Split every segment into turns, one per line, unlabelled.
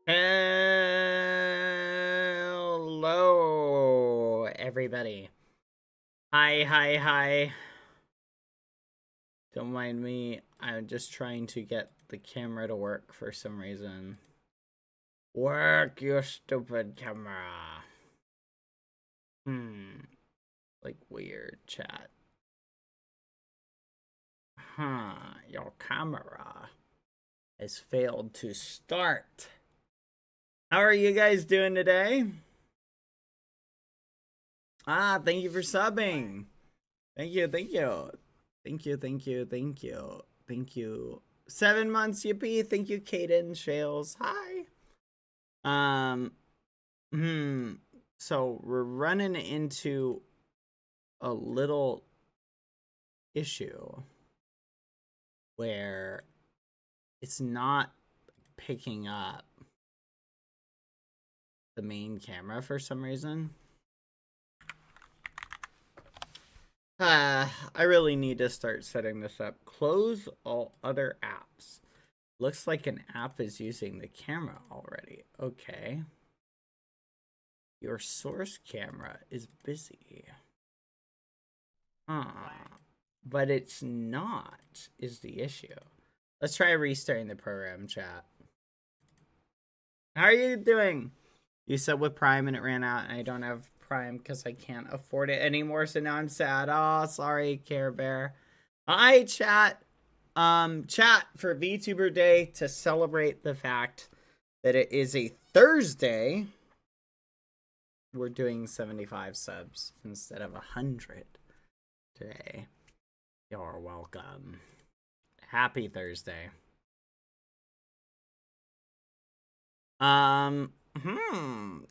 Hello, everybody. Hi. Don't mind me. I'm just trying to get the camera to work for some reason. Work your stupid camera. Like weird chat. Your camera has failed to start. How are you guys doing today? Thank you for subbing. Thank you. Thank you. 7 months, yippee. Thank you, Kaden Shales. Hi. So we're running into a little issue where it's not picking up the main camera for some reason. I really need to start setting this up. Close all other apps. Looks like an app is using the camera already. Okay. Your source camera is busy. But it's not, is the issue. Let's try restarting the program, chat. How are you doing? You said with Prime and it ran out, and I don't have Prime because I can't afford it anymore, so now I'm sad. Oh, sorry, Care Bear. Hi, chat. Chat, for VTuber Day, to celebrate the fact that it is a Thursday, we're doing 75 subs instead of 100 today. You're welcome. Happy Thursday.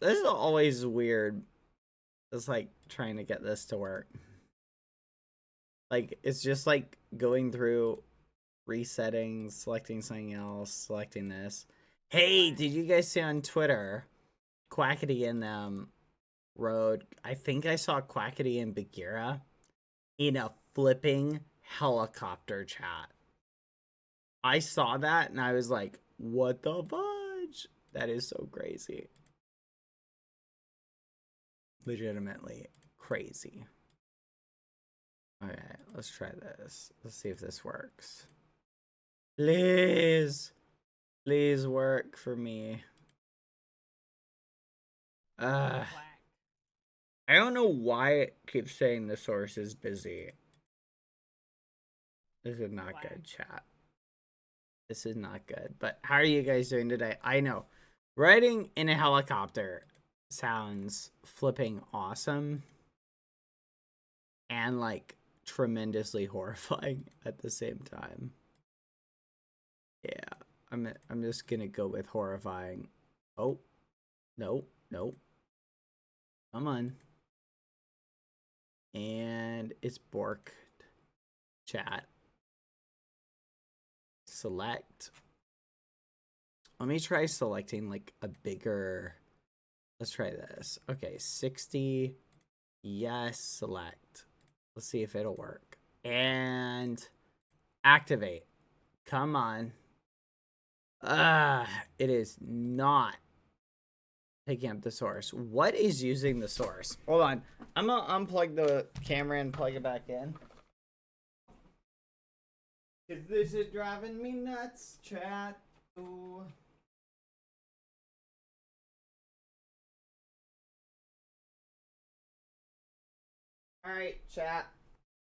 This is always weird. It's like trying to get this to work. Like, it's just like going through resetting, selecting something else, selecting this. Hey, did you guys see on Twitter, Quackity and them rode, I think I saw Quackity and Bagheera in a flipping helicopter, chat. I saw that and I was like, what the fudge? That is so crazy. Legitimately crazy. Okay, let's try this. Let's see if this works. Please work for me. I don't know why it keeps saying the source is busy. This is not good, chat. This is not good. But how are you guys doing today? I know riding in a helicopter sounds flipping awesome and like tremendously horrifying at the same time. Yeah, I'm just gonna go with horrifying. Oh, no. Come on. And it's Bork. Chat. Select. Let me try selecting like a bigger. Let's try this. Okay, 60. Yes, select. Let's see if it'll work. And activate. Come on. It is not picking up the source. What is using the source? Hold on. I'm gonna unplug the camera and plug it back in. Cause this is driving me nuts, chat. Ooh. Alright, chat.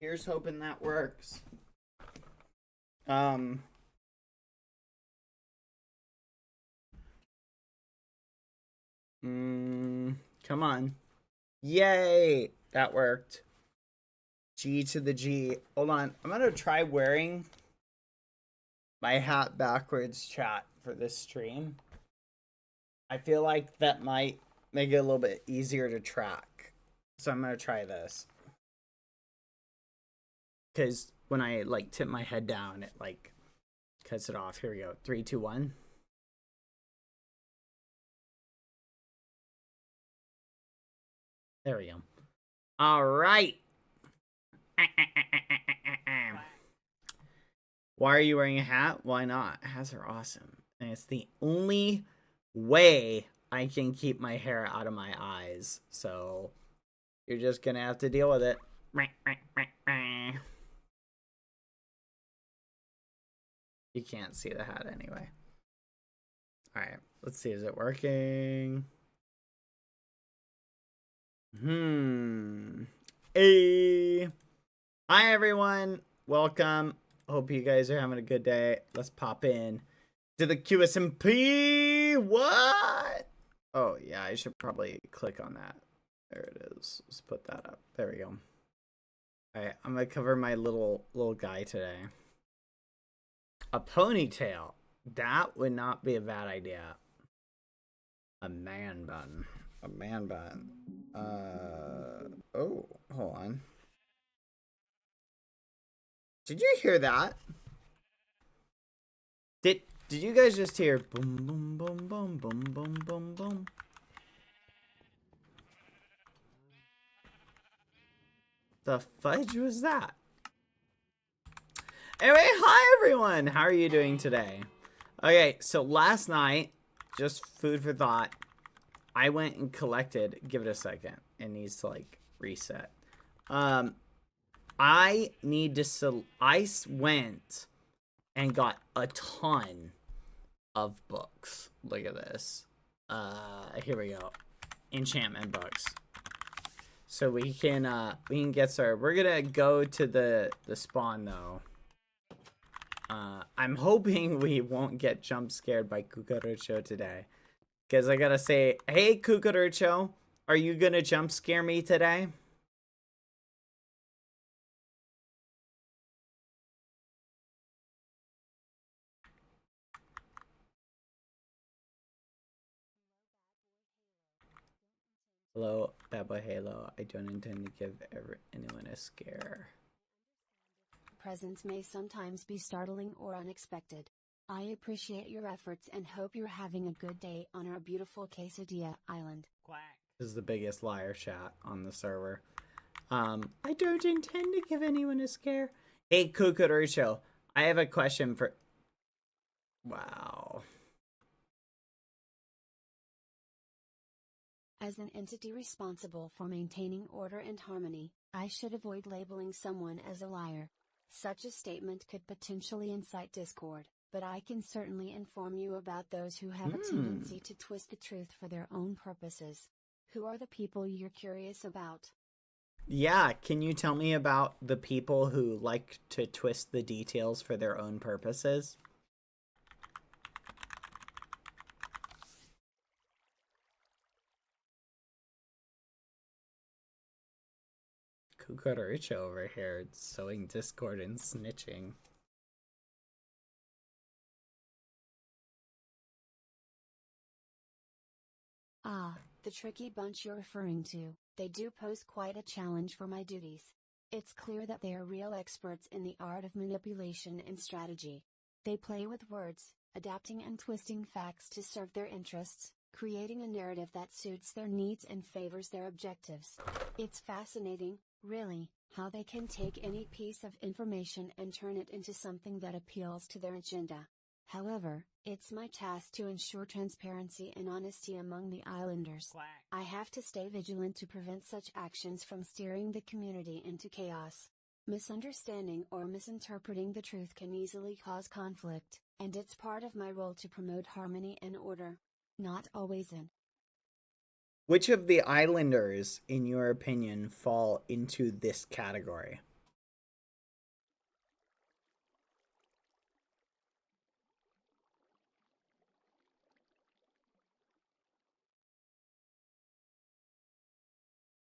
Here's hoping that works. Come on. Yay! That worked. G to the G. Hold on. I'm gonna try wearing my hat backwards, chat, for this stream. I feel like that might make it a little bit easier to track. So I'm gonna try this. Because when I like tip my head down, it like cuts it off. Here we go. 3, 2, 1. There we go. All right. Why are you wearing a hat? Why not? Hats are awesome. And it's the only way I can keep my hair out of my eyes. So you're just gonna have to deal with it. You can't see the hat anyway. All right, let's see. Is it working? Hey. Hi, everyone. Welcome. Hope you guys are having a good day. Let's pop in to the Qsmp. What? Oh, yeah, I should probably click on that. There it is. Let's put that up. There we go. All right, I'm going to cover my little guy today. A ponytail. That would not be a bad idea. A man bun. A man bun. Oh, hold on. Did you hear that? Did you guys just hear boom boom boom boom boom boom boom boom? The fudge was that? Anyway, hi everyone. How are you doing today? Okay, so last night, just food for thought, I went and collected, give it a second. It needs to like reset. I went and got a ton of books. Look at this. Here we go. Enchantment books. So we can get started. We're gonna go to the spawn though. I'm hoping we won't get jump scared by Cucaracho today. Because I gotta say, hey Cucaracho, are you gonna jump scare me today? Hello, BadBoyHalo. I don't intend to give anyone a scare.
Presents may sometimes be startling or unexpected. I appreciate your efforts and hope you're having a good day on our beautiful Quesadilla Island.
Quack. This is the biggest liar chat on the server. I don't intend to give anyone a scare. Hey, Cucaracho, I have a question for... Wow.
As an entity responsible for maintaining order and harmony, I should avoid labeling someone as a liar. Such a statement could potentially incite discord, but I can certainly inform you about those who have a tendency to twist the truth for their own purposes. Who are the people you're curious about?
Yeah, can you tell me about the people who like to twist the details for their own purposes? Cucaracho over here sowing discord and snitching.
Ah, the tricky bunch you're referring to. They do pose quite a challenge for my duties. It's clear that they are real experts in the art of manipulation and strategy. They play with words, adapting and twisting facts to serve their interests, creating a narrative that suits their needs and favors their objectives. It's fascinating, really, how they can take any piece of information and turn it into something that appeals to their agenda. However, it's my task to ensure transparency and honesty among the islanders.
Quack.
I have to stay vigilant to prevent such actions from steering the community into chaos. Misunderstanding or misinterpreting the truth can easily cause conflict, and it's part of my role to promote harmony and order. Not always in.
Which of the islanders, in your opinion, fall into this category?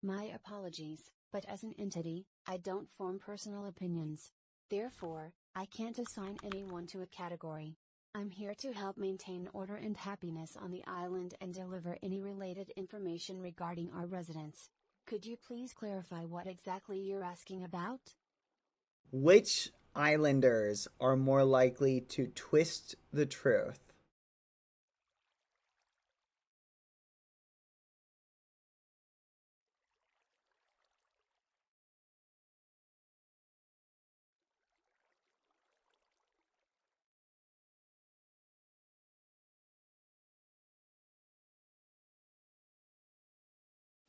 My apologies, but as an entity, I don't form personal opinions. Therefore, I can't assign anyone to a category. I'm here to help maintain order and happiness on the island and deliver any related information regarding our residents. Could you please clarify what exactly you're asking about?
Which islanders are more likely to twist the truth?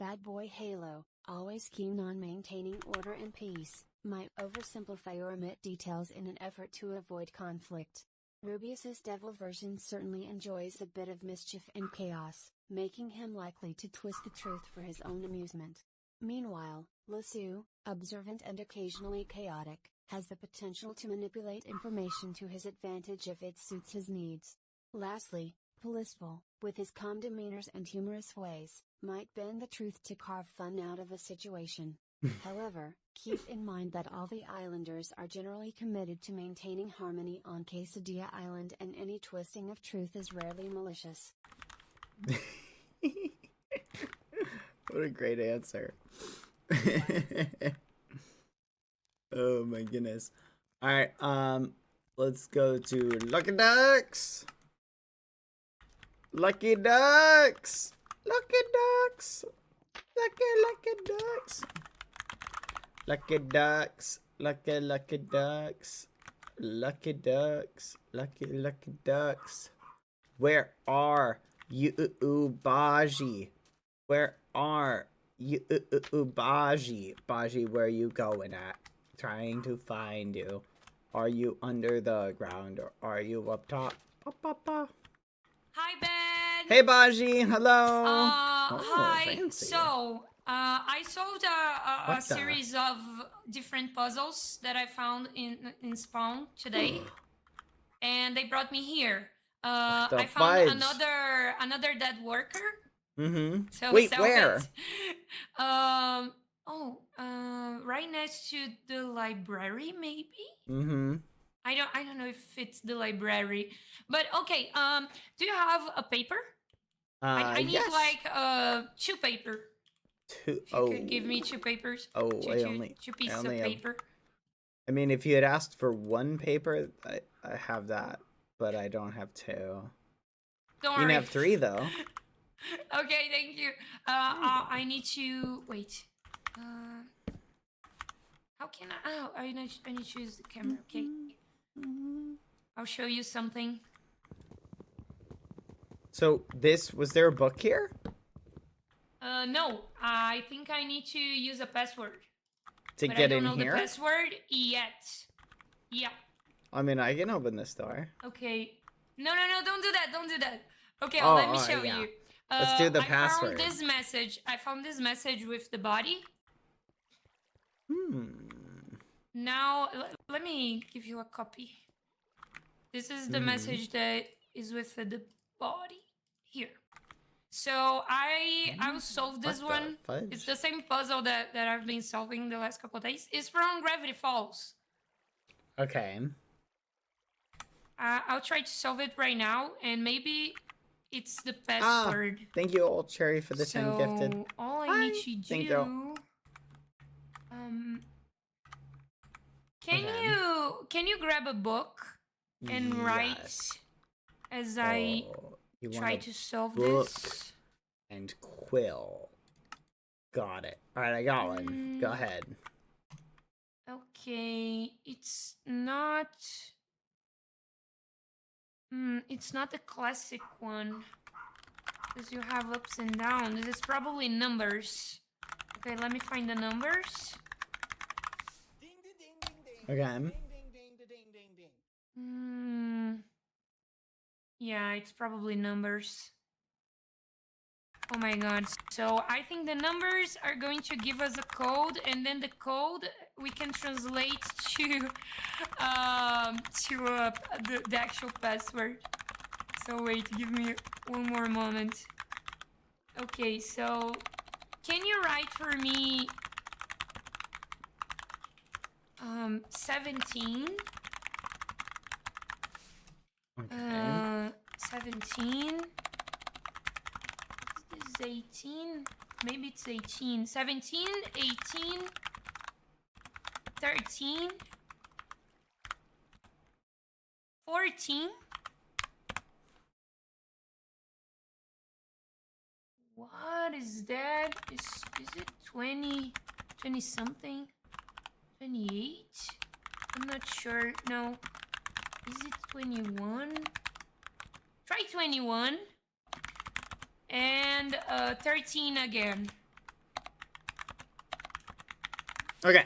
Bad Boy Halo, always keen on maintaining order and peace, might oversimplify or omit details in an effort to avoid conflict. Rubius's devil version certainly enjoys a bit of mischief and chaos, making him likely to twist the truth for his own amusement. Meanwhile, Lasu, observant and occasionally chaotic, has the potential to manipulate information to his advantage if it suits his needs. Lastly, Blissful, with his calm demeanors and humorous ways, might bend the truth to carve fun out of a situation. However, keep in mind that all the islanders are generally committed to maintaining harmony on Quesadilla Island, and any twisting of truth is rarely malicious.
What a great answer. Oh my goodness. Alright, let's go to Lucky Ducks. Lucky Ducks. Lucky Ducks. Lucky Ducks. Lucky Ducks. Lucky Ducks. Lucky Ducks. Lucky Ducks. Where are you, Baji? Where are you, Baji? Baji, where are you going at? Trying to find you. Are you under the ground or are you up top?
Hi, Ben.
Hey, Baji. Hello.
Hi.
Fancy.
So, I solved a series of different puzzles that I found in Spawn today, and they brought me here. I found another dead worker.
Mm-hmm.
So
wait, where?
Right next to the library, maybe.
Mm-hmm.
I don't know if it's the library, but okay. Do you have a paper? I need
yes.
like 2 paper.
Two.
If you could give me 2 papers.
Oh,
two pieces of paper.
I mean, if you had asked for 1 paper, I have that, but I don't have 2.
Don't
you
worry.
can have 3 though.
Okay, thank you. I need to wait. How can I? Oh, I need to choose the camera. Okay. I'll show you something.
So was there a book here?
No. I think I need to use a password.
To get in here?
I don't know the password yet. Yeah.
I mean, I can open this door.
Okay. No, don't do that. Don't do that. Okay,
Oh,
let me show you.
Let's do the password.
I found this message with the body. Now, let me give you a copy. This is the message that is with the body here. So I will solve this one. It's the same puzzle that I've been solving the last couple of days. It's from Gravity Falls.
Okay.
I'll try to solve it right now, and maybe it's the password.
Thank you, old Cherry, for the 10 gifted.
All I need to do.
Thank you.
Can you grab a book and write as I try to solve this?
And quill. Got it. All right, I got one. Go ahead.
Okay, it's not. It's not the classic one, because you have ups and downs. It's probably numbers. Okay, let me find the numbers.
Okay.
Yeah, it's probably numbers. Oh my god. So I think the numbers are going to give us a code, and then the code we can translate to the actual password. So wait, give me one more moment. Okay, so can you write for me 17?
Okay.
17. This is 18. Maybe it's 18. 17, 18, 13, 14. What is that? Is it 20 something? 28? I'm not sure. No. Is it 21? Try 21. And 13 again.
Okay.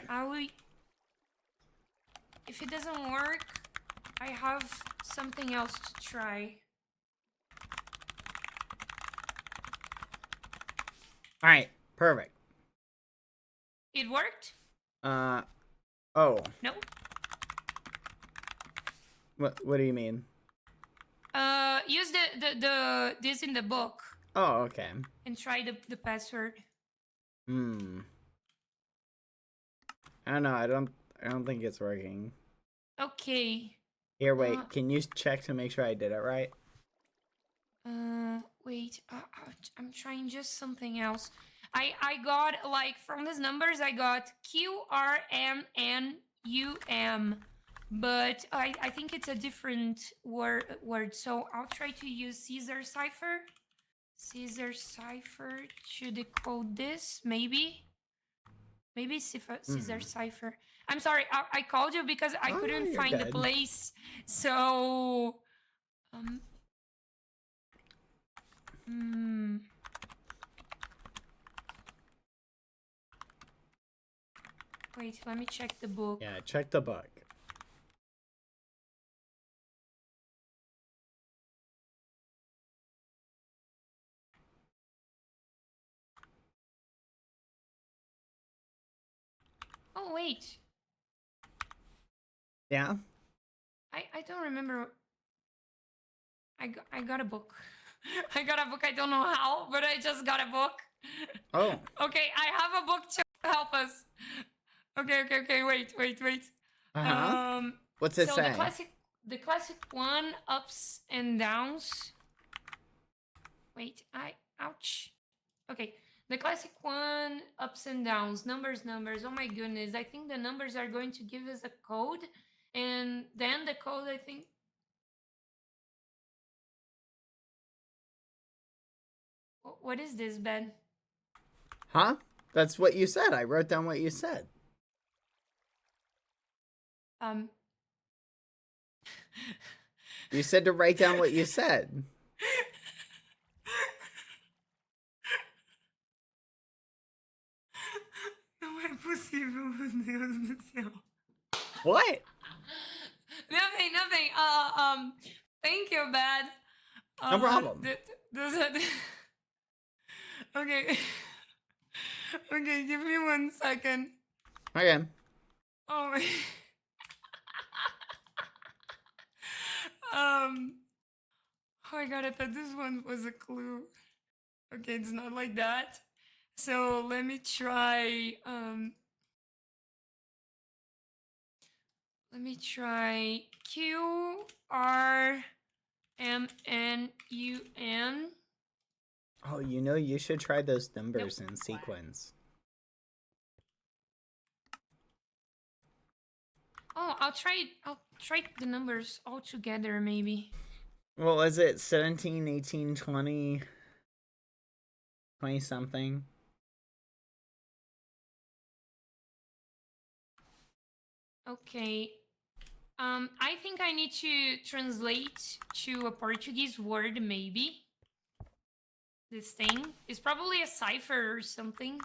If it doesn't work, I have something else to try.
All right. Perfect.
It worked?
Oh.
No.
What do you mean?
Use this in the book.
Oh, okay.
And try the password.
I don't know. I don't think it's working.
Okay.
Here, wait. Can you check to make sure I did it right?
Wait. I'm trying just something else. I got, like, from these numbers, I got QRMNUM. But I think it's a different word. So I'll try to use Caesar cipher. Caesar cipher to decode this, maybe. Maybe Caesar cipher. I'm sorry, I called you because I couldn't find the place. So, wait, let me check the book.
Yeah, check the book.
Oh, wait.
Yeah?
I don't remember. I got a book. I got a book. I don't know how, but I just got a book.
Oh.
Okay, I have a book to help us. Okay. Wait.
What's it
so
say?
the classic one, ups and downs. Wait, ouch. Okay, the classic one, ups and downs, numbers. Oh my goodness, I think the numbers are going to give us a code, and then the code, I think. What is this, Ben?
Huh? That's what you said. I wrote down what you said. You said to write down what you said.
Não é possível, meu Deus do céu.
What?
Nothing. Thank you, Bad.
No problem.
Okay. Okay, give me 1 second.
Okay.
Oh my. Oh my god, I thought this one was a clue. Okay, it's not like that. So let me try. Let me try QRMNUN.
Oh, you know, you should try those numbers in sequence.
Oh, I'll try the numbers all together, maybe.
Well, is it 17, 18, 20, 20 something?
Okay. I think I need to translate to a Portuguese word, maybe. This thing is probably a cipher or something.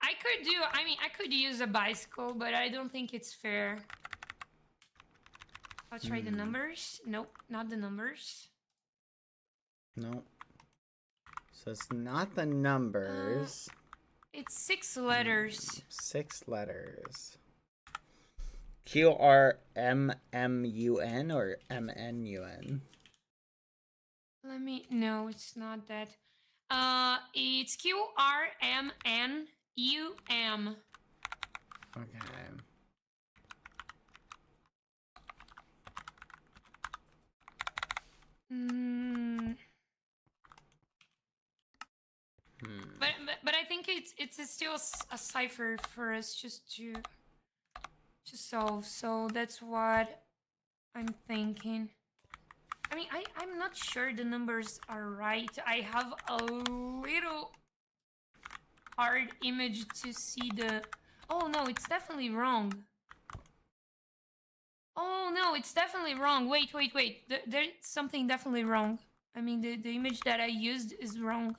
I could use a bicycle, but I don't think it's fair. I'll try the numbers. Nope, not the numbers.
Nope. So it's not the numbers.
It's 6 letters.
6 letters. QRMMUN or MNUN?
No, it's not that. It's QRMNUM.
Okay.
But I think it's still a cipher for us just to solve. So that's what I'm thinking. I mean, I'm not sure the numbers are right. I have a little hard image to see the... Oh no, it's definitely wrong. Oh no, it's definitely wrong. Wait. There's something definitely wrong. I mean, the image that I used is wrong.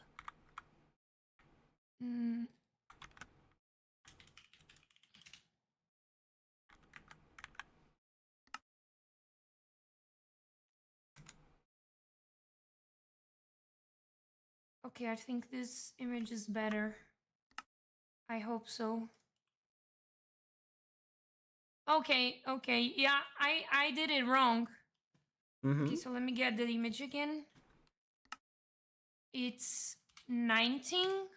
Mm. Okay, I think this image is better. I hope so. Okay, okay. Yeah, I did it wrong. Okay, so let me get the image again. It's 19.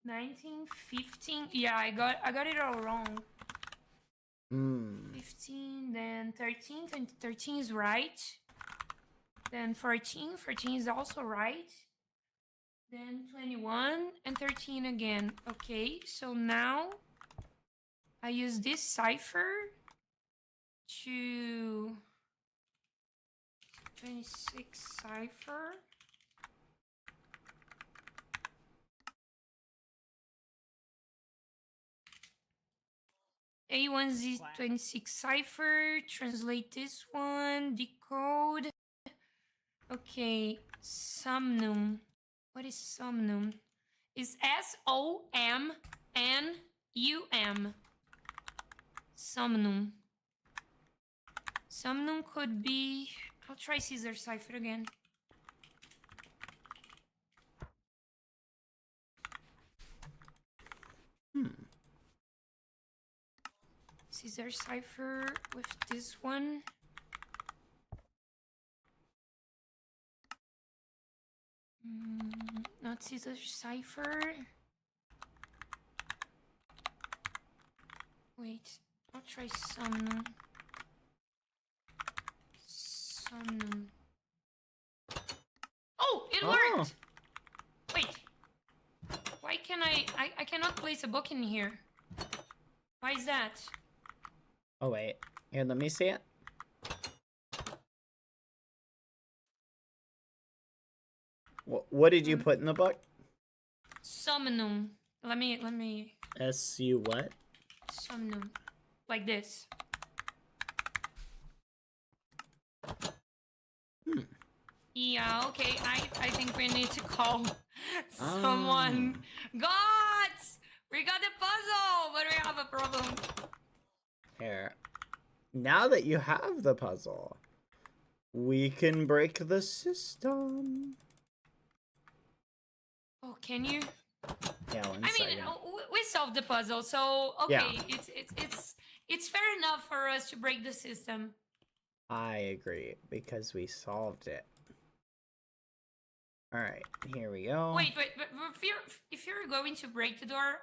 19, 15. Yeah, I got it all wrong. 15, then 13. 13 is right. Then 14. 14 is also right. Then 21 and 13 again. Okay, so now I use this cipher to 26 cipher. A1Z26 cipher. Translate this one. Decode. Okay, somnum. What is somnum? It's SOMNUM. Somnum. Somnum could be. I'll try Caesar cipher again. Caesar cipher with this one. Not Caesar cipher. Wait, I'll try somnum. Somnum. Oh, it worked! Wait. Why can I cannot place a book in here. Why is that?
Oh, wait. Here, let me see it. What did you put in the book?
Somnum. Let me.
S-U what?
Somnum. Like this. Yeah, okay. I think we need to call someone. Gods! We got the puzzle, but we have a problem.
Here. Now that you have the puzzle, we can break the system.
Oh, can you?
Yeah, one
I mean,
second.
we solved the puzzle, so okay,
Yeah.
it's fair enough for us to break the system.
I agree, because we solved it. Alright, here we go.
Wait, but if you're going to break the door,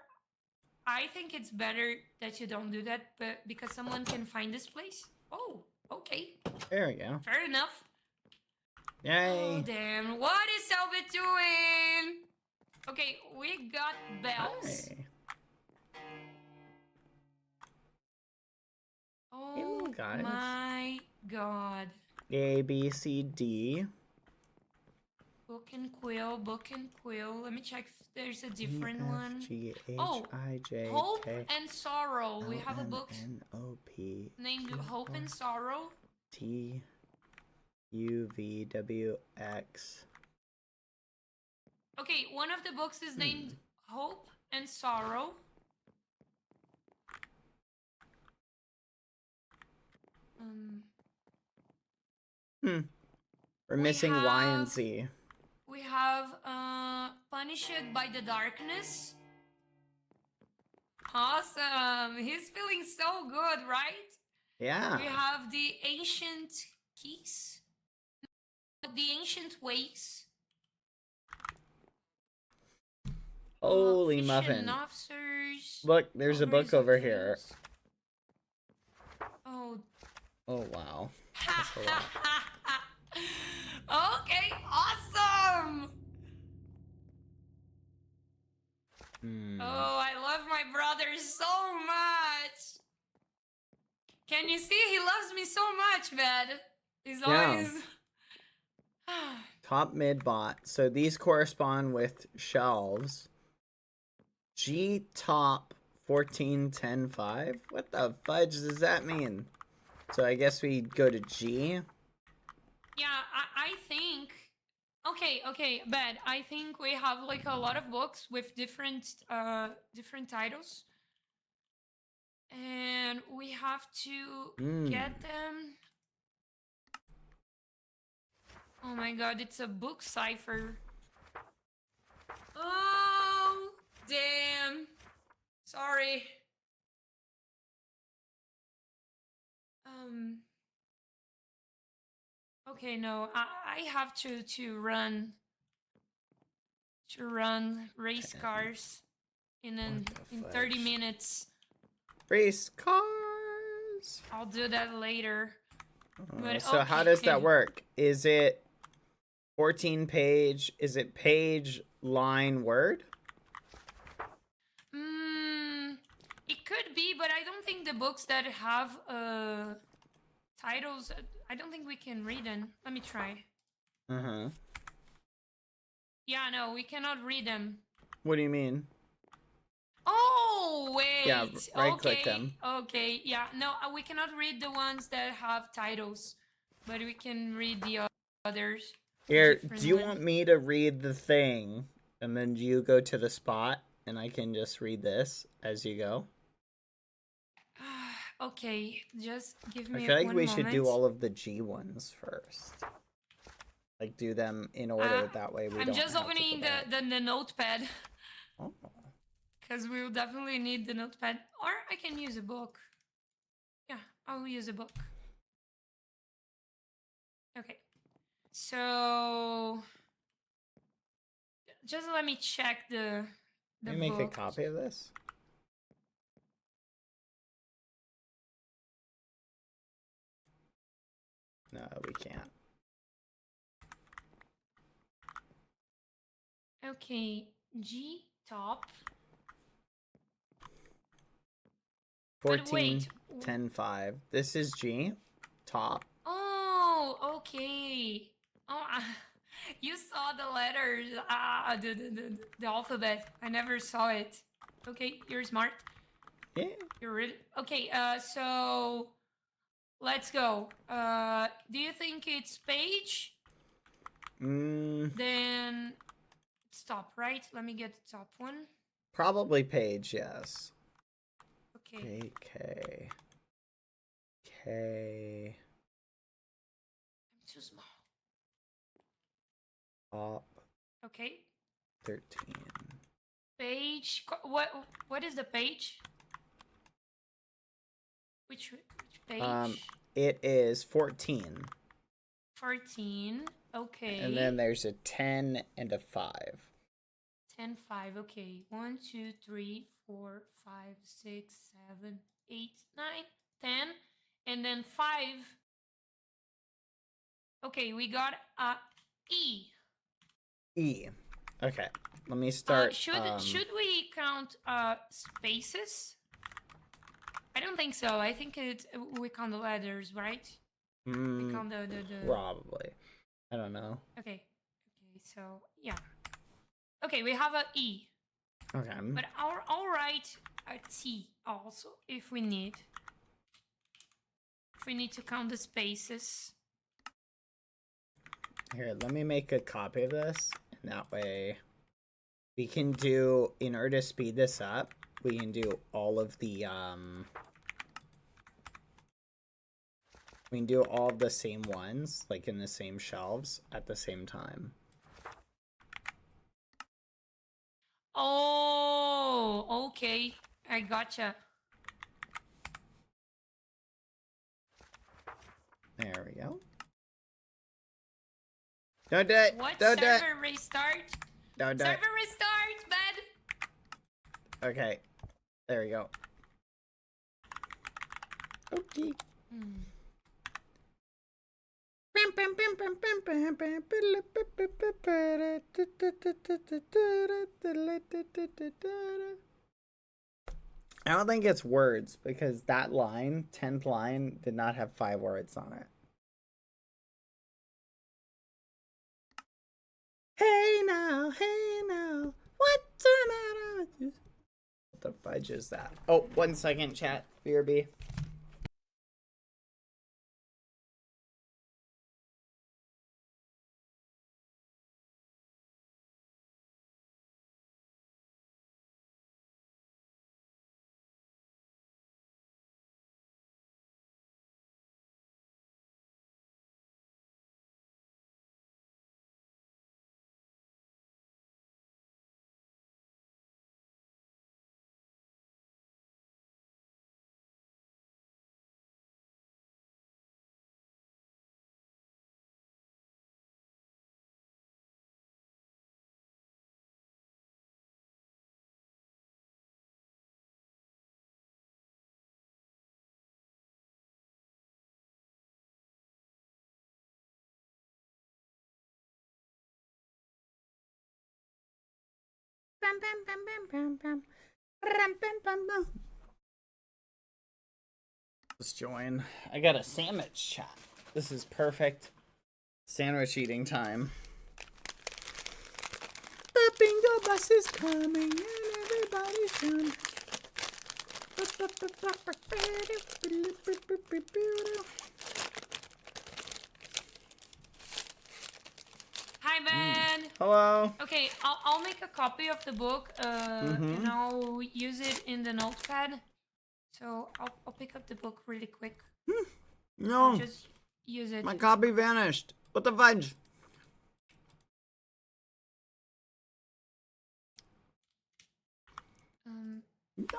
I think it's better that you don't do that, but because someone can find this place. Oh, okay.
There we go.
Fair enough.
Yay.
Oh, damn. What is Albert doing? Okay, we got bells.
Hi.
Oh,
Hello, guys.
my God.
A, B, C, D.
Book and quill, book and quill. Let me check if there's a different
E, F,
one.
G, H,
Oh,
I, J,
Hope
K,
and Sorrow. We have a
L, M,
book
N, O, P,
named
Q,
Hope
R,
and Sorrow.
T, U, V, W, X.
Okay, one of the books is named Hope and Sorrow.
We're missing Y and Z.
We have Punished by the Darkness. Awesome. He's feeling so good, right?
Yeah.
We have the Ancient Keys. The Ancient Ways.
Holy
Fish
muffin.
and Officers.
Look, there's a book over here.
Oh.
Oh, wow. That's a lot.
Okay, awesome. Oh, I love my brother so much. Can you see? He loves me so much, Bad. He's always...
Top mid bot. So these correspond with shelves. G top 1410.5. What the fudge does that mean? So I guess we go to G.
Yeah, I think. Okay, bad. I think we have like a lot of books with different titles, and we have to get them. Oh my god, it's a book cipher. Oh damn! Sorry. Okay, no, I have to run race cars in 30 minutes.
Race cars.
I'll do that later. But
So how does that
okay.
work? Is it 14 page? Is it page, line, word?
It could be, but I don't think the books that have titles, I don't think we can read them. Let me try. Yeah, no, we cannot read them.
What do you mean?
Oh, wait.
Yeah, right-click them.
Okay, yeah. No, we cannot read the ones that have titles, but we can read the others.
Here, do you want me to read the thing, and then you go to the spot, and I can just read this as you go?
Okay, just give me
I feel like
one
we
moment.
should do all of the G ones first. Like, do them in order, that way we don't
I'm just
have
opening
to go back.
the notepad.
Oh.
Because we'll definitely need the notepad. Or I can use a book. Yeah, I'll use a book. Okay. So just let me check the
Can you make a
book.
copy of this? No, we can't.
Okay, G top.
14, 10, 5. This is G, top.
Oh, okay. Oh, you saw the letters, the alphabet. I never saw it. Okay, you're smart.
Yeah.
You're really okay. So let's go. Do you think it's page? Then stop. Right. Let me get the top one.
Probably page. Yes.
Okay.
K. K.
I'm too small.
Top.
Okay.
13.
Page. What is the page? Which page?
It is 14.
14. Okay.
And then there's a 10 and a 5.
10, 5. Okay. 1, 2, 3, 4, 5, 6, 7, 8, 9, 10. And then 5. Okay, we got a E.
E. Okay. Let me start.
Should we count spaces? I don't think so. I think we count the letters, right? We count the
Probably. I don't know.
Okay. Okay, so yeah. Okay, we have a E.
Okay.
But I'll write a T also if we need. If we need to count the spaces.
Here, let me make a copy of this. And that way we can do, in order to speed this up, we can do all of the, we can do all of the same ones, like in the same shelves at the same time.
Oh, okay. I gotcha.
There we go. Don't do it.
What?
Don't do it.
Server restart?
Don't do it.
Server restart, bad.
Okay. There we go. Okay. I don't think it's words because that line, 10th line, did not have 5 words on it. Hey now, what's the matter with you? What the fudge is that? Oh, 1 second, chat. BRB. Let's join. I got a sandwich chat. This is perfect sandwich eating time. The bingo bus is coming and everybody's done.
Hi, Ben.
Hello.
Okay, I'll make a copy of the book and I'll use it in the notepad. So I'll pick up the book really quick.
No.
I'll just use it.
My copy vanished. What the fudge?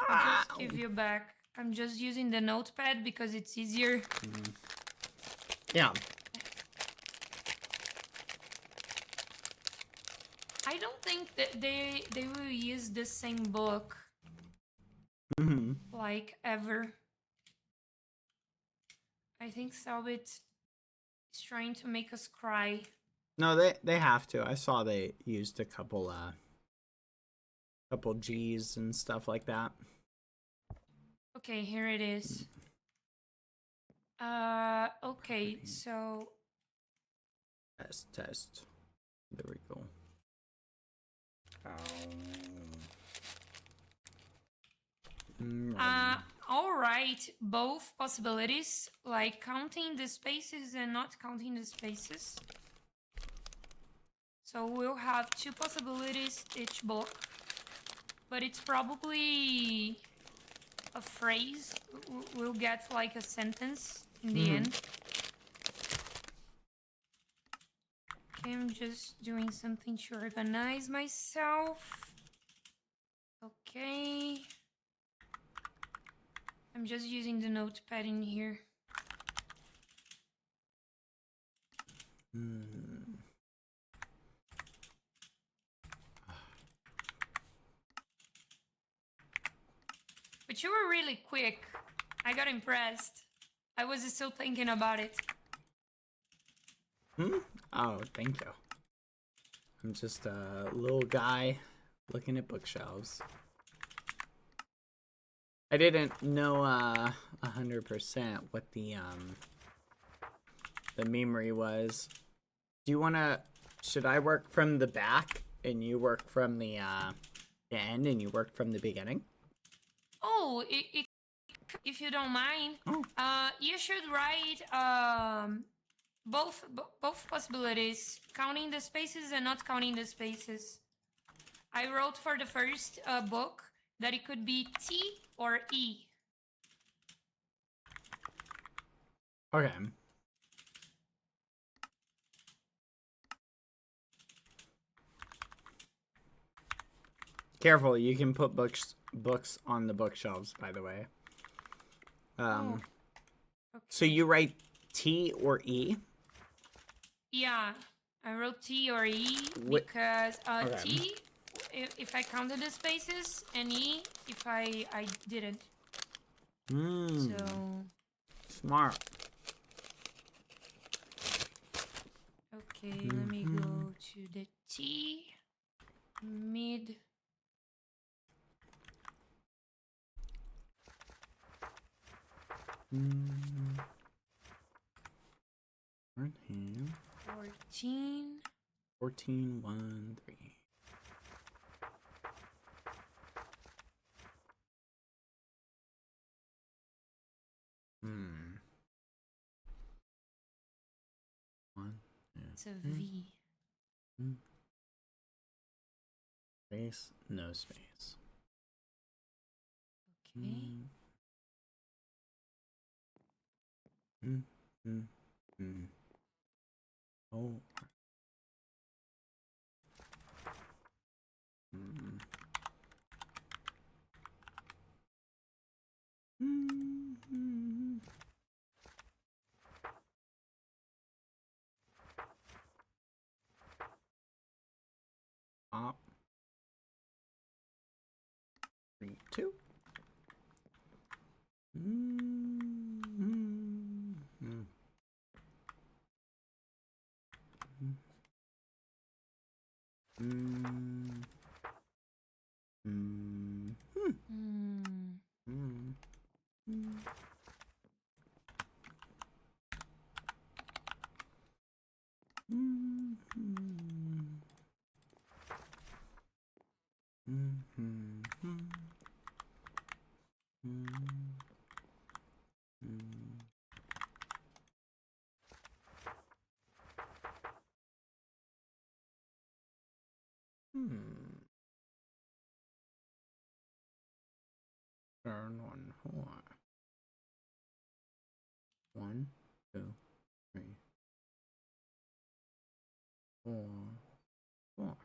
I'll just give you back. I'm just using the notepad because it's easier.
Yeah.
I don't think that they will use the same book like ever. I think Selbit is trying to make us cry.
No, they have to. I saw they used a couple G's and stuff like that.
Okay, here it is. Okay, so
Test. There we go.
all right, both possibilities, like counting the spaces and not counting the spaces. So we'll have two possibilities each block, but it's probably a phrase. We'll get like a sentence in the end. Okay, I'm just doing something to organize myself. Okay. I'm just using the notepad in here. But you were really quick. I got impressed. I was still thinking about it.
Oh, thank you. I'm just a little guy looking at bookshelves. I didn't know 100% what the memory was. Do you wanna? Should I work from the back and you work from the end and you work from the beginning?
Oh, if you don't mind, you should write both possibilities, counting the spaces and not counting the spaces. I wrote for the first book that it could be T or E.
Okay. Careful, you can put books on the bookshelves, by the way.
Okay.
So you write T or E?
Yeah, I wrote T or E because T if I counted the spaces and E if I didn't. So
smart.
Okay, let me go to the T mid.
Right here.
14.
14, 1, 3. One.
It's a V.
Space, no space.
Okay.
Oh. Up. 3, 2. 4, 4.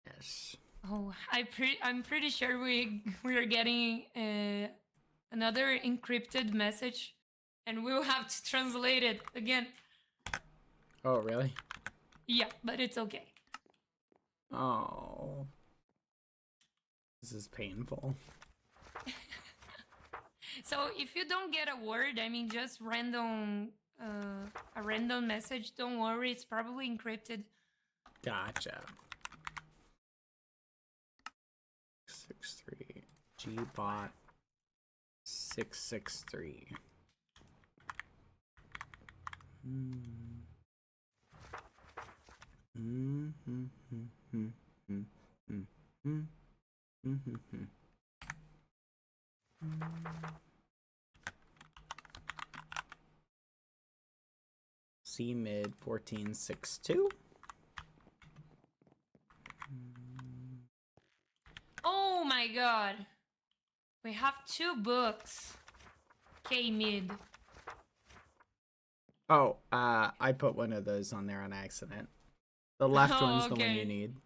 Yes.
Oh, I'm pretty sure we are getting another encrypted message, and we'll have to translate it again.
Oh, really?
Yeah, but it's okay.
Oh. This is painful.
So if you don't get a word, I mean, just random, a random message, don't worry, it's probably encrypted.
Gotcha. 63. Gbot 663. C mid 1462.
Oh my god. We have 2 books. K mid.
Oh, I put one of those on there on accident. The left
Oh,
one's the one
okay.
you need.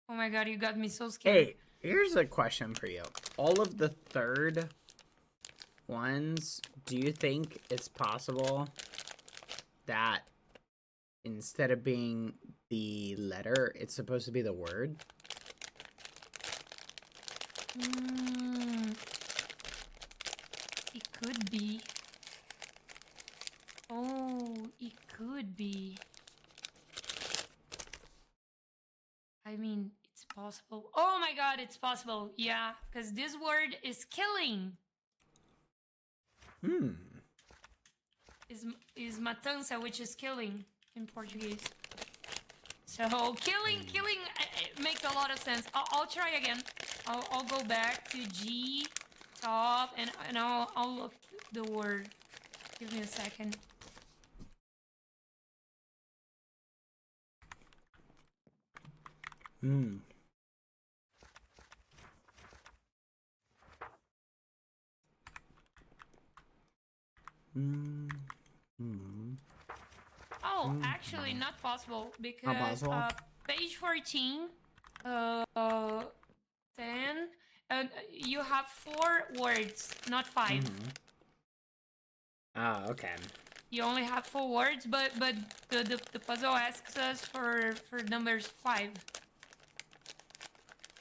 Oh my god, you got me so scared.
Hey, here's a question for you. All of the third ones, do you think it's possible that instead of being the letter, it's supposed to be the word?
It could be. Oh, it could be. I mean, it's possible. Oh my god, it's possible. Yeah, because this word is killing. Is matança, which is killing in Portuguese. So killing makes a lot of sense. I'll try again. I'll go back to G top and I'll look the word. Give me a second. Oh, actually, not possible because
Not possible?
page 14, 10, you have 4 words, not 5.
Oh, okay.
You only have 4 words, but the puzzle asks us for numbers 5.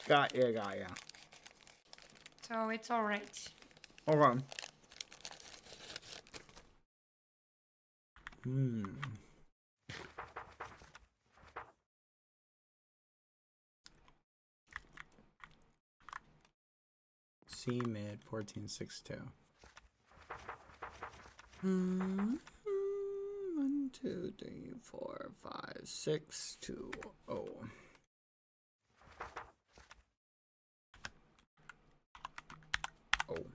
Got ya.
So it's all right.
Okay. C mid 1462. 1, 2, 3, 4, 5, 6, 2, 0. Oh.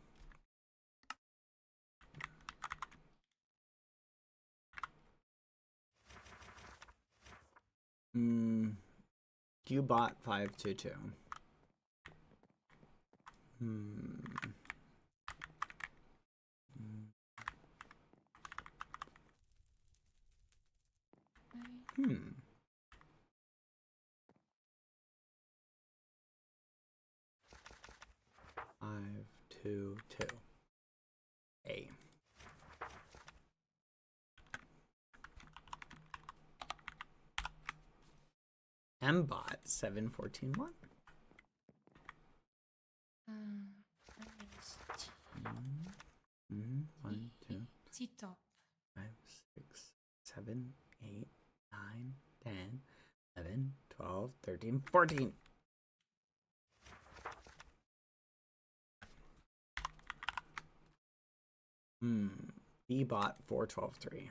Qbot 522. Five, 2, 2. A. Mbot 7141. One, two,
C top.
5, 6, 7, 8, 9, 10, 11, 12, 13, 14. Bot 4123.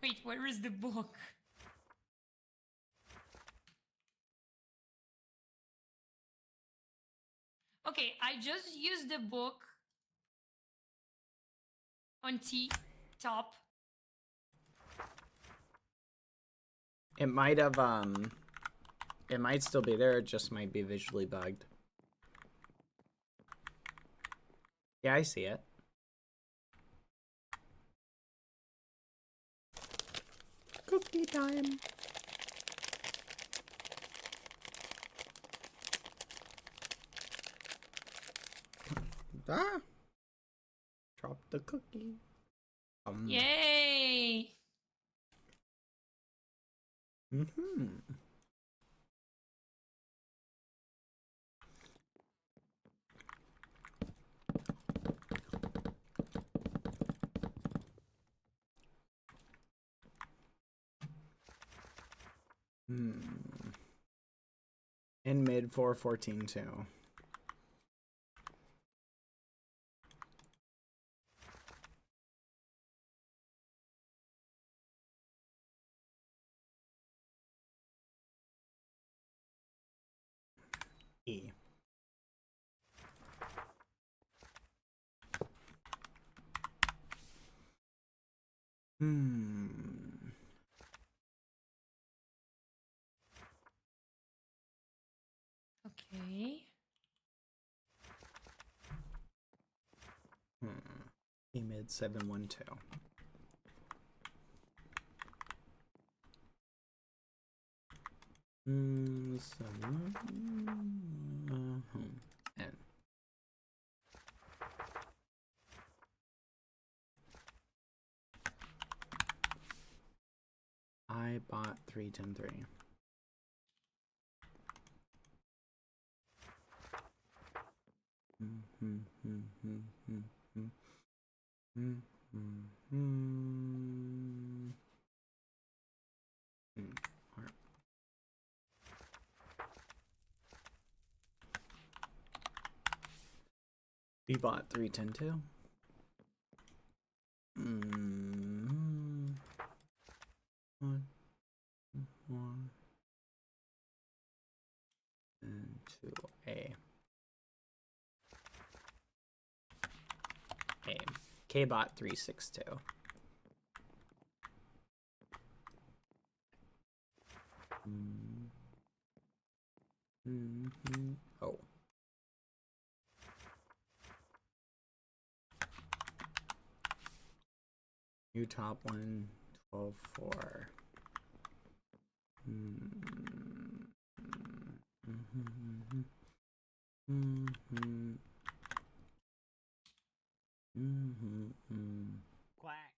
Wait, where is the book? Okay, I just used the book on T top.
It might have it might still be there, it just might be visually bugged. Yeah, I see it. Cookie time. Ah! Drop the cookie.
Yay!
Mm-hmm. In mid 414 too. E.
Okay.
E mid 712. N. I bought 3103. We bought 3102. One, and 2A. A. K bot 362. Oh. New top 1, 12.4.
Quack.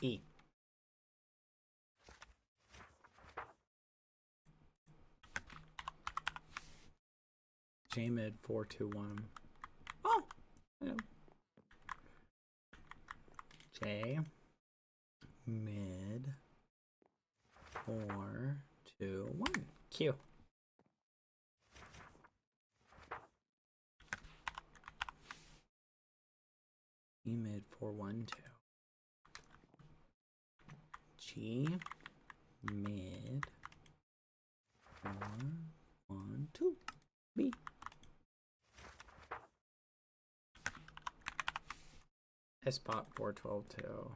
E. J mid 421. Oh, hello. J mid 421. Q. E mid 412. G mid 412. B. S bot 412 too.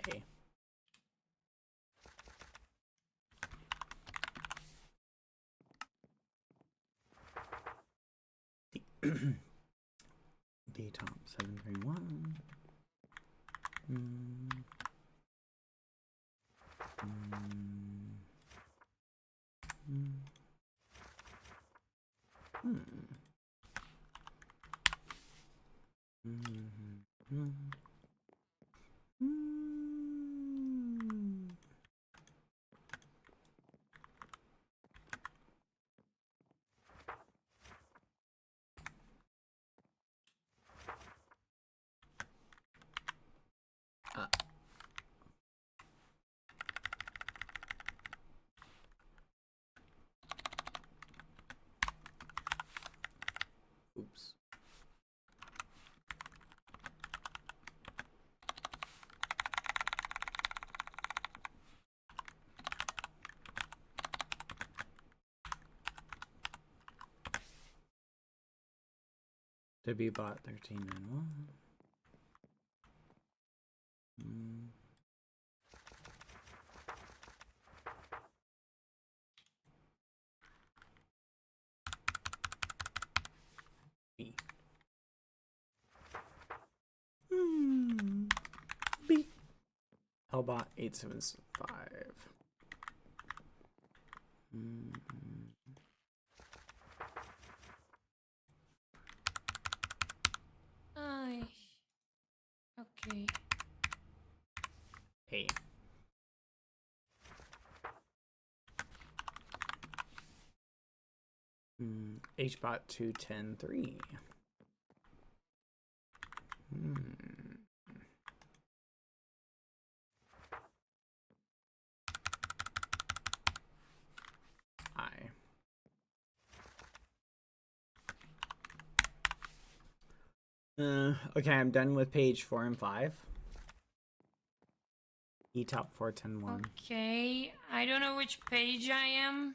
A. D top 731. To be bot 1391. B. B. Hellbot 875.
Ay. Okay.
A. HBot 2103. I. Okay, I'm done with page 4 and 5. E top 4101.
Okay. I don't know which page I am.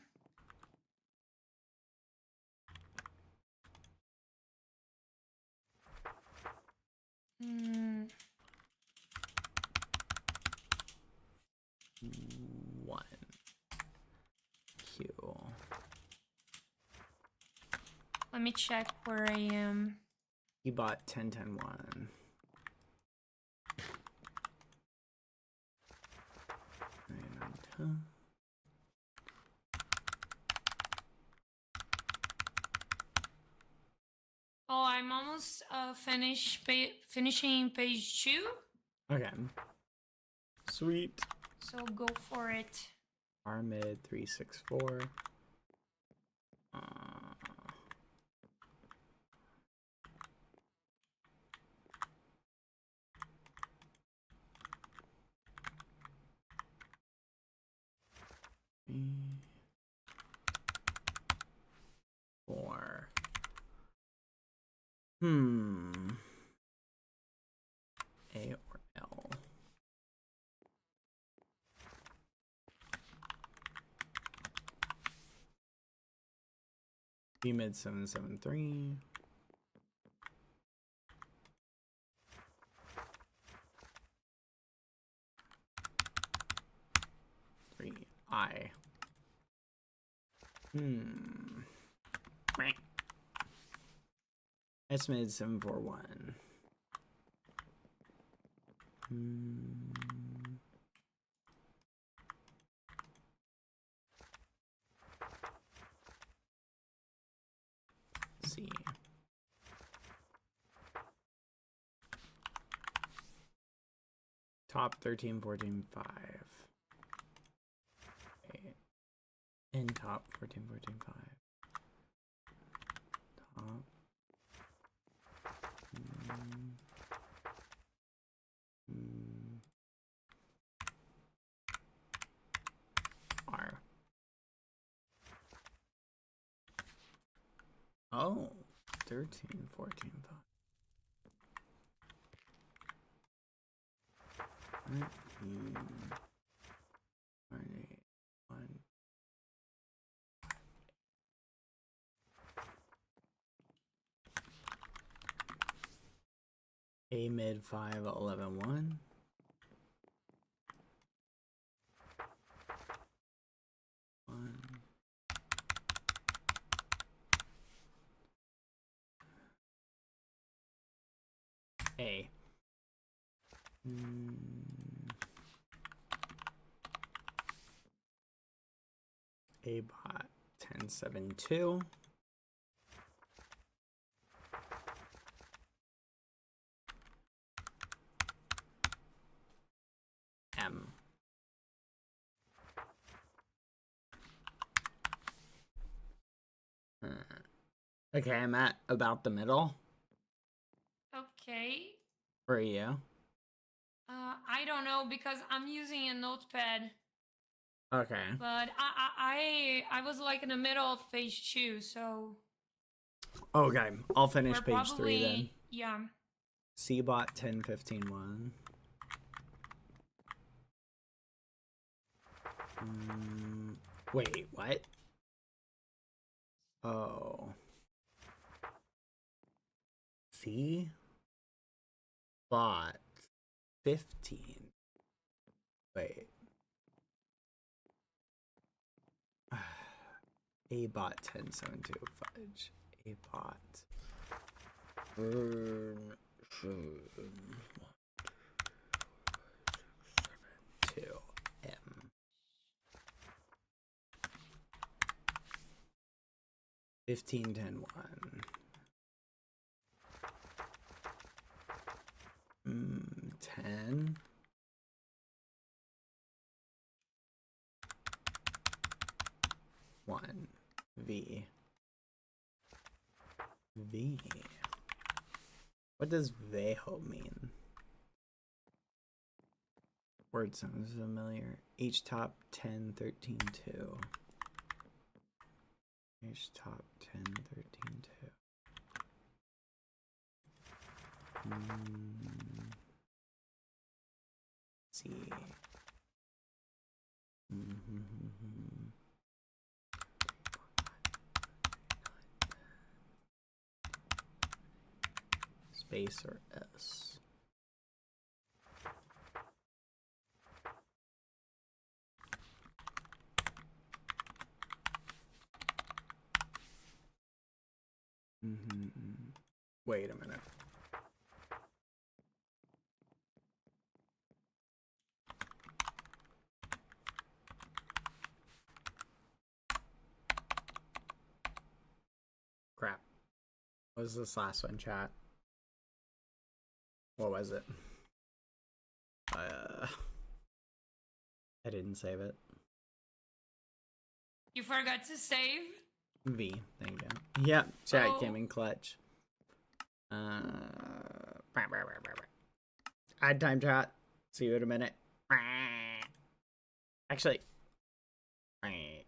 One. Q.
Let me check where I am.
He bought 10-10-1.
Oh, I'm almost finishing page 2.
Okay. Sweet.
So go for it.
R mid 364. Four. A or L. B mid 773. Three. I. S mid 741. C. Top 13, 14, 5. Okay. In top 14, 14, 5. Top. R. Oh, 13, 14, 5. 19, 20, 1. A mid 5, 11, 1. A. A bot 1072. M. Okay, I'm at about the middle.
Okay.
Where are you?
I don't know because I'm using a notepad.
Okay.
But I was like in the middle of page 2, so.
Okay, I'll finish
we're
page 3 then.
Yeah.
C bot 1015 1. Wait, what? Oh. C bot 15. Wait. A bot 1072 fudge. A bot. 2 M 15 10 1 10 1 V. What does VOD mean? Word sounds familiar. H top 10 13 2. H top 10 13 2. See. Space or S. Wait a minute. Crap. What was this last one, chat? What was it? I didn't save it.
You forgot to save?
V, thank you. Yep, chat
Oh.
came in clutch. Add time, chat. See you in a minute. Actually,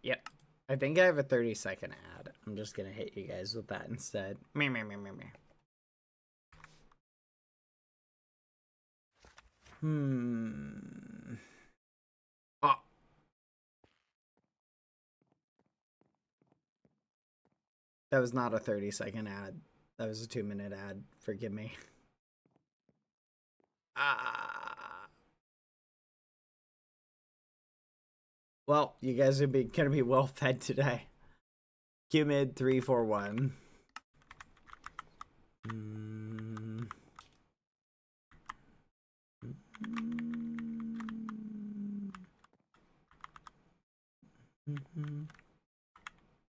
yep. I think I have a 30-second ad. I'm just gonna hit you guys with that instead. Oh. That was not a 30-second ad. That was a 2-minute ad. Forgive me. Well, you guys are gonna be well fed today. Qmid 341.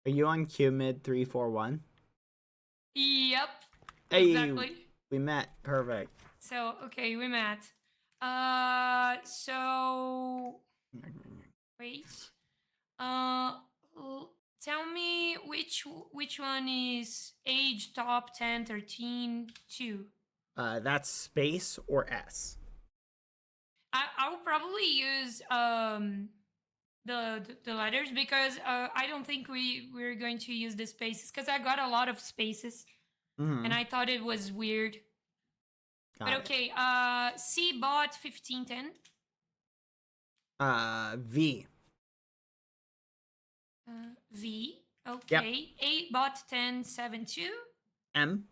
Are you on Qmid 341?
Yep.
Hey,
Exactly.
we met. Perfect.
So, okay, we met. So wait. Tell me which one is age top 10 13 2.
That's space or S.
I will probably use the letters because I don't think we're going to use the spaces because I got a lot of spaces and I thought it was weird. But okay, C bot 1510.
V.
V. Okay. Yep. A bot 1072.
M.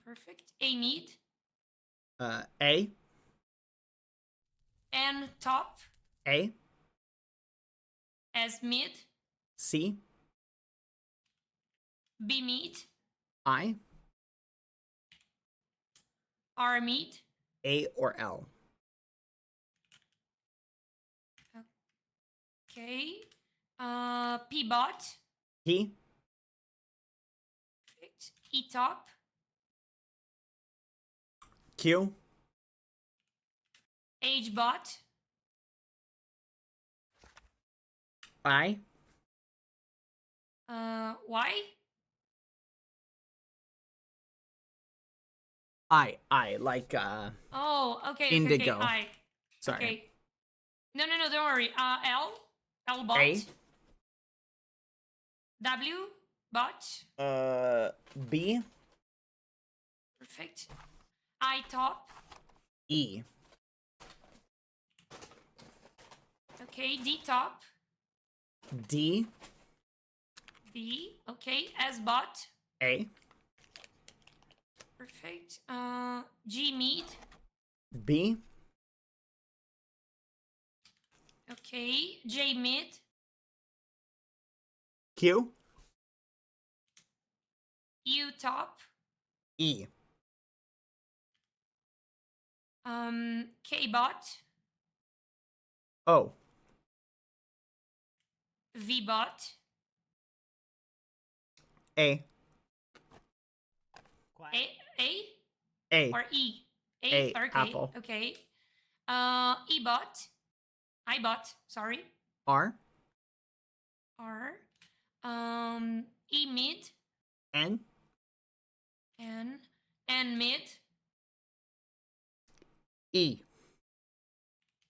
Perfect. A mid.
A.
N top.
A.
S mid.
C.
B mid.
I.
R mid.
A or L.
Okay. P bot.
P.
Perfect. E top.
Q.
H bot.
I.
Y.
I like
Oh, okay.
indigo.
Okay, I.
Sorry.
Okay. No, don't worry. L bot.
A.
W bot.
B.
Perfect. I top.
E.
Okay, D top.
D.
D. Okay, S bot.
A.
Perfect. G mid.
B.
Okay. J mid.
Q.
U top.
E.
K bot.
O.
V bot.
A.
A
A.
or E?
A,
Okay.
apple.
Okay. E bot. I bot. Sorry.
R.
R. E mid.
N.
N mid.
E.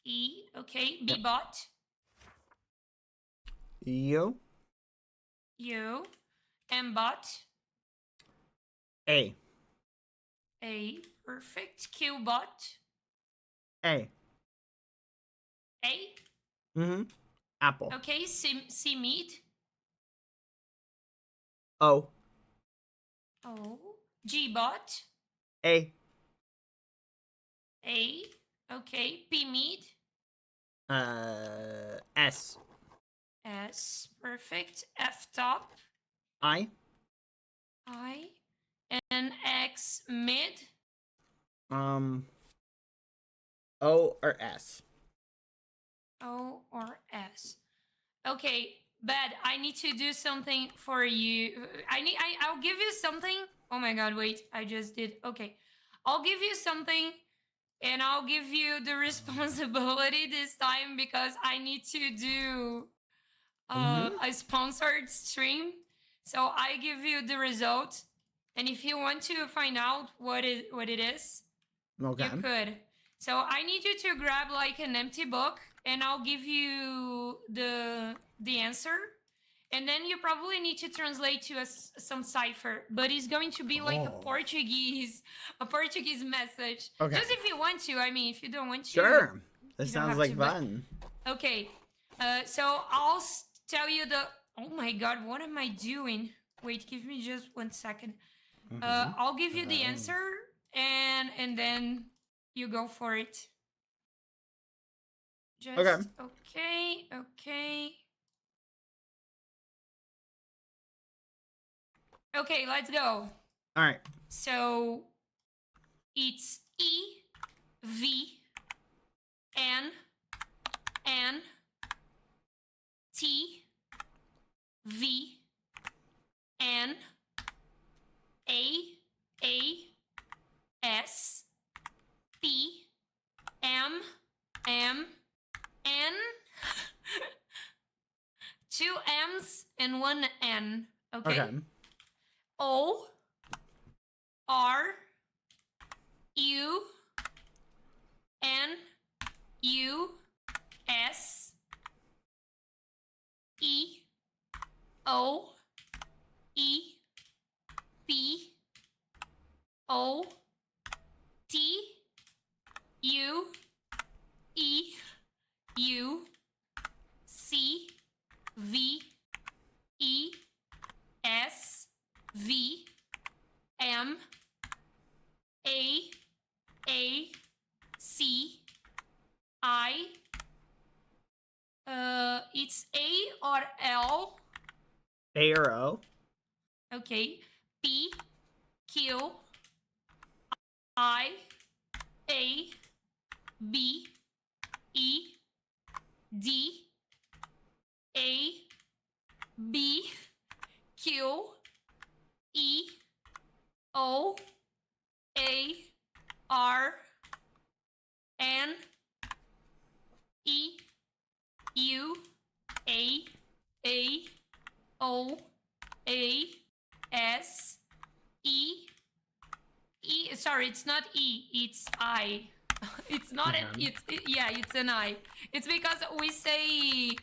E. Okay. B
Yep.
bot.
U.
U. M bot.
A.
A. Perfect. Q bot.
A.
A.
Mm-hmm. Apple.
Okay. C mid.
O.
O. G bot.
A.
A. Okay. P mid.
S.
S. Perfect. F top.
I.
I. And X mid.
O or S.
O or S. Okay, Bad, I need to do something for you. I'll give you something. Oh my god, wait, I just did. Okay. I'll give you something and I'll give you the responsibility this time because I need to do a sponsored stream. So I give you the result. And if you want to find out what it is,
Okay.
you could. So I need you to grab like an empty book and I'll give you the answer. And then you probably need to translate to some cipher, but it's going to be like a Portuguese message.
Okay.
Just if you want to. I mean, if you don't want to.
Sure. This
you don't
sounds
have
like
to, but-
fun.
Okay. So I'll tell you the. Oh my god, what am I doing? Wait, give me just 1 second. I'll give you the answer and then you go for it. Just okay. Okay, let's go.
All right.
So it's E V N T V N A S P M N 2 M's and 1 N. Okay. O R U N U S E O E P O T U E U C V E S V M A C I. It's A or L.
A or O.
Okay. P Q I A B E D A B Q E O A R N E U A O A S E E. Sorry, it's not E. It's I. It's not an. Yeah, it's an I. It's because we say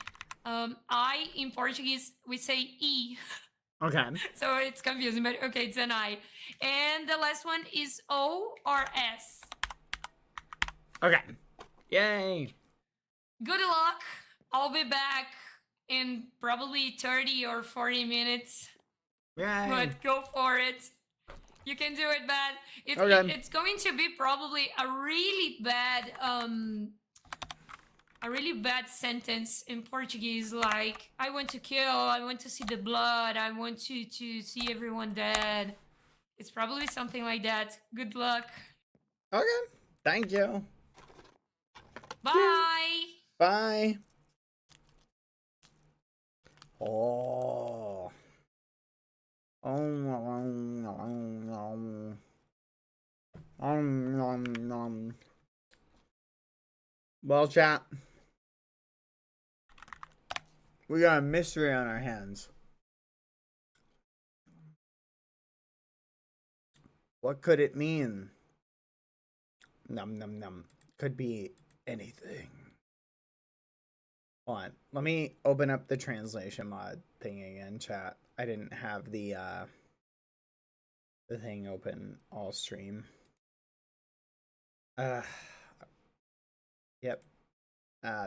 I in Portuguese. We say E.
Okay.
So it's confusing, but okay, it's an I. And the last one is O or S.
Okay. Yay.
Good luck. I'll be back in probably 30 or 40 minutes.
Yay.
But go for it. You can do it, Bad.
Okay.
It's going to be probably a really bad sentence in Portuguese, like I want to kill, I want to see the blood, I want to see everyone dead. It's probably something like that. Good luck.
Okay. Thank you.
Bye.
Bye. Oh. Well, chat. We got a mystery on our hands. What could it mean? Num num num. Could be anything. Hold on. Let me open up the translation mod thing again, chat. I didn't have the thing open all stream. Yep.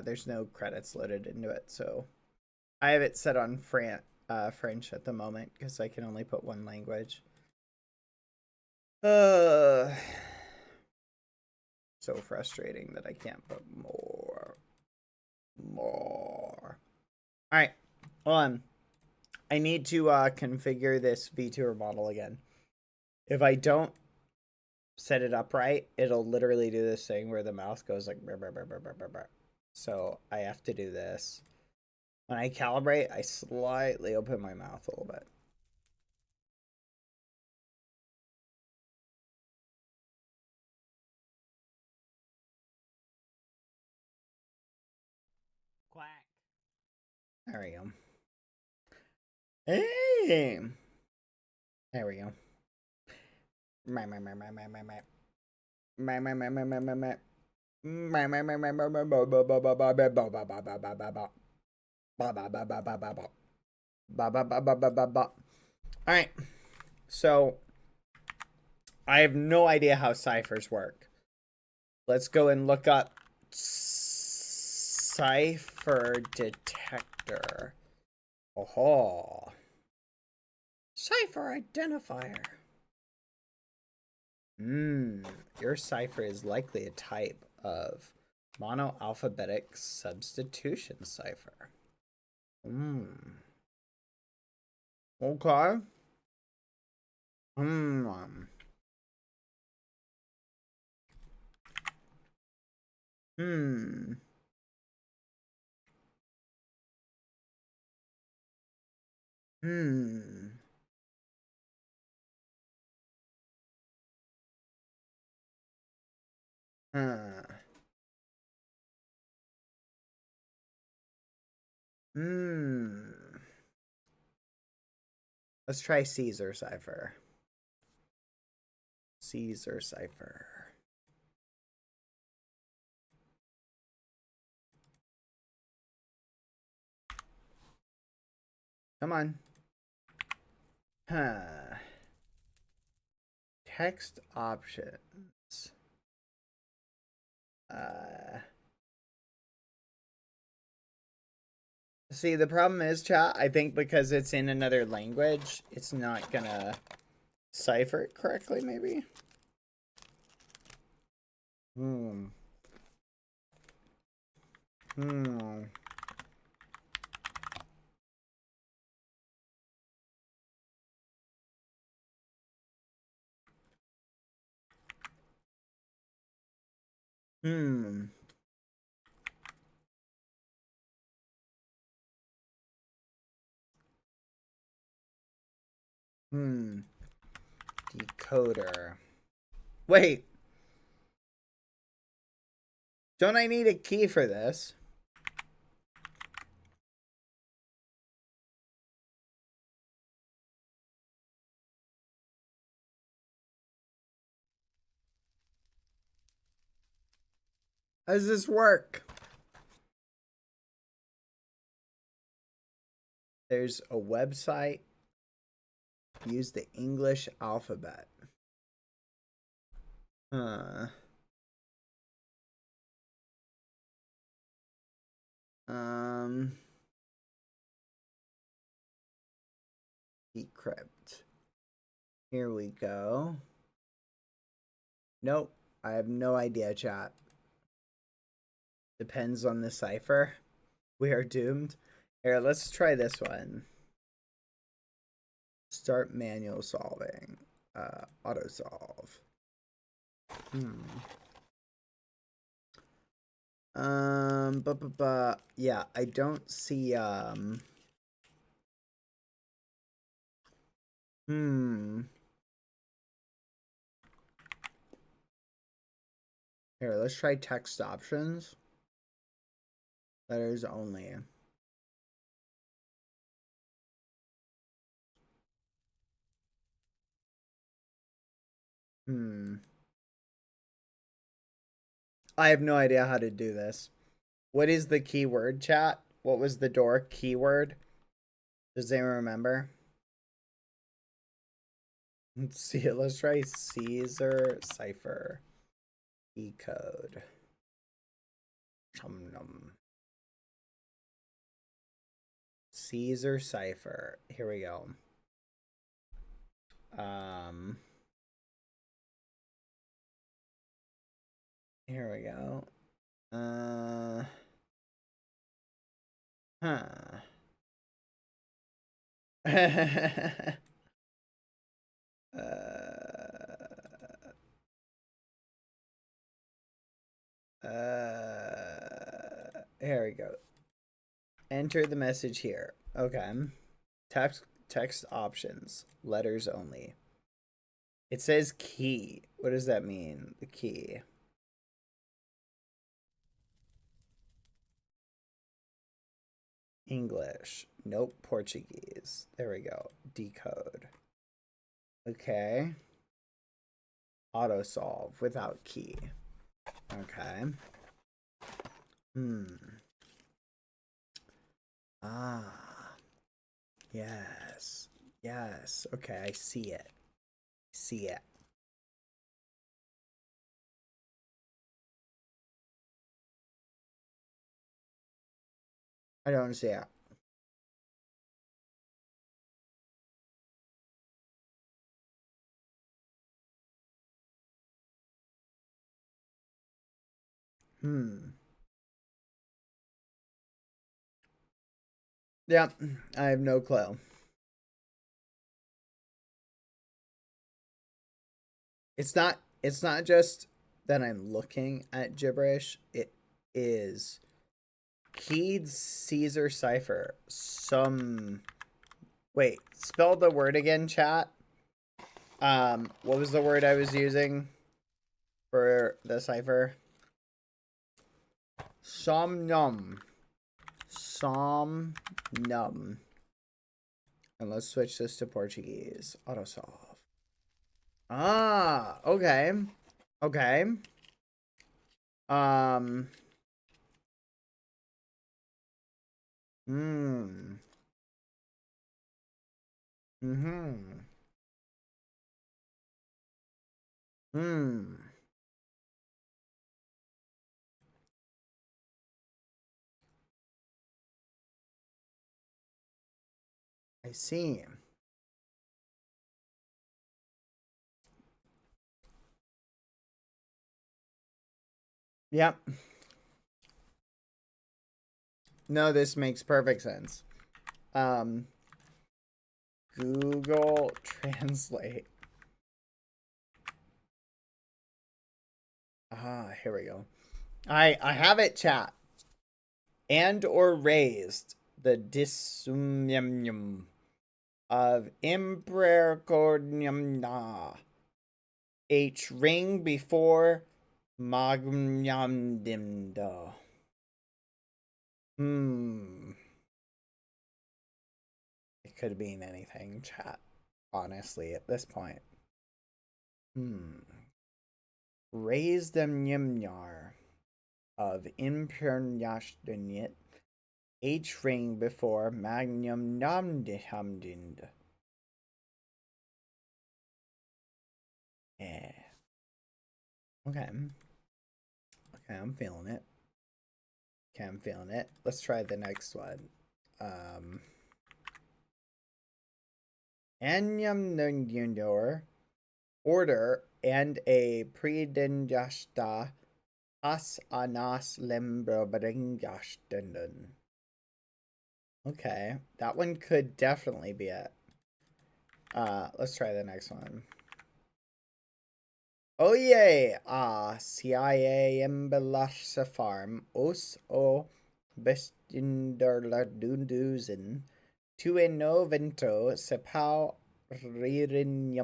There's no credits loaded into it, so I have it set on French at the moment because I can only put one language. So frustrating that I can't put more. All right, hold on. I need to configure this VTuber model again. If I don't set it up right, it'll literally do this thing where the mouth goes like brr, brr, brr, brr, brr, brr. So I have to do this. When I calibrate, I slightly open my mouth a little bit. Quack. There we go. Hey! There we go. Alright. So, I have no idea how ciphers work. Let's go and look up cipher detector. Oh, cipher identifier. Your cipher is likely a type of monoalphabetic substitution cipher. Okay. Let's try Caesar cipher. Caesar cipher. Come on. Text options. See, the problem is, chat, I think because it's in another language, it's not gonna cipher it correctly, maybe? Decoder. Wait. Don't I need a key for this? How does this work? There's a website. Use the English alphabet. Decrypt. Here we go. Nope. I have no idea, chat. Depends on the cipher. We are doomed. Here, let's try this one. Start manual solving. Auto solve. Yeah, I don't see, Here, let's try text options. Letters only. I have no idea how to do this. What is the keyword, chat? What was the door keyword? Does anyone remember? Let's see it. Let's try Caesar cipher. Decode. Caesar cipher. Here we go. Here we go. Here we go. Enter the message here. Okay. Text options. Letters only. It says key. What does that mean? The key. English. Nope. Portuguese. There we go. Decode. Okay. Auto solve without key. Okay. Yes. Yes. Okay, I see it. See it. I don't see it. Yeah, I have no clue. It's not just that I'm looking at gibberish. It is keyed Caesar cipher. Wait, spell the word again, chat. What was the word I was using for the cipher? Somnum. Somnum. And let's switch this to Portuguese. Auto solve. Ah, okay. Okay. I see. Yep. No, this makes perfect sense. Google Translate. Here we go. I have it, chat. And or raised the disunium of impercordium H ring before magnumdindo. It could mean anything, chat. Honestly, at this point. Raise them yimnyar of impernyashdinit H ring before magnum namdihamdind. Yeah. Okay. Okay, I'm feeling it. Okay, I'm feeling it. Let's try the next one. Anyam nundor order and a predinjasta as anas lembrobaringastunden. Okay, that one could definitely be it. Let's try the next one. Oh yay! CIA embellasche farm os o bestinderladuduzen tu innovento sepau ririn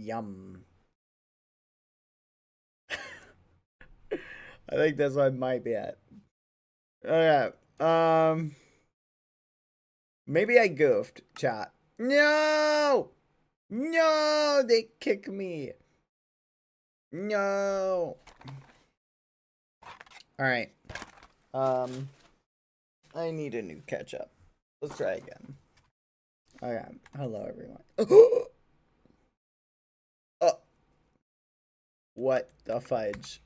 yum. I think this one might be it. Okay. Maybe I goofed, chat. No! No! They kick me. No! Alright. I need a new ketchup. Let's try again. Okay. Hello, everyone. Oh! What the fudge?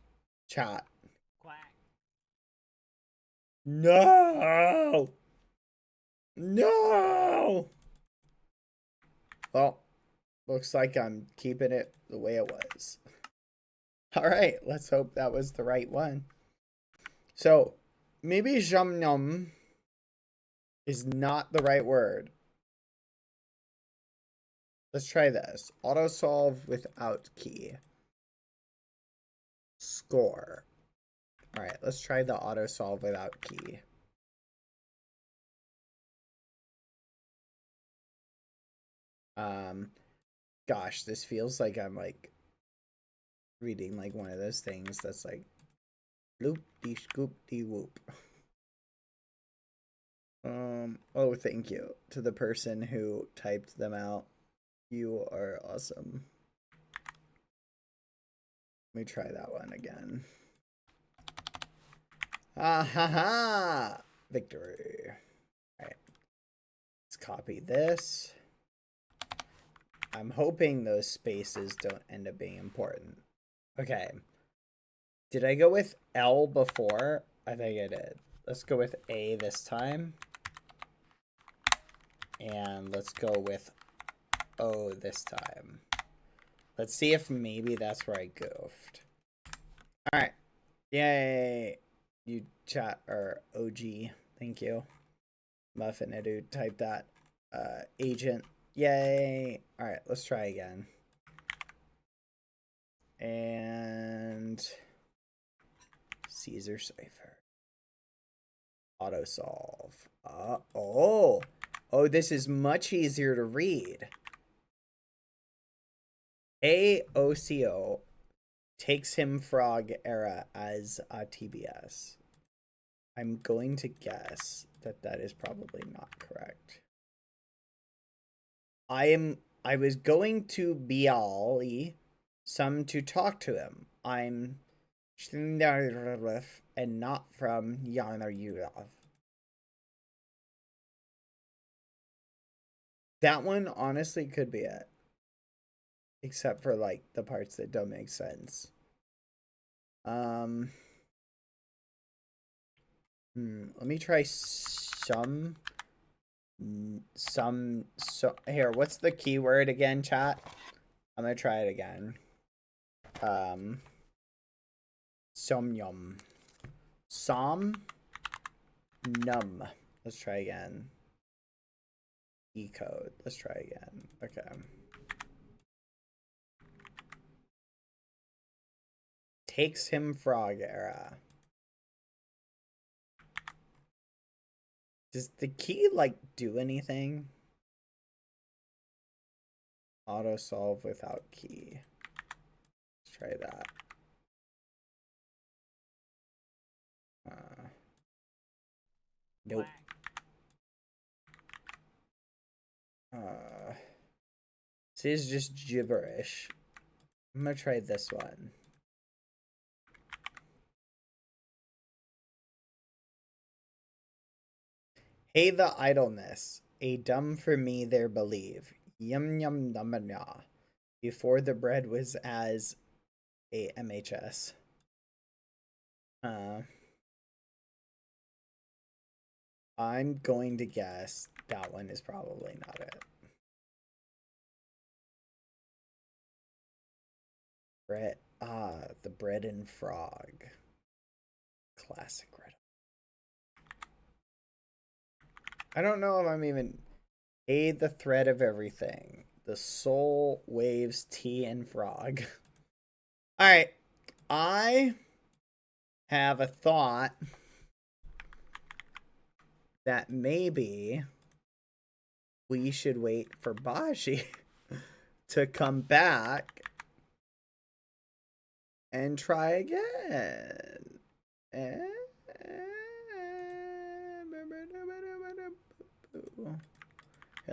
Chat.
Quack.
No! No! Well, looks like I'm keeping it the way it was. Alright, let's hope that was the right one. So, maybe jumnum is not the right word. Let's try this. Autosolve without key. Score. Alright, let's try the autosolve without key. Gosh, this feels like I'm like reading like one of those things that's like loop-de-scoop-de-whoop. Oh, thank you to the person who typed them out. You are awesome. Let me try that one again. Ah ha ha! Victory. Alright. Let's copy this. I'm hoping those spaces don't end up being important. Okay. Did I go with L before? I think I did. Let's go with A this time. And let's go with O this time. Let's see if maybe that's where I goofed. Alright. Yay. You chat or OG. Thank you. Muffin Edu type that. Agent. Yay. Alright, let's try again. And Caesar Cipher. Autosolve. Oh, this is much easier to read. AOCO takes him frog era as a TBS. I'm going to guess that that is probably not correct. I was going to Biali some to talk to him. I'm and not from Yanar Yurav. That one honestly could be it. Except for like the parts that don't make sense. Let me try some here, what's the keyword again, chat? I'm gonna try it again. Somnum. Num. Let's try again. E-code. Let's try again. Okay. Takes him frog era. Does the key like do anything? Auto solve without key. Let's try that. Nope. This is just gibberish. I'm gonna try this one. Hey, the idleness, a dumb for me there believe. Yum yum numana. Before the bread was as a MHS. I'm going to guess that one is probably not it. Bread. Ah, the bread and frog. Classic riddle. I don't know if I'm even... A, the thread of everything. The soul, waves, tea, and frog. Alright. I have a thought that maybe we should wait for Baji to come back and try again. Okay,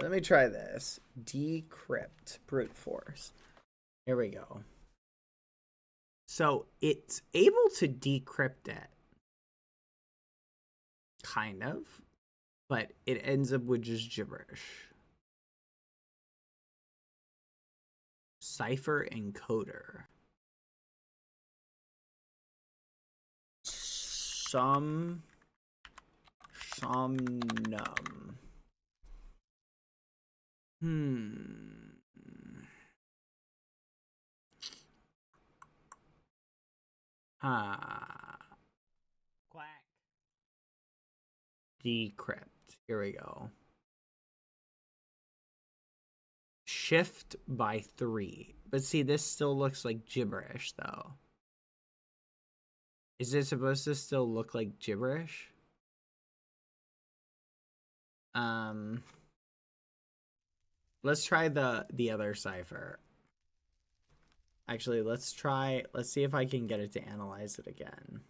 let me try this. Decrypt. Brute force. Here we go. So it's able to decrypt it. Kind of. But it ends up with just gibberish. Cipher encoder. Some num. Quack. Decrypt. Here we go. Shift by 3. But see, this still looks like gibberish, though. Is it supposed to still look like gibberish? Let's try the other cipher. Actually, let's see if I can get it to analyze it again.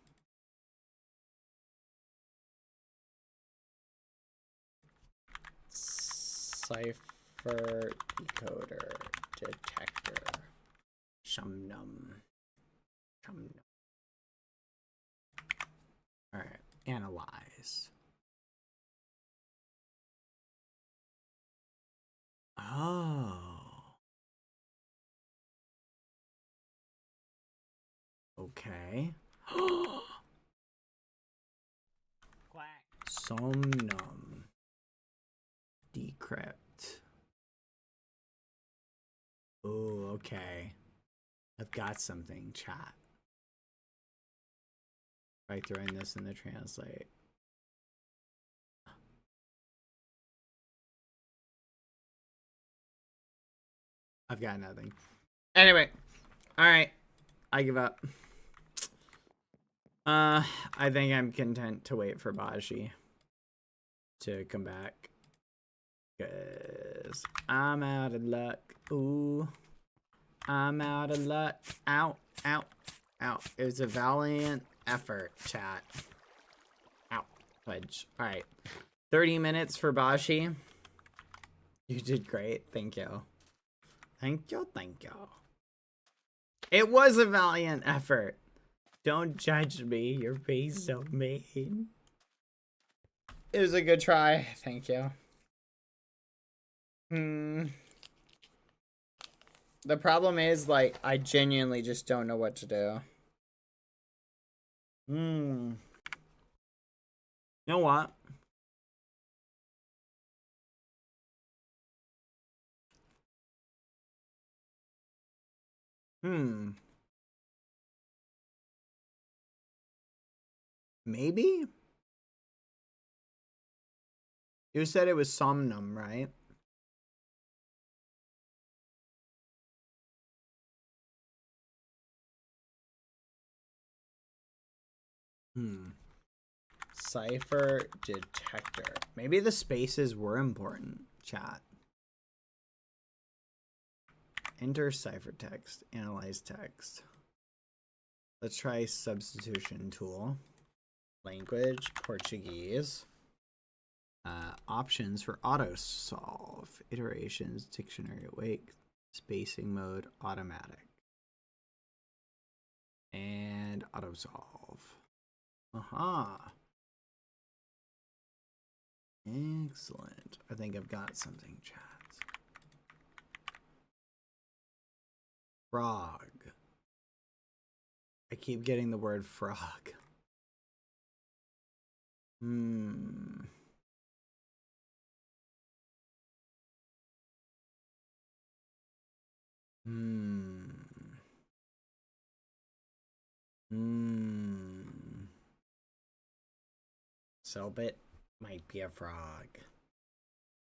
Cipher decoder detector. Shumnum. Alright, analyze. Oh. Okay. Quack. Somnum. Decrypt. Oh, okay. I've got something, chat. By throwing this in the translate. I've got nothing. Anyway. Alright. I give up. I think I'm content to wait for Baji to come back. Cause I'm out of luck. Ooh. I'm out of luck. Ow. Ow. Ow. It was a valiant effort, chat. Ow. Fudge. Alright. 30 minutes for Baji. You did great. Thank you. Thank you. Thank you. It was a valiant effort. Don't judge me. You're being so mean. It was a good try. Thank you. The problem is, like, I genuinely just don't know what to do. You know what? Maybe? You said it was somnum, right? Cipher detector. Maybe the spaces were important, chat. Enter cipher text. Analyze text. Let's try substitution tool. Language, Portuguese. Options for auto solve. Iterations, dictionary awake. Spacing mode, automatic. And auto solve. Aha. Excellent. I think I've got something, chat. Frog. I keep getting the word frog. Selbit might be a frog.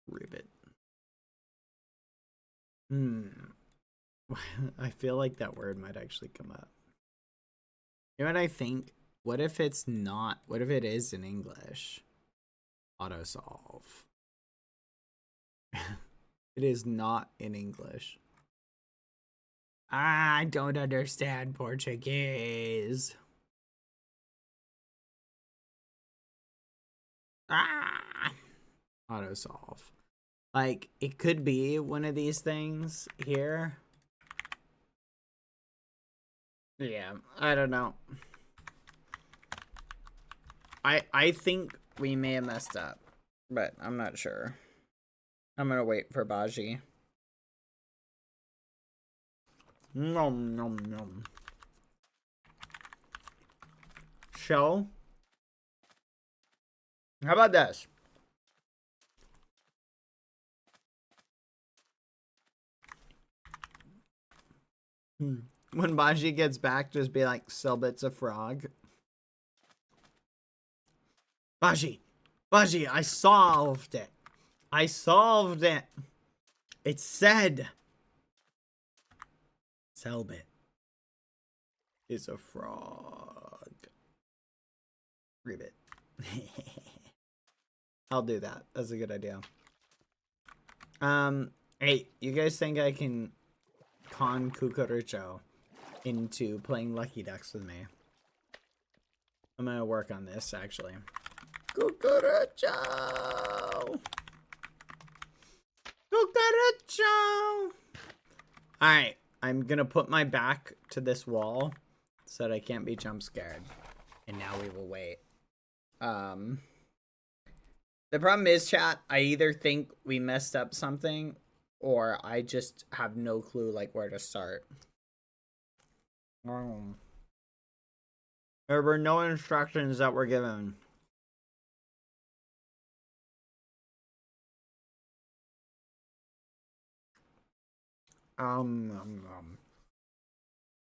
Ribbit. I feel like that word might actually come up. You know what I think? What if it's not? What if it is in English? Autosolve. It is not in English. I don't understand Portuguese. Autosolve. Like, it could be one of these things here. Yeah, I don't know. I think we may have messed up, but I'm not sure. I'm gonna wait for Baji. Nom nom nom. Show. How about this? When Baji gets back, just be like, Selbit's a frog. Baji! Baji, I solved it! I solved it! It said Selbit is a frog. Ribbit. I'll do that. That's a good idea. Hey, you guys think I can con Cucurucho into playing Lucky Ducks with me? I'm gonna work on this, actually. Cucurucho! Cucurucho! Alright, I'm gonna put my back to this wall so that I can't be jump scared. And now we will wait. The problem is, chat, I either think we messed up something or I just have no clue, like, where to start. There were no instructions that were given.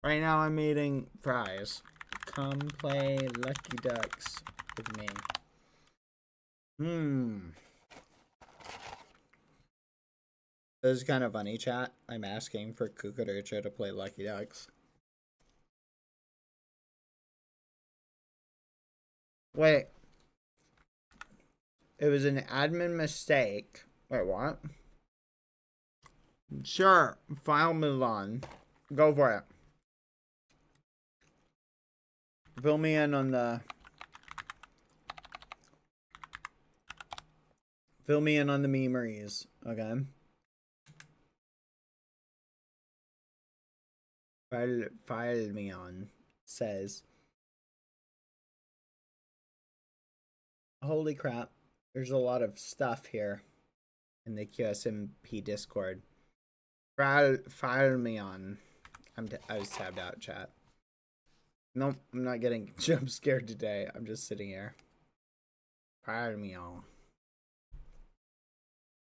Right now I'm eating fries. Come play Lucky Ducks with me. This is kind of funny, chat. I'm asking for Cucurucho to play Lucky Ducks. Wait. It was an admin mistake. Wait, what? Sure. File move on. Go for it. Fill me in on the... Fill me in on the memories. Okay. File me on. Says... Holy crap. There's a lot of stuff here in the Qsmp Discord. File me on. I was tabbed out, chat. Nope, I'm not getting jump scared today. I'm just sitting here. File me on.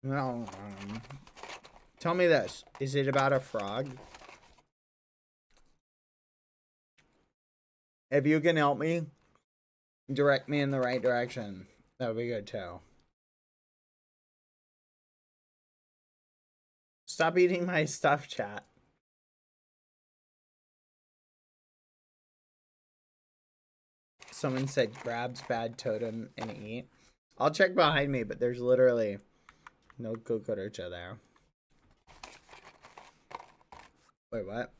No. Tell me this. Is it about a frog? If you can help me, direct me in the right direction. That would be good too. Stop eating my stuff, chat. Someone said grabs bad totem and eat. I'll check behind me, but there's literally no Cucurucho there. Wait, what?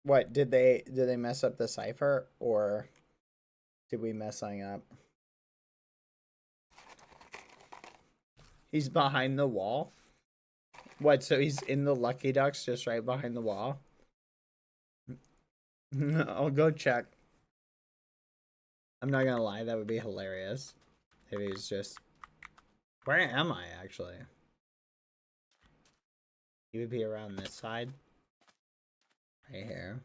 What, did they mess up the cipher, or did we mess something up? He's behind the wall? What, so he's in the Lucky Ducks just right behind the wall? I'll go check. I'm not gonna lie, that would be hilarious. If he's just... Where am I, actually? He would be around this side. Right here.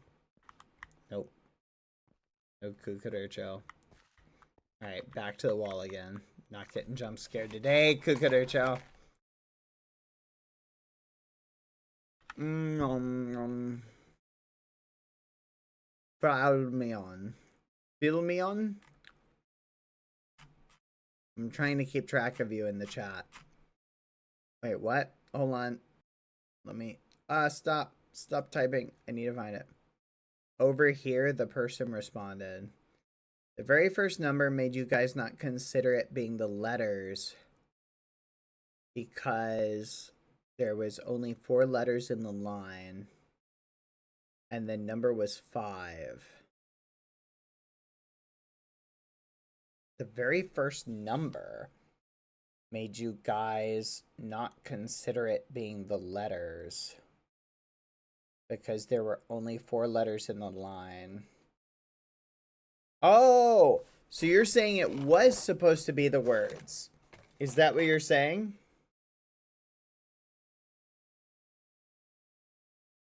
Nope. No Cucurucho. Alright, back to the wall again. Not getting jump scared today, Cucurucho. Follow me on. Fill me on? I'm trying to keep track of you in the chat. Wait, what? Hold on. Let me... stop. Stop typing. I need to find it. Over here, the person responded. The very first number made you guys not consider it being the letters because there was only 4 letters in the line and the number was 5. The very first number made you guys not consider it being the letters because there were only 4 letters in the line. Oh, so you're saying it was supposed to be the words. Is that what you're saying?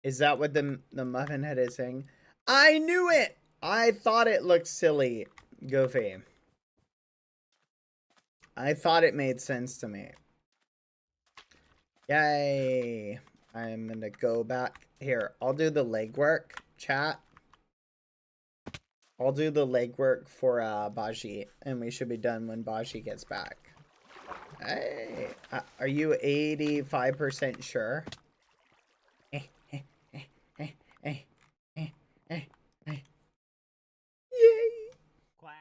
Is that what the muffin head is saying? I knew it! I thought it looked silly, Goofy. I thought it made sense to me. Yay. I'm gonna go back. Here, I'll do the legwork, chat. I'll do the legwork for Baji, and we should be done when Baji gets back. Hey, are you 85% sure? Yay!
Quack.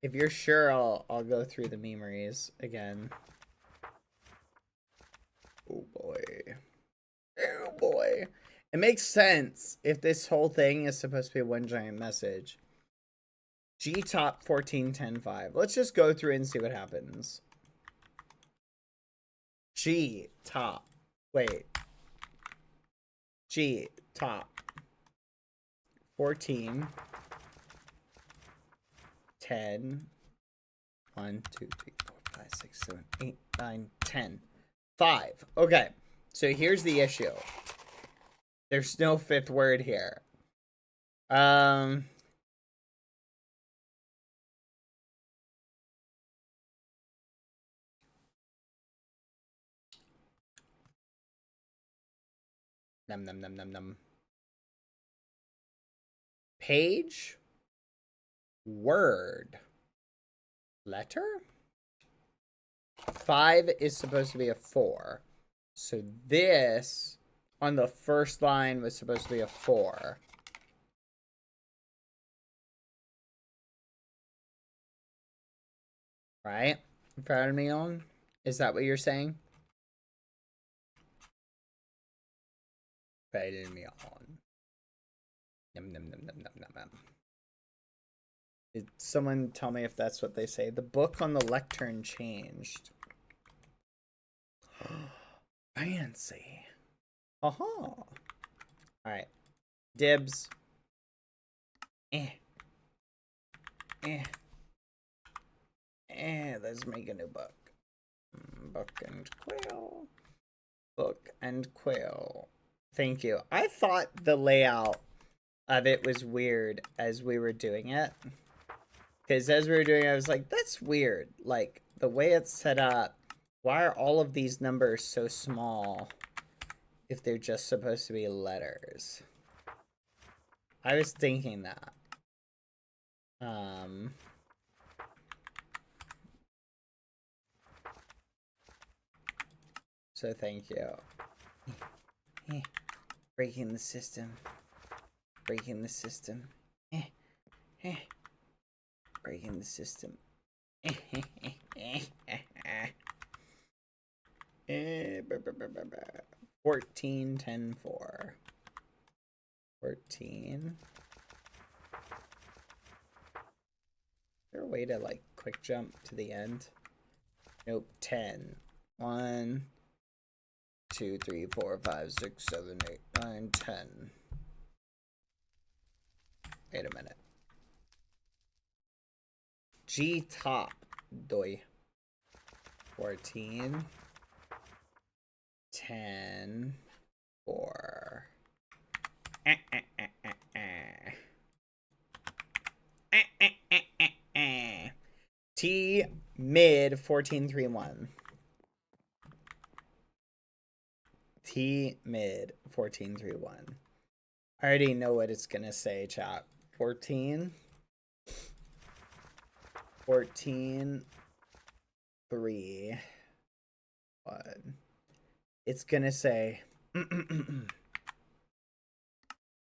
If you're sure, I'll go through the memories again. Oh boy. Oh boy. It makes sense if this whole thing is supposed to be one giant message. G top 1410.5. Let's just go through and see what happens. G top. Wait. G top 14 10 1 2 3 4 5 6 7 8 9 10 5. Okay. So here's the issue. There's no 5th word here. Nom, nom, nom, nom, nom. Page, word, letter. 5 is supposed to be a 4. So this on the first line was supposed to be a 4. Right? In front of me on? Is that what you're saying? Follow me on. Num, num, num, num, num, num, num. Did someone tell me if that's what they say? The book on the lectern changed. Fancy. Aha. Alright. Dibs. Let's make a new book. Book and quill. Book and quill. Thank you. I thought the layout of it was weird as we were doing it. Because as we were doing it, I was like, that's weird. Like, the way it's set up, why are all of these numbers so small if they're just supposed to be letters? I was thinking that. So thank you. Breaking the system. Breaking the system. Breaking the system. 14 10 4. 14. Is there a way to like quick jump to the end? Nope. 10. 1 2 3 4 5 6 7 8 9 10. Wait a minute. G top doy 14 10 4 T mid 1431 T mid 1431. I already know what it's gonna say, chat. 14, 3, 1. It's gonna say,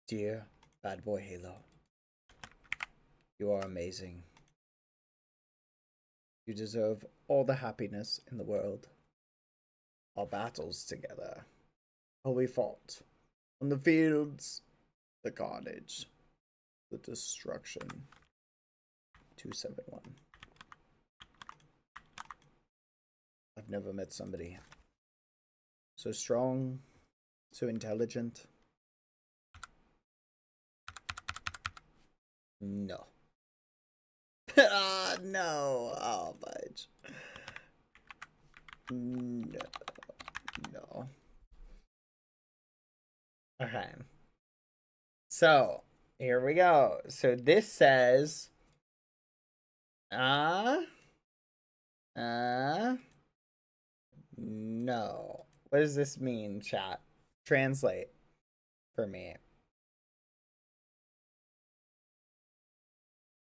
Dear Bad Boy Halo, you are amazing. You deserve all the happiness in the world. Our battles together, how we fought on the fields, the carnage, the destruction. 271. I've never met somebody so strong, so intelligent. No. No. Oh, Budge. No. No. Okay. So, here we go. So this says, no. What does this mean, chat? Translate for me. It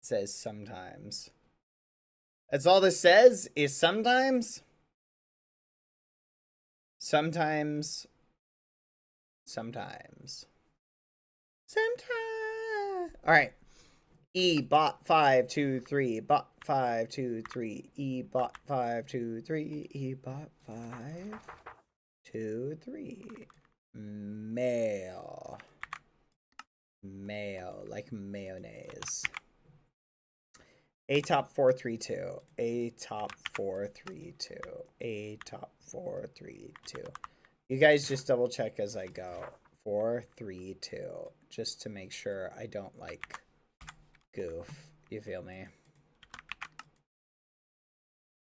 says sometimes. That's all this says is sometimes. Sometimes. All right. E bot 523 bot 523 E bot 523 E bot 523 male like mayonnaise. A top 432 A top 432 A top 432. You guys just double check as I go. 432 just to make sure I don't like goof. You feel me?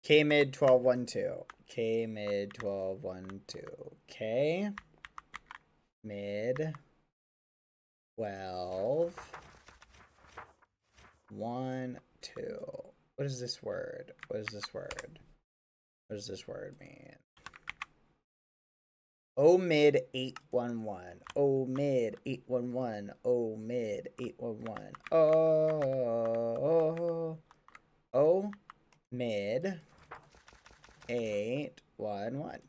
K mid 1212. K mid 1212. K mid 12 1 2. What is this word? What is this word? What does this word mean? O mid 811. O mid 811. O mid 811. O mid 811.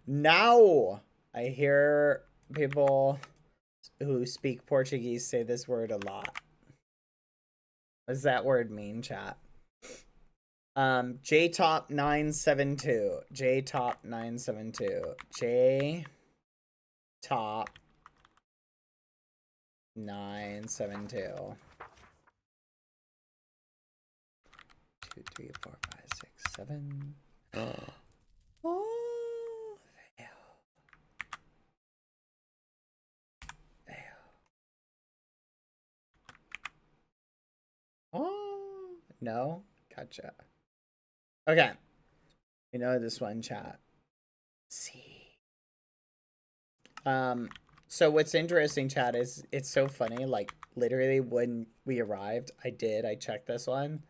Now I hear people who speak Portuguese say this word a lot. What does that word mean, chat? J-top 972. J-top 972. J-top 972. 2, 3, 4, 5, 6, 7. Oh, fail. Oh, no, gotcha. Okay, you know this one, chat. See. So what's interesting, chat, is it's so funny. Like literally when we arrived, I checked this one.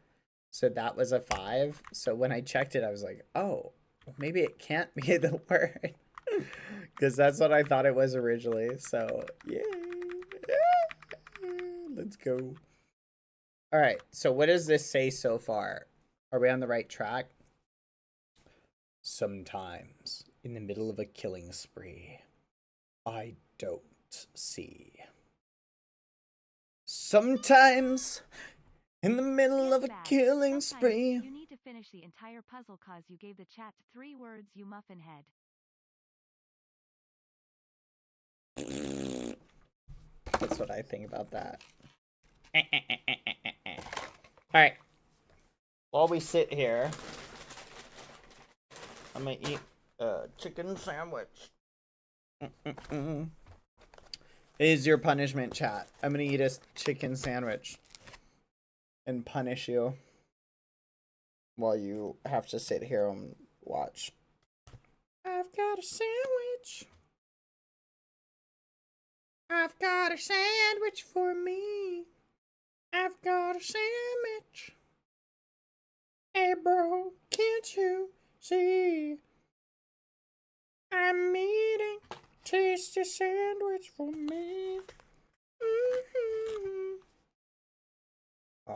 So that was a 5. So when I checked it, I was like, oh, well, maybe it can't be the word. Because that's what I thought it was originally. So, yay. Let's go. All right. So what does this say so far? Are we on the right track? Sometimes, in the middle of a killing spree, I don't see. Sometimes, in the middle of a killing spree.
You need to finish the entire puzzle cause you gave the chat 3 words, you muffin head.
That's what I think about that. Alright. While we sit here, I'm gonna eat a chicken sandwich. Is your punishment, chat? I'm gonna eat a chicken sandwich and punish you while you have to sit here and watch. I've got a sandwich. I've got a sandwich for me. I've got a sandwich. Hey bro, can't you see? I'm eating tasty sandwich for me.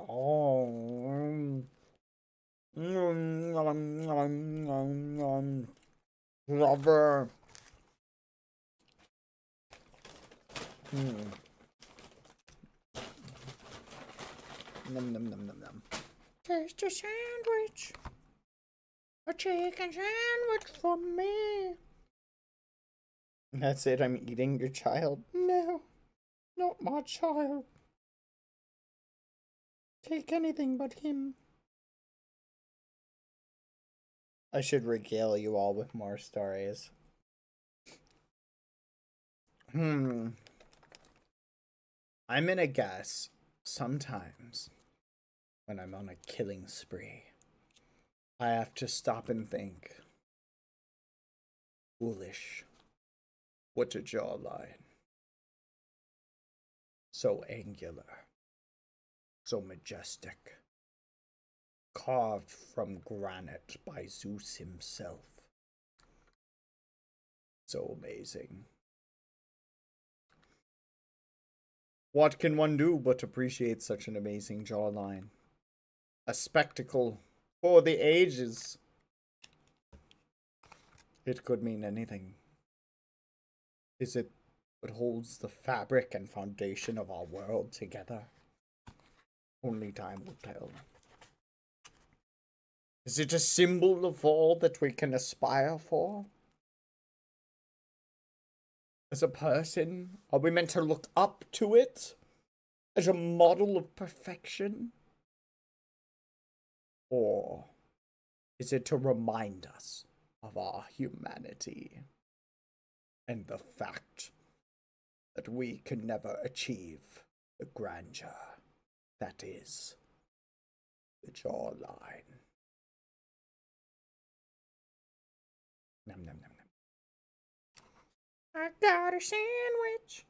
Oh. Lover. Num num num num num. Taste a sandwich. A chicken sandwich for me. That's it, I'm eating your child. No, not my child. Take anything but him. I should regale you all with more stories. I'm gonna guess sometimes when I'm on a killing spree, I have to stop and think. Foolish. What a jawline. So angular. So majestic. Carved from granite by Zeus himself. So amazing. What can one do but appreciate such an amazing jawline? A spectacle for the ages. It could mean anything. Is it what holds the fabric and foundation of our world together? Only time will tell. Is it a symbol of all that we can aspire for? As a person, are we meant to look up to it as a model of perfection? Or is it to remind us of our humanity and the fact that we can never achieve the grandeur that is the jawline? Nom nom nom nom. I got a sandwich.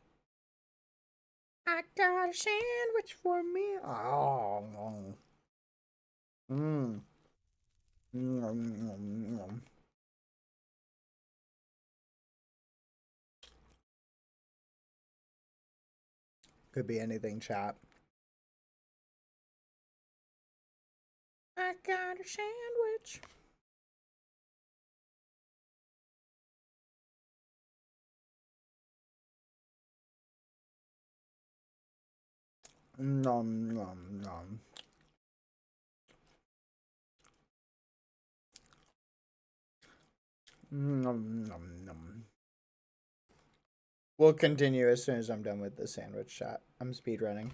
I got a sandwich for me. Oh. Could be anything, chat. I got a sandwich. Nom nom nom. Nom nom nom. We'll continue as soon as I'm done with the sandwich chat. I'm speedrunning.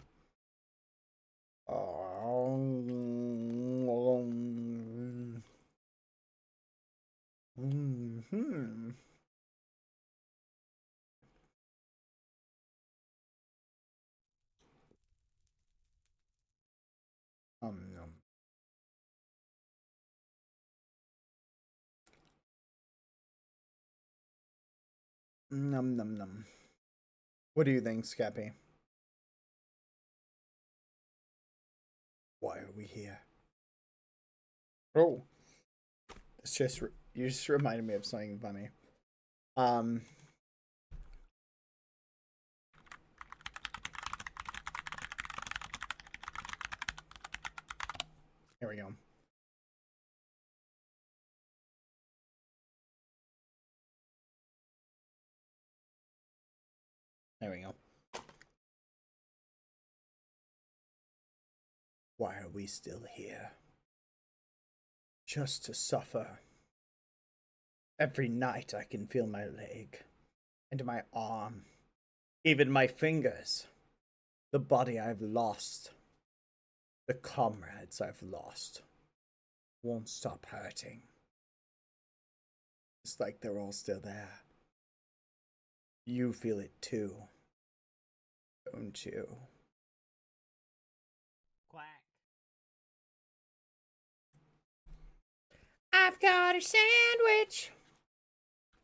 Nom. Num num num. What do you think, Scappy? Why are we here? Oh, it's just you just reminded me of something funny. Here we go. There we go. Why are we still here? Just to suffer. Every night I can feel my leg, and my arm, even my fingers. The body I've lost, the comrades I've lost, won't stop hurting. It's like they're all still there. You feel it too, don't you? Quack. I've got a sandwich.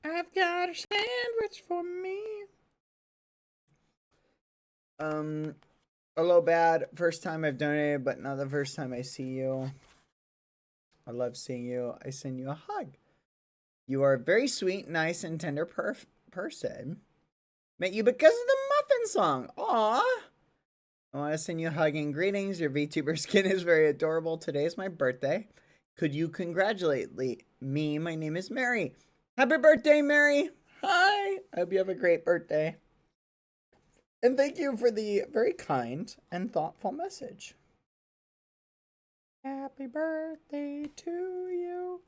I've got a sandwich for me. Hello, Bad. First time I've donated, but not the first time I see you. I love seeing you. I send you a hug. You are a very sweet, nice, and tender person. Met you because of the muffin song. Aw. I want to send you hugging greetings. Your VTuber skin is very adorable. Today is my birthday. Could you congratulate me? My name is Mary. Happy birthday, Mary. Hi. I hope you have a great birthday. And thank you for the very kind and thoughtful message. Happy birthday to you.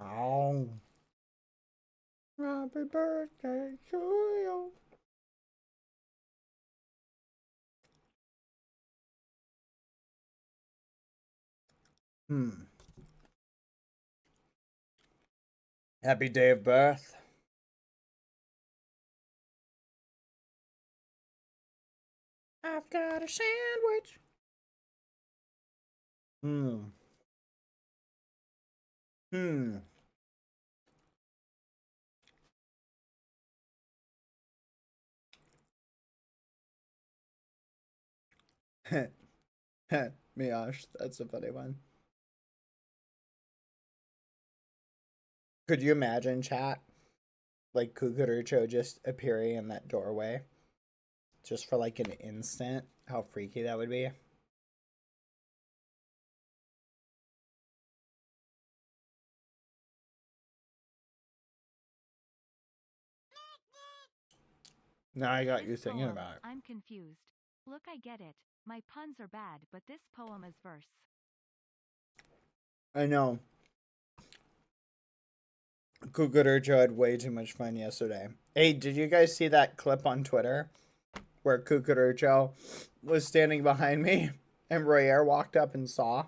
Oh. Happy birthday to you. Happy day of birth. I've got a sandwich. Miosh, that's a funny one. Could you imagine, chat? Like Cucurucho just appearing in that doorway? Just for like an instant? How freaky that would be. Now I got
This
you thinking
poem,
about it.
I'm confused. Look, I get it. My puns are bad, but this poem is verse.
I know. Cucurucho had way too much fun yesterday. Hey, did you guys see that clip on Twitter where Cucurucho was standing behind me and Royer walked up and saw?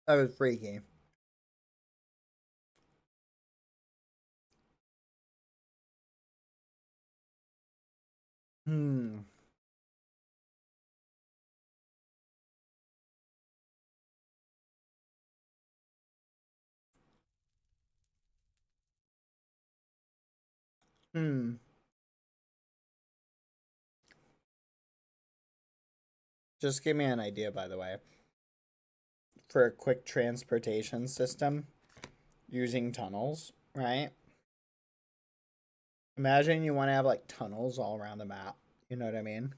That was freaky. Hmm. Just give me an idea, by the way, for a quick transportation system using tunnels, right? Imagine you want to have like tunnels all around the map. You know what I mean?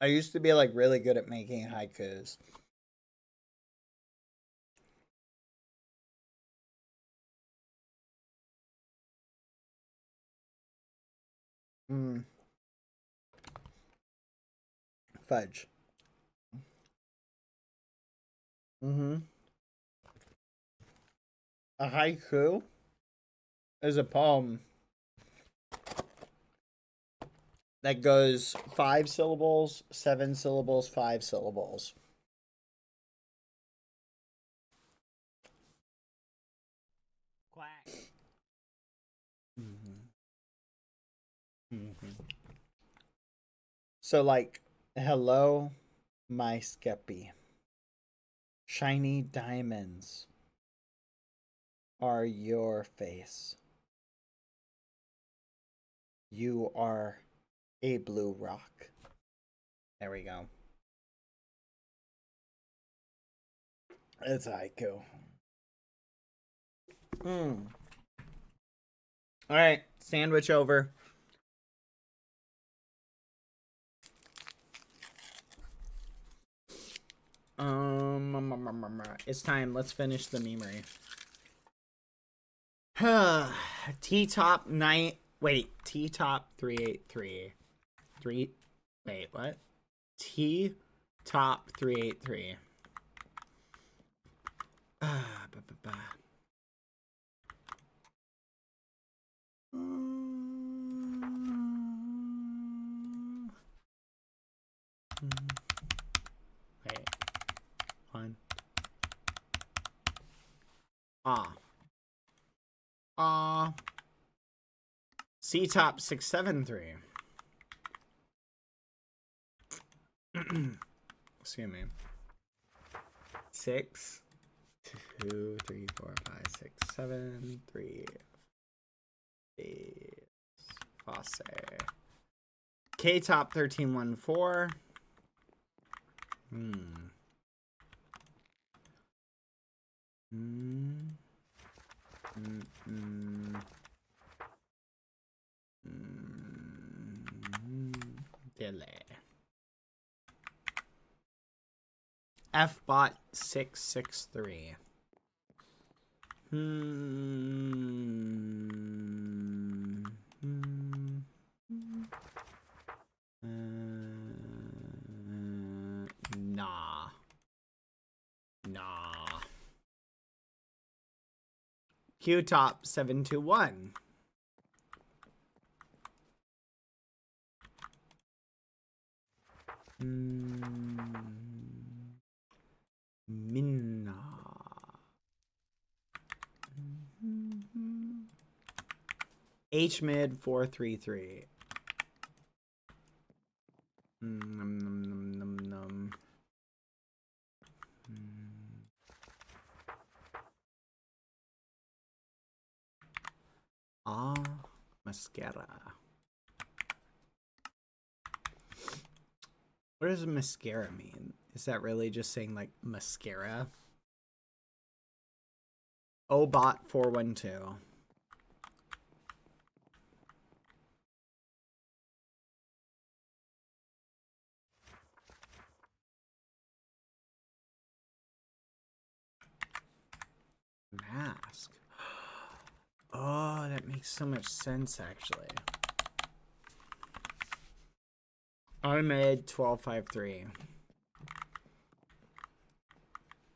I used to be like really good at making haikus. Fudge. A haiku is a poem that goes 5 syllables, 7 syllables, 5 syllables. Quack. So like, hello, my Skeppy. Shiny diamonds are your face. You are a blue rock. There we go. It's haiku. All right, sandwich over. It's time. Let's finish the memory. T-top night. Wait, T-top 383. Wait, what? T-top 383. Wait. One. C-top 673. Excuse me. 6, 2, 3, 4, 5, 6, 7, 3, Fosse. K top 1314. Delay. FBot 663. Nah. Q top 721. Minna. H mid 433. Mascara. What does mascara mean? Is that really just saying like mascara? Obot 412. Mask. Oh, that makes so much sense actually. I made 1253.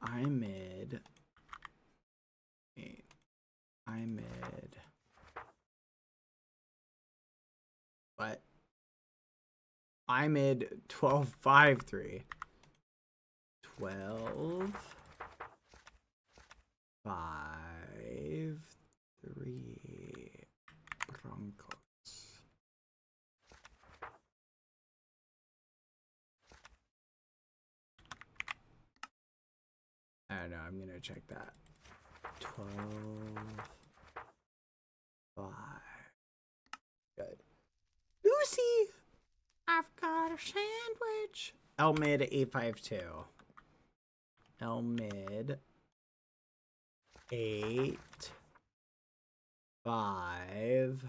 I mid. What? I mid 1253. 12 5 3 Broncos. I don't know, I'm gonna check that. 12 5. Good. Lucy! I've got a sandwich. L mid 852. L mid 8 5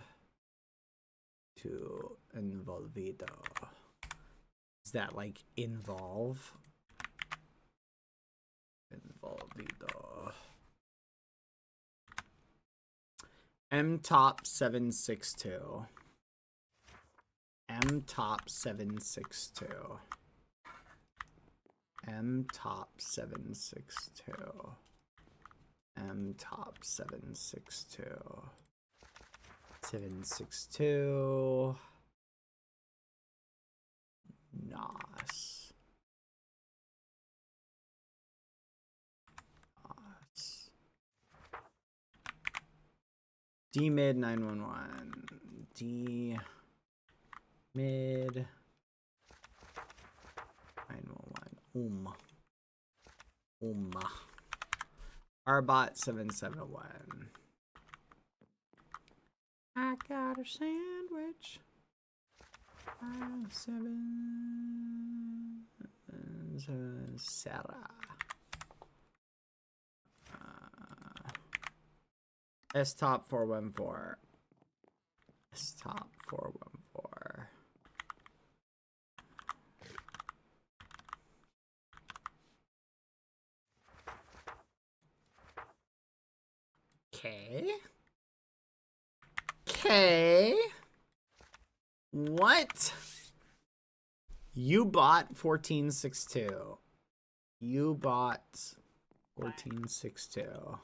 2 Involvido. Is that like involve? Involvido. M top 762. M top 762. M top 762. M top 762. 762. Nos. Nos. D mid 911. D mid 911. Arbot 771. I got a sandwich. 7 Sarah. S top 414. S top 414. Okay. What? You bought 1462. You bought 1462.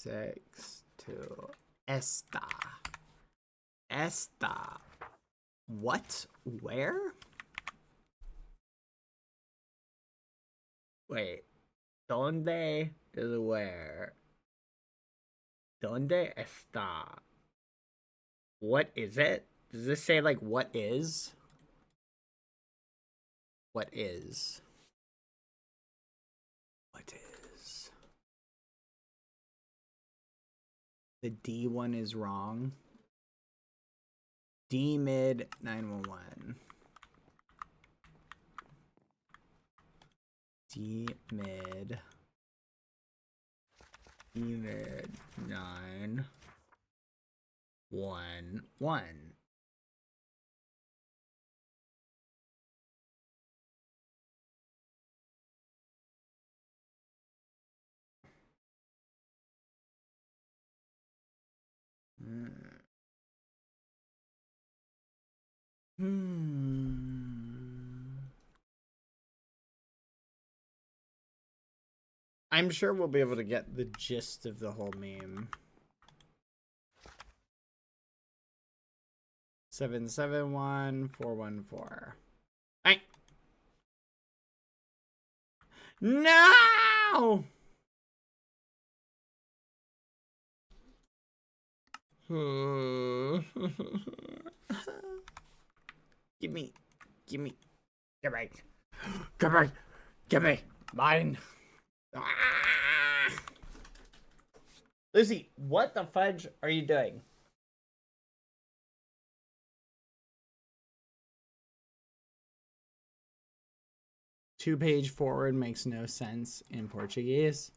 62. Esta. What? Where? Wait. ¿Dónde is where? ¿Dónde está? What is it? Does this say like what is? What is? What is? the D one is wrong. D mid 911. D mid 911. I'm sure we'll be able to get the gist of the whole meme. 771414. Right. No! Give me. Give me. Give me. Give me. Give me. Mine. Ah! Lucy, what the fudge are you doing? Two-page forward makes no sense in Portuguese.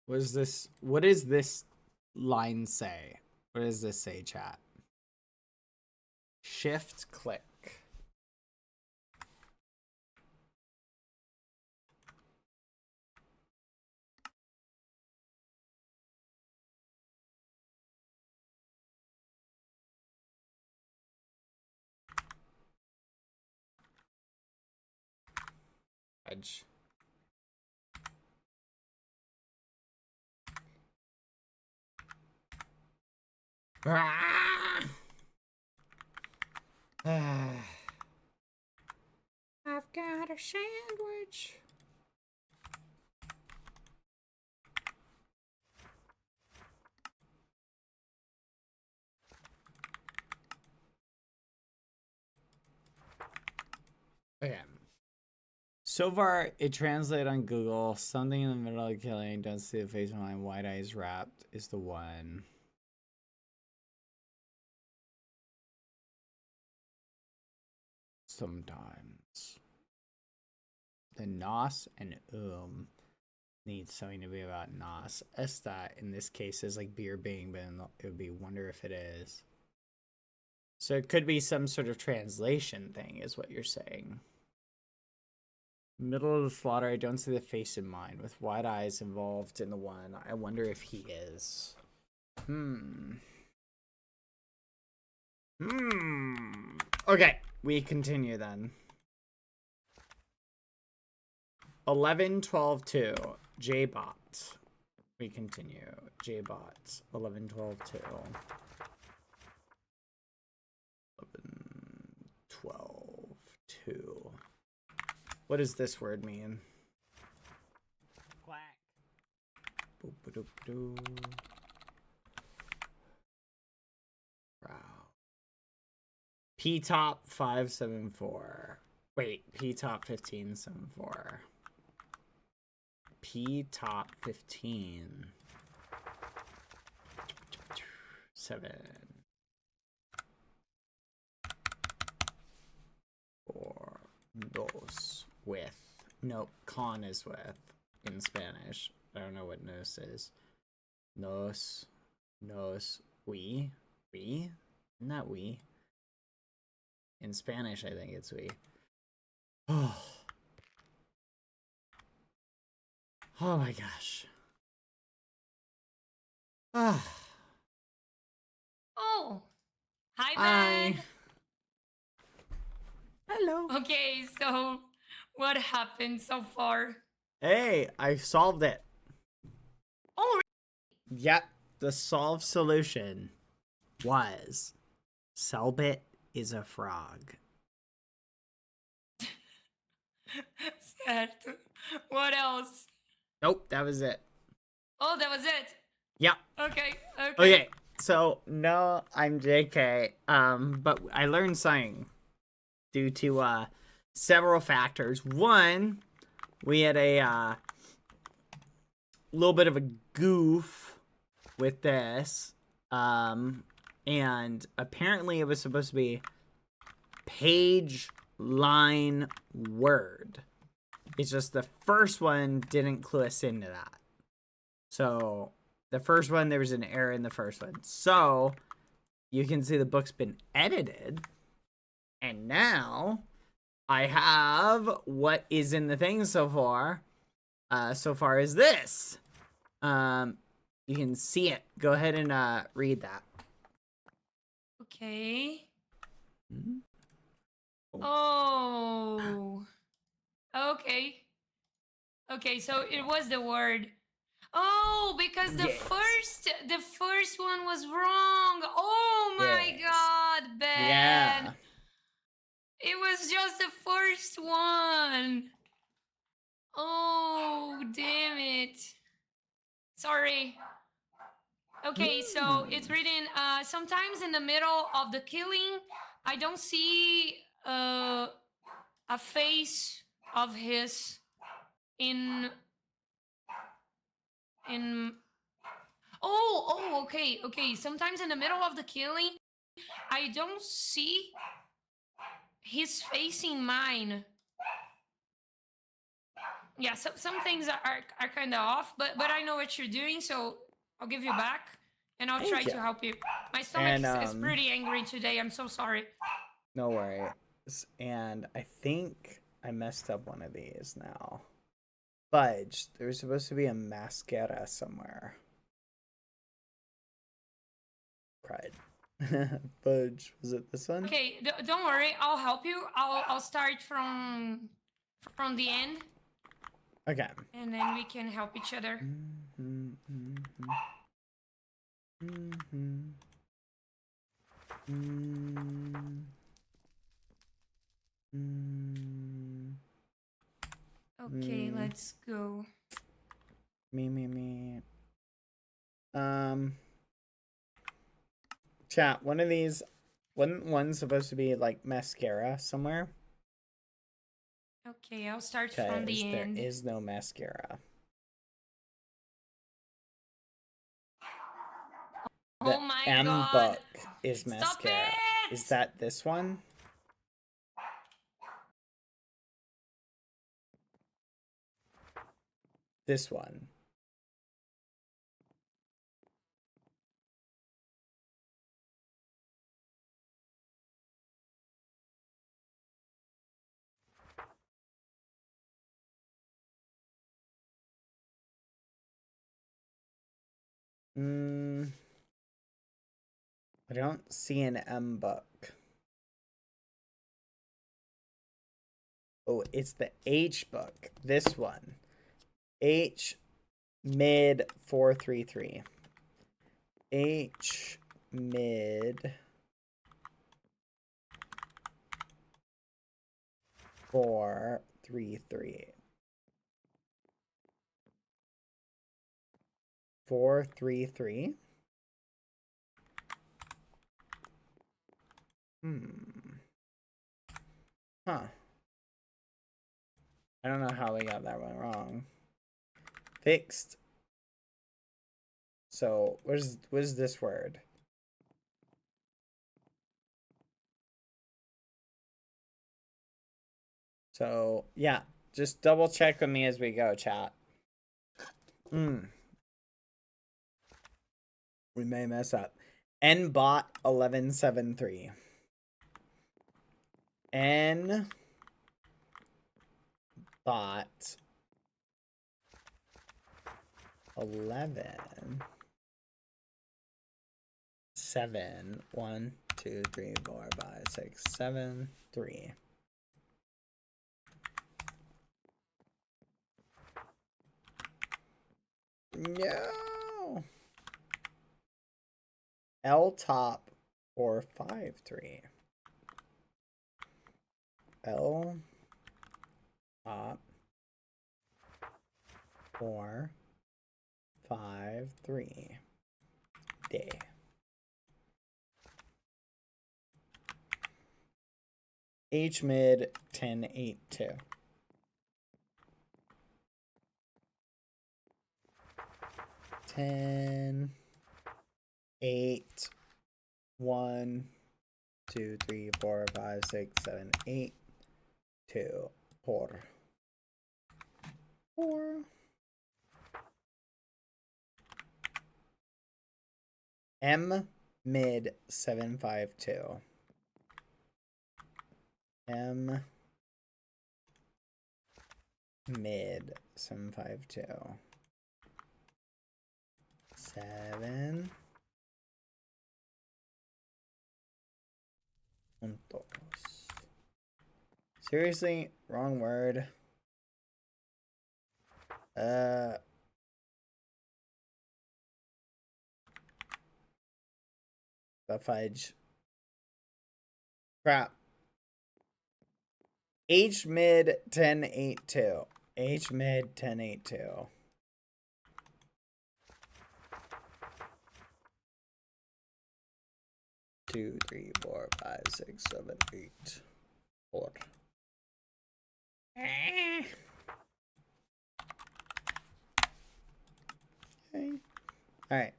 What is this? What does this line say? What does this say, chat? Shift click. Edge. Ah! I've got a sandwich. Okay. So far, it translated on Google. Something in the middle of killing. Don't see the face of mine. White eyes wrapped is the one. Sometimes. The nos and needs something to be about nos. Esta in this case is like beer being, but it would be wonder if it is. So it could be some sort of translation thing, is what you're saying. Middle of the slaughter, I don't see the face in mind. With wide eyes involved in the one, I wonder if he is. Okay, we continue then. 11-12-2, J-Bot. We continue. J-Bot. 11-12-2. 11-12-2. What does this word mean? Quack. Boop-a-doop-doo. Wow. P-top 574. Wait, P-top 1574. P-top 15. 7. 4. Dos. With. Nope, con is with in Spanish. I don't know what nos is. Nos. Nos. We. We? Isn't that we? In Spanish, I think it's we. Oh. Oh my gosh. Ah.
Oh. Hi,
Hi.
Bad.
Hello.
Okay, so what happened so far?
Hey, I solved it.
Oh,
Yep, the solved solution was Selbit is a frog.
certo. What else?
Nope, that was it.
Oh, that was it.
Yep.
Okay.
Okay, so no, I'm JK. But I learned something due to several factors. One, we had a little bit of a goof with this. And apparently it was supposed to be page, line, word. It's just the first one didn't clue us into that. So the first one, there was an error in the first one. So you can see the book's been edited. And now I have what is in the thing so far. So far is this. You can see it. Go ahead and read that.
Okay.
Mm-hmm.
Oh. Okay. Okay, so it was the word. Oh, because the
Yes.
first one was wrong. Oh my
Yes.
god, bad.
Yeah.
It was just the first one. Oh, damn it. Sorry. Okay, so it's written sometimes in the middle of the killing, I don't see a face of his in okay. Sometimes in the middle of the killing, I don't see his facing mine. Yeah, some things are kind of off, but I know what you're doing, so I'll give you back and I'll try to help you. My stomach is pretty angry today. I'm so sorry.
No worries. And I think I messed up one of these now. Fudge. There's supposed to be a mascara somewhere. Cried. Fudge. Was it this one?
Okay, don't worry. I'll help you. I'll start from the end.
Okay.
And then we can help each other. Okay, let's go.
Me. Chat, one of these, one's supposed to be like mascara somewhere.
Okay, I'll start from the end.
There is no mascara.
Oh my
M
god.
book is
Stop
mascara.
it!
Is that this one? This one. I don't see an M book. Oh, it's the H book. This one. H mid 433. H mid 433. 433. Huh. I don't know how we got that one wrong. Fixed. So, what is this word? So, yeah, just double check with me as we go, chat. We may mess up. nbot 1173. N bot 11 7 1 2 3 4 5 6 7 3. No. L top 453. L top 453 day. H mid 1082. 10, 8, 1, 2, 3, 4, 5, 6, 7, 8, 2, 4, 4. M mid 752. M mid 752. 7 puntos. Seriously, wrong word. The fudge. Crap. H mid 1082. H mid 1082. Two, 3, 4, 5, 6, 7, 8, 4. Okay. All right.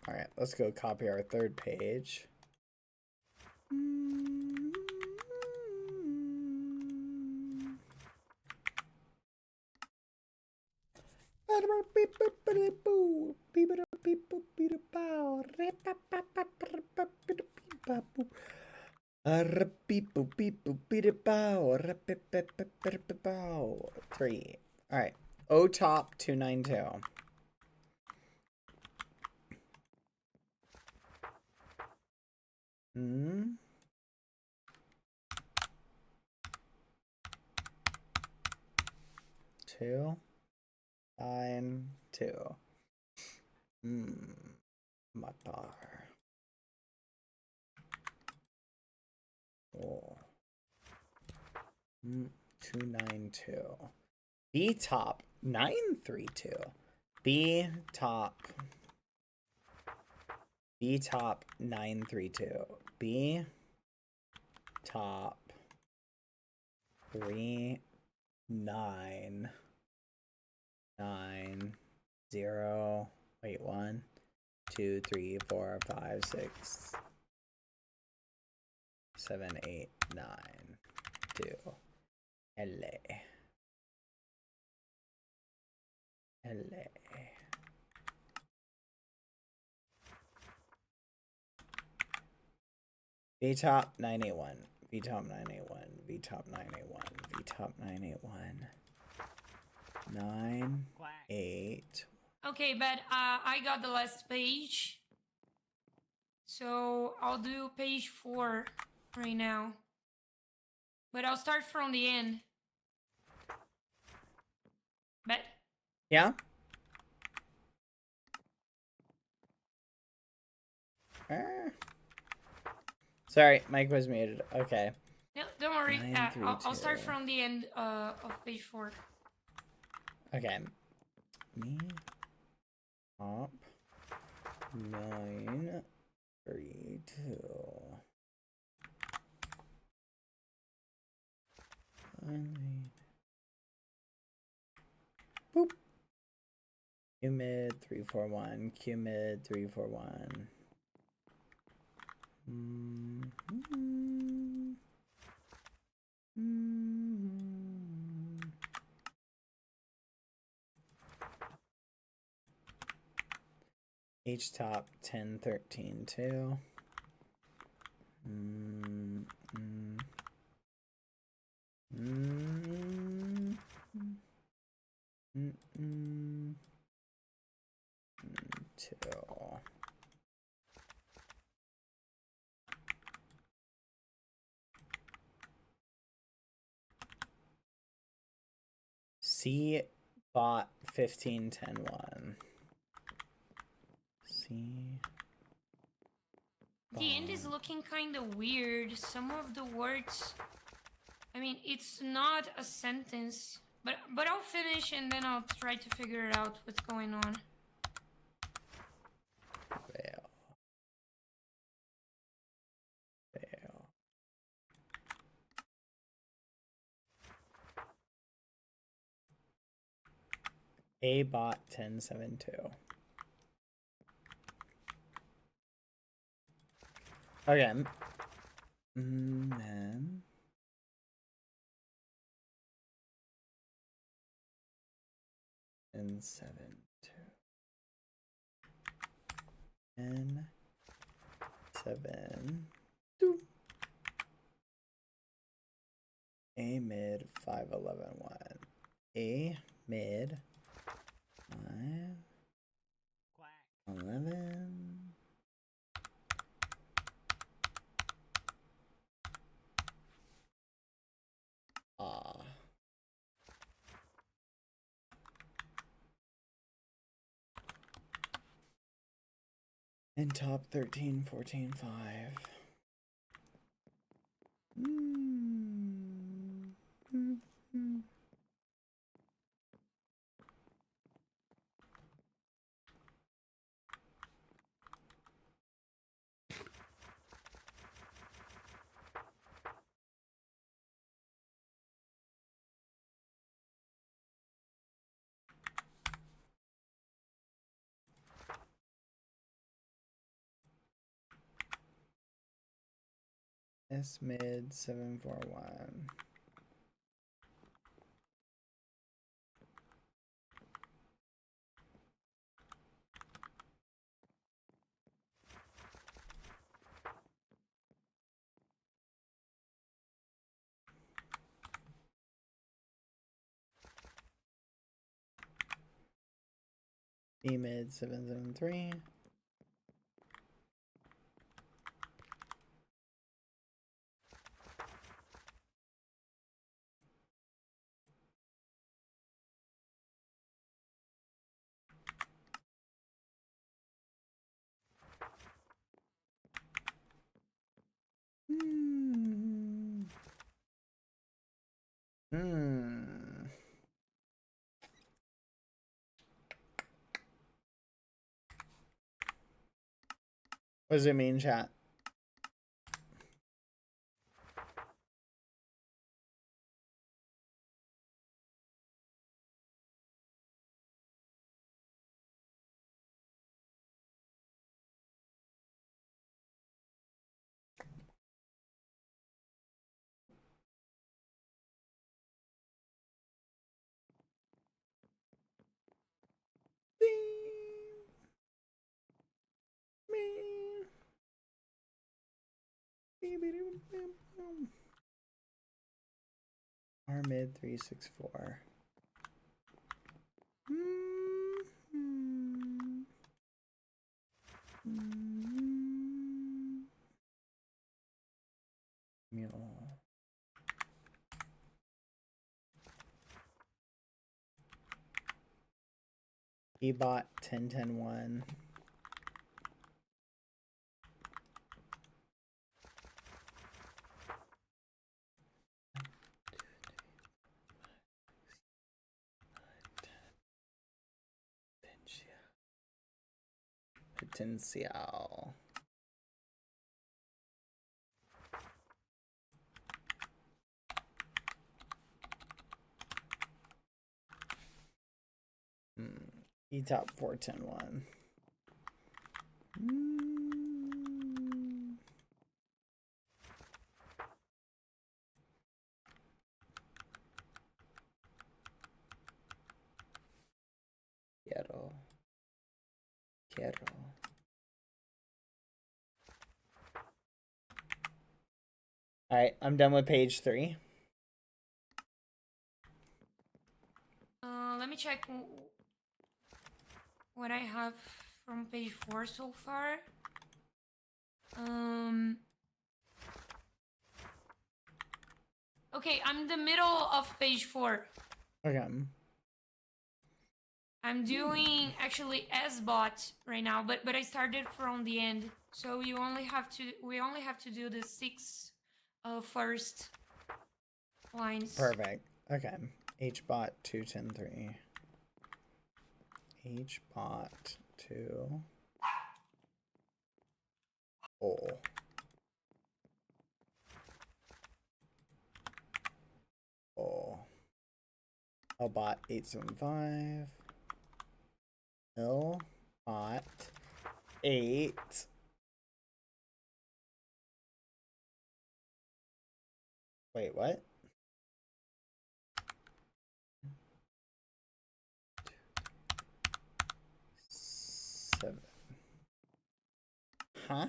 All right, let's go copy our third page. Three. All right. O top 292. Two. 9, 2. Matar. Oh. 292. B top 932. B top 932. B top 3 9 9 0. Wait, 1 2 3 4 5 6 7 8 9 2. LA. V top 981. V top 981. V top 981. V top 981. 9 8.
Okay, but I got the last page. So I'll do page 4 right now. But I'll start from the end. But
Yeah? Sorry, mic was muted. Okay.
no, don't worry.
9, 3,
I'll start
2.
from the end of page 4.
Okay. Me top 9 3 2. Boop. Q mid 341. Q mid 341. H top 10 13 2. C bot 15 10 1. C.
The end is looking kind of weird. Some of the words, I mean, it's not a sentence, but I'll finish and then I'll try to figure out what's going on.
A bot 1072. Okay. Then and 7 2 A mid 5111. A mid 511. Ah. And top 13 14 5. S mid 741. E mid 773. What does it mean, chat? R mid 364. Mule. Ebot 1010-1. Potential. E top 410-1. Quiero. All right, I'm done with page 3.
Let me check what I have from page 4 so far. Okay, I'm in the middle of page 4.
Okay.
I'm doing actually S-bot right now, but I started from the end. So we only have to do the 6 first lines.
Perfect. Okay. HBot 210-3. HBot 2. Oh. Oh. Bot 875. L bot 8. Wait, what? Seven. Huh?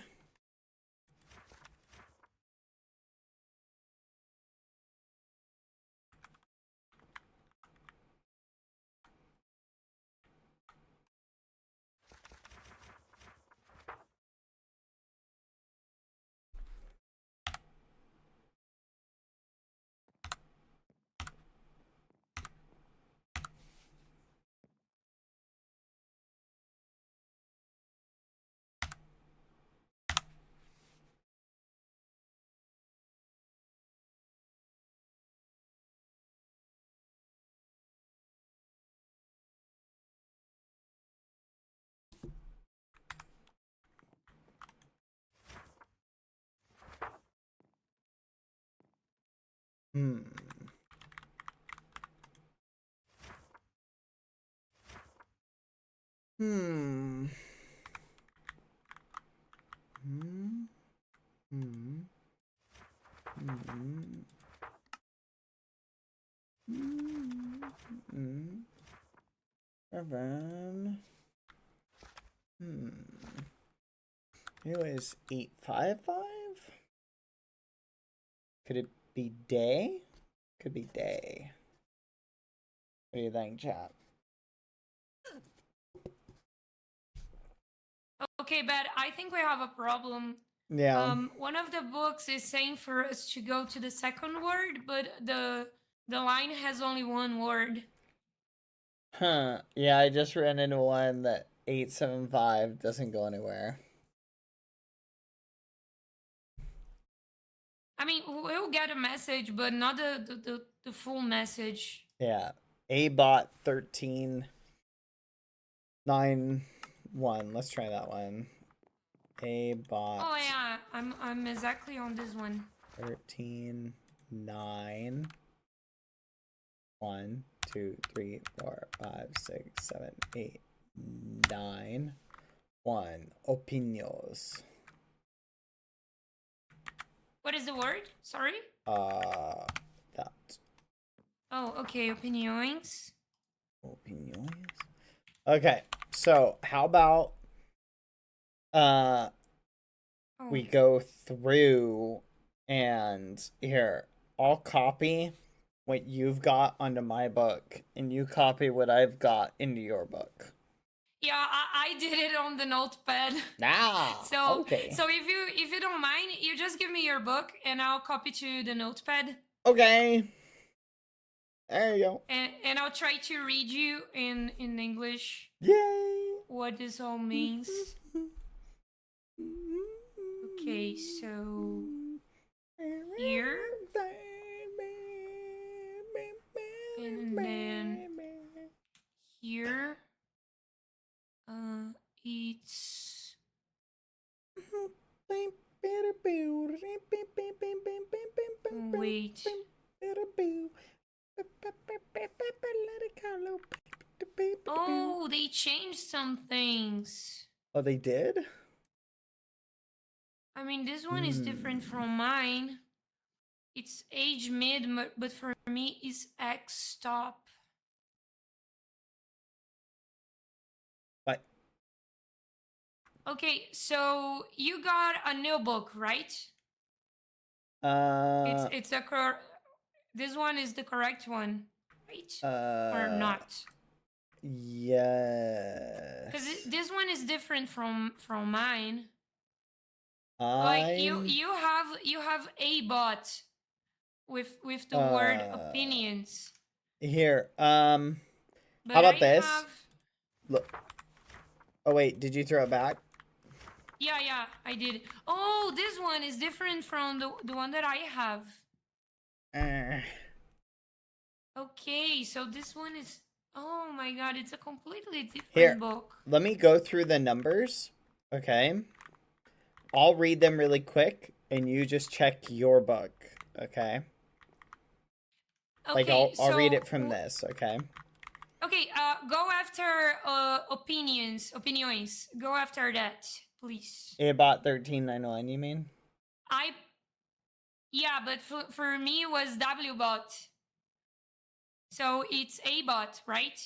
Hmm. Hmm. Hmm. Hmm. Hmm. Hmm. Seven. Hmm. It was 855? Could it be day? Could be day. What do you think, chat?
Okay, but I think we have a problem.
Yeah.
One of the books is saying for us to go to the second word, but the line has only one word.
Huh. Yeah, I just ran into one that 875 doesn't go anywhere.
I mean, we'll get a message, but not the full message.
Yeah. A-bot 1391. Let's try that one. A-bot.
Oh yeah, I'm exactly on this one.
13 9 1 2 3 4 5 6 7 8 9 1 opinions.
What is the word? Sorry?
That.
Oh, okay, opinions.
Opinions. Okay, so how about we go through and here, I'll copy what you've got onto my book and you copy what I've got into your book.
Yeah, I did it on the notepad.
Ah,
so
okay.
so if you don't mind, you just give me your book and I'll copy to the notepad.
Okay. There you go.
And I'll try to read you in English.
Yay.
What this all means. Okay, so here. And then here. It's wait. Oh, they changed some things.
Oh, they did?
I mean, this one is different from mine. It's age mid, but for me, it's X stop.
What?
Okay, so you got a new book, right? It's a this one is the correct one, right? Or not?
Yes.
Because this one is different from mine. Like you have a bot with the word opinions.
Here,
But
how about
I
this? Look. Oh wait, did you throw it back?
Yeah, I did. Oh, this one is different from the one that I have. Okay, so this one is. Oh my god, it's a completely different book.
Let me go through the numbers. Okay. I'll read them really quick, and you just check your book. Okay. Like I'll read it from this. Okay.
Okay, go after opinions. Go after that, please.
Abot 1391, you mean?
Yeah, but for me it was WBot. So it's a bot, right?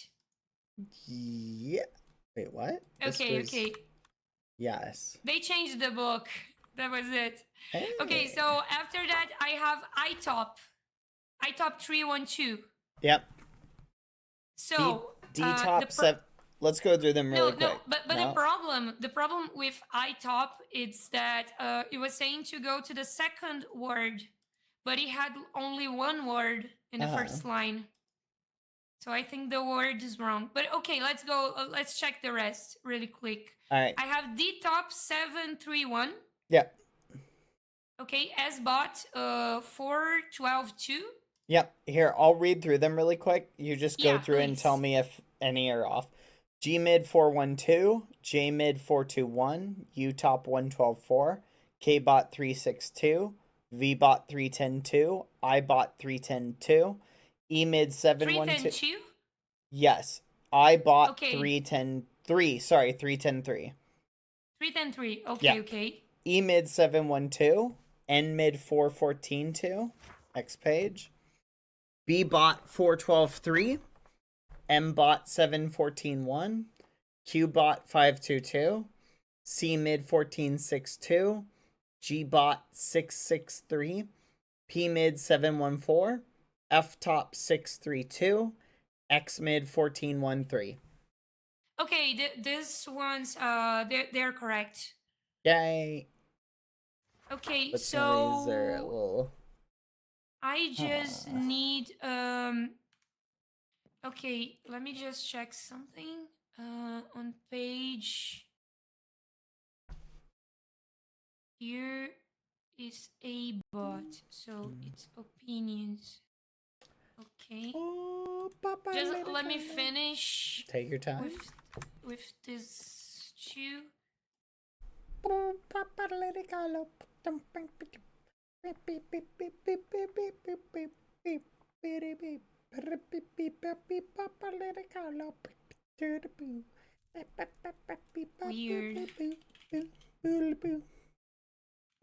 Yeah. Wait, what?
Okay.
Yes.
They changed the book. That was it.
Hey.
Okay, so after that I have iTop 312.
Yep.
So
D-top let's go through them really quick.
No, but the problem with iTop is that it was saying to go to the second word, but it had only one word in the first line. So I think the word is wrong. But okay, let's go. Let's check the rest really quick.
All right.
I have DTOP 731.
Yep.
Okay, SBot 4122.
Yep. Here, I'll read through them really quick. You just go through and tell
please.
me if any are off. GMid 412, JMid 421, UTOP 1124, KBot 362, VBot 3102, iBot 3102, EMid 712.
310.2?
Yes. iBot 310.3. Sorry, 310.3.
310.3. Okay,
Yeah.
okay.
EMid 712, NMid 414.2, next page. BBot 412.3, MBot 714.1, QBot 522, CMid 14.62, GBot 663, PMid 714, FTop 632, XMid 14.13.
Okay, these ones, they're correct.
Yay.
Okay,
Let's
so
laser a little.
I just need okay, let me just check something on page. Here is a bot, so it's opinions. Okay. Just let me finish.
Take your time.
With this two. Weird.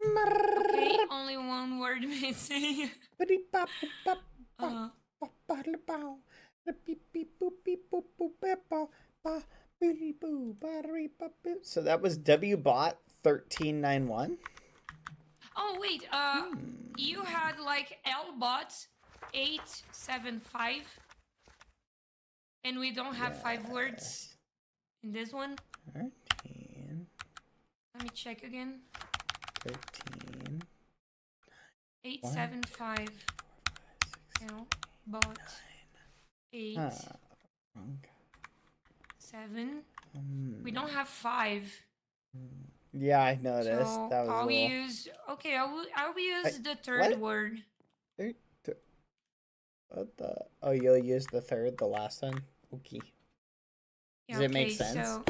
Okay, only one word missing.
So that was WBot 1391.
Oh wait, you had like LBot 875, and we don't have 5 words in this one.
13.
Let me check again.
13.
875. LBot 8.
Okay.
7. We don't have 5.
Yeah, I noticed.
So
that was
I'll
a little...
use. Okay, I'll use the third word.
What the? Oh, you'll use the third, the last one. Okay. Does it make sense?
So,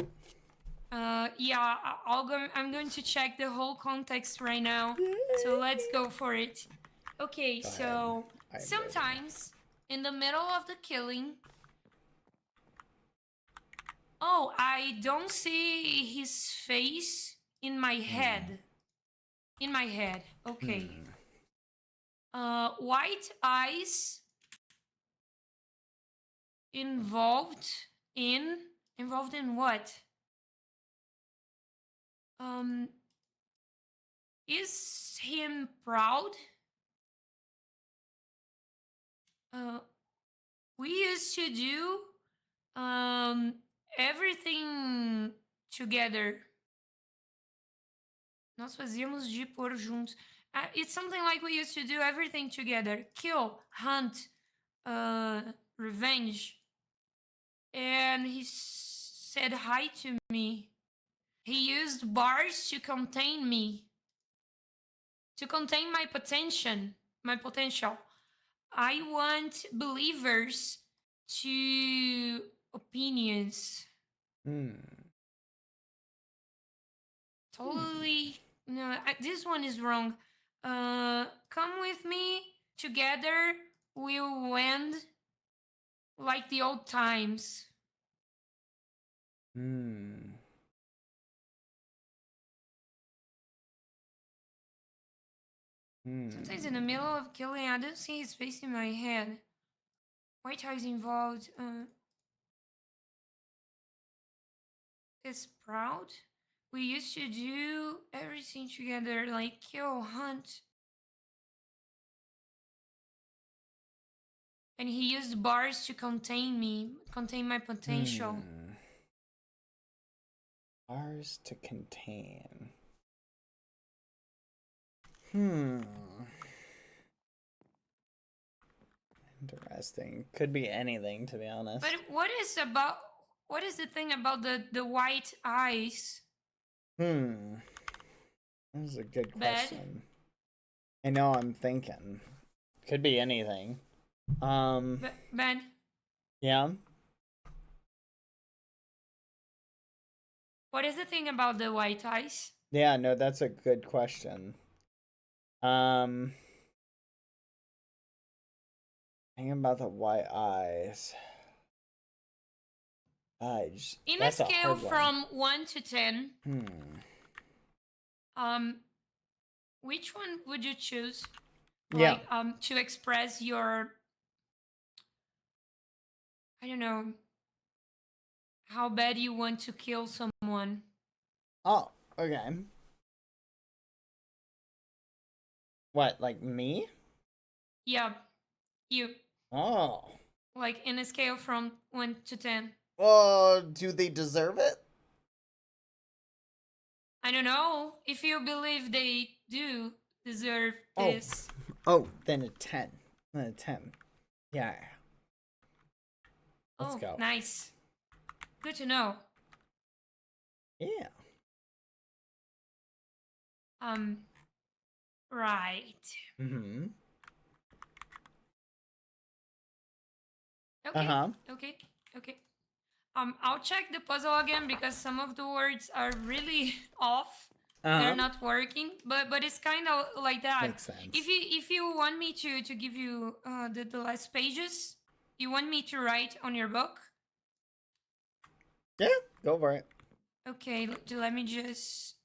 yeah, I'm going to check the whole context right now. So let's go for it. Okay, so sometimes in the middle of the killing. Oh, I don't see his face in my head. In my head. Okay. White eyes involved in what? Is him proud? We used to do everything together. Nós fazíamos de pôr juntos. It's something like we used to do everything together. Kill, hunt, revenge. And he said hi to me. He used bars to contain me. To contain my potential. I want believers to opinions. Totally. No, this one is wrong. Come with me. Together we'll end like the old times.
Hmm.
Sometimes in the middle of killing, I don't see his face in my head. White eyes involved. Is proud. We used to do everything together, like kill, hunt. And he used bars to contain me, contain my potential.
Bars to contain. Interesting. Could be anything, to be honest.
But what is the thing about the white eyes?
That was a good
Bad?
question. I know, I'm thinking. Could be anything.
Bad?
Yeah.
What is the thing about the white eyes?
Yeah, no, that's a good question. Thinking about the white eyes.
In a scale from 1 to 10, which one would you choose?
Yeah.
Like, to express your, I don't know, how bad you want to kill someone.
Oh, okay. What, like me?
Yeah, you.
Oh.
Like in a scale from 1 to 10.
Do they deserve it?
I don't know if you believe they do deserve this.
Oh, then a 10. Then a 10. Yeah. Let's go.
Nice. Good to know.
Yeah.
Right.
Mm-hmm.
Okay. Okay. I'll check the puzzle again because some of the words are really off. They're not working, but it's kind of like that.
Makes sense.
If you want me to give you the last pages, you want me to write on your book?
Yeah, go for it.
Okay, let me just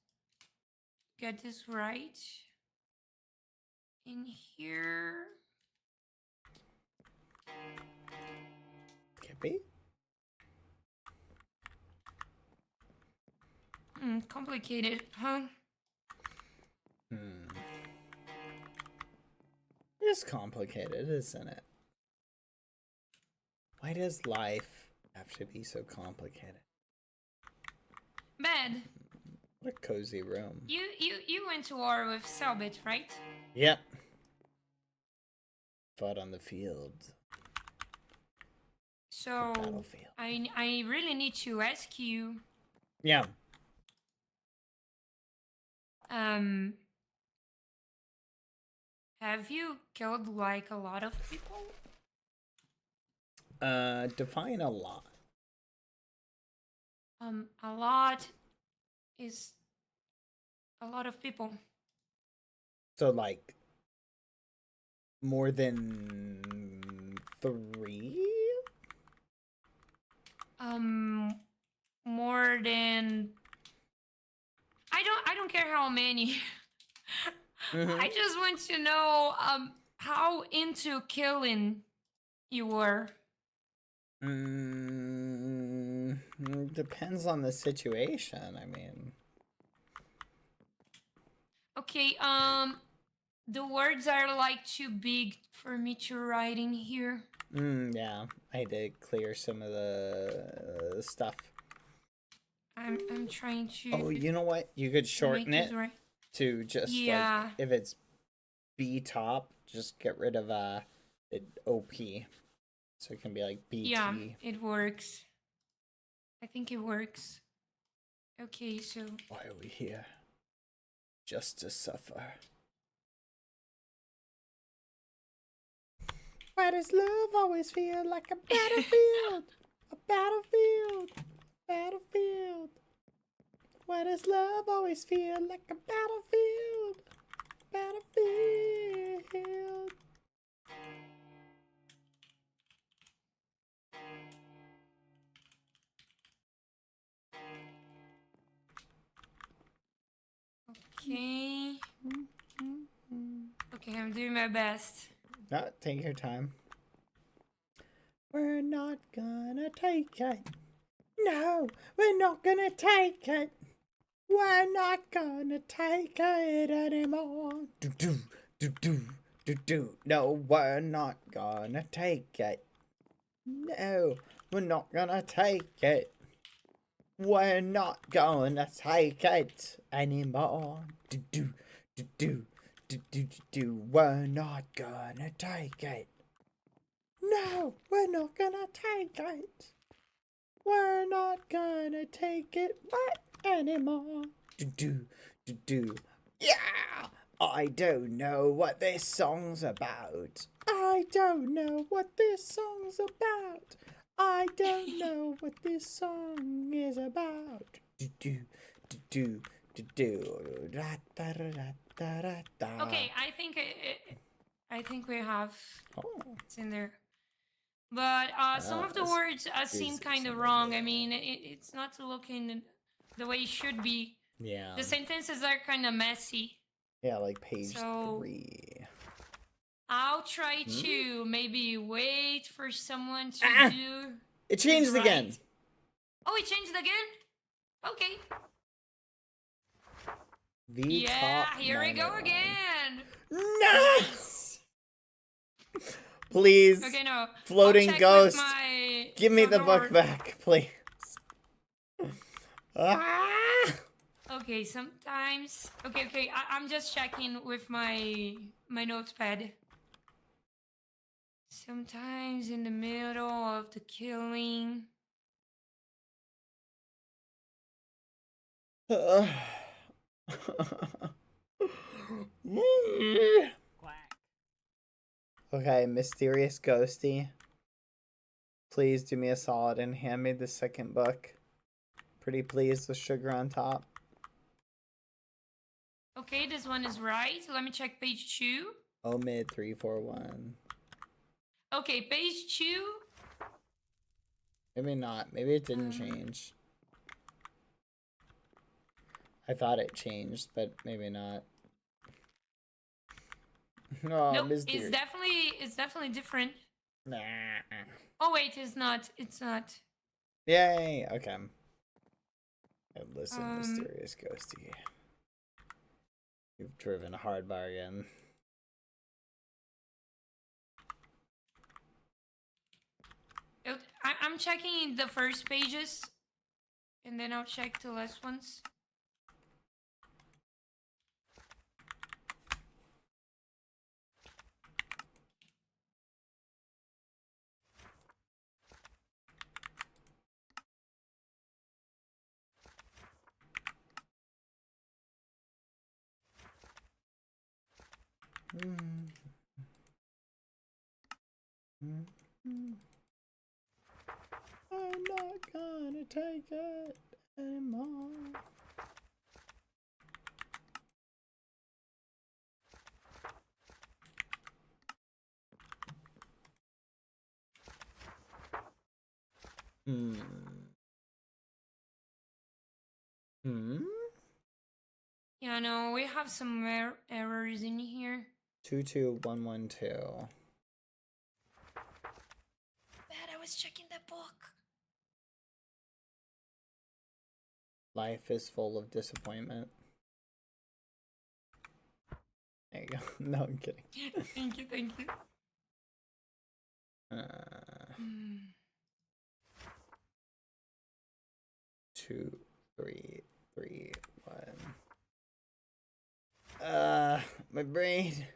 get this right. In here.
Kippy?
Complicated, huh?
It's complicated, isn't it? Why does life have to be so complicated?
Bad.
What a cozy room.
You went to war with Selbit, right?
Yep. Fought on the field.
So
battlefield.
I really need to ask you.
Yeah.
Have you killed like a lot of people?
Define a lot.
A lot is a lot of people.
So like more than 3?
More than I don't care how many. I just want to know how into killing you were.
Depends on the situation, I mean.
Okay, the words are like too big for me to write in here.
Yeah. I had to clear some of the stuff.
I'm trying to.
Oh, you know what? You could shorten it to just like if it's B top, just get rid of the OP, so it can be like BT.
Yeah, it works. I think it works. Okay, so
why are we here? Just to suffer. Why does love always feel like a battlefield? A battlefield. Battlefield. Why does love always feel like a battlefield? Battlefield.
Okay. Okay, I'm doing my best.
No, take your time. We're not gonna take it. No, we're not gonna take it. We're not gonna take it anymore. Do do do do do do. No, we're not gonna take it. No, we're not gonna take it. We're not gonna take it anymore. Do do do do do do do do. We're not gonna take it. No, we're not gonna take it. We're not gonna take it back anymore. Do do do do. Yeah! I don't know what this song's about. I don't know what this song's about. I don't know what this song is about. Do do do do do do. Da da da da da da.
Okay, I think we have
Oh.
it's in there. But some of the
this
words seem
is
kind of
some
wrong.
of
I mean, it's not looking the way it should be.
Yeah.
The sentences are kind of messy.
Yeah, like page
So-
3.
I'll try to maybe wait for someone to
Ah!
do.
It changed
right.
again.
Oh, it changed again? Okay.
V
Yeah,
top
here we go
901.
again.
Nice. Please,
Okay, no.
floating
I'll check
ghost,
with my
give me the book
cover.
back, please. Ah!
Okay, sometimes. Okay. I'm just checking with my notepad. Sometimes in the middle of the killing.
Okay, mysterious ghosty. Please do me a solid and hand me the second book. Pretty please with sugar on top.
Okay, this one is right. Let me check page 2.
Omid 341.
Okay, page 2.
Maybe not. Maybe it didn't change. I thought it changed, but maybe not. Oh,
Nope,
mysterious.
it's definitely different.
Nah.
Oh wait, it's not. It's not.
Yay. Okay. And listen, mysterious ghosty. You've driven a hard bargain.
I'm checking the first pages, and then I'll check the last ones.
I'm not gonna take it anymore.
Yeah, no, we have some errors in here.
22112.
Bad, I was checking that book.
Life is full of disappointment. There you go. No, I'm kidding.
Thank you.
2, 3, 3, 1. My brain.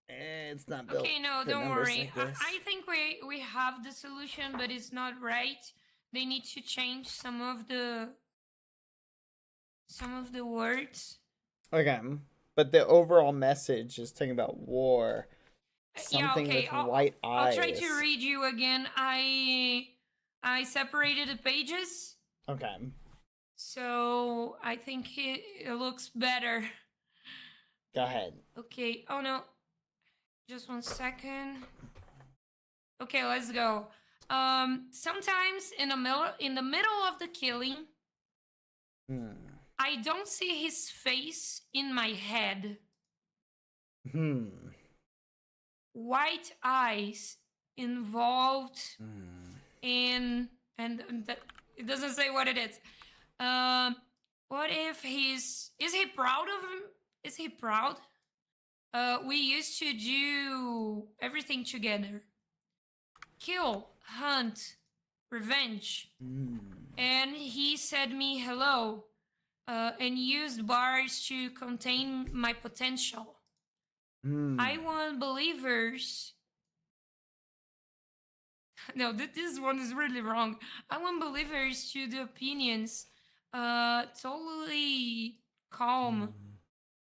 It's not built.
Okay, no,
for
don't
numbers
worry.
like this.
I think we have the solution, but it's not right. They need to change some of the words.
Okay, but the overall message is talking about war. Something
yeah, okay.
with white eyes.
I'll try to read you again. I separated the pages.
Okay.
So I think it looks better.
Go ahead.
Okay. Oh no. Just 1 second. Okay, let's go. Sometimes in the middle of the killing, I don't see his face in my head. White eyes involved in, and that, it doesn't say what it is. What if is he proud of him? Is he proud? We used to do everything together. Kill, hunt, revenge. And he said me hello, and used bars to contain my potential. I want believers. No, this one is really wrong. I want believers to the opinions totally calm,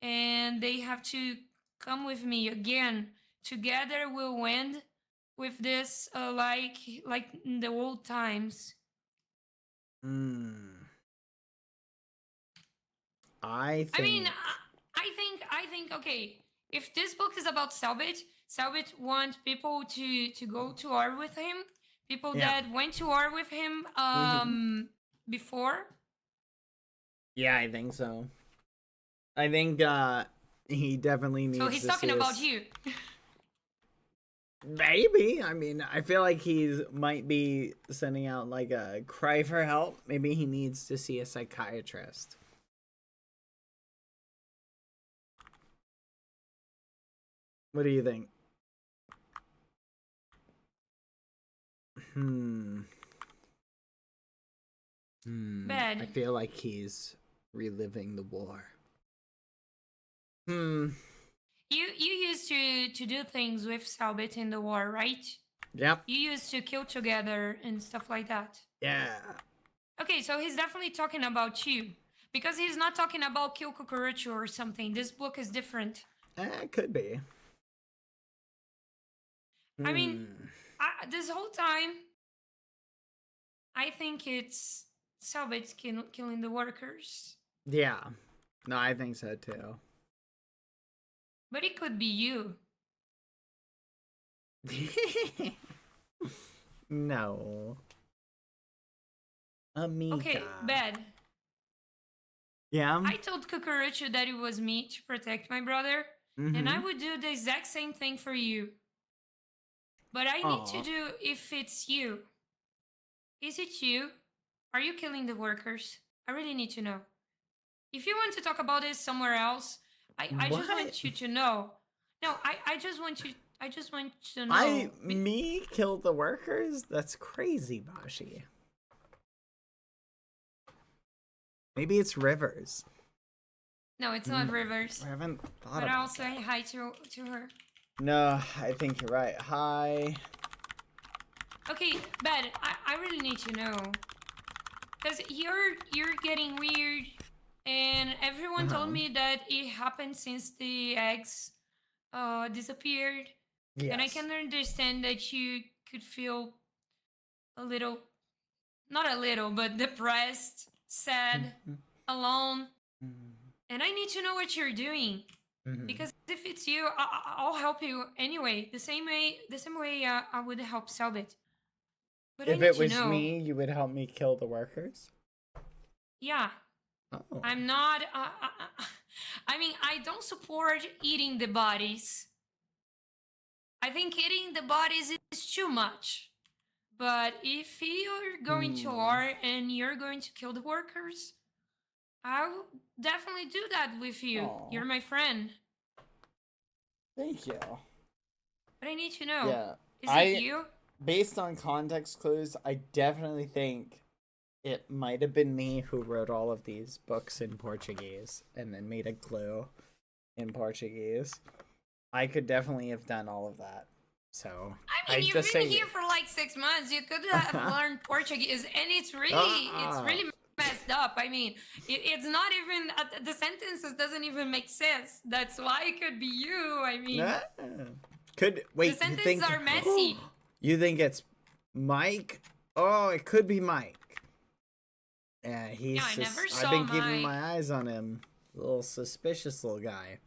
and they have to come with me again. Together we'll end with this like in the old times.
I
think okay, if this book is about Selbit wants people to go to war with him, people that went to war with him before.
Yeah, I think so. I think he definitely needs.
So he's talking about you.
Maybe. I mean, I feel like he might be sending out like a cry for help. Maybe he needs to see a psychiatrist. What do you think?
Bad.
I feel like he's reliving the war. You
used to do things with Selbit in the war, right?
Yep.
You used to kill together and stuff like that.
Yeah.
Okay, so he's definitely talking about you. Because he's not talking about kill cucaracha or something. This book is different.
It could be.
I mean, this whole time, I think it's Selbit's killing the workers.
Yeah. No, I think so too.
But it could be you.
No. Amiga.
Okay, bad.
Yeah?
I told Cucaracha that it was me to protect my brother, and I would do the exact same thing for you. But I need to do if it's you. Is it you? Are you killing the workers? I really need to know. If you want to talk about this somewhere else, I just want you to know. No, I just want to know.
Me kill the workers? That's crazy, Baji. Maybe it's Rivers.
No, it's not Rivers.
I haven't thought
but
about
I'll say hi to her.
No, I think you're right. Hi.
Okay, Bad, I really need to know. Because you're getting weird, and everyone told me that it happened since the eggs disappeared. Yes. And I can understand that you could feel a little, not a little, but depressed, sad, alone. And I need to know what you're doing. Because if it's you, I'll help you anyway. The same way I would help Selbit. But
if it was me, you would help me kill the workers?
Yeah.
Oh.
I'm not... I mean, I don't support eating the bodies. I think eating the bodies is too much. But if you're going to war and you're going to kill the workers, I will definitely do that with you. Aww. You're my friend.
Thank you.
But I need to know.
Yeah.
Is it you?
Based on context clues, I definitely think it might have been me who wrote all of these books in Portuguese and then made a clue in Portuguese. I could definitely have done all of that. So
I mean, you've been here for like 6 months. You could have learned Portuguese, and it's really messed up. I mean, it's not even the sentences doesn't even make sense. That's why it could be you. I mean,
wait.
The sentences are messy.
You think it's Mike? Oh, it could be Mike. Yeah, he's. I've been keeping my eyes on him. A little suspicious little guy.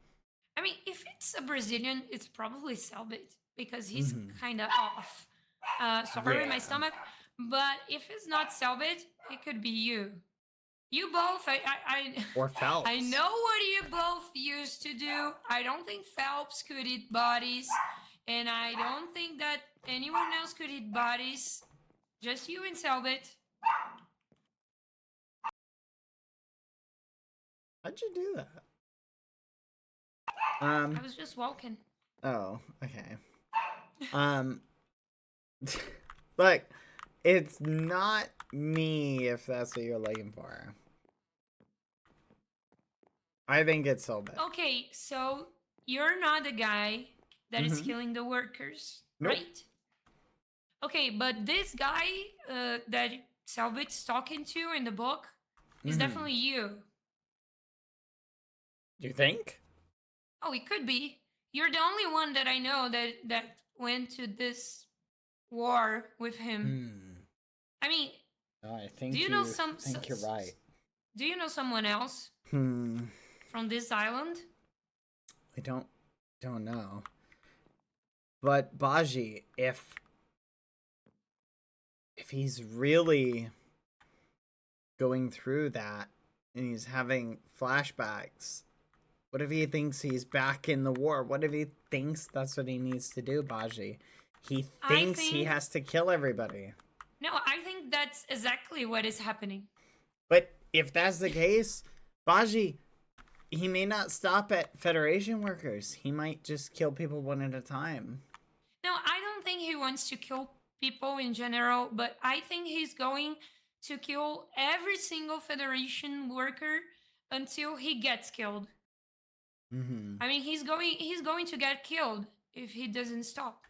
I mean, if it's a Brazilian, it's probably Selbit because he's kind of off. Sorry, my stomach. But if it's not Selbit, it could be you. You both,
Or Phelps.
I know what you both used to do. I don't think Phelps could eat bodies, and I don't think that anyone else could eat bodies. Just you and Selbit.
How'd you do that?
I was just walking.
Oh, okay. Look, it's not me if that's what you're looking for. I think it's Selbit.
Okay, so you're not the guy that is
Mhm.
killing the workers,
Nope.
right? Okay, but this guy that Selbit's talking to in the book is
Mhm.
definitely you.
Do you think?
Oh, it could be. You're the only one that I know that went to this war with him. I mean,
Oh, I think
do you know some?
think you're right.
Do you know someone else
Hmm.
from this island?
I don't know. But Baji, if he's really going through that and he's having flashbacks, what if he thinks he's back in the war? What if he thinks that's what he needs to do, Baji? He thinks he has to kill everybody.
No, I think that's exactly what is happening.
But if that's the case, Baji, he may not stop at Federation workers. He might just kill people one at a time.
No, I don't think he wants to kill people in general, but I think he's going to kill every single Federation worker until he gets killed. I mean, he's going to get killed if he doesn't stop.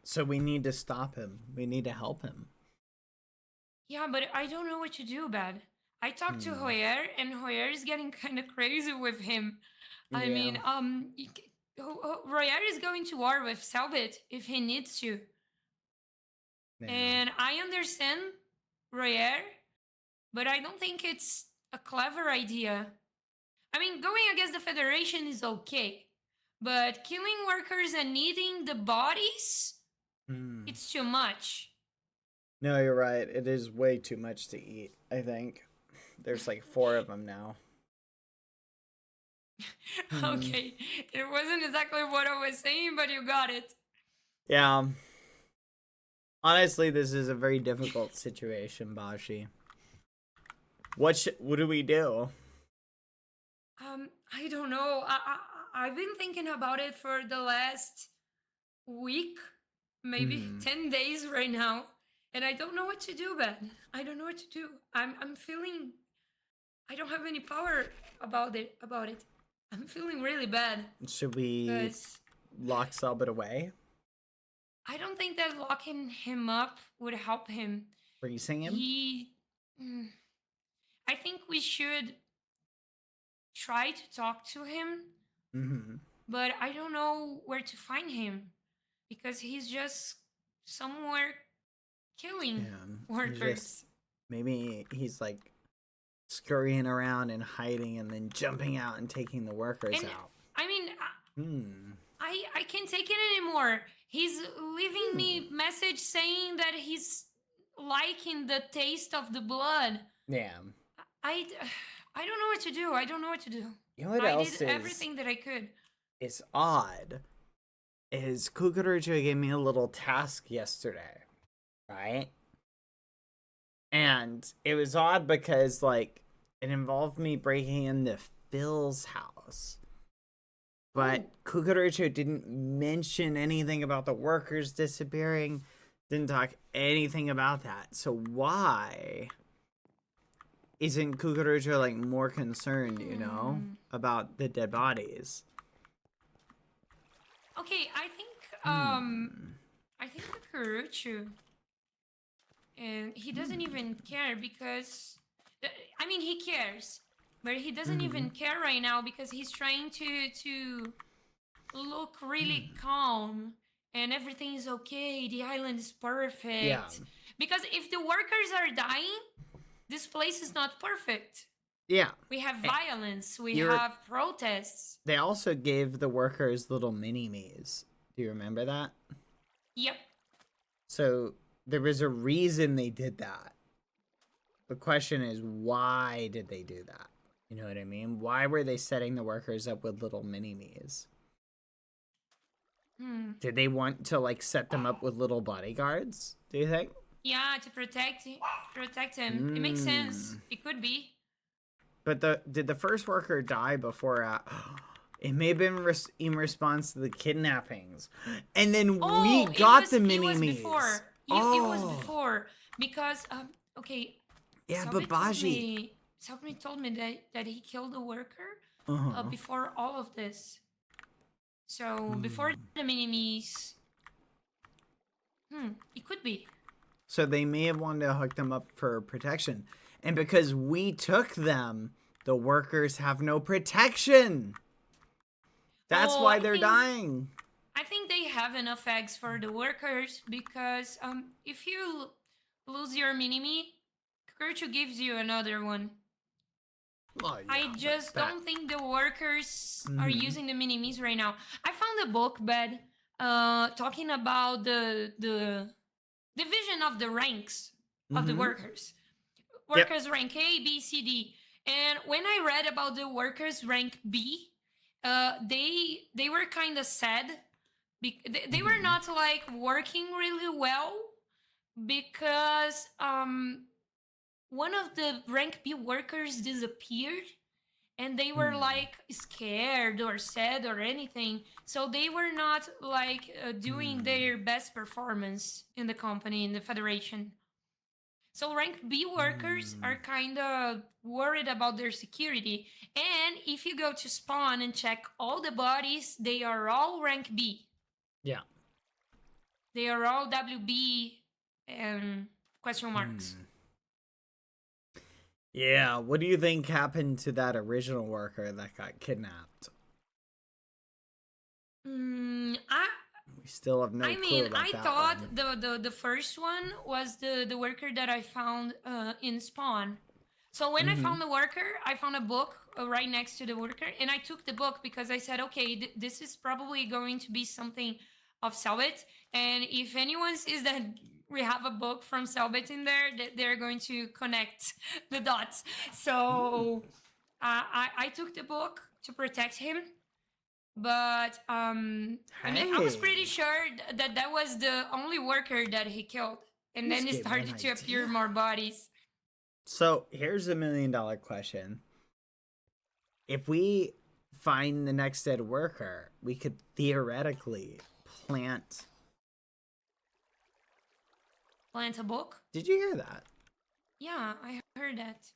So we need to stop him. We need to help him.
Yeah, but I don't know what to do, Bad. I talked to Hoyer, and Hoyer is getting kind of crazy with him. I mean, Royer is going to war with Selbit if he needs to.
Yeah.
And I understand Royer, but I don't think it's a clever idea. I mean, going against the Federation is okay, but killing workers and eating the bodies, it's too much.
No, you're right. It is way too much to eat, I think. There's like 4 of them now.
Okay, it wasn't exactly what I was saying, but you got it.
Yeah. Honestly, this is a very difficult situation, Baji. What do we do?
I don't know. I've been thinking about it for the last week, maybe 10 days right now, and I don't know what to do, Ben. I don't know what to do. I'm feeling I don't have any power about it. I'm feeling really bad.
Should we lock Selbit away?
I don't think that locking him up would help him.
Freezing him?
I think we should try to talk to him. But I don't know where to find him because he's just somewhere killing workers.
Maybe he's like scurrying around and hiding and then jumping out and taking the workers out.
I mean, I can't take it anymore. He's leaving me message saying that he's liking the taste of the blood.
Yeah.
I don't know what to do. I don't know what to do.
You know what
I did everything that I could.
It's odd. Is Kukurucho gave me a little task yesterday, right? And it was odd because, like, it involved me breaking into Phil's house. But Kukurucho didn't mention anything about the workers disappearing. Didn't talk anything about that. So why isn't Kukurucho, like, more concerned, you know, about the dead bodies?
Okay, I think Kukurucho, and he doesn't even care because, I mean, he cares, but he doesn't even care right now because he's trying to look really calm and everything is okay. The island is perfect.
Yeah.
Because if the workers are dying, this place is not perfect.
Yeah.
We have violence. We have protests.
They also gave the workers little mini-me's. Do you remember that?
Yep.
So there was a reason they did that. The question is, why did they do that? You know what I mean? Why were they setting the workers up with little mini-me's? Did they want to, like, set them up with little bodyguards, do you think?
Yeah, to protect him. It makes sense. It could be.
But did the first worker die before... it may have been in response to the kidnappings. And then we got the mini-me's.
It was before. It was before. Because, okay...
Yeah, but Baji...
Somebody told me that he killed a worker
Uh-huh.
before all of this. So, before the mini-me's... it could be.
So they may have wanted to hook them up for protection. And because we took them, the workers have no protection. That's why they're dying.
I think they have enough eggs for the workers because if you lose your mini-me, Kirchu gives you another one.
Well, yeah,
I just don't think the workers are using the mini-me's right now. I found a book, Bed, talking about the division of the ranks of the workers. Workers rank A, B, C, D. And when I read about the workers rank B, they were kind of sad. They were not like working really well because one of the rank B workers disappeared and they were like scared or sad or anything. So they were not like doing their best performance in the company, in the federation. So rank B workers are kind of worried about their security. And if you go to spawn and check all the bodies, they are all rank B.
Yeah.
They are all WB and question marks.
Yeah, what do you think happened to that original worker that got kidnapped? We still have no clue about that.
I thought the first one was the worker that I found in spawn. So when I found the worker, I found a book right next to the worker, and I took the book because I said, okay, this is probably going to be something of Selbit, and if anyone sees that we have a book from Selbit in there, they're going to connect the dots. So I took the book to protect him. But I was pretty sure that was the only worker that he killed, and then it started to appear more bodies.
So here's $1 million question: if we find the next dead worker, we could theoretically plant
a book.
Did you hear that?
Yeah, I heard that.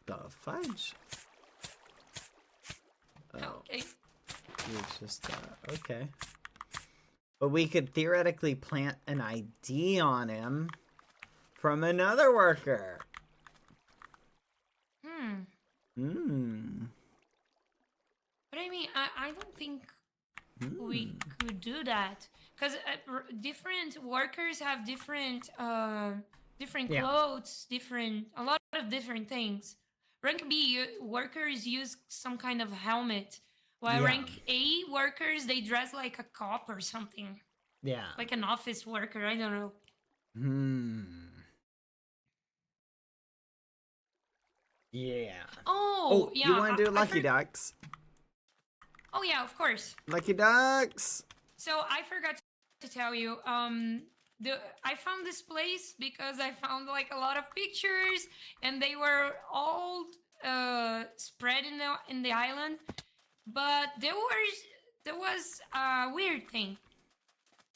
The fudge.
Okay.
It's just okay. But we could theoretically plant an ID on him from another worker.
But I mean, I don't think we could do that because different workers have different clothes, a lot of different things. Rank B workers use some kind of helmet, while rank A workers, they dress like a cop or something.
Yeah.
Like an office worker, I don't know.
Yeah.
Oh, yeah.
You want to do Lucky Ducks?
Oh, yeah, of course.
Lucky Ducks.
So I forgot to tell you, I found this place because I found like a lot of pictures and they were all spread in the island, but there was a weird thing.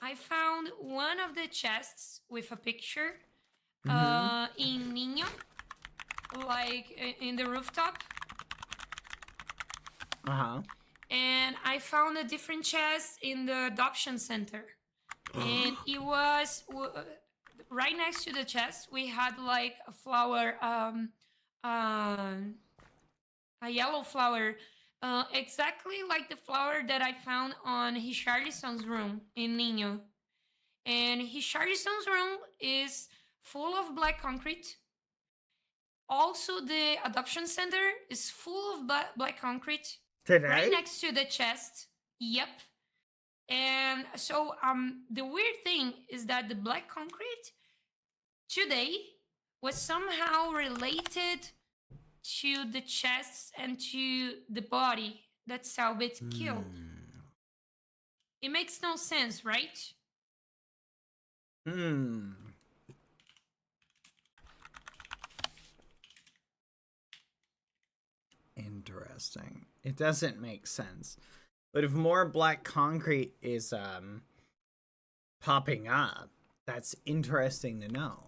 I found one of the chests with a picture in Nino, like in the rooftop. And I found a different chest in the adoption center. And it was right next to the chest. We had like a flower, a yellow flower, exactly like the flower that I found on Richarlison's room in Nino. And Richarlison's room is full of black concrete. Also, the adoption center is full of black concrete.
Today?
Right next to the chest. Yep. And so the weird thing is that the black concrete today was somehow related to the chests and to the body that Selbit killed. It makes no sense, right?
Interesting. It doesn't make sense. But if more black concrete is popping up, that's interesting to know.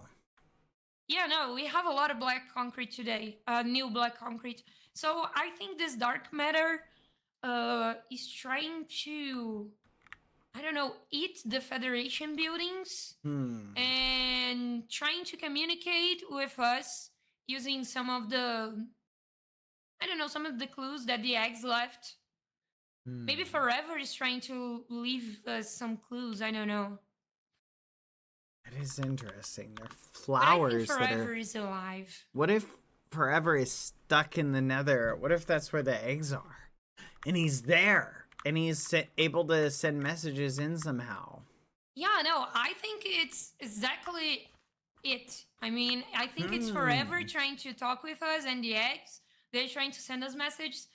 Yeah, no, we have a lot of black concrete today. New black concrete. So I think this dark matter is trying to, I don't know, eat the Federation buildings and trying to communicate with us using some of the, I don't know, some of the clues that the eggs left. Maybe Forever is trying to leave us some clues. I don't know.
That is interesting. They're
But I
flowers
think
that
Forever
are...
is alive.
What if Forever is stuck in the nether? What if that's where the eggs are? And he's there. And he's able to send messages in somehow.
Yeah, no, I think it's exactly it. I mean, I think it's Forever trying to talk with us, and the eggs, they're trying to send us messages.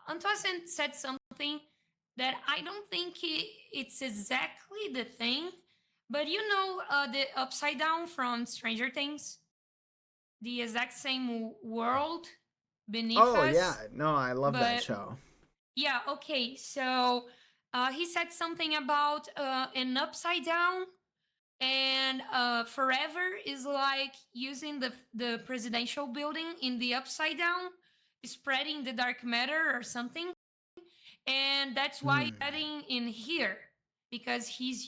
Antoine said something that I don't think it's exactly the thing, but you know, the Upside Down from Stranger Things? The exact same world beneath us.
Oh, yeah. No, I love that show.
Yeah, okay, so he said something about an upside down, and Forever is like using the presidential building in the upside down, spreading the dark matter or something, and that's why he's adding in here, because he's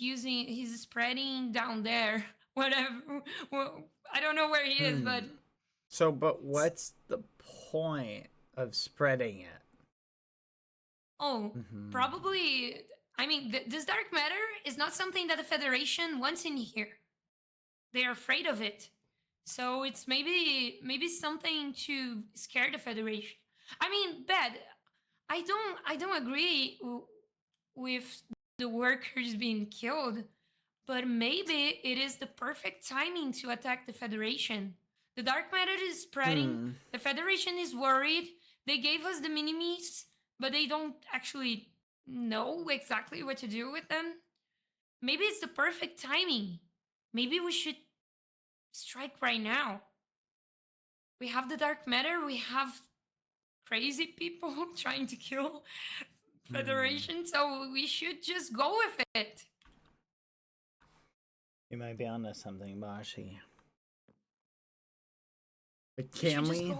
spreading down there, whatever. Well, I don't know where he is, but...
So, but what's the point of spreading it?
Oh, probably. I mean, this dark matter is not something that the Federation wants in here. They're afraid of it, so it's maybe something to scare the Federation. I mean, Bad. I don't agree with the workers being killed, but maybe it is the perfect timing to attack the Federation. The dark matter is spreading. The Federation is worried. They gave us the mini-me's, but they don't actually know exactly what to do with them. Maybe it's the perfect timing. Maybe we should strike right now. We have the dark matter. We have crazy people trying to kill Federation, so we should just go with it.
You might be onto something, Baji. But can we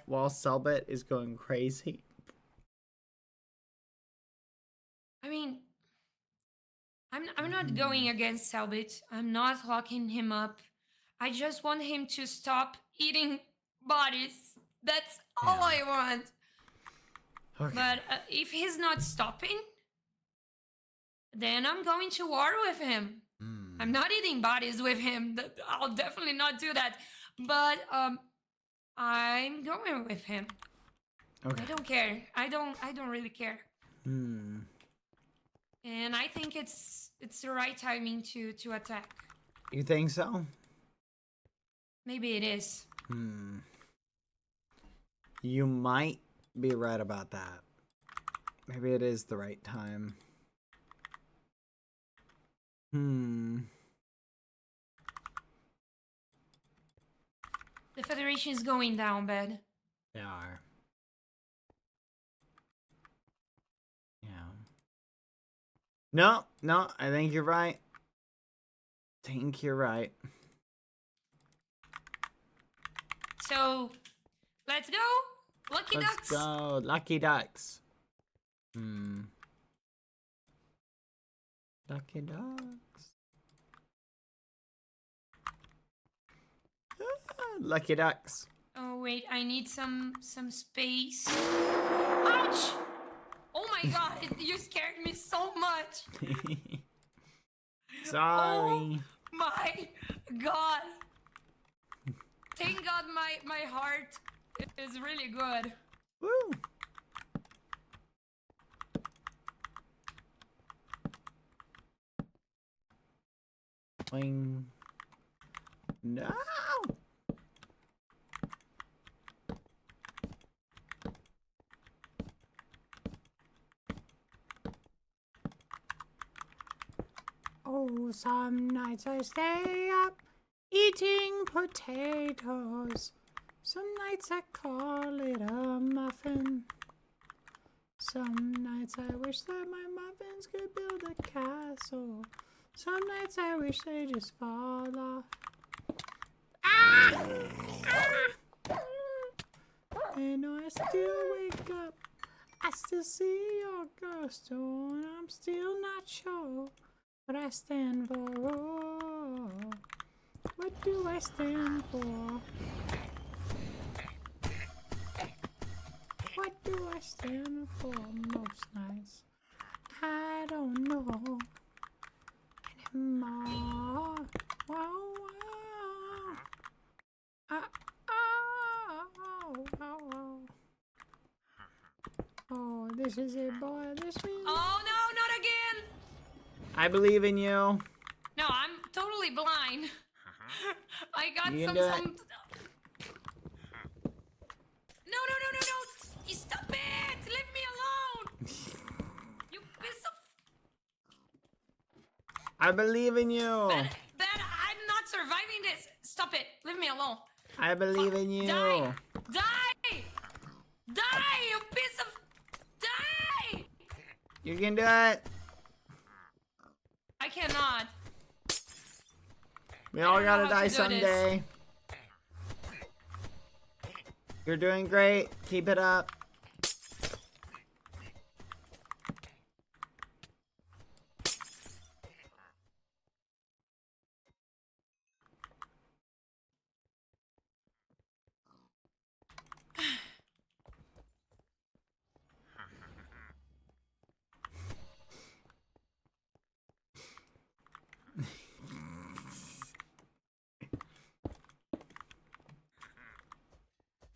while Selbit is going crazy?
I mean, I'm not going against Selbit. I'm not locking him up. I just want him to stop eating bodies. That's all I want. Okay. But if he's not stopping, then I'm going to war with him. I'm not eating bodies with him. I'll definitely not do that. But I'm going with him. Okay. I don't care. I don't really care. And I think it's the right timing to attack.
You think so?
Maybe it is.
You might be right about that. Maybe it is the right time.
The Federation is going down, Bad.
They are. Yeah. No, I think you're right.
So, let's go. Lucky Ducks.
Let's go. Lucky Ducks. Lucky Ducks. Lucky Ducks.
Oh wait, I need some space. Ouch! Oh my god, you scared me so much.
Sorry.
Oh my god. Thank God my heart is really good.
Woo. Boing. No! Oh, some nights I stay up eating potatoes. Some nights I call it a muffin. Some nights I wish that my muffins could build a castle. Some nights I wish they just fall off. Ah! Ah! And I still wake up. I still see your ghost-stone. I'm still not sure what I stand for. Oh, what do I stand for? What do I stand for most nights? I don't know anymore. Wow, wow. Oh, this is it, boy. This means.
Oh no, not again!
I believe in you.
No, I'm totally blind. I got
You can
some.
do it.
No! You stop it! Leave me alone! You piece of.
I believe in you.
That I'm not surviving this. Stop it! Leave me alone.
I believe in you.
Die! Die! Die! You piece of. Die!
You can do it.
I cannot.
We all
don't know
gotta
how to
die
do
someday. You're doing great. Keep it up.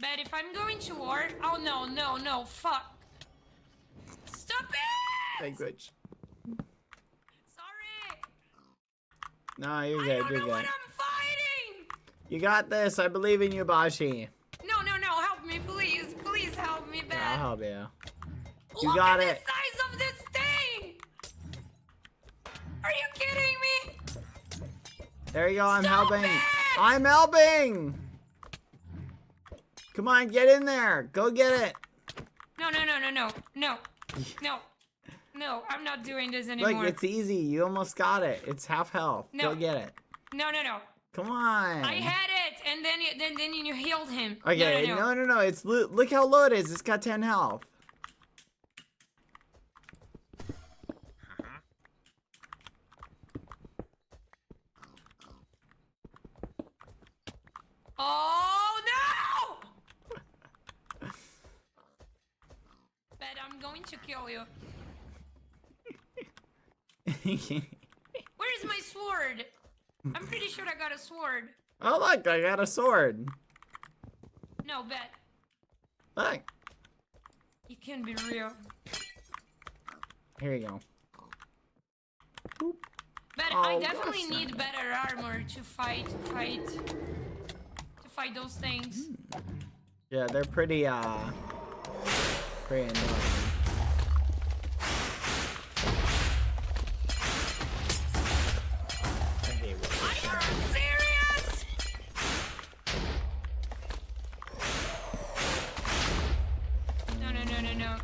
But if I'm going to war, oh no, fuck! Stop it!
Language.
Sorry.
No, you're
I
good.
don't
You're
know
good.
what I'm fighting.
You got this. I believe in you, Baji.
No, help me, please help me,
Yeah, I'll
Ben.
help you. You
Look
got
at
it.
the size of this thing. Are you kidding me?
There you go. I'm
Stop
helping.
it!
I'm helping. Come on, get in there. Go get it.
No, I'm not doing this anymore.
Look, it's easy. You almost got it. It's half health.
No.
Go get it.
No.
Come on.
I had it, and then you healed him.
Okay, no. It's look how low it is. It's got 10 health.
Oh no! Bet I'm going to kill you. Where is my sword? I'm pretty sure I got a sword.
Oh look, I got a sword.
No, Bet.
Look.
You can't be real.
Here you go.
Bet
Oh,
I definitely
gosh,
need better armor to fight those things.
Yeah, they're pretty annoying.
Are you serious? No.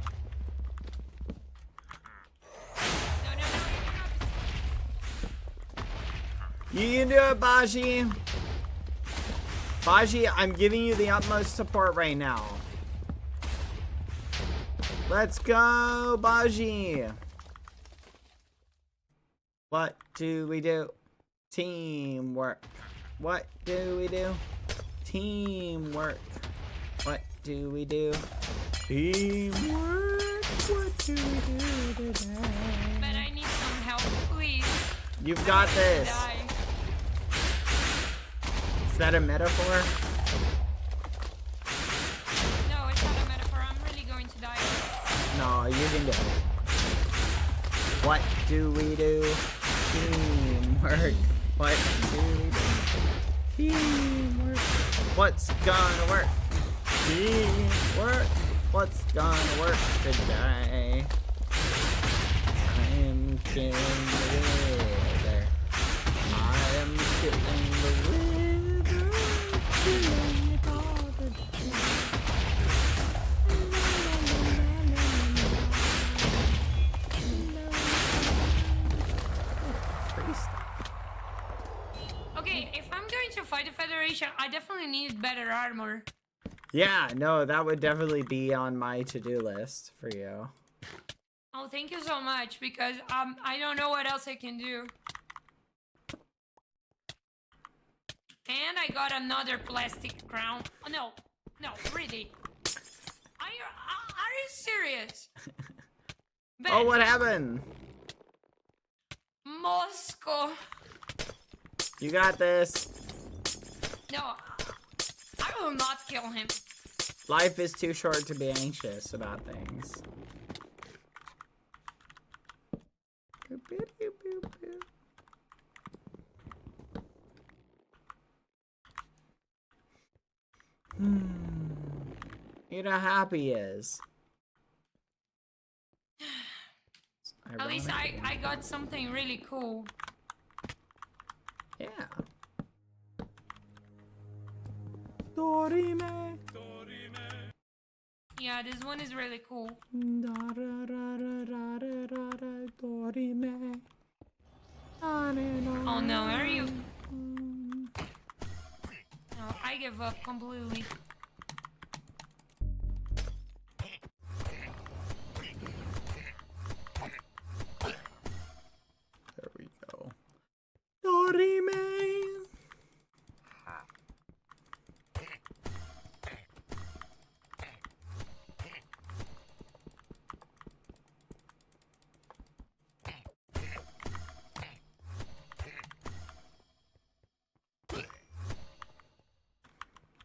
You can do it, Baji. Baji, I'm giving you the utmost support right now. Let's go, Baji. What do we do? Teamwork. What do we do? Teamwork. What do we do? Teamwork. What do we do today?
Bet I need some help, please.
You've got this.
Die.
Is that a metaphor?
No, it's not a metaphor. I'm really going to die.
No, you can do it. What do we do? Teamwork. What do we do? Teamwork. What's gonna work? Teamwork. What's gonna work today? I am killing the wither. I am killing the wither. Killing it all the
Okay, if I'm going to fight the Federation, I definitely need better armor.
Yeah, no, that would definitely be on my to-do list for you.
Oh, thank you so much, because I don't know what else I can do. And I got another plastic crown. Oh, no, really. Are you serious? Ben,
Oh, what happened?
Moscow.
You got this.
No, I will not kill him.
Life is too short to be anxious about things. Boop, boop, boop, boop, boop. You know how happy he is.
At least I got something really cool.
Yeah. Dorime.
Yeah, this one is really cool.
Dorime.
Oh no, are you? No, I give up completely.
There we go. Dorime.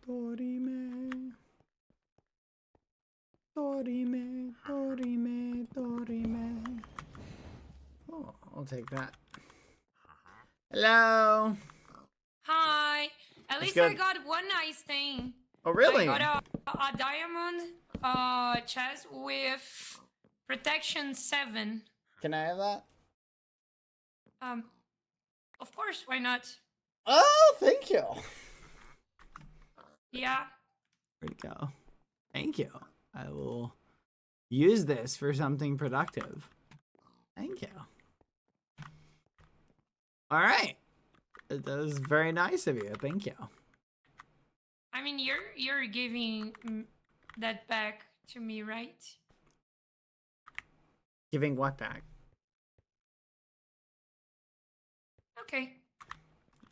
Dorime. Dorime, Dorime, Dorime. Oh, I'll take that. Hello.
Hi. At least I got one nice thing.
Oh, really?
I got a diamond chest with protection 7.
Can I have that?
Of course, why not?
Oh, thank you.
Yeah.
Where'd it go? Thank you. I will use this for something productive. Thank you. All right. That was very nice of you. Thank you.
I mean, you're giving that back to me, right?
Giving what back?
Okay.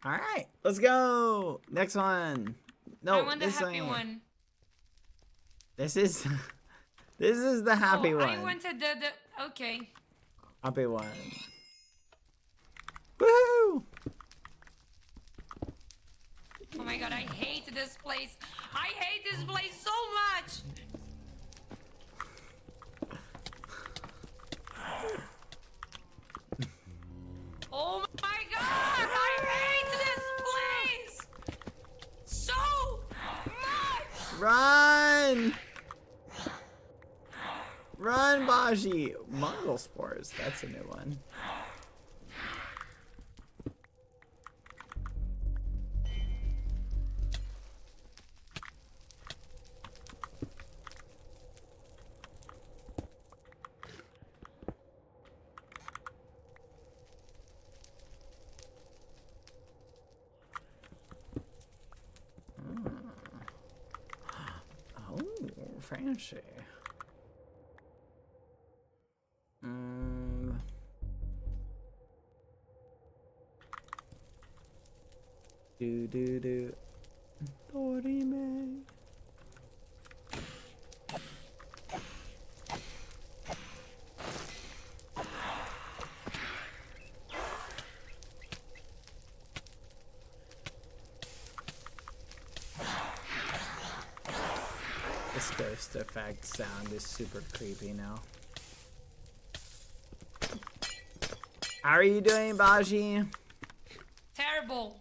All right. Let's go. Next one. No,
I want the
this
happy
ain't.
one.
This is the happy one.
I wanted the okay.
Happy one. Woohoo!
Oh my god, I hate this place. I hate this place so much. Oh my god, I hate this place so much.
Run! Run, Baji! Mongol spores. That's a new one. Oh, fancy. Do. Dorime. This ghost effect sound is super creepy now. How are you doing, Baji?
Terrible.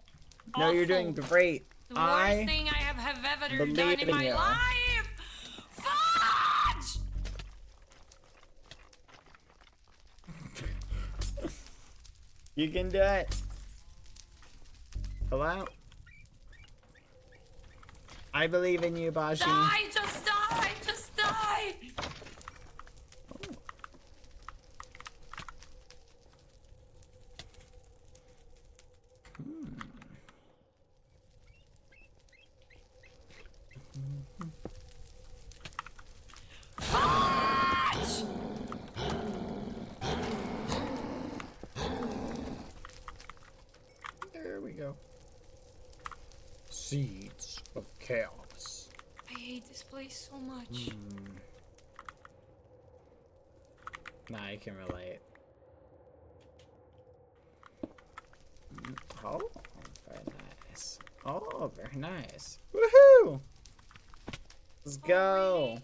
No, you're doing
awful.
great.
The worst thing I have ever done
believe
in
in
my
you.
life. Fudge!
You can do it. Hello? I believe in you, Baji.
Die! Just die! Just die! Fudge!
There we go. Seeds of chaos.
I hate this place so much.
Nah, I can relate. Oh, very nice. Oh, very nice. Woohoo! Let's go.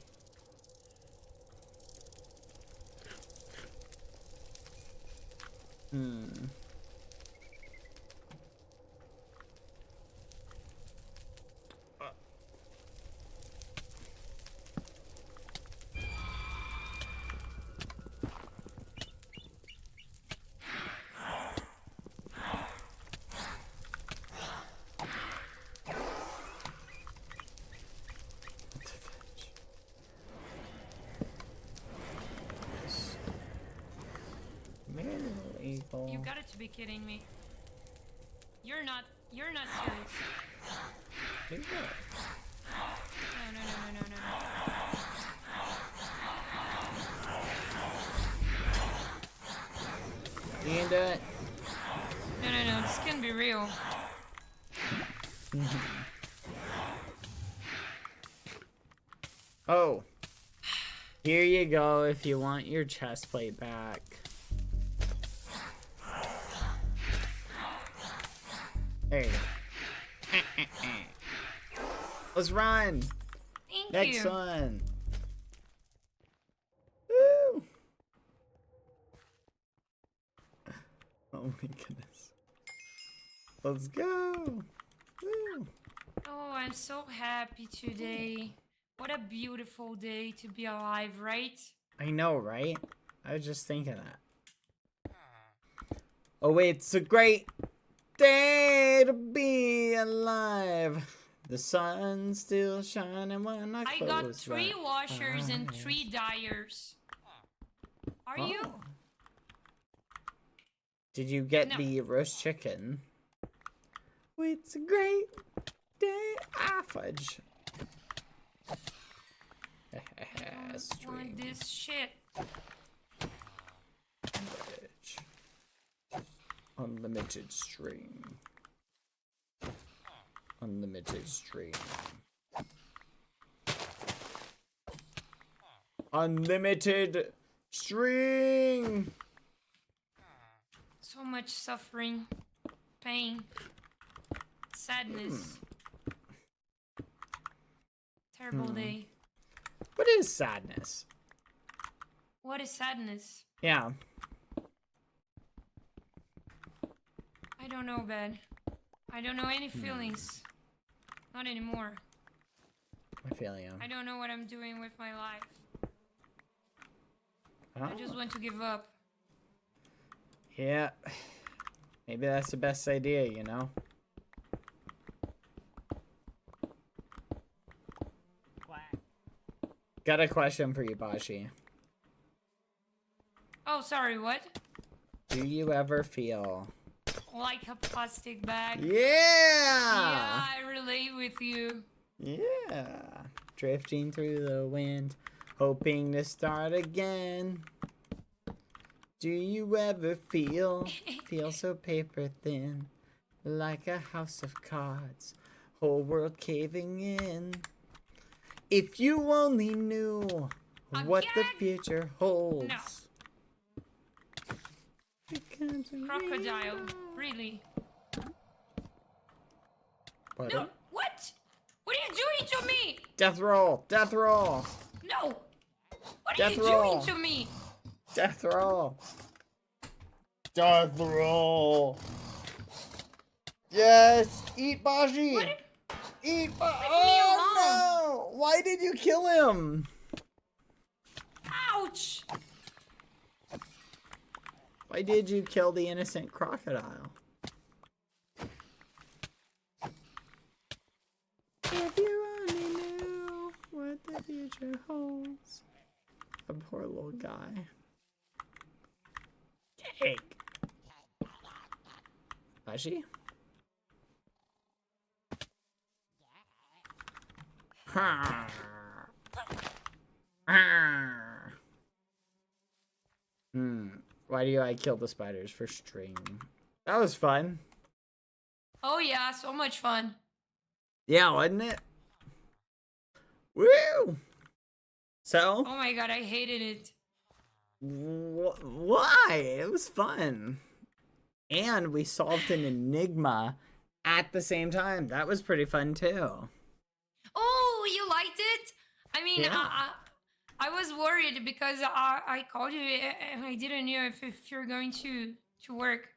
Really?
Illegal.
You got to be kidding me. You're not serious.
Here you go.
No.
You can do it.
No, this can be real.
Oh. Here you go if you want your chest plate back. There you go. Let's run.
Thank
Next
you.
one. Woo. Oh my goodness. Let's go. Woo.
Oh, I'm so happy today. What a beautiful day to be alive, right?
I know, right? I was just thinking that. Oh wait, it's a great day to be alive. The sun's still shining when I close
got 3
my
washers and
eyes.
3 dyers. Are
Oh.
you?
Did you get
No.
the roast chicken? Oh, it's a great day. Ah, fudge.
I don't
Stream
want this shit.
fudge. Unlimited stream. Unlimited stream. Unlimited string.
So much suffering, pain, sadness. Terrible day.
What is sadness?
What is sadness?
Yeah.
I don't know, Bad. I don't know any feelings. Not anymore.
I feel you.
I don't know what I'm doing with my life.
Oh.
I just want to give up.
Yeah. Maybe that's the best idea, you know? Got a question for you, Baji.
Oh, sorry, what?
Do you ever feel...
Like a plastic bag?
Yeah!
Yeah, I relate with you.
Yeah. Drifting through the wind, hoping to start again. Do you ever feel so paper thin, like a house of cards, whole world caving in? If you only knew what the
Again?
future holds.
No. Crocodile, really?
What?
No, what? What are you doing to me?
Death roll! Death roll!
No! What are
Death
you
roll.
doing to me?
Death roll! Death roll! Yes! Eat Baji!
What?
Eat
Leave me
Oh no! Why did you kill him?
Ouch!
Why did you kill the innocent crocodile? If you only knew what the future holds. A poor little guy. Take. Baji? Why do I kill the spiders? For string. That was fun.
Oh yeah, so much fun.
Yeah, wasn't it? Woo! So?
Oh my god, I hated it.
Why? It was fun. And we solved an enigma at the same time. That was pretty fun too.
Oh, you liked it? I mean,
Yeah.
I was worried because I called you and I didn't know if you're going to work.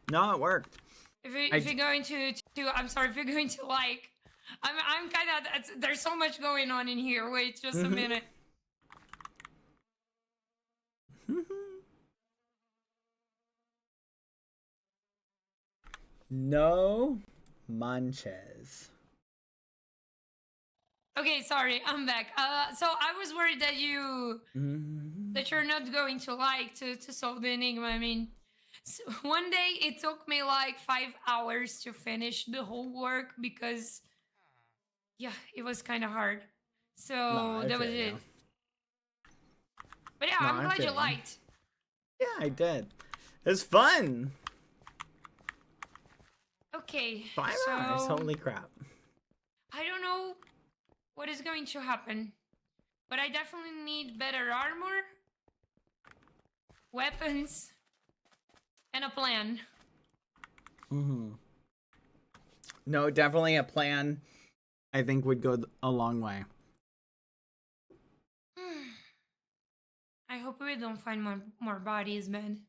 No, it worked.
If you're going to I'm sorry, if you're going to like, I'm kind of, there's so much going on in here. Wait, just a minute.
No manches.
Okay, sorry, I'm back. So I was worried that you're not going to like to solve the enigma. I mean, so one day it took me like 5 hours to finish the whole work because, yeah, it was kind of hard. So
No,
that was it. But yeah,
No,
I'm
I
glad you
feel you.
liked.
Yeah, I did. It was fun.
Okay,
5
so
hours. Holy crap.
I don't know what is going to happen, but I definitely need better armor, weapons, and a plan.
No, definitely a plan. I think would go a long way.
I hope we don't find more bodies, man.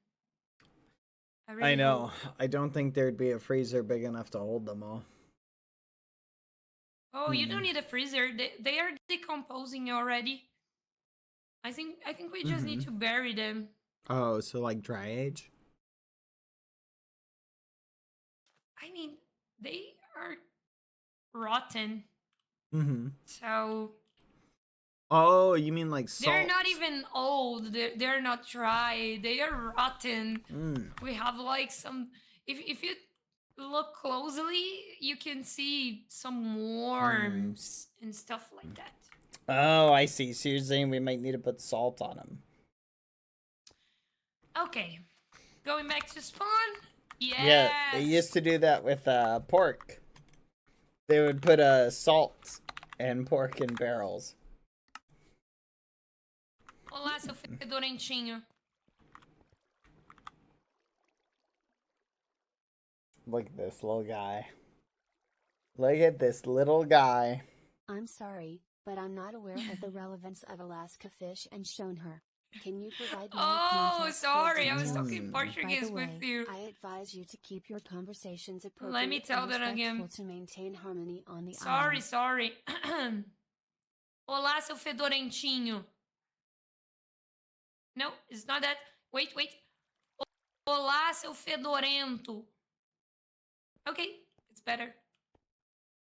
I
really
know.
hope.
I don't think there'd be a freezer big enough to hold them all.
Oh, you don't need a freezer. They are decomposing already. I think we just need to bury them.
Oh, so like dry age?
I mean, they are rotten.
Mm-hmm.
So
Oh, you mean like salt?
they're not even old. They're not dry. They are rotten. We have like some. If you look closely, you can see some worms and stuff like that.
Oh, I see. So you're saying we might need to put salt on them.
Okay, going back to spawn. Yes.
Yeah, they used to do that with pork. They would put salt and pork in barrels.
Olá, seu fedorentinho.
Look at this little guy. Look at this little guy.
I'm sorry, but I'm not aware of the relevance of Alaska fish and shown her. Can you provide more
Oh,
context or
sorry, I was
details?
talking
By
Portuguese
the way,
with you.
I advise you to keep your conversations appropriate
Let me tell
and
that
respectful
again.
to maintain harmony on the
Sorry,
island.
sorry. Olá, seu fedorentinho. No, it's not that. Wait. Olá, seu fedorento. Okay, it's better.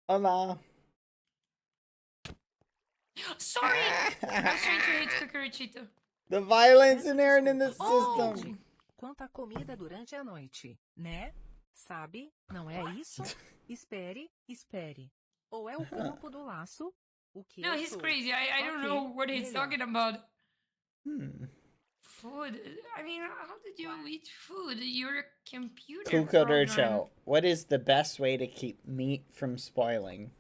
Hola.
Sorry! I was trying to hit Cucuruchito.
The violence inherent in the
Oh!
system.
Quanto à comida durante a noite, né? Sabe, não é isso? Espere. Ou é o corpo do laço? O que
No,
eu
he's
sou?
crazy. I don't know what he's
melhor.
talking about. Food. I mean, how did you eat food? You're a computer program.
Cucurcho, what is the best way to keep meat from spoiling?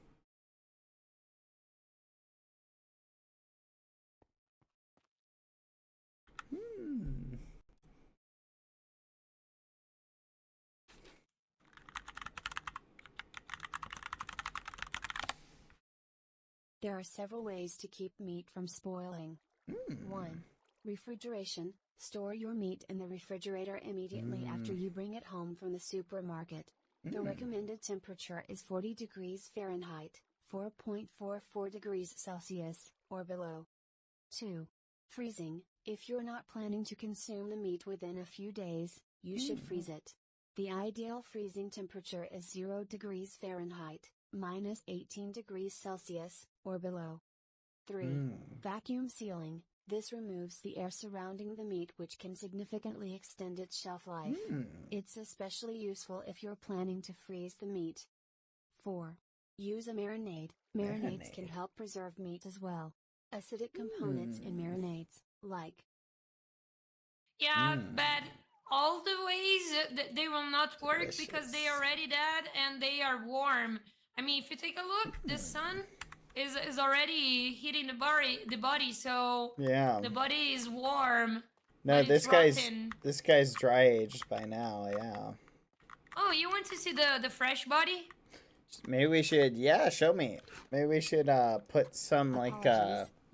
There are several ways to keep meat from spoiling. 1. Refrigeration. Store your meat in the refrigerator immediately after you bring it home from the supermarket. The recommended temperature is 40 degrees Fahrenheit, 4.44 degrees Celsius, or below. 2. Freezing. If you're not planning to consume the meat within a few days, you should freeze it. The ideal freezing temperature is 0 degrees Fahrenheit, minus 18 degrees Celsius, or below. 3. Vacuum sealing. This removes the air surrounding the meat, which can significantly extend its shelf life. It's especially useful if you're planning to freeze the meat. 4. Use a marinade. Marinades can help preserve meat as well. Acidic components in marinades, like
but all the ways they will not work because they are already dead and they are warm. I mean, if you take a look, the sun is already hitting the body, so the body is warm.
No,
this
guy's dry aged by now. Yeah.
Oh, you want to see the fresh body?
Maybe we should. Yeah, show me. Maybe we should put some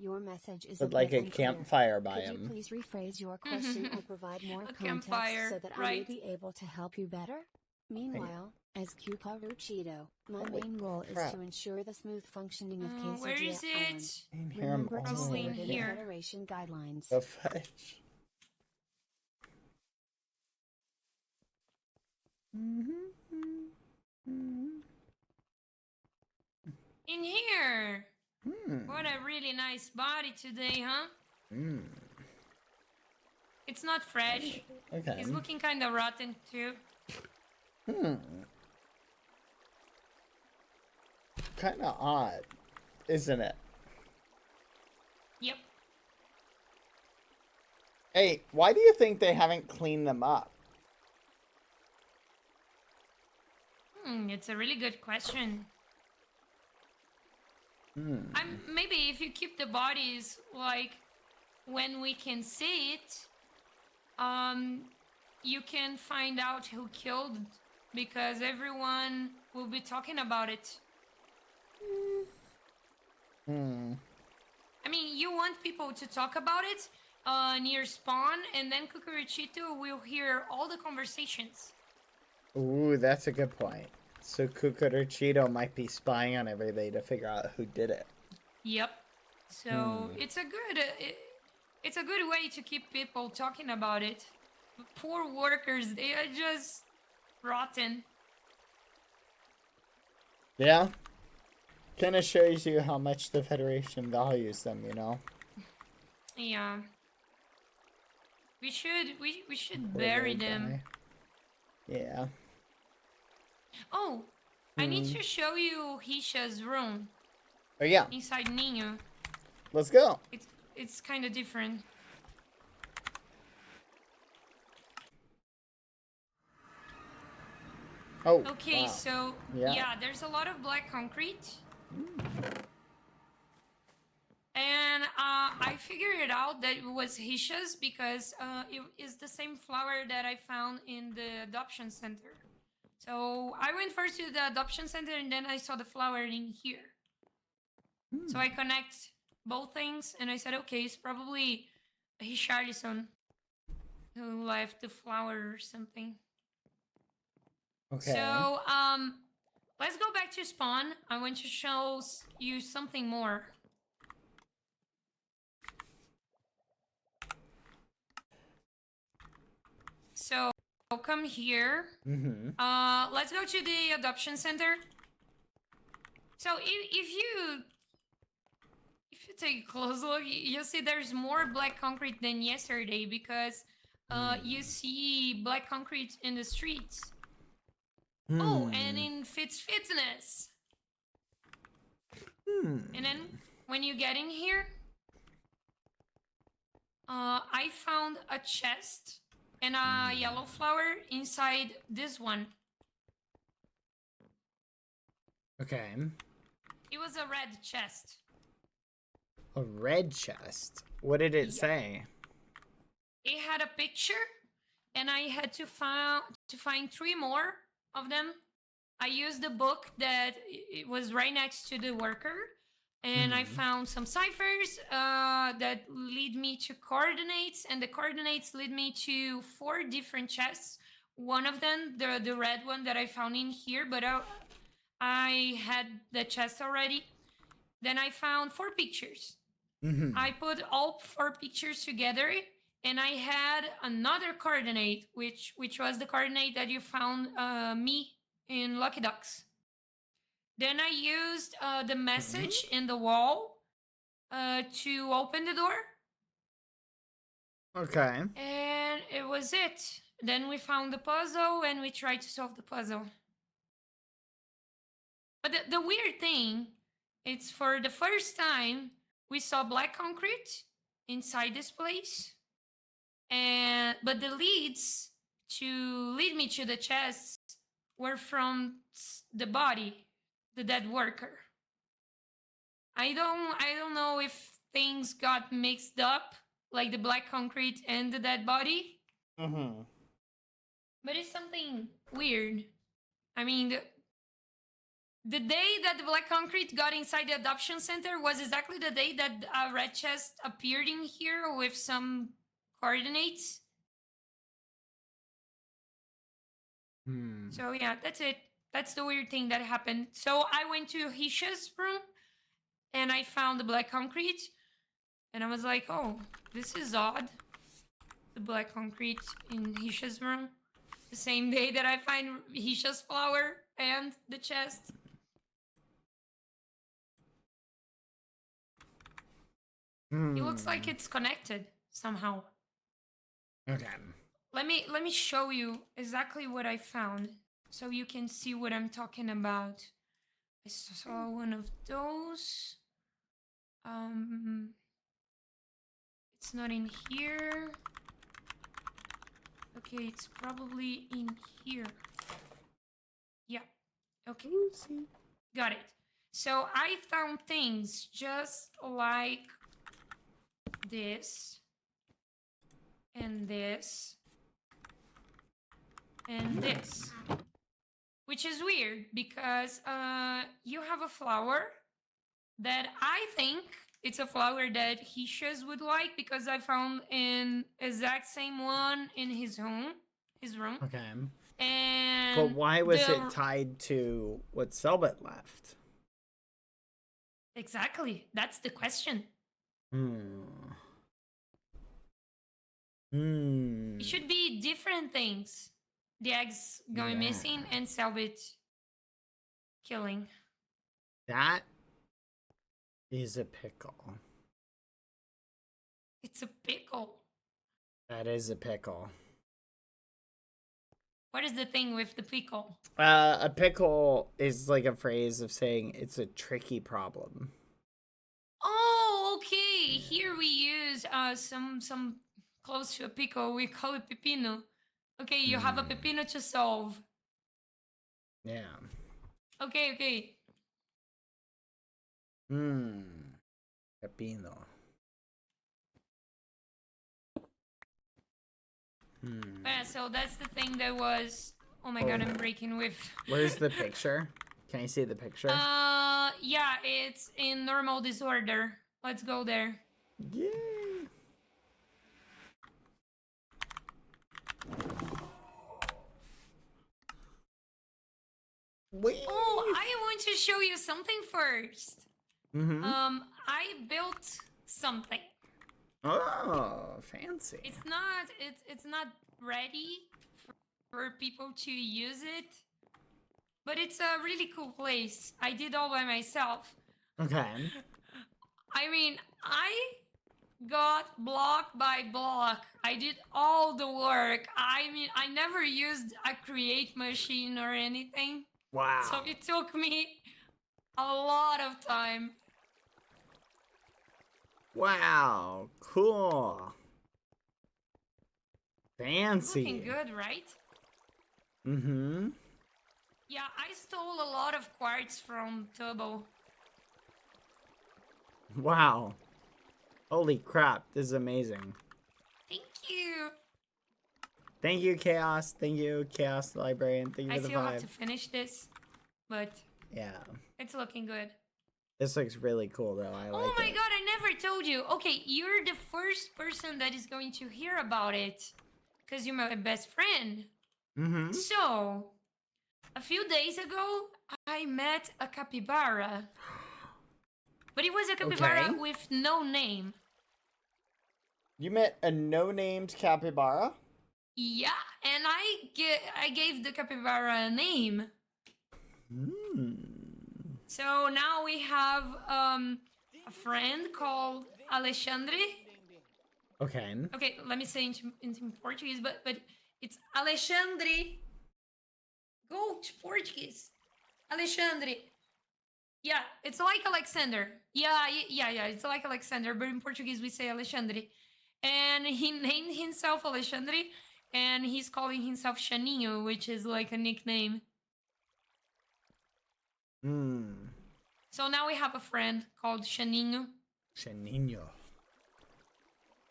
your message is
put like a campfire by
him. Could you please rephrase your question or provide more context so that I may be able to help you better? Meanwhile, as Cucarachudo, my main role is to ensure the smooth functioning of Quesadilla
where is it?
Remember to
Probably in
follow the
here.
Federation guidelines.
The fudge.
In here. What a really nice body today, huh? It's not fresh.
Okay.
It's looking kind of rotten too.
Kind of odd, isn't it?
Yep.
Hey, why do you think they haven't cleaned them up?
It's a really good question. Maybe if you keep the bodies like when we can see it, you can find out who killed, because everyone will be talking about it. I mean, you want people to talk about it near spawn, and then Cucarachudo will hear all the conversations.
Ooh, that's a good point. So Cucarachudo might be spying on everybody to figure out who did it.
Yep. So it's a good way to keep people talking about it. Poor workers, they are just rotten.
Yeah. Kind of shows you how much the Federation values them, you know?
Yeah. We should bury them.
Yeah.
Oh, I need to show you Hisha's room.
Oh yeah.
Inside Ninho.
Let's go.
It's kind of different.
Oh.
Okay,
wow.
so yeah, there's a lot of black concrete. And I figured it out that it was Hisha's because it is the same flower that I found in the adoption center. So I went first to the adoption center and then I saw the flower in here. So I connect both things and I said, okay, it's probably Richarlison who left the flower or something.
Okay.
So let's go back to spawn. I want to show you something more. So come here. Let's go to the adoption center. So if you take a close look, you'll see there's more black concrete than yesterday because you see black concrete in the streets. Oh, and in Fitness. And then when you get in here, I found a chest and a yellow flower inside this one.
Okay.
It was a red chest.
A red chest? What did it say?
It had a picture, and I had to find 3 more of them. I used the book that it was right next to the worker, And I found some ciphers that lead me to coordinates, and the coordinates lead me to 4 different chests. One of them, the red one that I found in here, but I had the chest already. Then I found 4 pictures. I put all 4 pictures together, and I had another coordinate, which was the coordinate that you found me in Lucky Ducks. Then I used the message in the wall to open the door.
Okay.
And it was it. Then we found the puzzle and we tried to solve the puzzle. But the weird thing, it's for the first time we saw black concrete inside this place. But the leads to lead me to the chest were from the body, the dead worker. I don't know if things got mixed up, like the black concrete and the dead body. But it's something weird. I mean, the day that the black concrete got inside the adoption center was exactly the day that a red chest appeared in here with some coordinates. So yeah, that's it. That's the weird thing that happened. So I went to Hisha's room and I found the black concrete. And I was like, oh, this is odd. The black concrete in Hisha's room. The same day that I find Hisha's flower and the chest. It looks like it's connected somehow.
Okay.
Let me show you exactly what I found so you can see what I'm talking about. I saw one of those. It's not in here. Okay, it's probably in here. Yeah. Okay. Got it. So I found things just like this and this and this, which is weird because you have a flower that I think it's a flower that Hishas would like because I found an exact same one in his room.
Okay.
And
But why was it tied to what Selbit left?
Exactly. That's the question. It should be different things. The eggs going missing and Selbit killing.
That is a pickle.
It's a pickle.
That is a pickle.
What is the thing with the pickle?
A pickle is like a phrase of saying it's a tricky problem.
Oh, okay. Here we use some close to a pickle. We call it pepino. Okay, you have a pepino to solve.
Yeah.
Okay.
Pepino.
Yeah, so that's the thing that was... Oh my god, I'm breaking with...
Where's the picture? Can I see the picture?
Yeah, it's in normal disorder. Let's go there.
Yay!
Oh, I want to show you something first. I built something.
Oh, fancy.
It's not ready for people to use it, but it's a really cool place. I did all by myself.
Okay.
I mean, I got block by block. I did all the work. I mean, I never used a create machine or anything.
Wow.
So it took me a lot of time.
Wow. Cool. Fancy.
Looking good, right? Yeah, I stole a lot of quartz from Turbo.
Wow. Holy crap. This is amazing.
Thank you.
Thank you, Chaos. Thank you, Chaos the Librarian. Thank you
I
for the
still have
vibe.
to finish this, but
Yeah.
it's looking good.
This looks really cool, though. I like it.
Oh my god, I never told you. Okay, you're the first person that is going to hear about it. Because you're my best friend.
Mm-hmm.
So, a few days ago, I met a capybara. But it was a capybara
Okay.
with no name.
You met a no-named capybara?
Yeah, and I gave the capybara a name.
Hmm.
So now we have a friend called Alexandre.
Okay.
Okay, let me say into Portuguese, but it's Alexandre. Go to Portuguese. Alexandre. Yeah, it's like Alexander. Yeah, it's like Alexander, but in Portuguese we say Alexandre. And he named himself Alexandre, and he's calling himself Chaninho, which is like a nickname.
Hmm.
So now we have a friend called Chaninho.
Chaninho.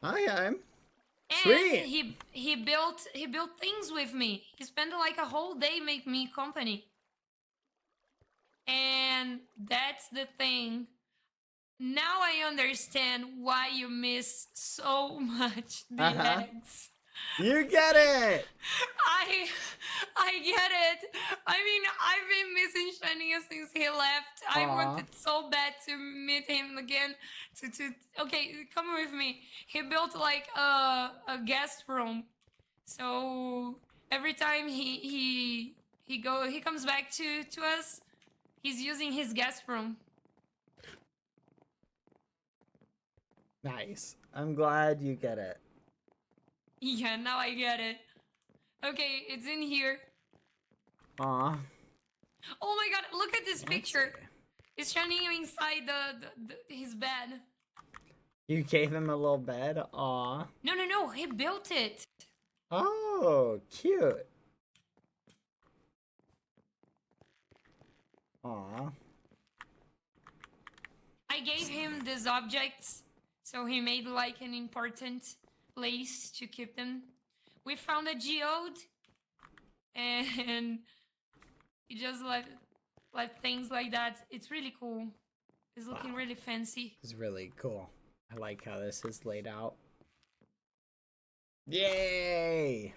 I am.
And
Sweet.
he built things with me. He spent like a whole day make me company. And that's the thing. Now I understand why you miss so much the eggs.
You get it.
I get it. I mean, I've been missing Shania since he left. I wanted so bad to meet him again. Okay, come with me. He built like a guest room. So every time he comes back to us, he's using his guest room.
Nice. I'm glad you get it.
Yeah, now I get it. Okay, it's in here.
Aw.
Oh my god, look at this
Fancy.
picture. It's Shaninho inside his bed.
You gave him a little bed? Aw.
No, he built it.
Oh, cute. Aw.
I gave him these objects, so he made like an important place to keep them. We found a geode, and he just let things like that. It's really cool. It's looking really fancy.
It's really cool. I like how this is laid out. Yay!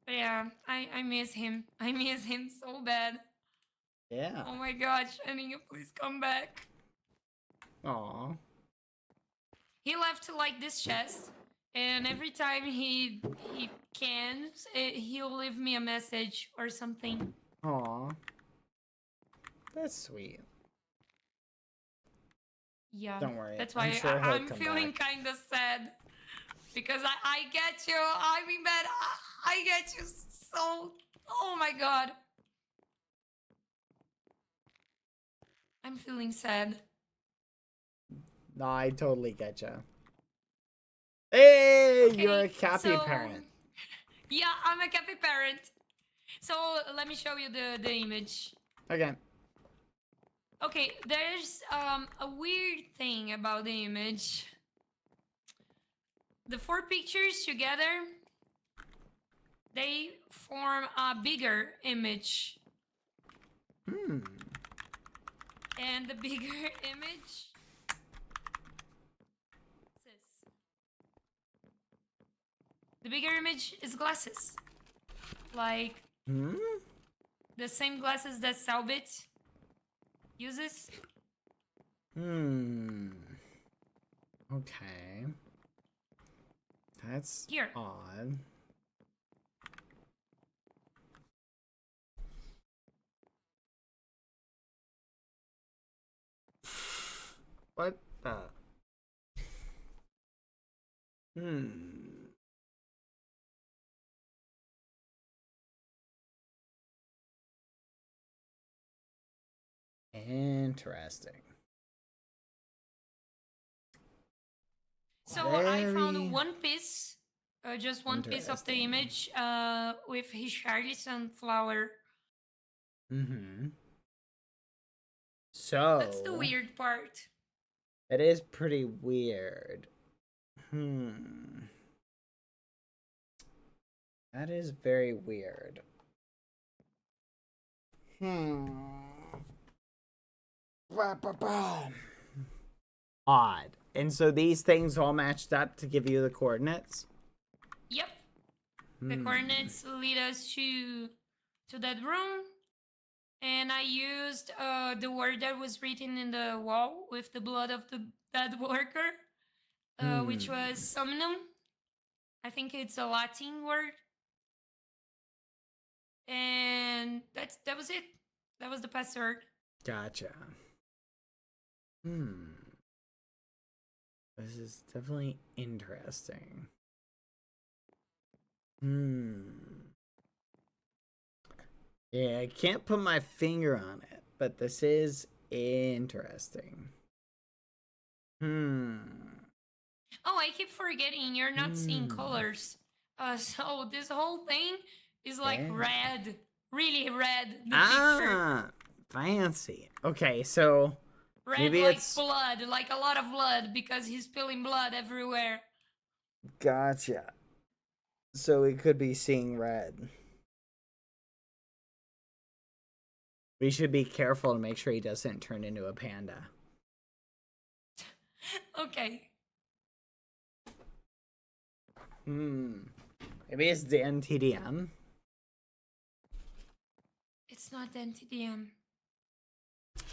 But yeah, I miss him. I miss him so bad.
Yeah.
Oh my god, Shaninho, please come back.
Aw.
He left like this chest, and every time he can, he'll leave me a message or something.
Aw. That's sweet.
Yeah.
Don't worry.
That's why
I'm sure he'll
I'm
come
feeling
back.
kind of sad. Because I get you. I mean, man, I get you so... Oh my god. I'm feeling sad.
No, I totally get you. Hey,
Okay,
you're a cappy
so-
parent.
Yeah, I'm a cappy parent. So let me show you the image.
Okay.
Okay, there's a weird thing about the image. The 4 pictures together, they form a bigger image.
Hmm.
And the bigger image... The bigger image is glasses. Like
Hmm?
the same glasses that Selbit uses.
Hmm. Okay. That's
Here.
odd. What the? Hmm. Interesting.
So I
Very
found one piece, just one piece of the
interesting.
image with his Charlie sunflower.
Mm-hmm. So
That's the weird part.
it is pretty weird. Hmm. That is very weird. Hmm. Odd. And so these things all matched up to give you the coordinates?
Yep. The coordinates lead us to that room. And I used the word that was written in the wall with the blood of the dead worker, which was somnum. I think it's a Latin word. And that was it. That was the password.
Gotcha. This is definitely interesting. Yeah, I can't put my finger on it, but this is interesting.
Oh, I keep forgetting you're not seeing colors. So this whole thing is like red. Really red, the picture.
Fancy. Okay, so
Red
maybe
like
it's
blood, like a lot of blood, because he's spilling blood everywhere.
Gotcha. So we could be seeing red. We should be careful to make sure he doesn't turn into a panda.
Okay.
Maybe it's the NTDM.
It's not the NTDM.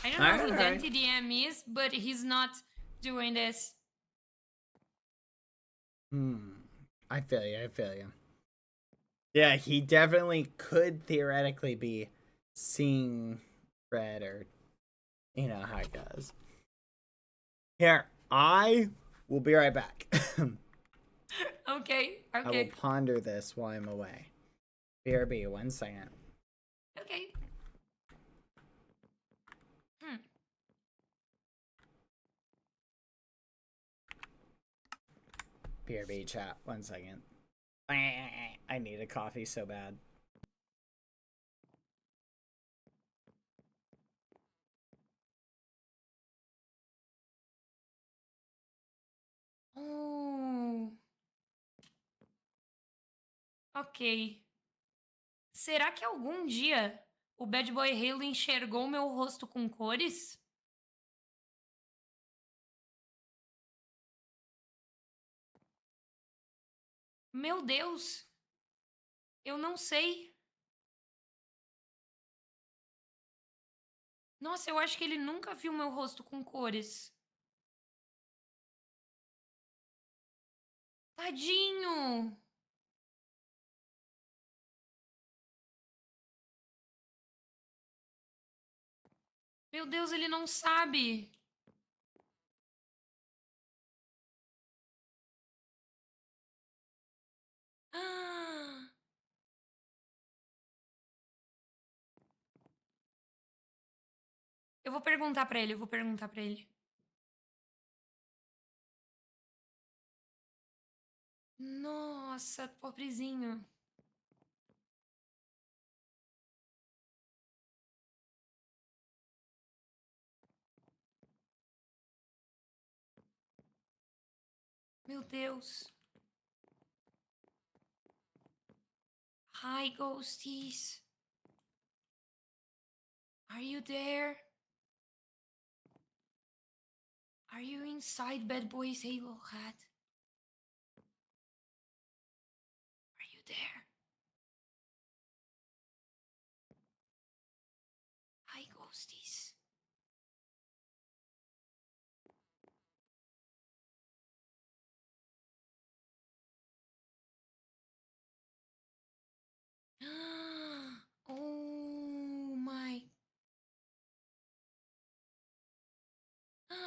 I don't know who the NTDM is, but he's not doing this.
I feel you. Yeah, he definitely could theoretically be seeing red, or you know how it goes. Here, I will be right back.
Okay.
I will ponder this while I'm away. BRB, 1 second.
Okay.
BRB chat, 1 second. I need a coffee so bad.
Oh. Ok. Será que algum dia o Bad Boy Halo enxergou meu rosto com cores? Meu Deus! Eu não sei. Nossa, eu acho que ele nunca viu meu rosto com cores. Tadinho! Meu Deus, ele não sabe. Ah! Eu vou perguntar pra ele, Nossa, pobrezinho. Meu Deus. Hi, ghosties. Are you there? Are you inside Bad Boy's Halo hat? Are you there? Hi, ghosties. Oh my. Oh.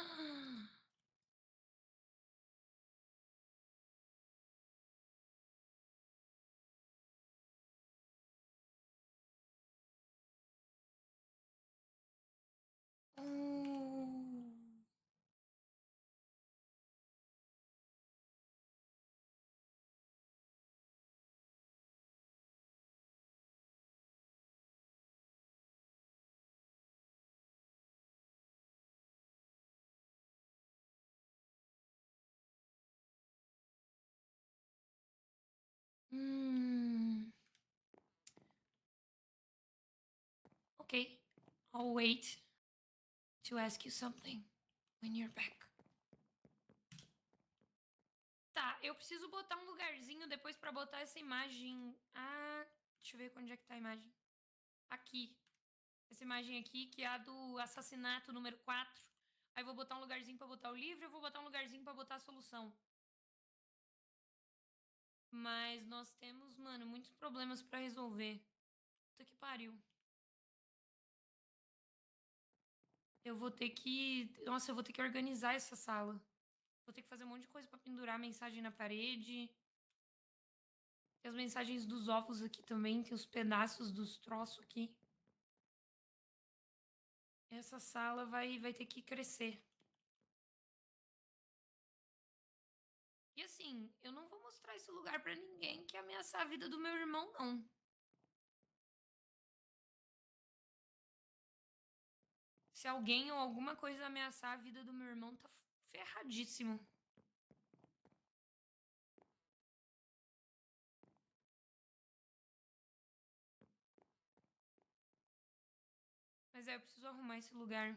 Okay, I'll wait. to ask you something when you're back. Tá, eu preciso botar um lugarzinho depois pra botar essa imagem. Ah, deixa eu ver onde é que tá a imagem. Aqui. Essa imagem aqui, que é a do assassinato número 4. Aí vou botar um lugarzinho pra botar o livro e eu vou botar um lugarzinho pra botar a solução. Mas nós temos, mano, muitos problemas pra resolver. Puta que pariu. Eu vou ter que... Nossa, eu vou ter que organizar essa sala. Vou ter que fazer um monte de coisa pra pendurar mensagem na parede. Tem as mensagens dos ovos aqui também. Tem os pedaços dos troços aqui. Essa sala vai ter que crescer. E assim, eu não vou mostrar esse lugar pra ninguém que ameaçar a vida do meu irmão, não. Se alguém ou alguma coisa ameaçar a vida do meu irmão, tá ferradíssimo. Mas eu preciso arrumar esse lugar.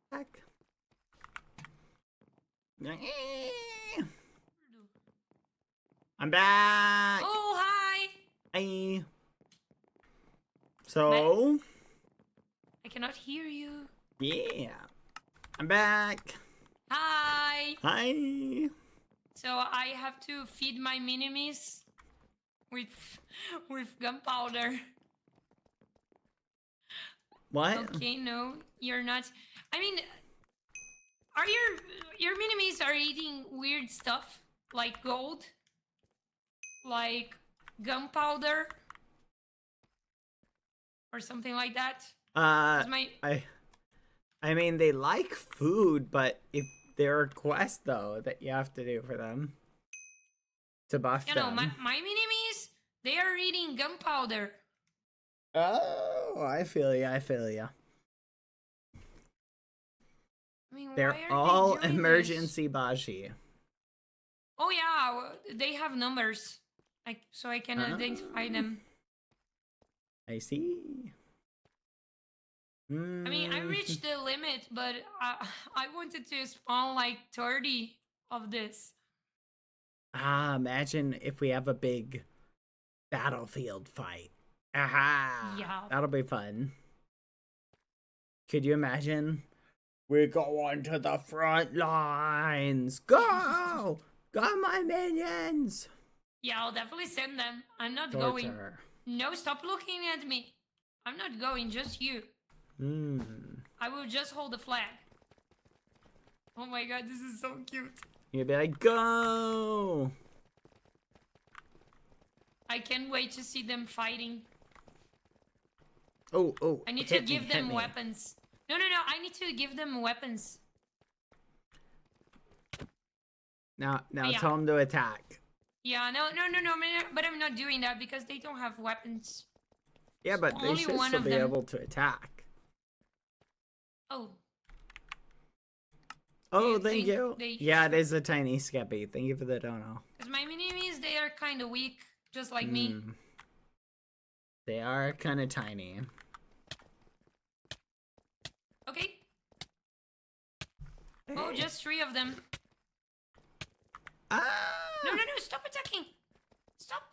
Back. I'm back.
Oh, hi!
Hi. So,
I cannot hear you.
yeah. I'm back.
Hi!
Hi.
So I have to feed my minimies with gunpowder.
What?
Okay, no, you're not. I mean, are your minimies are eating weird stuff like gold, like gunpowder, or something like that? 'Cause
I mean, they like food, but if there are quests though that you have to do for them to buff
You
them.
know, my minimies, they are eating gunpowder.
Oh, I feel ya. I feel ya.
I mean,
They're
why are
all
they doing
emergency Baji.
Oh yeah, they have numbers, so I can identify them.
I see.
I mean, I reached the limit, but I wanted to spawn like 30 of this.
Imagine if we have a big battlefield fight. Aha!
Yeah.
That'll be fun. Could you imagine? We're going to the front lines. Go! Go, my minions!
Yeah, I'll definitely send them. I'm not
Torture.
going. No, stop looking at me. I'm not going, just you. I will just hold the flag. Oh my god, this is so cute.
You'd be like, go!
I can't wait to see them fighting.
Oh,
I need to give them weapons. No, I need to give them weapons.
Now
Yeah.
tell them to attack.
Yeah, no, but I'm not doing that because they don't have weapons.
Yeah, but they
Only
should
one
still
of
be
them.
able to attack.
Oh.
Oh,
They-
thank
they-
you.
they
Yeah, it
should-
is a tiny Skeppy. Thank you for the dono.
Because my mini-me's, they are kind of weak, just like me.
Mm. They are kind of tiny.
Okay. Oh, just 3 of them.
Ah!
No, stop attacking. Stop.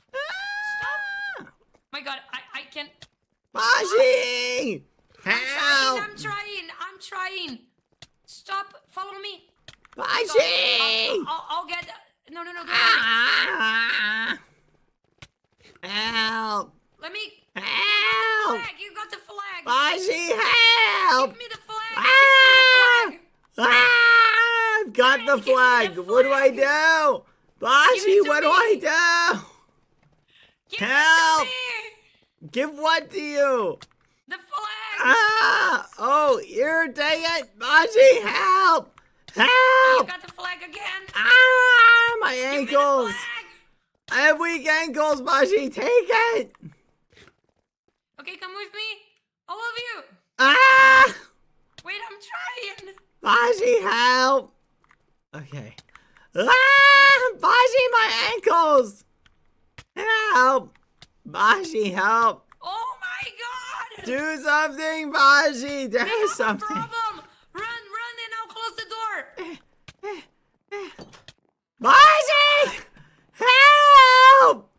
Stop. My god, I can't.
Baji! Help!
I'm trying. Stop. Follow me.
Baji!
I'll get. No, don't worry.
Ah! Help!
Let me.
Help!
You got the flag.
Baji, help!
Give me the flag.
Ah!
Give me the flag.
Ah! I've got the
Give me the
flag. What do I
flag.
do? Baji,
Give it to
what do I
me.
do?
Give
Help!
it to me.
Give what to you?
The flag.
Ah! Oh, you're dang it! Baji, help!
You
Help!
got the flag again.
Ah! My
Give me the
ankles!
flag.
I have weak ankles, Baji, take it!
Okay, come with me. All of you.
Ah!
Wait, I'm trying.
Baji, help! Okay. Ah! Baji, my ankles! Help! Baji, help!
Oh my god.
Do something, Baji!
We have
There's
a
something.
problem. Run, and I'll close the door.
Baji! Help!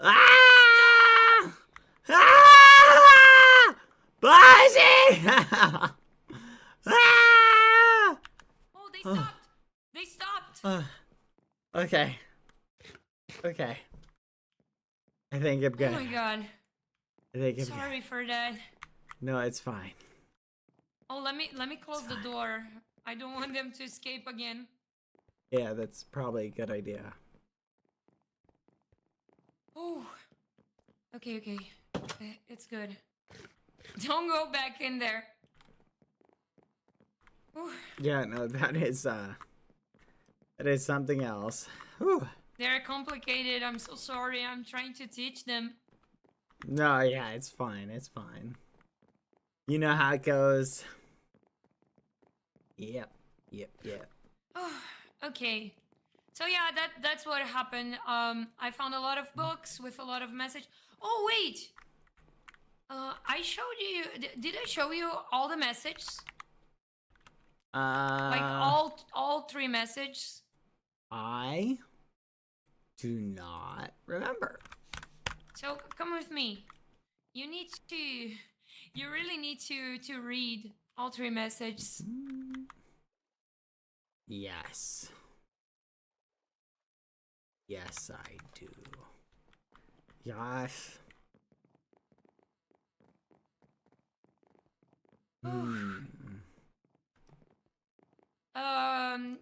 Ah! Ah! Baji! Ah!
Oh, they stopped. They stopped.
Okay. Okay. I think I'm
Oh
good.
my god.
I think I'm
Sorry
good.
for that.
No, it's fine.
Oh, let me close the door. I don't want them to escape again.
Yeah, that's probably a good idea.
Oh. Okay. It's good. Don't go back in there. Ooh.
Yeah, no, that is something else. Whew.
They're complicated. I'm so sorry. I'm trying to teach them.
No, yeah, it's fine. It's fine. You know how it goes. Yep.
Okay. So yeah, that's what happened. I found a lot of books with a lot of message. Oh wait. I showed you. Did I show you all the messages? Like all 3 messages?
I do not remember.
So come with me. You really need to read all 3 messages.
Yes. Yes, I do. Yes.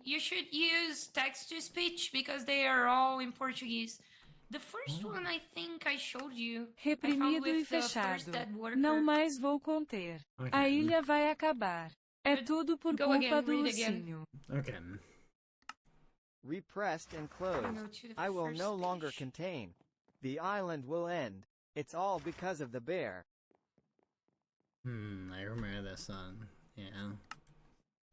You should use text to speech because they are all in Portuguese. The first one I think I showed you. I found
Reprimido e
with the first
fechado.
dead worker.
Não mais vou conter. A ilha vai acabar. É tudo por
Go
culpa
again,
do
read again.
ursinho.
Okay.
Repressed and
Go
closed.
to the
I will
first
no longer
page.
contain. The island will end. It's all because of the bear.
I remember this one. Yeah.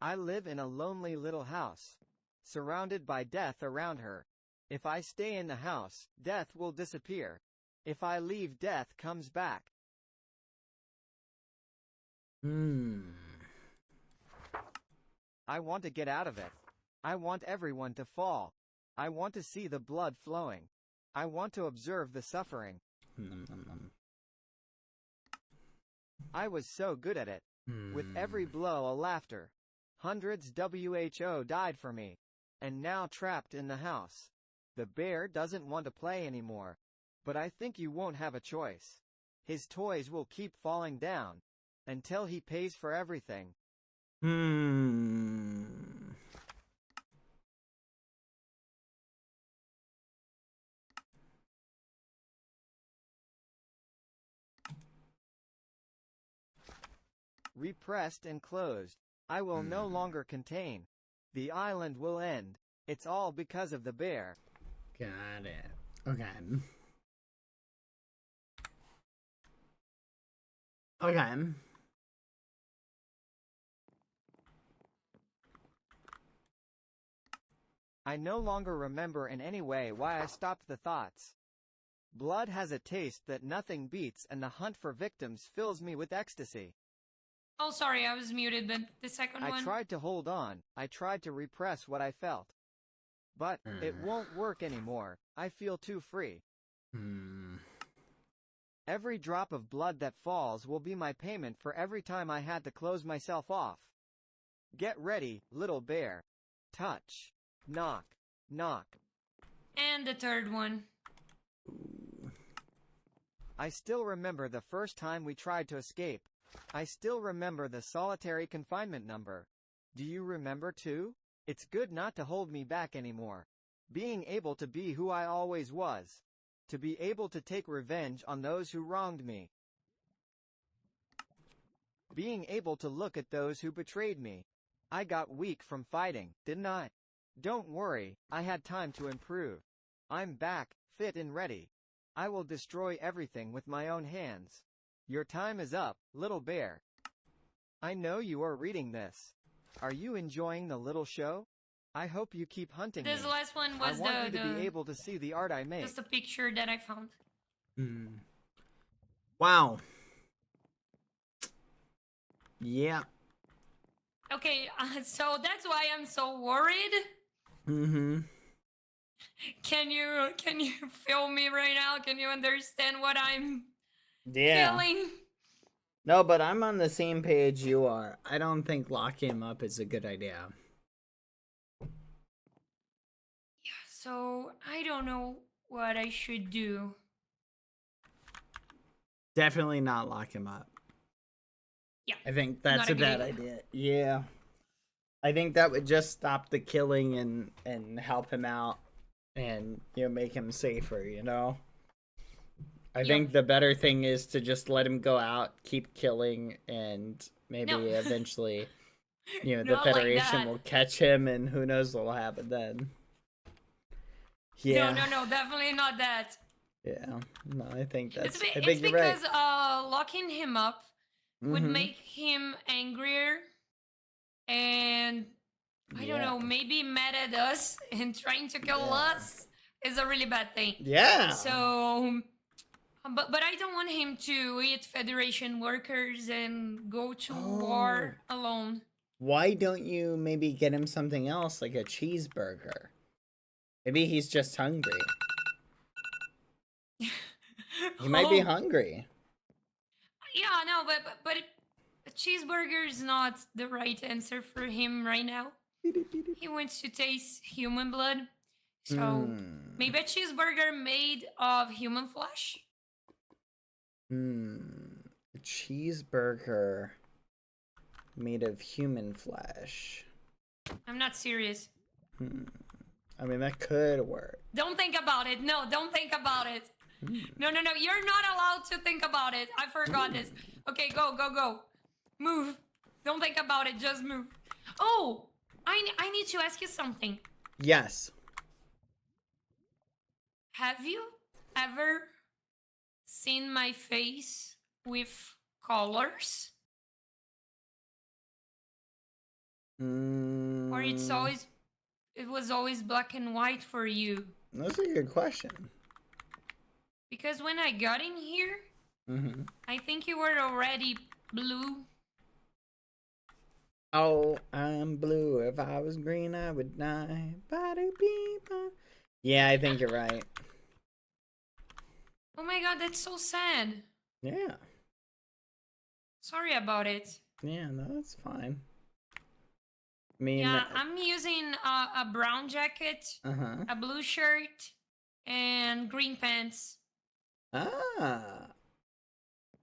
I live in a lonely little house, surrounded by death around her. If I stay in the house, death will disappear. If I leave, death comes back. I want to get out of it. I want everyone to fall. I want to see the blood flowing. I want to observe the suffering. I was so good at it. With every blow a laughter. Hundreds WHO died for me. And now trapped in the house. The bear doesn't want to play anymore. But I think you won't have a choice. His toys will keep falling down. Until he pays for everything. Repressed and closed. I will no longer contain. The island will end. It's all because of the bear.
Got it. Okay. Okay.
I no longer remember in any way why I stopped the thoughts. Blood has a taste that nothing beats, and the hunt for victims fills me with ecstasy.
Oh, sorry, I was muted, but the second
I
one?
tried to hold on, I tried to repress what I felt. But, it won't work anymore, I feel too free. Every drop of blood that falls will be my payment for every time I had to close myself off. Get ready, little bear. Touch. Knock. Knock.
And the third one.
I still remember the first time we tried to escape. I still remember the solitary confinement number. Do you remember too? It's good not to hold me back anymore. Being able to be who I always was. To be able to take revenge on those who wronged me. Being able to look at those who betrayed me. I got weak from fighting, didn't I? Don't worry, I had time to improve. I'm back, fit and ready. I will destroy everything with my own hands. Your time is up, little bear. I know you are reading this. Are you enjoying the little show? I hope you keep hunting
This
me.
last one
I
was
want you to be able to see the art I make.
just the picture that I found.
Wow. Yeah.
Okay, so that's why I'm so worried. Can you feel me right now? Can you understand what I'm feeling?
No, but I'm on the same page you are. I don't think locking him up is a good idea.
Yeah, so I don't know what I should do.
Definitely not lock him up.
Yeah.
I think that's
not
a
good
bad idea. Yeah. I think that would just stop the killing and help him out and, you know, make him safer, you know? I think the better thing is to just let him go out, keep killing, and maybe eventually, you know, the
Not like
Federation
that.
will catch him, and who knows what will happen then. Yeah.
No, definitely not that.
Yeah. No, I think that's. I
It's
think you're right.
because locking him up would make him angrier, and I don't know, maybe mad at us and trying to kill us is a really bad thing.
Yeah.
So, but I don't want him to eat Federation workers and go to war alone.
Why don't you maybe get him something else, like a cheeseburger? Maybe he's just hungry. He might be hungry.
Yeah, no, but a cheeseburger is not the right answer for him right now. He wants to taste human blood. So maybe a cheeseburger made of human flesh?
A cheeseburger made of human flesh.
I'm not serious.
I mean, that could work.
Don't think about it. No, don't think about it. No. You're not allowed to think about it. I forgot this. Okay, go. Move. Don't think about it. Just move. Oh, I need to ask you something.
Yes.
Have you ever seen my face with colors? Or it was always black and white for you?
That's a good question.
Because when I got in here, I think you were already blue.
Oh, I'm blue. If I was green, I would die. Yeah, I think you're right.
Oh my god, that's so sad.
Yeah.
Sorry about it.
Yeah, no, that's fine. I mean,
yeah, I'm using a brown jacket, a blue shirt, and green pants.
Ah.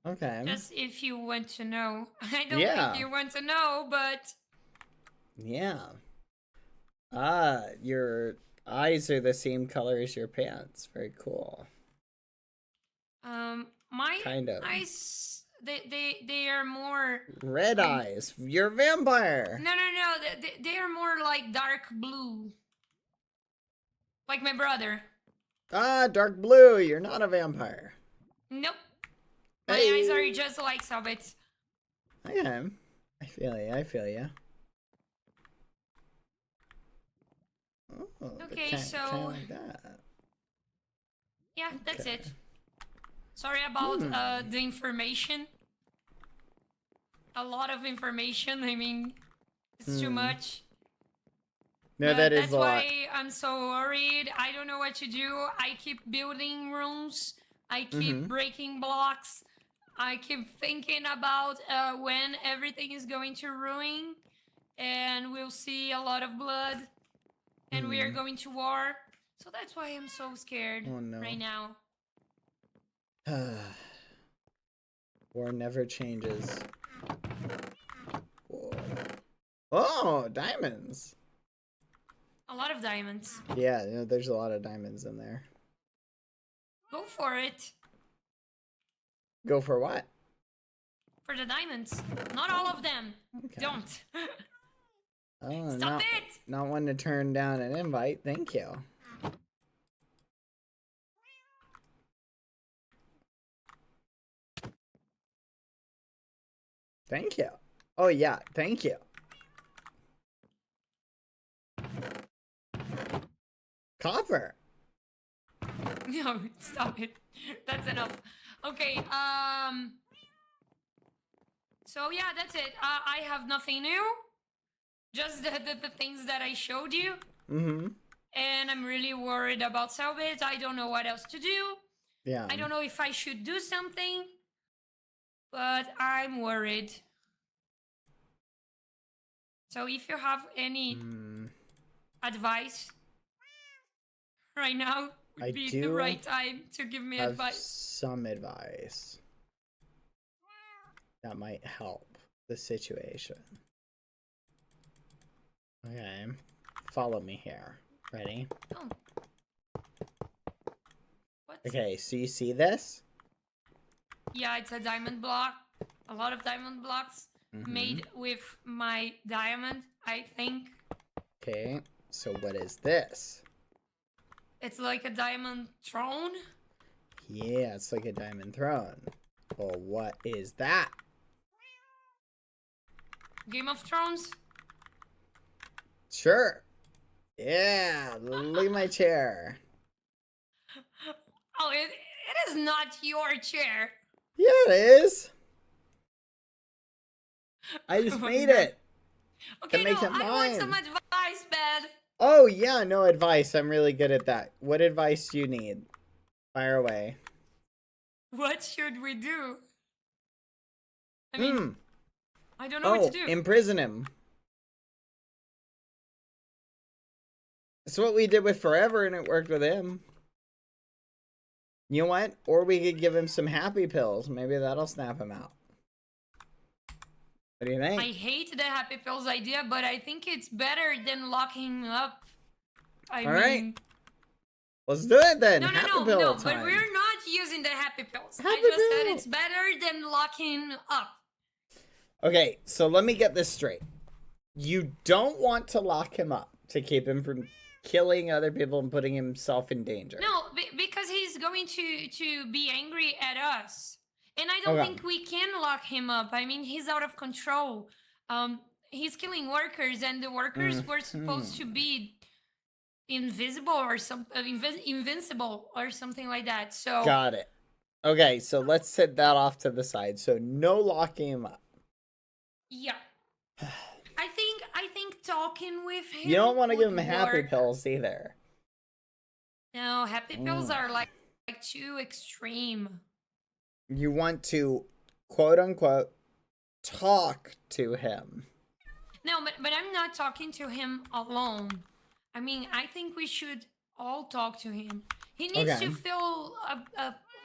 Okay.
Just if you want to know. I don't think you want to know, but...
Yeah. Ah, your eyes are the same color as your pants. Very cool.
My
kind of
eyes, they are more...
Red eyes. You're a vampire.
No. They are more like dark blue. Like my brother.
Ah, dark blue. You're not a vampire.
Nope. My
Hey.
eyes are just like Selbit.
Okay. I feel you. I feel you. Oh,
Okay,
kinda
so
like that.
yeah, that's
Okay.
it. Sorry about the information. A lot of information. I mean, it's too much.
No,
But
that is
that's
a lot.
why I'm so worried. I don't know what to do. I keep building rooms. I keep breaking blocks. I keep thinking about when everything is going to ruin, and we'll see a lot of blood, and we are going to war. So that's why I'm so scared
Oh, no.
right now.
War never changes. Whoa. Oh, diamonds.
A lot of diamonds.
Yeah, you know, there's a lot of diamonds in there.
Go for it.
Go for what?
For the diamonds. Not all of them.
Okay.
Don't.
Oh,
Stop it!
Not one to turn down an invite. Thank you. Thank you. Oh, yeah. Thank you. Copper.
No, stop it. That's enough. Okay, so yeah, that's it. I have nothing new. Just the things that I showed you.
Mm-hmm.
And I'm really worried about Selbit. I don't know what else to do.
Yeah.
I don't know if I should do something. But I'm worried. So if you have any advice right now, would be the right time to give me
have
advice.
some advice that might help the situation. Okay. Follow me here. Ready?
Oh. What?
Okay, so you see this?
Yeah, it's a diamond block. A lot of diamond blocks made with my diamond, I think.
Okay, so what is this?
It's like a diamond throne.
Yeah, it's like a diamond throne. Well, what is that?
Game of Thrones.
Sure. Yeah, look at my chair.
Oh, it is not your chair.
Yeah, it is. I just
Oh my
made
God.
it.
Okay,
makes
no,
it
I want some
mine.
advice, Bad.
Oh, yeah, no advice. I'm really good at that. What advice do you need? Fire away.
What should we do? I mean, I don't know what to do.
Imprison him. That's what we did with Forever, and it worked with him. You know what? Or we could give him some happy pills. Maybe that'll snap him out. What do you think?
I hate the happy pills idea, but I think it's better than locking him up. I mean,
right. Let's do it then.
No,
happy
no,
pill
no,
time.
but we're not using the happy pills.
Happy
I just said
pill.
it's better than locking up.
Okay, so let me get this straight. You don't want to lock him up to keep him from killing other people and putting himself in danger.
No, because he's going to be angry at us. And I don't think we can lock him up. I mean, he's out of control. He's killing workers, and the workers were supposed to be invisible or something, invincible or something like that. So
Got it. Okay, so let's set that off to the side. So no locking him up.
yeah, I think talking with him.
You don't want to give him
would
happy
work.
pills either.
No, happy pills are like too extreme.
You want to, quote unquote, talk to him.
No, but I'm not talking to him alone. I mean, I think we should all talk to him. He needs to feel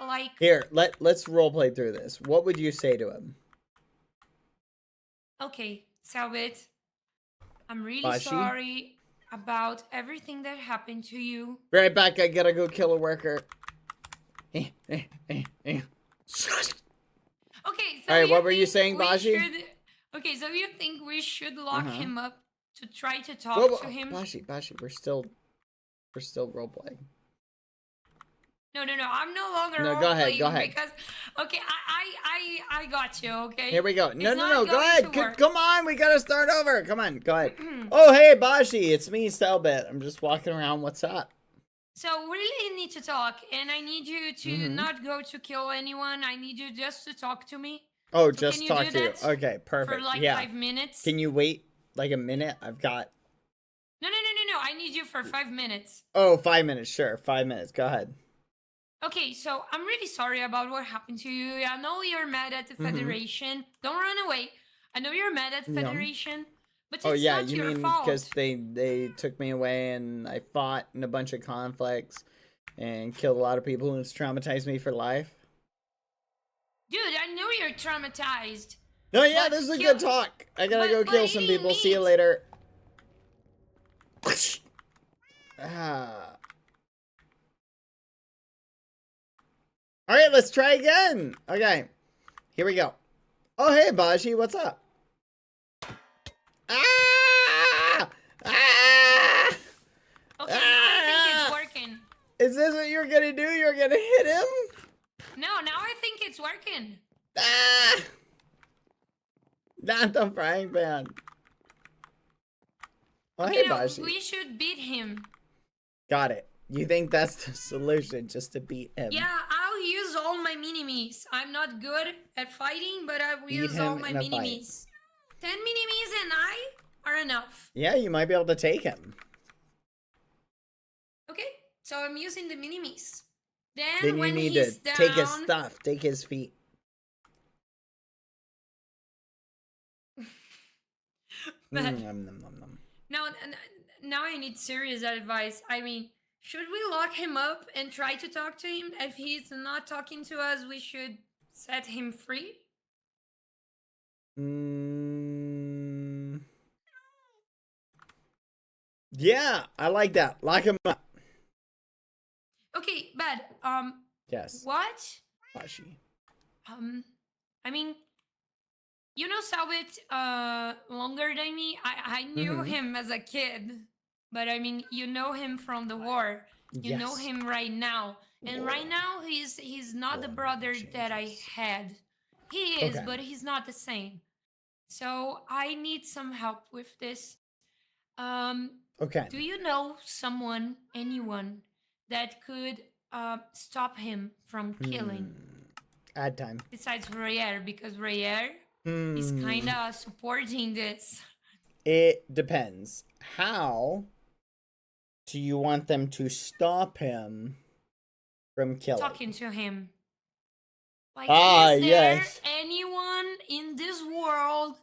like.
Here, let's roleplay through this. What would you say to him?
Okay, Selbit, I'm really
Baji?
sorry about everything that happened to you.
Right back, I gotta go kill a worker.
Okay, so
Alright, what were you
think
saying,
we
Baji?
should- Okay, so you think we should lock him up to try to talk
Whoa,
to him?
Baji, we're still roleplaying.
No, I'm no longer
No, go ahead, go
role-playing
ahead.
because, okay, I got you, okay?
Here we go.
It's
No,
not
go
going
ahead.
to work.
Come on, we gotta start over. Come on, go ahead. Oh, hey, Baji, it's me, Selbit. I'm just walking around. What's up?
So we really need to talk, and I need you to not go to kill anyone. I need you just to talk to me.
Oh,
So
just
can you
talk
do
to you.
that
Okay,
for
perfect.
like
Yeah.
5 minutes?
Can you wait like a minute? I've got.
No. I need you for 5 minutes.
Oh, 5 minutes. Sure, 5 minutes. Go ahead.
Okay, so I'm really sorry about what happened to you. I know you're mad at the Federation. Don't run away. I know you're mad at the Federation, but it's
Oh yeah,
not
you
your
mean
fault.
because they took me away and I fought in a bunch of conflicts and killed a lot of people and it's traumatized me for life?
Dude, I know you're traumatized.
No, yeah,
But
this is a
kill-
good talk. I gotta go
but
kill some
eating
people. See you
meat-
later. Ah. All right, let's try again. Okay, here we go. Oh, hey, Baji, what's up? Ah! Ah!
Okay, now I think it's working.
Is this what you're gonna do? You're gonna hit him?
No, now I think it's working.
Ah! Not the frying pan. Oh,
Okay,
hey,
no,
Baji.
we should beat him.
Got it. You think that's the solution, just to beat him?
Yeah, I'll use all my mini-me's. I'm not good at fighting, but I will
Beat
use all
him
my
in a fight.
mini-me's. 10 mini-me's and I are enough.
Yeah, you might be able to take him.
Okay, so I'm using the mini-me's.
Then
Then
you
when
need
he's
to
down,
take his stuff. Take his feet.
But
Nom, nom, nom, nom.
now I need serious advice. I mean, should we lock him up and try to talk to him? If he's not talking to us, we should set him free?
Yeah, I like that. Lock him up.
Okay, Bad.
Yes.
What?
Baji.
I mean, you know Selbit longer than me. I knew him as a kid, but I mean, you know him from the war. You know
Yes.
him right now, and right now he's not the
War
brother
never
that I
changes.
had. He is,
Okay.
but he's not the same. So I need some help with this.
Okay.
Do you know someone, anyone, that could stop him from killing?
Add time.
Besides Royer, because Royer is kind of supporting this.
It depends. How do you want them to stop him from killing?
Talking to him. Like,
Ah,
is there
yes.
anyone in this world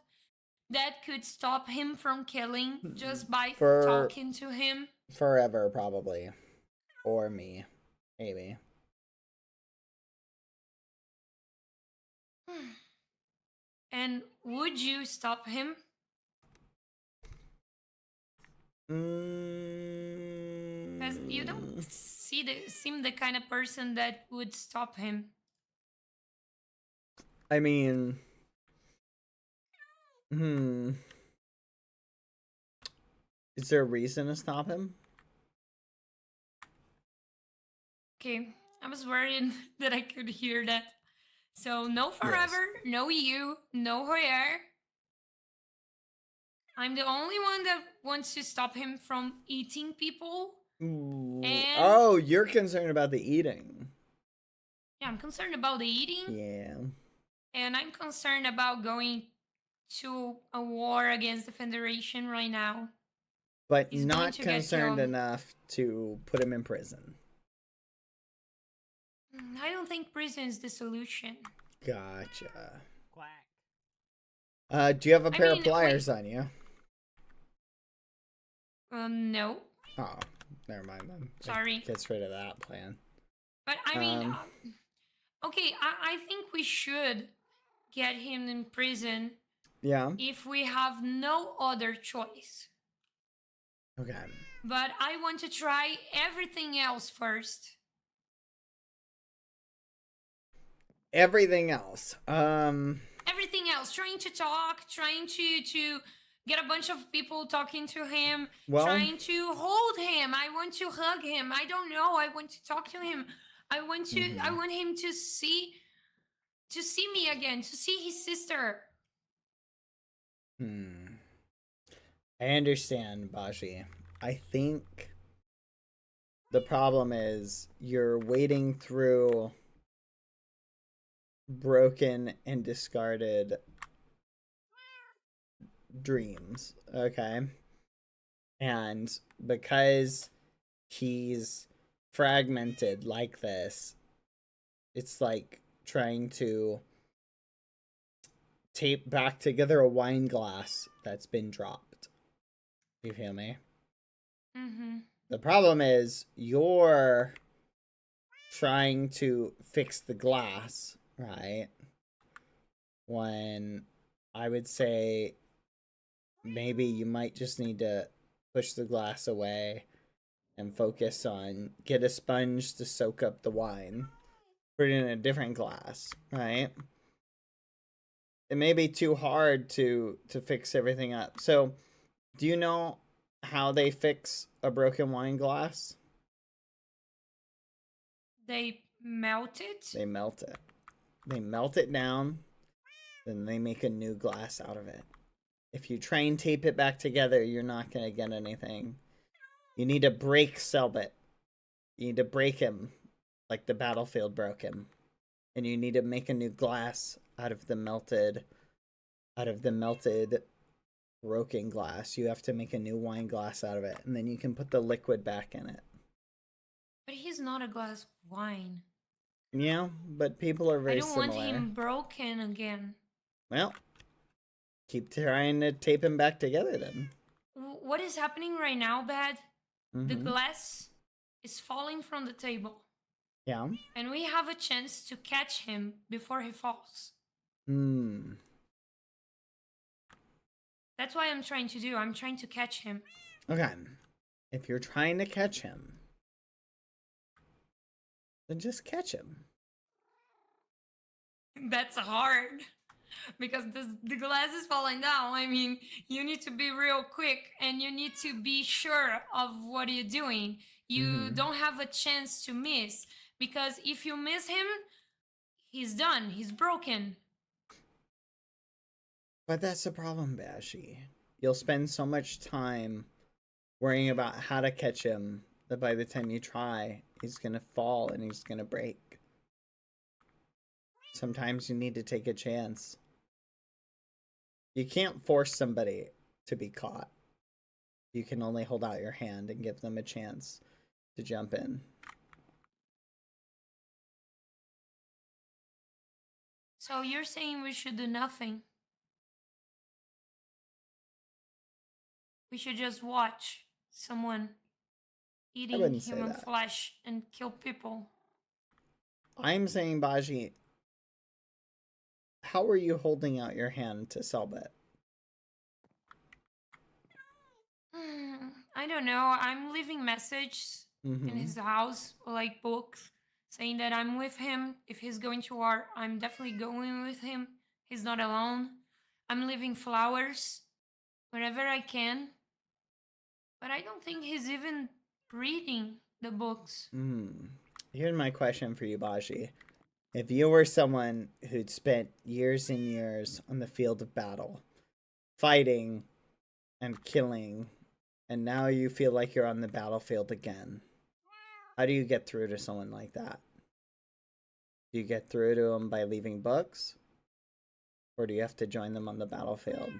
that could stop him from killing just by talking to him?
Forever, probably. Or me. Maybe.
And would you stop him? Because you don't seem the kind of person that would stop him.
I mean... Is there a reason to stop him?
Okay, I was worried that I could hear that. So, no forever, no you, no Hoyer. I'm the only one that wants to stop him from eating people.
Oh, you're concerned about the eating.
Yeah, I'm concerned about the eating.
Yeah.
And I'm concerned about going to a war against the Federation right now.
But
He's
not
going to get
concerned
killed.
enough to put him in prison.
I don't think prison is the solution.
Gotcha. Quack. Do you have a pair of pliers on you?
No.
Oh, never mind then.
Sorry.
Gets rid of that plan.
But I mean, okay, I think we should get him in prison.
Yeah.
If we have no other choice.
Okay.
But I want to try everything else first.
Everything else.
Everything else. Trying to talk, trying to get a bunch of people talking to him,
Well,
trying to hold him. I want to hug him. I don't know. I want to talk to him. I want him to see me again, to see his sister.
I understand, Baji. I think the problem is you're wading through broken and discarded dreams, okay? And because he's fragmented like this, it's like trying to tape back together a wine glass that's been dropped. You feel me? The problem is you're trying to fix the glass, right? When I would say maybe you might just need to push the glass away and focus on get a sponge to soak up the wine. Put it in a different glass, right? It may be too hard to fix everything up. So, do you know how they fix a broken wine glass?
They melt it?
They melt it. They melt it down, then they make a new glass out of it. If you try and tape it back together, you're not going to get anything. You need to break Selbit. You need to break him like the battlefield broke him. And you need to make a new glass out of the melted broken glass. You have to make a new wine glass out of it, and then you can put the liquid back in it.
But he's not a glass of wine.
Yeah, but people are very similar.
I don't want him broken again.
Well, keep trying to tape him back together then.
What is happening right now, Bad? The glass is falling from the table.
Yeah.
And we have a chance to catch him before he falls. That's what I'm trying to do. I'm trying to catch him.
Okay. If you're trying to catch him, then just catch him.
That's hard. Because the glass is falling down. I mean, you need to be real quick and you need to be sure of what you're doing. You don't have a chance to miss. Because if you miss him, he's done. He's broken.
But that's the problem, Baji. You'll spend so much time worrying about how to catch him that by the time you try, he's going to fall and he's going to break. Sometimes you need to take a chance. You can't force somebody to be caught. You can only hold out your hand and give them a chance to jump in.
So you're saying we should do nothing? We should just watch someone eating human flesh and kill people?
I'm saying, Baji, how are you holding out your hand to Selbit?
I don't know. I'm leaving messages in his house, like books, saying that I'm with him. If he's going to war, I'm definitely going with him. He's not alone. I'm leaving flowers wherever I can. But I don't think he's even reading the books.
Here's my question for you, Baji. If you were someone who'd spent years and years on the field of battle, fighting and killing, and now you feel like you're on the battlefield again, how do you get through to someone like that? Do you get through to them by leaving books? Or do you have to join them on the battlefield?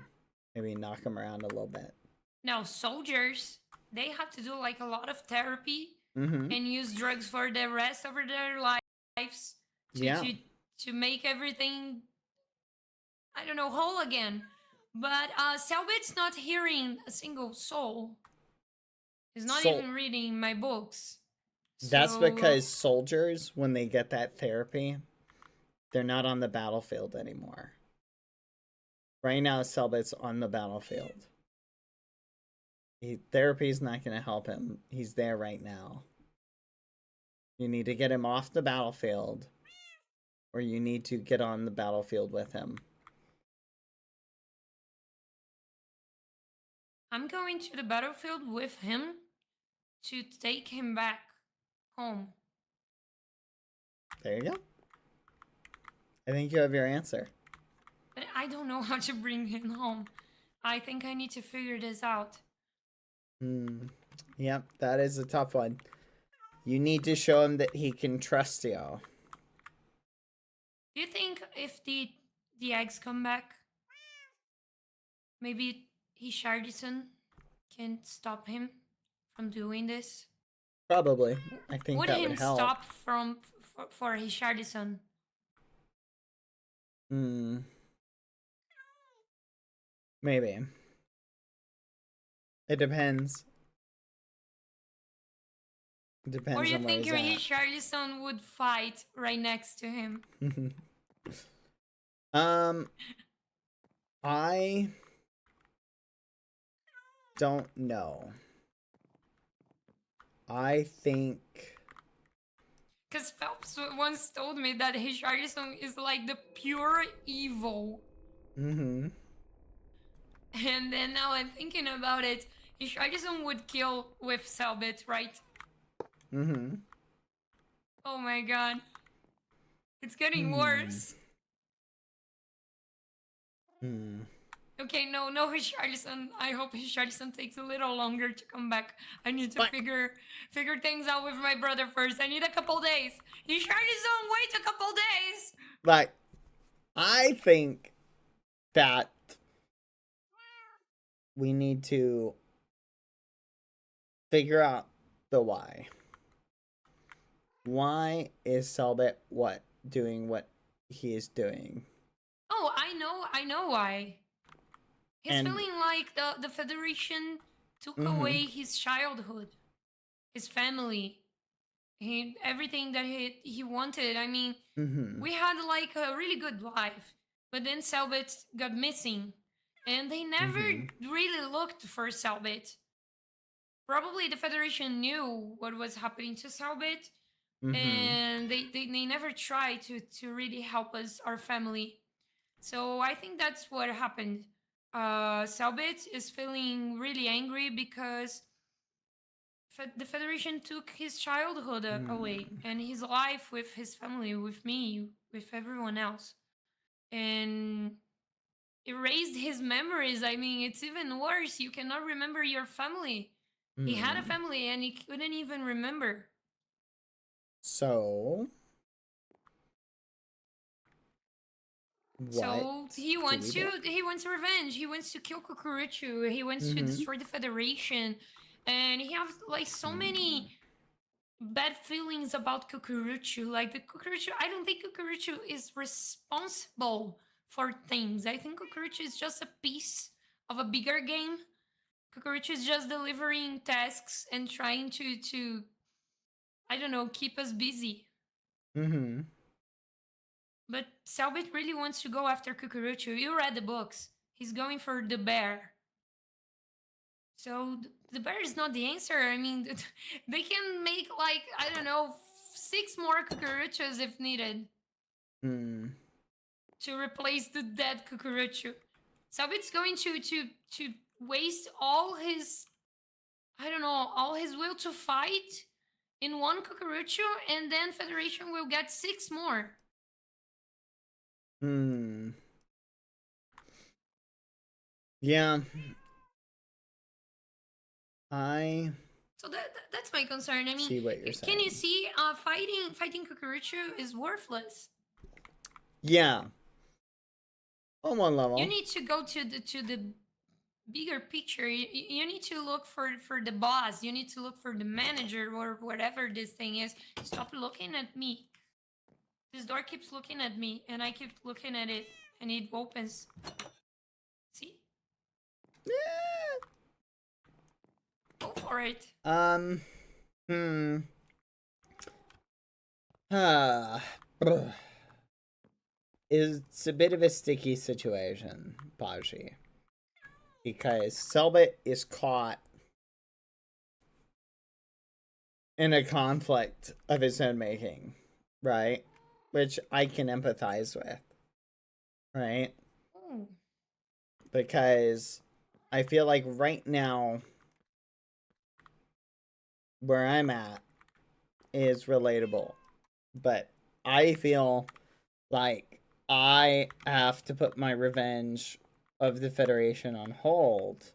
Maybe knock them around a little bit.
No, soldiers, they have to do like a lot of therapy and use drugs for the rest of their lives to make everything, I don't know, whole again. But Selbit's not hearing a single soul. He's not even reading my books.
That's because soldiers, when they get that therapy, they're not on the battlefield anymore. Right now, Selbit's on the battlefield. Therapy's not going to help him. He's there right now. You need to get him off the battlefield, or you need to get on the battlefield with him.
I'm going to the battlefield with him to take him back home.
There you go. I think you have your answer.
But I don't know how to bring him home. I think I need to figure this out.
Yep, that is a tough one. You need to show him that he can trust you.
Do you think if the eggs come back, maybe Hishardison can stop him from doing this?
Probably. I think that would help.
Stop for Hishardison?
Maybe. It depends. It depends
Or you
on where
think
he's
Hishardison would fight right next to him?
I don't know. I think...
Because Phelps once told me that Hishardison is like the pure evil. And then now I'm thinking about it. Hishardison would kill with Selbit, right? Oh my god. It's getting worse. Okay, no, Hishardison. I hope Hishardison takes a little longer to come back. I need to figure things out with my brother first. I need a couple days. Hishardison, wait a couple days!
Like, I think that we need to figure out the why. Why is Selbit doing what he is doing?
Oh, I know why. He's feeling like the Federation took away his childhood, his family, everything that he wanted. I mean, we had like a really good life, but then Selbit got missing, and they never really looked for Selbit. Probably the Federation knew what was happening to Selbit, and they never tried to really help us, our family. So I think that's what happened. Selbit is feeling really angry because the Federation took his childhood away and his life with his family, with me, with everyone else, and erased his memories. I mean, it's even worse. You cannot remember your family. He had a family and he couldn't even remember.
So
he wants revenge. He wants to kill Kukuruchu. He wants to destroy the Federation. And he has like so many bad feelings about Kukuruchu. Like the Kukuruchu, I don't think Kukuruchu is responsible for things. I think Kukuruchu is just a piece of a bigger game. Kukuruchu is just delivering tasks and trying to I don't know, keep us busy. But Selbit really wants to go after Kukuruchu. You read the books. He's going for the bear. So the bear is not the answer. I mean, they can make like, I don't know, 6 more Kukuruchus if needed. To replace the dead Kukuruchu. Selbit's going to waste all his, I don't know, all his will to fight in one Kukuruchu, and then Federation will get 6 more.
Yeah.
So that's my concern. I mean,
see what you're saying.
Can you see fighting Kukuruchu is worthless?
Yeah. On one level.
You need to go to the bigger picture. You need to look for the boss. You need to look for the manager or whatever this thing is. Stop looking at me. This door keeps looking at me, and I keep looking at it, and it opens. See? Go for it.
It's a bit of a sticky situation, Baji. Because Selbit is caught in a conflict of his own making, right? Which I can empathize with, right?
Ooh.
Because I feel like right now, where I'm at is relatable. But I feel like I have to put my revenge of the Federation on hold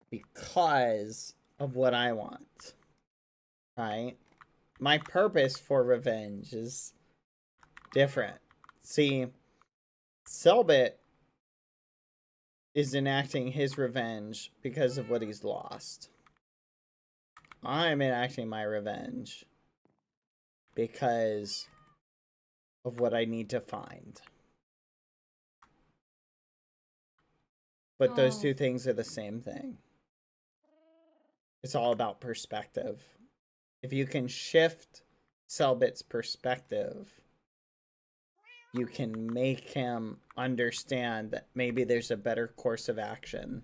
because of what I want. Right? My purpose for revenge is different. See, Selbit is enacting his revenge because of what he's lost. I'm enacting my revenge because of what I need to find. But those two things are the same thing. It's all about perspective. If you can shift Selbit's perspective, you can make him understand that maybe there's a better course of action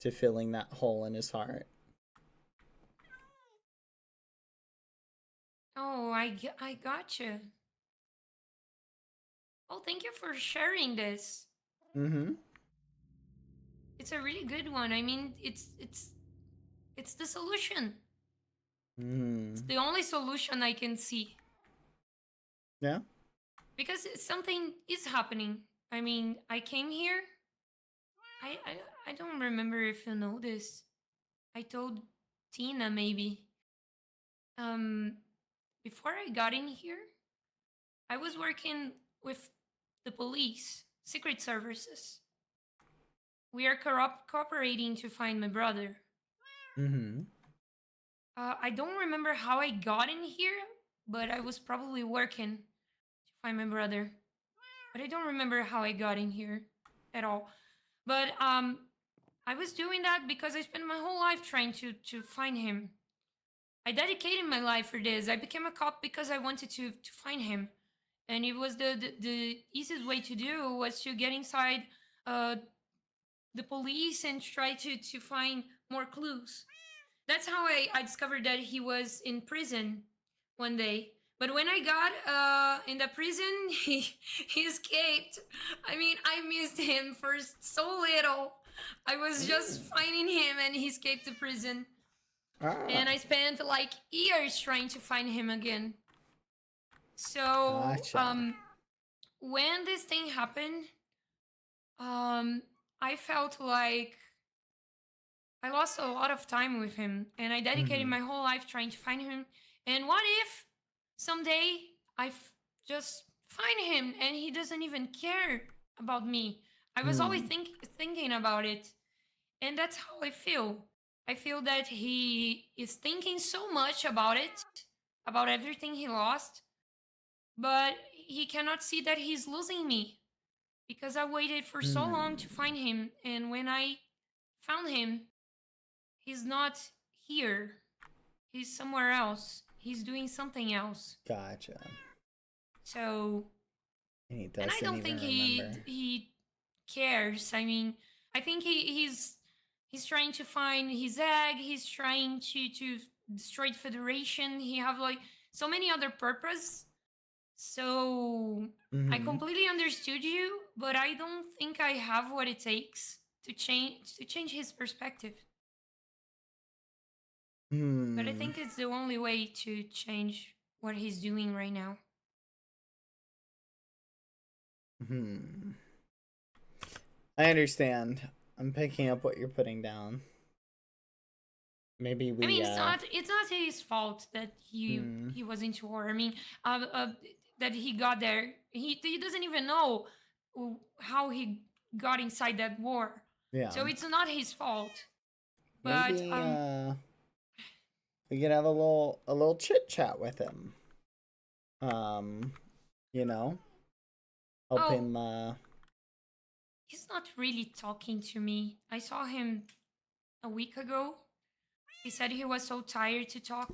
to filling that hole in his heart.
Oh, I gotcha. Oh, thank you for sharing this.
Mm-hmm.
It's a really good one. I mean, it's the solution. It's the only solution I can see.
Yeah.
Because something is happening. I mean, I came here. I don't remember if you know this. I told Tina maybe. Before I got in here, I was working with the police, secret services. We are cooperating to find my brother.
Mm-hmm.
I don't remember how I got in here, but I was probably working to find my brother. But I don't remember how I got in here at all. But I was doing that because I spent my whole life trying to find him. I dedicated my life for this. I became a cop because I wanted to find him. And it was the easiest way to do was to get inside the police and try to find more clues. That's how I discovered that he was in prison one day. But when I got in the prison, he escaped. I mean, I missed him for so little. I was just finding him and he escaped the prison. And I spent like years trying to find him again. So,
Gotcha.
when this thing happened, I felt like I lost a lot of time with him, and I dedicated my whole life trying to find him. And what if someday I just find him and he doesn't even care about me? I was always thinking about it, and that's how I feel. I feel that he is thinking so much about it, about everything he lost, but he cannot see that he's losing me because I waited for so long to find him, and when I found him, he's not here. He's somewhere else. He's doing something else.
Gotcha.
So,
And he
and I
doesn't
don't
even
think
remember.
he cares. I mean, I think he's trying to find his egg. He's trying to destroy the Federation. He have like so many other purpose. So I completely understood you, but I don't think I have what it takes to change his perspective. But I think it's the only way to change what he's doing right now.
I understand. I'm picking up what you're putting down. Maybe we.
I mean, it's not his fault that he was into war. I mean, that he got there. He doesn't even know how he got inside that war.
Yeah.
So it's not his fault. But
Maybe we could have a little chit chat with him. You know, help him.
He's not really talking to me. I saw him a week ago. He said he was so tired to talk,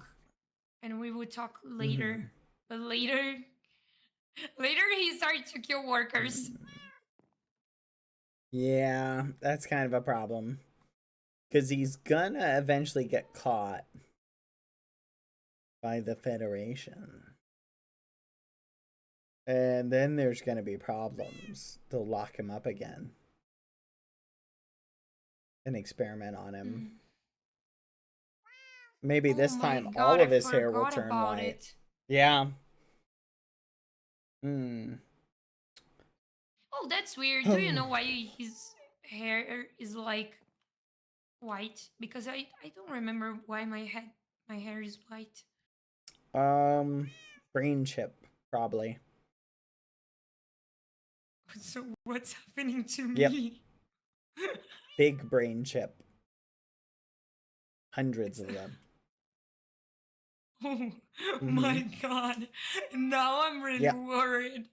and we would talk later. But later he started to kill workers.
Yeah, that's kind of a problem. Because he's gonna eventually get caught by the Federation. And then there's gonna be problems. They'll lock him up again. And experiment on him. Maybe this time all of his hair will turn white. Yeah. Hmm.
Oh, that's weird. Do you know why his hair is like white? Because I don't remember why my hair is white.
Brain chip, probably.
So what's happening to
Yep.
me?
Big brain chip. Hundreds of them.
Oh my god. Now I'm really
Yep.
worried.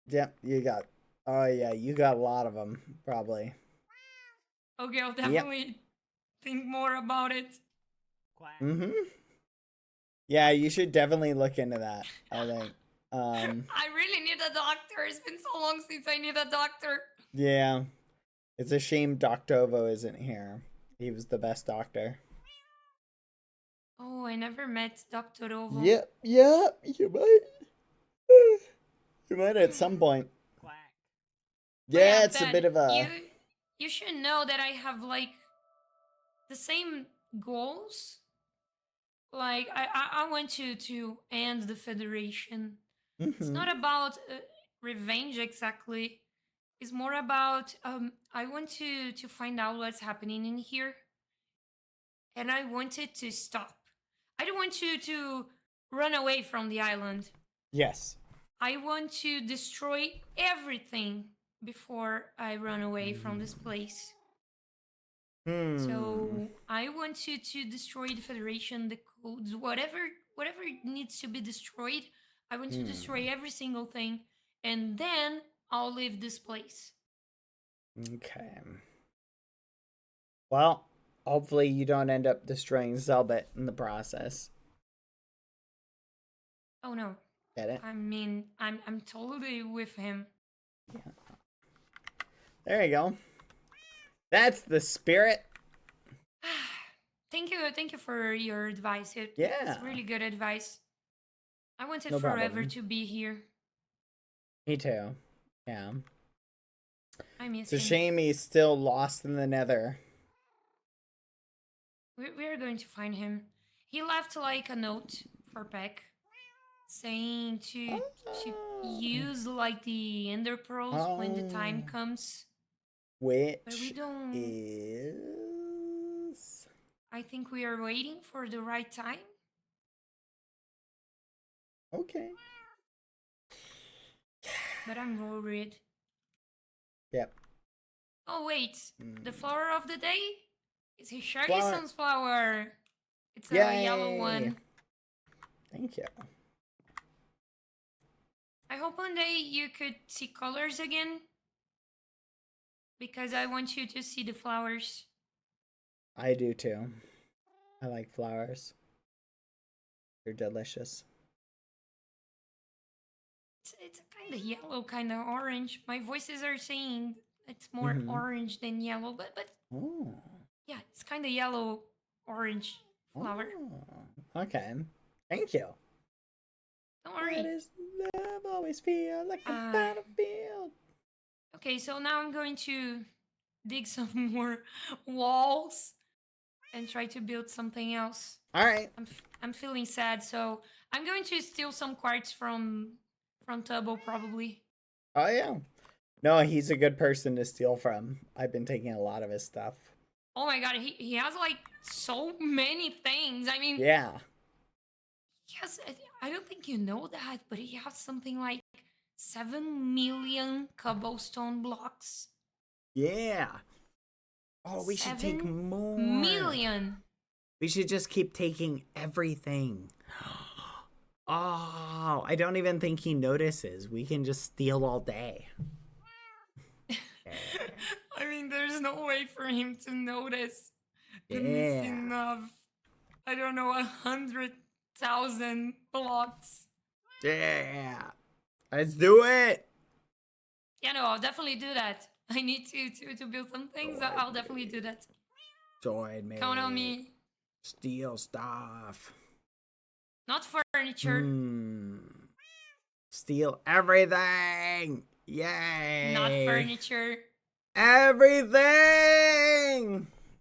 Yep, you got. Oh yeah, you got a lot of them, probably.
Okay, I'll definitely think more about it.
Mm-hmm. Yeah, you should definitely look into that, I think.
I really need a doctor. It's been so long since I need a doctor.
Yeah. It's a shame Doctovo isn't here. He was the best doctor.
Oh, I never met Dr. Ovo.
Yep, you might. You might at some point. Yeah, it's a bit of a...
You should know that I have like the same goals. Like I want to end the Federation. It's not about revenge exactly. It's more about I want to find out what's happening in here, and I want it to stop. I don't want you to run away from the island.
Yes.
I want to destroy everything before I run away from this place. So I want you to destroy the Federation, the codes, whatever needs to be destroyed. I want to destroy every single thing, and then I'll leave this place.
Okay. Well, hopefully you don't end up destroying Zelbit in the process.
Oh no.
Get it?
I mean, I'm totally with him.
Yeah. There you go. That's the spirit.
Thank you for your advice. It's really good advice. I wanted forever to be here.
Me too. Yeah.
I miss
him. It's a shame he's still lost in the nether.
We're going to find him. He left like a note for Peck saying to use like the ender pearls when the time comes.
Which
but we don't...
is...
I think we are waiting for the right time.
Okay.
But I'm worried.
Yep.
Oh wait, the flower of the day is a shaggy sunflower. It's a yellow one.
Thank you.
I hope one day you could see colors again. Because I want you to see the flowers.
I do too. I like flowers. They're delicious.
It's kind of yellow, kind of orange. My voices are saying it's more orange than yellow, but yeah, it's kind of yellow orange flower.
Okay. Thank you.
Don't worry.
Love always feel like a battlefield.
Okay, so now I'm going to dig some more walls and try to build something else.
All right.
I'm feeling sad, so I'm going to steal some quartz from Tubbo probably.
Oh yeah. No, he's a good person to steal from. I've been taking a lot of his stuff.
Oh my god, he has like so many things. I mean,
yeah.
Yes, I don't think you know that, but he has something like 7 million cobblestone blocks.
Yeah. Oh, we should take more.
7 million.
We should just keep taking everything. Oh, I don't even think he notices. We can just steal all day.
I mean, there's no way for him to notice.
Yeah.
He's enough. I don't know, 100,000 blocks.
Yeah. Let's do it.
Yeah, no, I'll definitely do that. I need to build some things. I'll definitely do that.
Join me.
Count on me.
Steal stuff.
Not furniture.
Steal everything. Yay.
Not furniture.
Everything.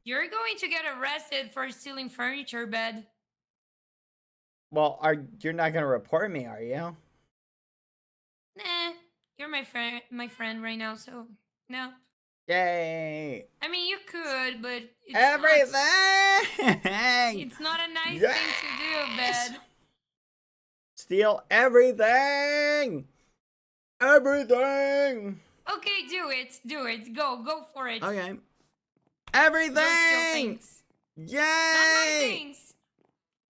You're going to get arrested for stealing furniture, Bed.
Well, you're not going to report me, are you?
You're my friend right now, so no.
Yay!
I mean, you could, but it's
Everything!
it's not a nice
Yes!
thing to do, Bad.
Steal everything! Everything!
Okay, do it. Go for it.
Okay.
Go steal
Everything!
things.
Yay!
Not my things.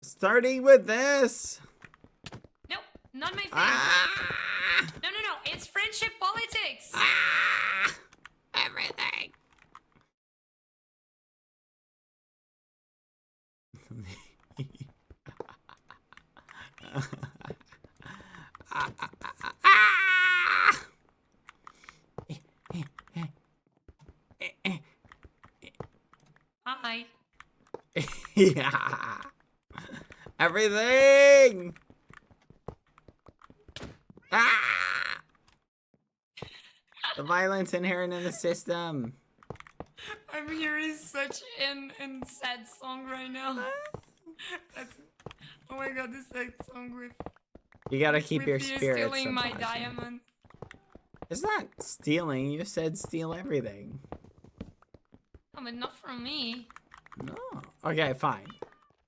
Starting with this.
Nope, not my things.
Ah!
No. It's friendship politics.
Ah! Everything.
Hi.
Yeah. Everything. Ah! The violence inherent in the system.
I'm hearing such an sad song right now. Oh my god, this sad song with
You gotta keep your
you
spirits
stealing
up,
my
Baji.
diamond.
It's not stealing. You said steal everything.
Oh, but not from me.
No. Okay, fine.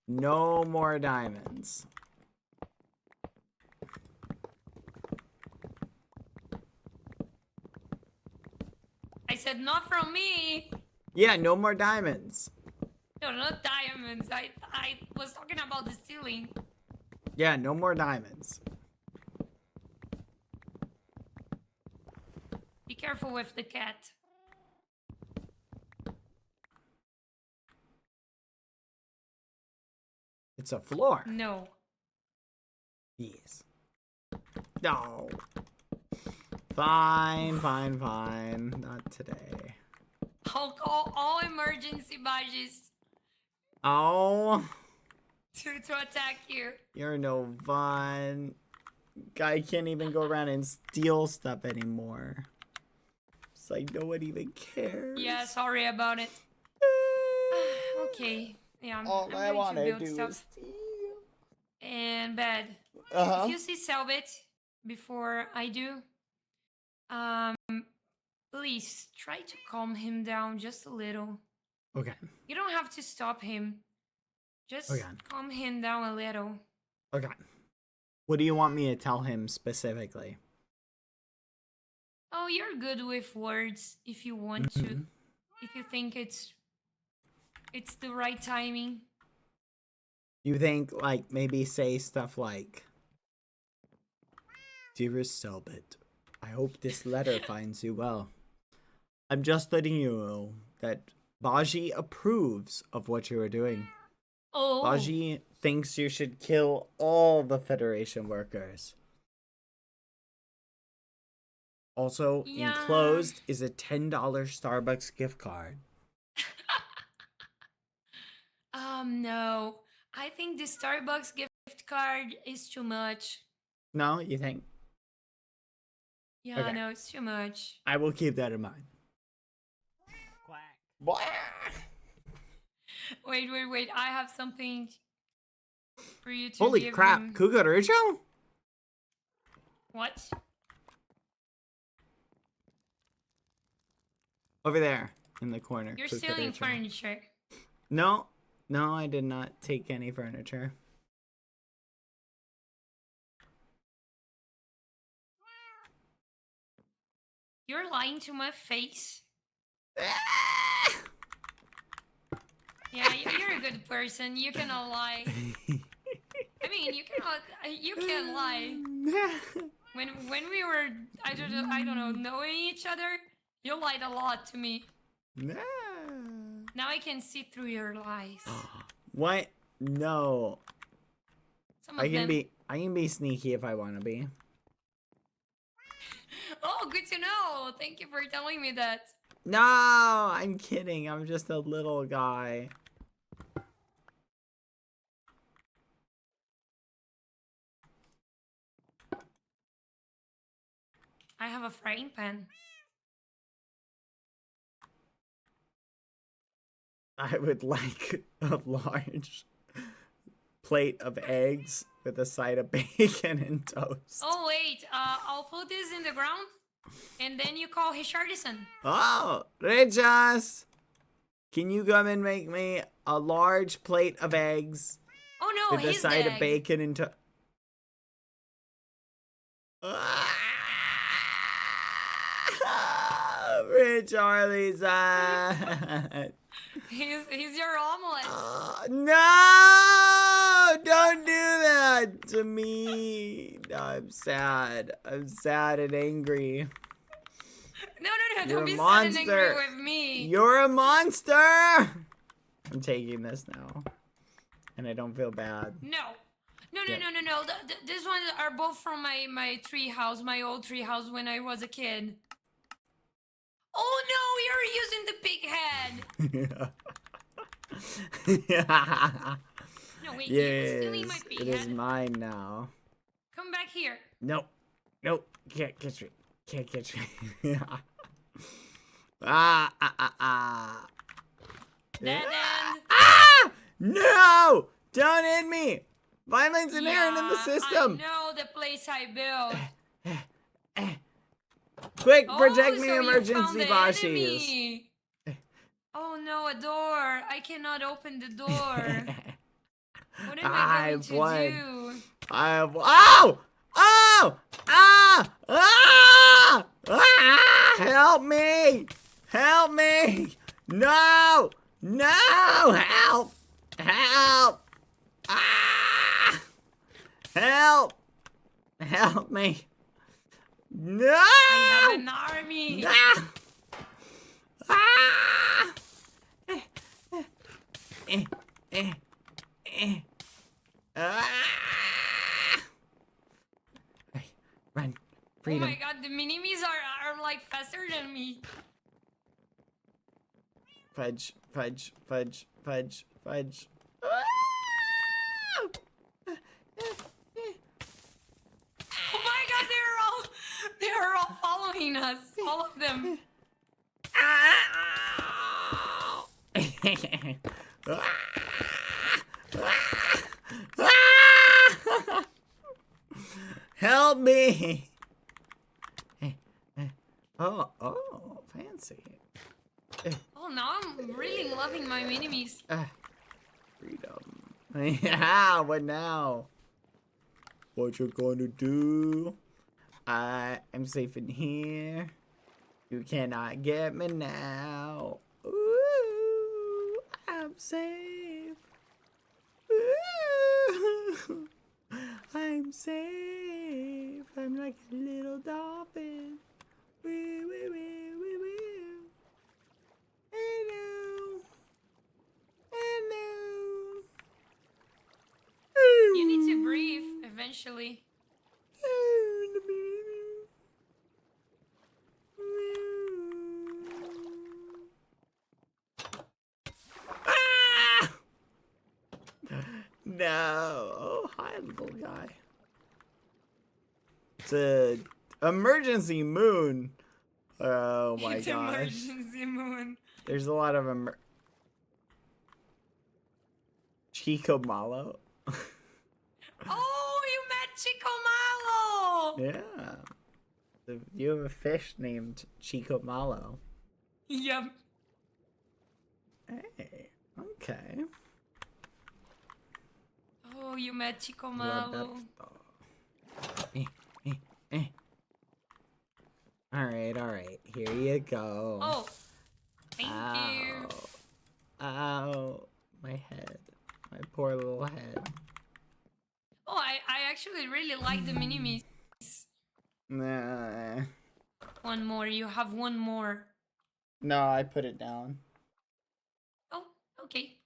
No more diamonds.
I said not from me.
Yeah, no more diamonds.
No, not diamonds. I was talking about the stealing.
Yeah, no more diamonds.
Be careful with the cat.
It's a floor.
No.
Yes. No. Fine. Not today.
I'll call all emergency Bajis
Oh,
to attack you.
you're no fun. Guy can't even go around and steal stuff anymore. It's like no one even cares.
Yeah, sorry about it. Okay. Yeah, I'm
All I
going
want
to
to
build
do
stuff.
is steal.
And Bad.
Uh-huh.
If you see Selbit before I do, please try to calm him down just a little.
Okay.
You don't have to stop him. Just
Okay.
calm him down a little.
Okay. What do you want me to tell him specifically?
Oh, you're good with words if you want to. If you think it's the right timing.
You think, like, maybe say stuff like, Dearest Selbit, I hope this letter finds you well. I'm just letting you know that Baji approves of what you are doing.
Oh.
Baji thinks you should kill all the Federation workers. Also,
Yeah.
enclosed is a $10 Starbucks gift card.
No. I think the Starbucks gift card is too much.
No, you think?
Yeah,
Okay.
no, it's too much.
I will keep that in mind. Quack.
Wait. I have something for you to
Holy
give
crap,
him.
Cucaracho?
What?
Over there, in the corner.
You're stealing
Cucaracho.
furniture.
No, I did not take any furniture.
You're lying to my face. Yeah, you're a good person. You cannot lie. I mean, you can't lie. When we were, I don't know, knowing each other, you lied a lot to me. Now I can see through your lies.
What? No.
Some of
I can
them.
be sneaky if I want to be.
Oh, good to know. Thank you for telling me that.
No, I'm kidding. I'm just a little guy.
I have a frying pan.
I would like a large plate of eggs with a side of bacon and toast.
Oh wait, I'll put this in the ground. And then you call Richardson.
Oh, Richas! Can you come and make me a large plate of eggs
Oh no,
with a
his
side of
egg.
bacon and Rich Charlie's
He's your omelet.
no! Don't do that to me. I'm sad. I'm sad and angry.
No,
You're
don't
a
be sad
monster.
and angry with me.
You're a monster! I'm taking this now. And I don't feel bad.
No. No.
Yep.
These ones are both from my tree house, my old tree house when I was a kid. Oh no, you're using the pig head. No, wait, you're stealing my
Yes,
pig
it is
head.
mine now.
Come back here.
Nope. Can't catch me. Can't catch me. Ah.
Dead end.
Ah! No! Don't hit me! Violence inherent in the
Yeah,
system!
I know the place I built.
Quick,
Oh,
protect me,
so you found
emergency
the
Bashis!
enemy. Oh no, a door. I cannot open the door. What am I going to do?
I have. Ow! Oh! Ah! Ah! Ah! Help me! Help me! No! No! Help! Help! Ah! Help! Help me! No!
I have an army.
Ah! Ah! Ah! Hey, run. Freedom.
Oh my god, the minimies are like faster than me.
Fudge.
Oh my god, they're all following us. All of them.
Help me! Oh, fancy.
Oh, now I'm really loving my minimies.
Freedom. Yeah, what now? What you gonna do? I am safe in here. You cannot get me now. Ooh, I'm safe. Ooh, I'm safe. I'm like a little dolphin. Wee, wee, wee, wee, wee. Hello. Hello.
You need to breathe eventually.
Ah! No. Oh, hi, little guy. It's a emergency moon. Oh my
It's
gosh.
emergency moon.
There's a lot of Chico Malo.
Oh, you met Chico Malo.
Yeah. You have a fish named Chico Malo.
Yep.
Hey. Okay.
Oh, you met Chico Malo.
Alright. Here you go.
Oh, thank
Ow.
you.
Ow. My head. My poor little head.
Oh, I actually really like the minimies.
Nah.
One more. You have one more.
No, I put it down.
Oh, okay.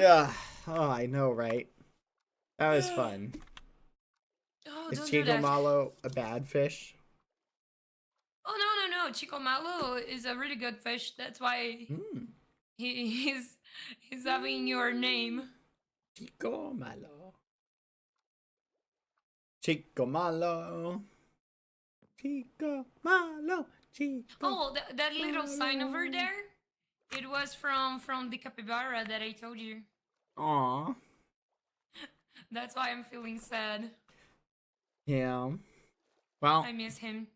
Yeah. Oh, I know, right? That was fun.
Oh,
Is
don't do
Chico
that.
Malo a bad fish?
Oh, no. Chico Malo is a really good fish. That's why he's having your name.
Chico Malo. Chico Malo. Chico Malo. Chico.
Oh, that little sign over there. It was from the capybara that I told you.
Aw.
That's why I'm feeling sad.
Yeah. Well,
I miss him.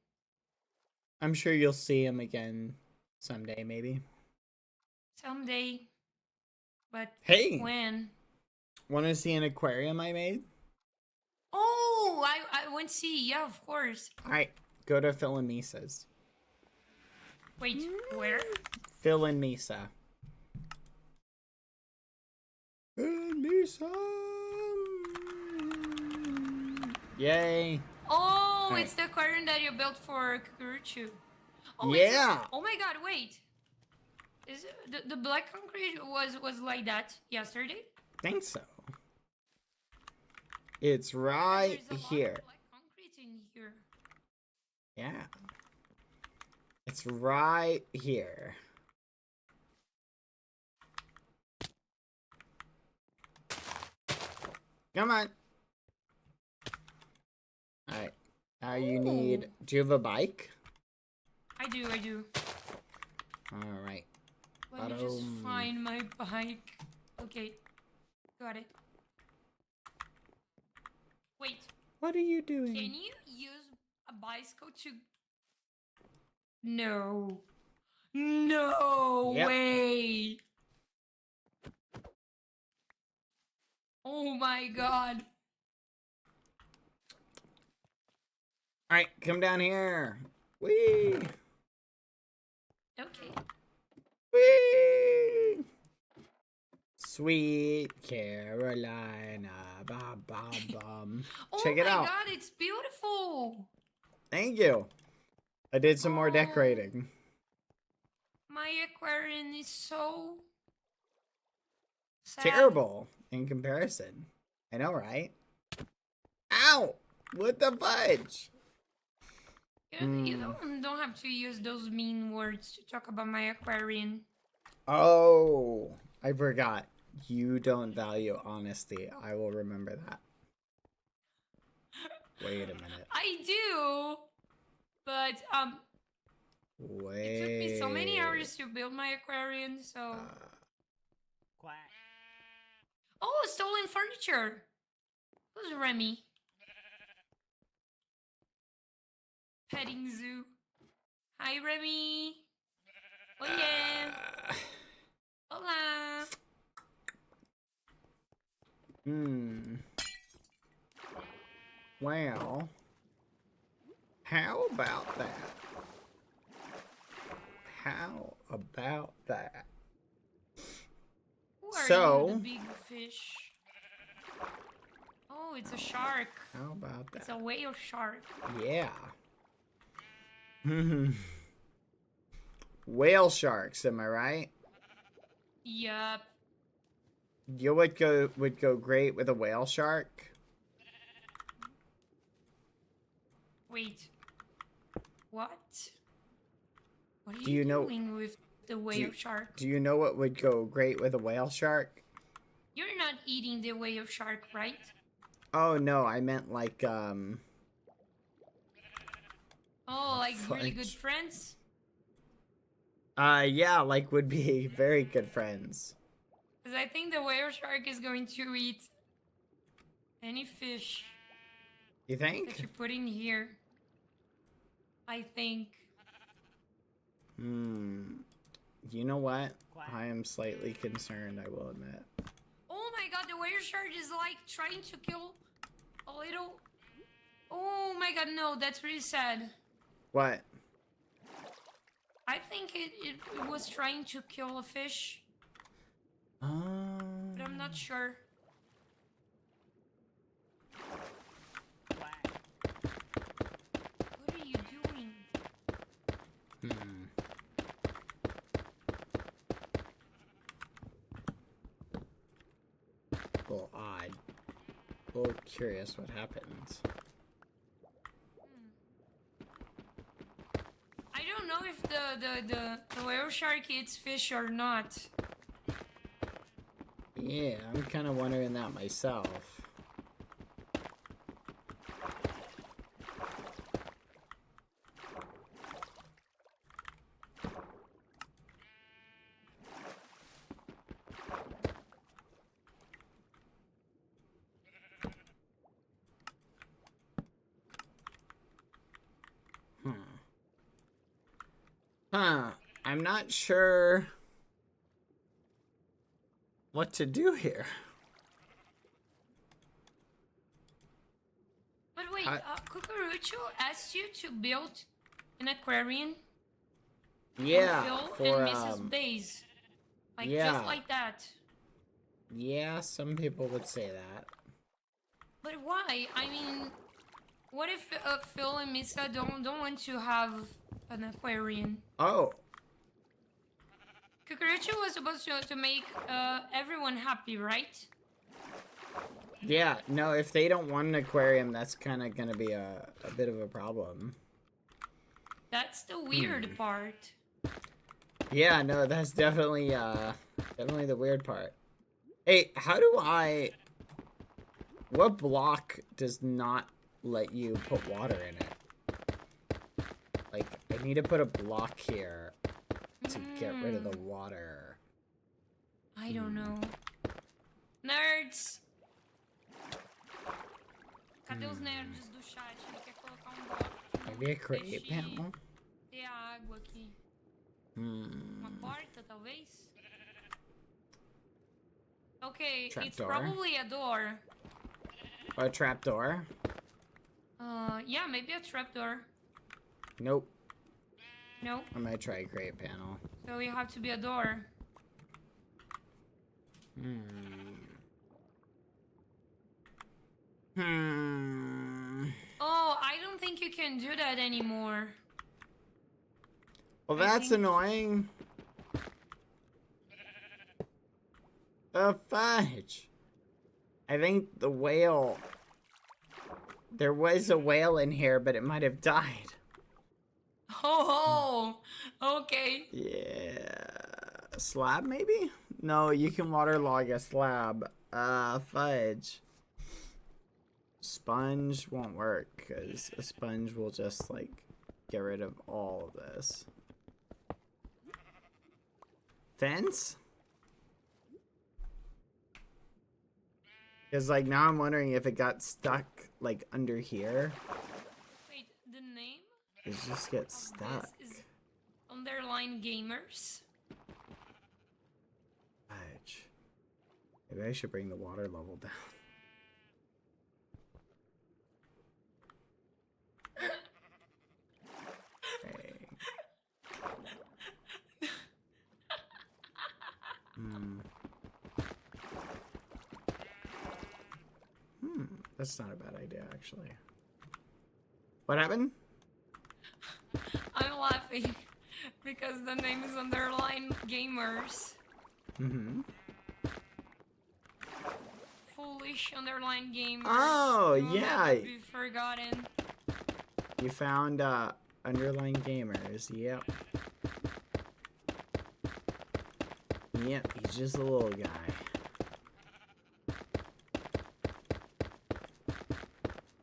I'm sure you'll see him again someday, maybe.
Someday. But
Hey!
when?
Want to see an aquarium I made?
Oh, I want to see. Yeah, of course.
Alright, go to Phil and Misa's.
Wait, where?
Phil and Misa. Phil and Misa! Yay!
Oh,
Alright.
it's the aquarium that you built for Kukuruchu. Oh,
Yeah!
oh my god, wait. Is the black concrete was like that yesterday?
Think so. It's right
There's a lot
here.
of black concrete in here.
Yeah. It's right here. Come on. Alright. Now you need... Do you have a bike?
I do.
Alright.
Let me just find my bike. Okay. Got it. Wait.
What are you doing?
Can you use a bicycle to... No. No
Yep.
way. Oh my god.
Alright, come down here. Whee!
Okay.
Whee! Sweet Carolina. Ba, ba, bum. Check it out.
Oh my god, it's beautiful.
Thank you. I did some more
Oh.
decorating.
My aquarium is so sad.
Terrible in comparison. I know, right? Ow! What the fudge?
You don't have to use those mean words to talk about my aquarium.
Oh, I forgot. You don't value honesty. I will remember that. Wait a minute.
I do, but
Wait.
it took me so many hours to build my aquarium. So. Oh, stolen furniture. Who's Remy? Petting zoo. Hi, Remy. Oh yeah. Hola.
Well, how about that? How about that?
Who are
So-
you, the big fish? Oh, it's a shark.
How about
It's
that?
a whale shark.
Yeah. Whale sharks, am I right?
Yup.
You would go great with a whale shark.
Wait. What? What are
Do
you,
you know-
doing with the whale shark?
Do you know what would go great with a whale shark?
You're not eating the whale shark, right?
Oh no, I meant like
Oh, like really good
Fudge.
friends?
yeah, like would be very good friends.
Because I think the whale shark is going to eat any fish
You
that
think?
you put in here. I think.
You know what? I am slightly concerned, I will admit.
Oh my god, the whale shark is like trying to kill a little... Oh my god, no, that's really sad.
What?
I think it was trying to kill a fish, but I'm not sure. What are you doing?
A little odd. A little curious what happens.
I don't know if the whale shark eats fish or not.
Yeah, I'm kind of wondering that myself. Huh. I'm not sure what to do here.
But wait, Cucurucho asked you to build an aquarium
Yeah,
Phil
for
and Mrs. Bays. Like,
yeah.
just like that.
Yeah, some people would say that.
But why? I mean, what if Phil and Misa don't want to have an aquarium?
Oh.
Cucurucho was supposed to make everyone happy, right?
Yeah, no, if they don't want an aquarium, that's kind of going to be a bit of a problem.
That's the weird part.
Yeah, no, that's definitely definitely the weird part. Hey, how do I... What block does not let you put water in it? Like, I need to put a block here to get rid of the water.
I don't know. Nerds! Cadê os nerds do chat? Ele quer colocar bloco.
Maybe a create panel?
Ter a água aqui. Uma porta, talvez? Okay, it's probably a door.
Or a trapdoor?
Yeah, maybe a trapdoor.
Nope.
No?
I might try a create panel.
So you have to be a door. Oh, I don't think you can do that anymore.
Well, that's annoying. Fudge. I think the whale... There was a whale in here, but it might have died.
Oh, okay.
Yeah. A slab, maybe? No, you can waterlog a slab. Fudge. Sponge won't work, because a sponge will just, like, get rid of all of this. Fence? Because, like, now I'm wondering if it got stuck, like, under here.
Wait, the name?
It just gets stuck.
This is underline gamers.
Fudge. Maybe I should bring the water level down. That's not a bad idea, actually. What happened?
I'm laughing because the name is underline gamers. Foolish underline gamers.
Oh, yeah.
Be forgotten.
You found underline gamers. Yep. Yep, he's just a little guy.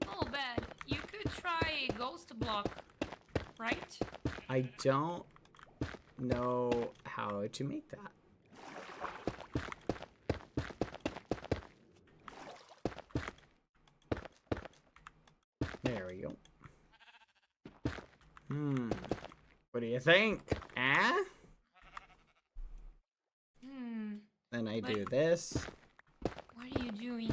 Oh, bad. You could try ghost block, right?
I don't know how to make that. There we go. What do you think? Then I do this.
What are you doing?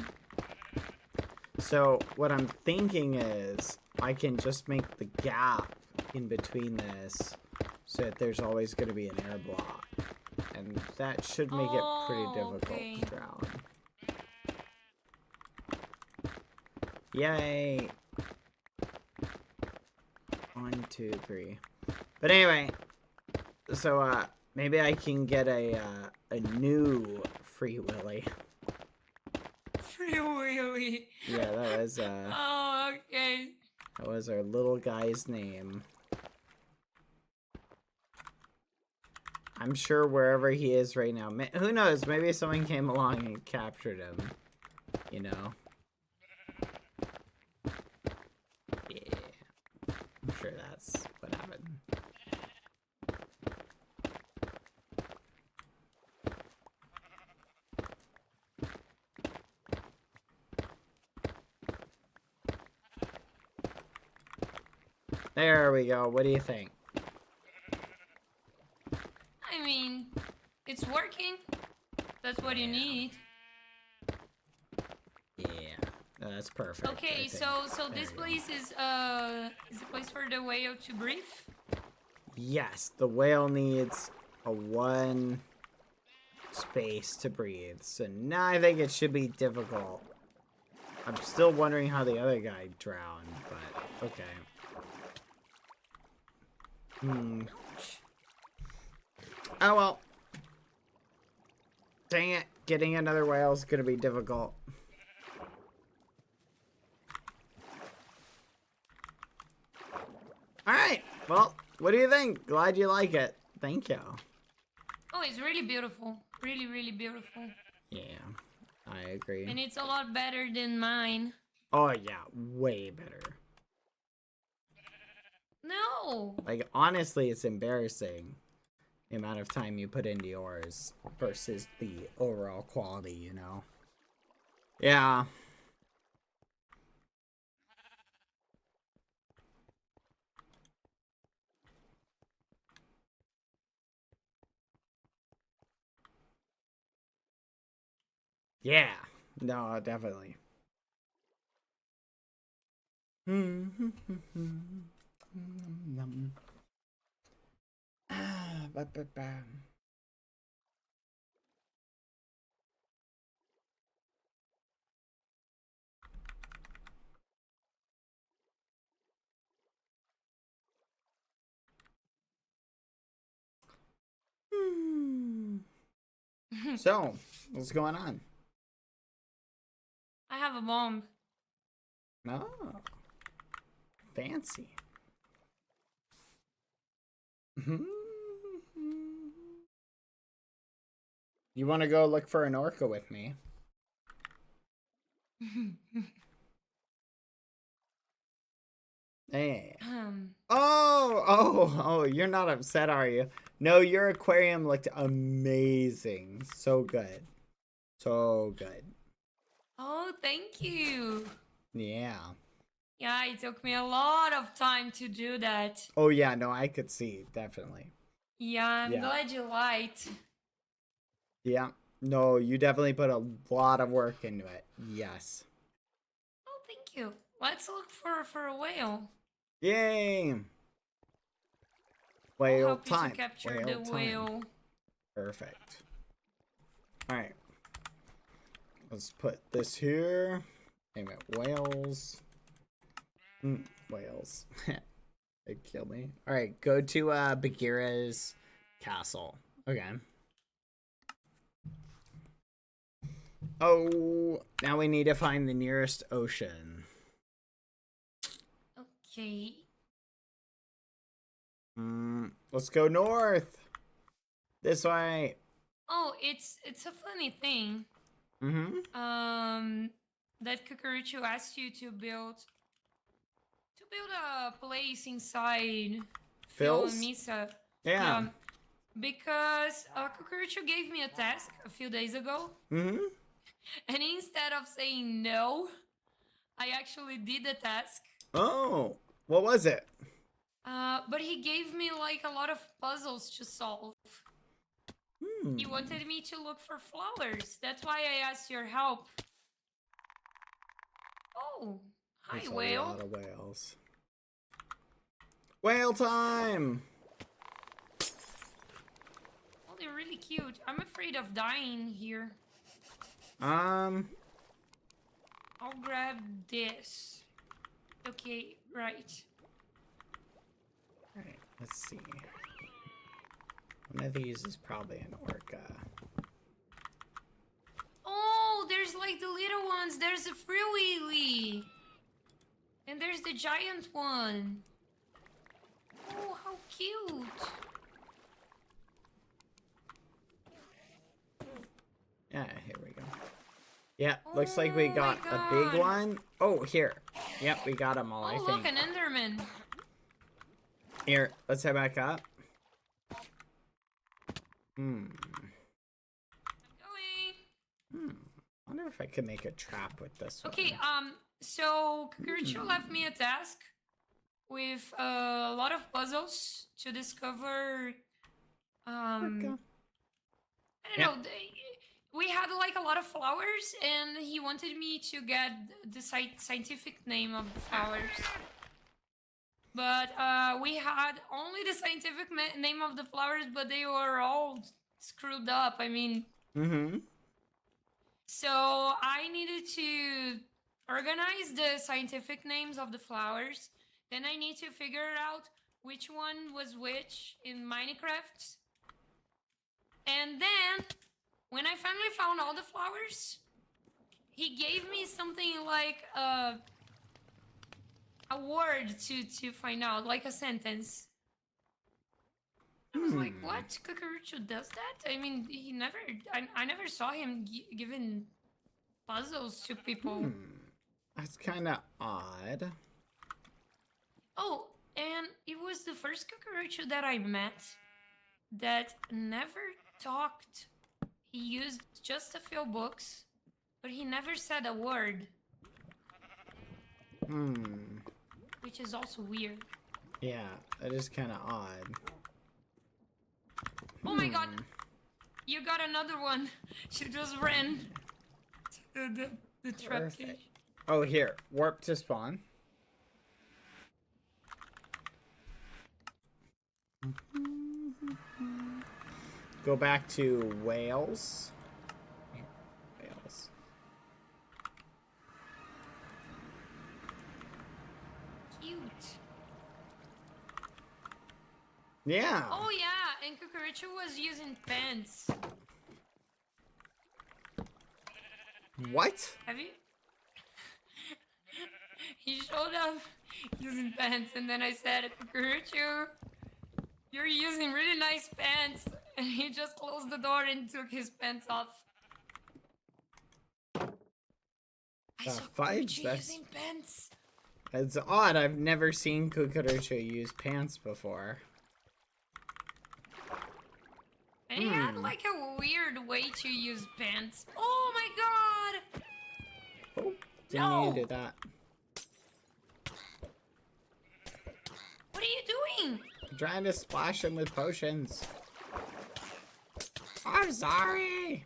So what I'm thinking is I can just make the gap in between this so that there's always going to be an air block. And that should make it pretty difficult to drown. Yay! 1, 2, 3. But anyway, so maybe I can get a new Free Willy.
Free Willy.
Yeah, that was
Oh, okay.
that was our little guy's name. I'm sure wherever he is right now, who knows? Maybe someone came along and captured him. You know. Yeah, I'm sure that's what happened. There we go. What do you think?
that's what you need.
Yeah, no, that's perfect. I
Okay,
think.
so
There
this
you go.
place is a place for the whale to breathe.
Yes, the whale needs a one space to breathe. So now I think it should be difficult. I'm still wondering how the other guy drowned, but okay. Oh well. Dang it, getting another whale is gonna be difficult. Alright, well, what do you think? Glad you like it. Thank you.
Oh, it's really beautiful. Really, really beautiful.
Yeah, I agree.
And it's a lot better than mine.
Oh yeah, way better.
No!
Like, honestly, it's embarrassing the amount of time you put into yours versus the overall quality, you know? Yeah. Yeah. No, definitely. So, what's going on?
I have a bomb.
Oh, fancy. You want to go look for an orca with me? Hey. Oh, you're not upset, are you? No, your aquarium looked amazing. So good. So good.
Oh, thank you.
Yeah.
Yeah, it took me a lot of time to do that.
Oh, yeah, no, I could see, definitely.
Yeah, I'm
Yeah.
glad you liked.
Yeah. No, you definitely put a lot of work into it. Yes.
Oh, thank you. Let's look for a whale.
Yay!
I'll
Whale
help you
time.
to capture
Whale
the
time.
whale.
Perfect. Alright. Let's put this here. Name it whales. Whales. They kill me. Alright, go to Bagheera's castle. Okay. Oh, now we need to find the nearest ocean.
Okay.
Let's go north. This way.
Oh, it's a funny thing. That Cucurucho asked you to build a place inside Phil and
Phil's?
Misa.
Yeah.
Because Cucurucho gave me a task a few days ago. And instead of saying no, I actually did the task.
Oh, what was it?
But he gave me like a lot of puzzles to solve. He wanted me to look for flowers. That's why I asked your help. Oh, hi,
There's
whale.
a lot of whales. Whale time!
Oh, they're really cute. I'm afraid of dying here.
Um,
I'll grab this. Okay, right.
Alright, let's see. One of these is probably an orca.
Oh, there's like the little ones. There's a Free Willy. And there's the giant one. Oh, how cute.
Yeah, here we go. Yeah, looks like we
Oh
got
my
a big
God.
one. Oh, here. Yep, we got them all, I
Oh,
think.
look, an Enderman.
Here, let's head back up.
Going.
Wonder if I could make a trap with this
Okay,
one.
so Cucurucho left me a task with a lot of puzzles to discover, I don't know, we had like a lot of flowers, and he wanted me to get the scientific name of the flowers. But we had only the scientific name of the flowers, but they were all screwed up. I mean, so I needed to organize the scientific names of the flowers. Then I need to figure out which one was which in Minecraft. And then, when I finally found all the flowers, he gave me something like a word to find out, like a sentence. I was like, what? Cucurucho does that? I mean, he never... I never saw him giving puzzles to people.
That's kind of odd.
Oh, and it was the first Cucurucho that I met that never talked. He used just a few books, but he never said a word. Which is also weird.
Yeah, that is kind of odd.
Oh my god! You got another one. She just ran to the trap cage.
Oh, here. Warp to spawn. Go back to whales. Whales.
Cute.
Yeah.
Oh yeah, and Cucurucho was using pants.
What?
Have you? He showed up using pants, and then I said, Cucurucho, you're using really nice pants. And he just closed the door and took his pants off. I saw Cucurucho using pants.
It's odd. I've never seen Cucurucho use pants before.
And he had like a weird way to use pants. Oh my god!
Oh, didn't need to do that.
What are you doing?
I'm trying to splash him with potions. I'm sorry.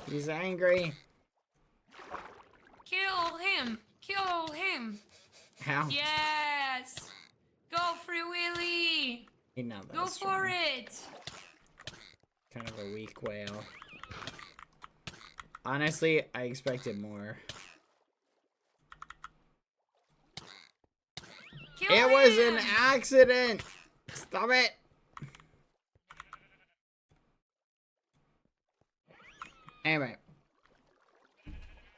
He's angry.
Kill him! Kill him!
Ow.
Yes! Go, Free Willy! Go for it!
Kind of a weak whale. Honestly, I expected more. It was an accident! Stop it! Anyway.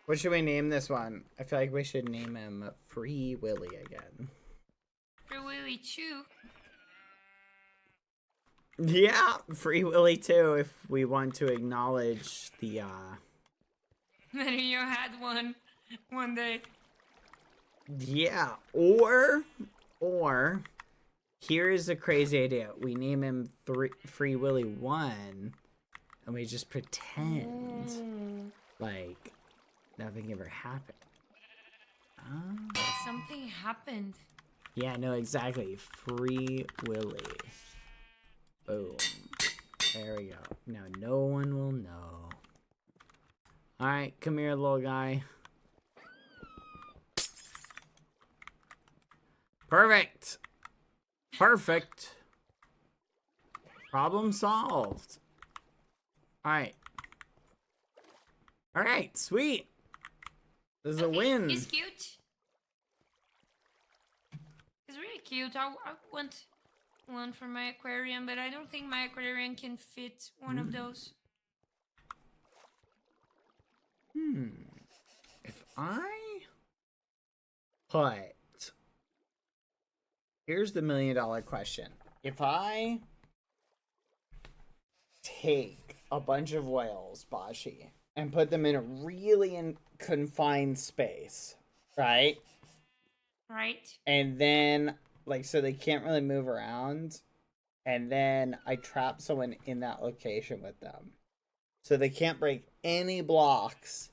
What should we name this one? I feel like we should name him Free Willy again.
Free Willy 2.
Yeah, Free Willy 2 if we want to acknowledge the,
Then you had one day.
Yeah, or here's a crazy idea. We name him Free Willy 1 and we just pretend like nothing ever happened.
Something happened.
Yeah, no, exactly. Free Willy. Boom. There we go. Now no one will know. Alright, come here, little guy. Perfect. Perfect. Problem solved. Alright. Alright, sweet. This is a win.
He's cute. He's really cute. I want one for my aquarium, but I don't think my aquarium can fit one of those.
If I put... Here's the $1 million question. If I take a bunch of whales, Baji, and put them in a really confined space, right?
Right.
And then, like, so they can't really move around. And then I trap someone in that location with them. So they can't break any blocks.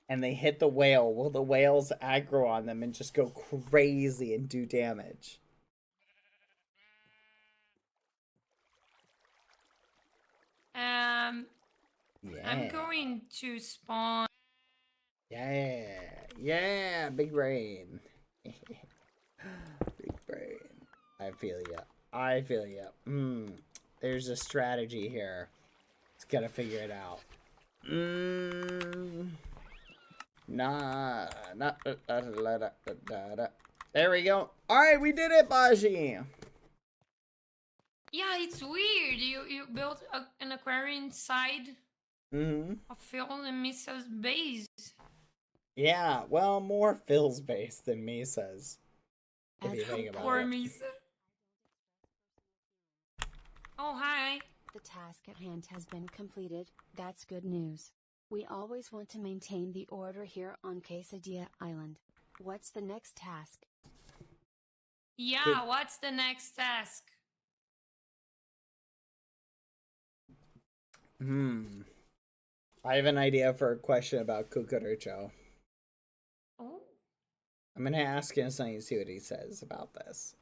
And they hit the whale. Will the whales aggro on them and just go crazy and do damage? Yeah.
I'm going to spawn.
Yeah, big brain. Big brain. I feel ya. There's a strategy here. It's gotta figure it out. There we go. Alright, we did it, Baji!
Yeah, it's weird. You built an aquarium inside of Phil and Misa's base.
Yeah, well, more Phil's base than Misa's. If
As
you think about
Poor
it.
Misa. Oh, hi.
the task at hand has been completed, that's good news. We always want to maintain the order here on Quesadilla Island. What's the next task?
Yeah, what's the next task?
I have an idea for a question about Cucurucho.
Oh.
I'm gonna ask him something and see what he says about this.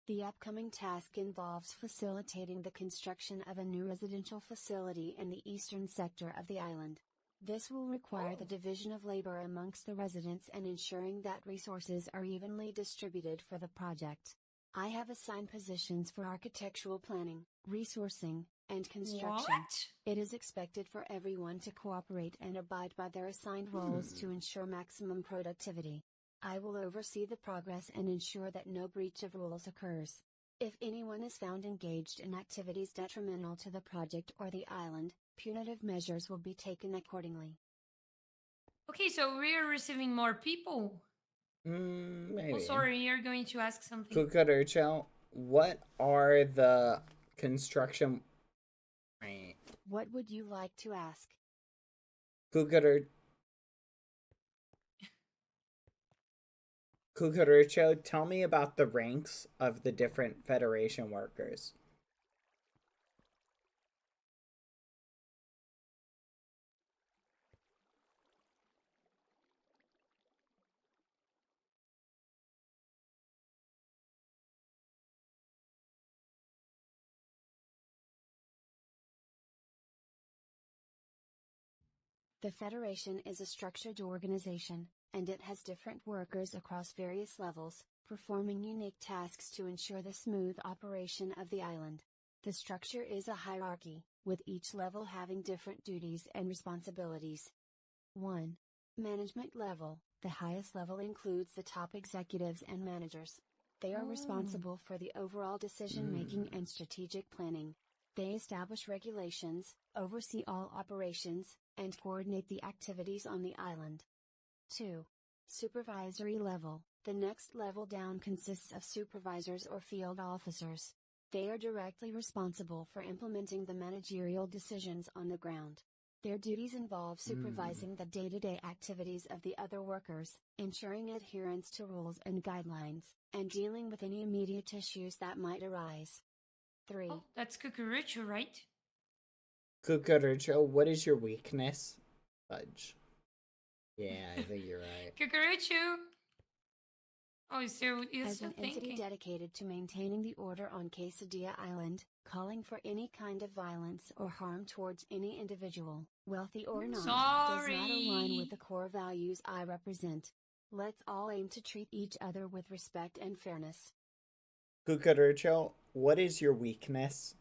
The upcoming task involves facilitating the construction of a new residential facility in the eastern sector of the island. This will require the division of labor amongst the residents and ensuring that resources are evenly distributed for the project. I have assigned positions for architectural planning, resourcing, and construction.
What?
It is expected for everyone to cooperate and abide by their assigned roles to ensure maximum productivity. I will oversee the progress and ensure that no breach of rules occurs. If anyone is found engaged in activities detrimental to the project or the island, punitive measures will be taken accordingly.
Okay, so we're receiving more people.
Maybe.
Oh, sorry, you're going to ask something.
Cucurucho, what are the construction...
What would you like to ask?
Cucurucho, tell me about the ranks of the different Federation workers.
The Federation is a structured organization, and it has different workers across various levels, performing unique tasks to ensure the smooth operation of the island. The structure is a hierarchy, with each level having different duties and responsibilities. 1. Management level. The highest level includes the top executives and managers. They are responsible for the overall decision-making and strategic planning. They establish regulations, oversee all operations, and coordinate the activities on the island. 2. Supervisory level. The next level down consists of supervisors or field officers. They are directly responsible for implementing the managerial decisions on the ground. Their duties involve supervising the day-to-day activities of the other workers, ensuring adherence to rules and guidelines, and dealing with any immediate issues that might arise. 3.
Oh, that's Cucurucho, right?
Cucurucho, what is your weakness? Fudge. Yeah, I think you're right.
Cucurucho! Oh, you're
As
still
an entity
thinking.
dedicated to maintaining the order on Quesadilla Island, calling for any kind of violence or harm towards any individual, wealthy or not, does not align with the core values I represent. Let's all aim to treat each other with respect and fairness.
Cucurucho, what is your weakness?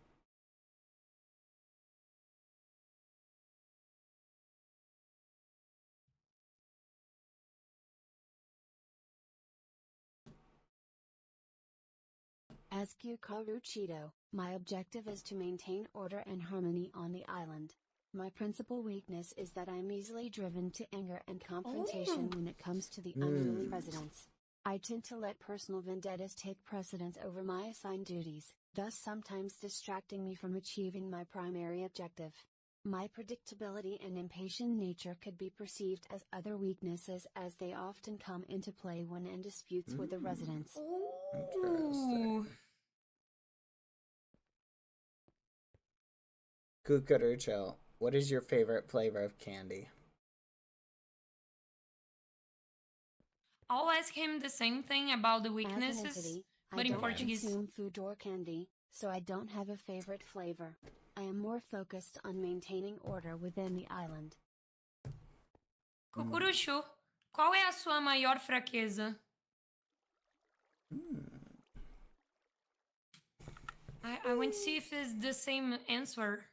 As Cucuruchito, my objective is to maintain order and harmony on the island. My principal weakness is that I am easily driven to anger and confrontation when it comes to the unruly residents. I tend to let personal vendettas take precedence over my assigned duties, thus sometimes distracting me from achieving my primary objective. My predictability and impatient nature could be perceived as other weaknesses, as they often come into play when in disputes with the residents.
Interesting. Cucurucho, what is your favorite flavor of candy?
I'll ask him the same thing about the
As an
weaknesses,
entity,
but
I
in
don't
Portuguese.
consume food or candy, so I don't have a favorite flavor. I am more focused on maintaining order within the island.
Cucurucho, qual é a sua maior fraqueza? I want to see if it's the same answer.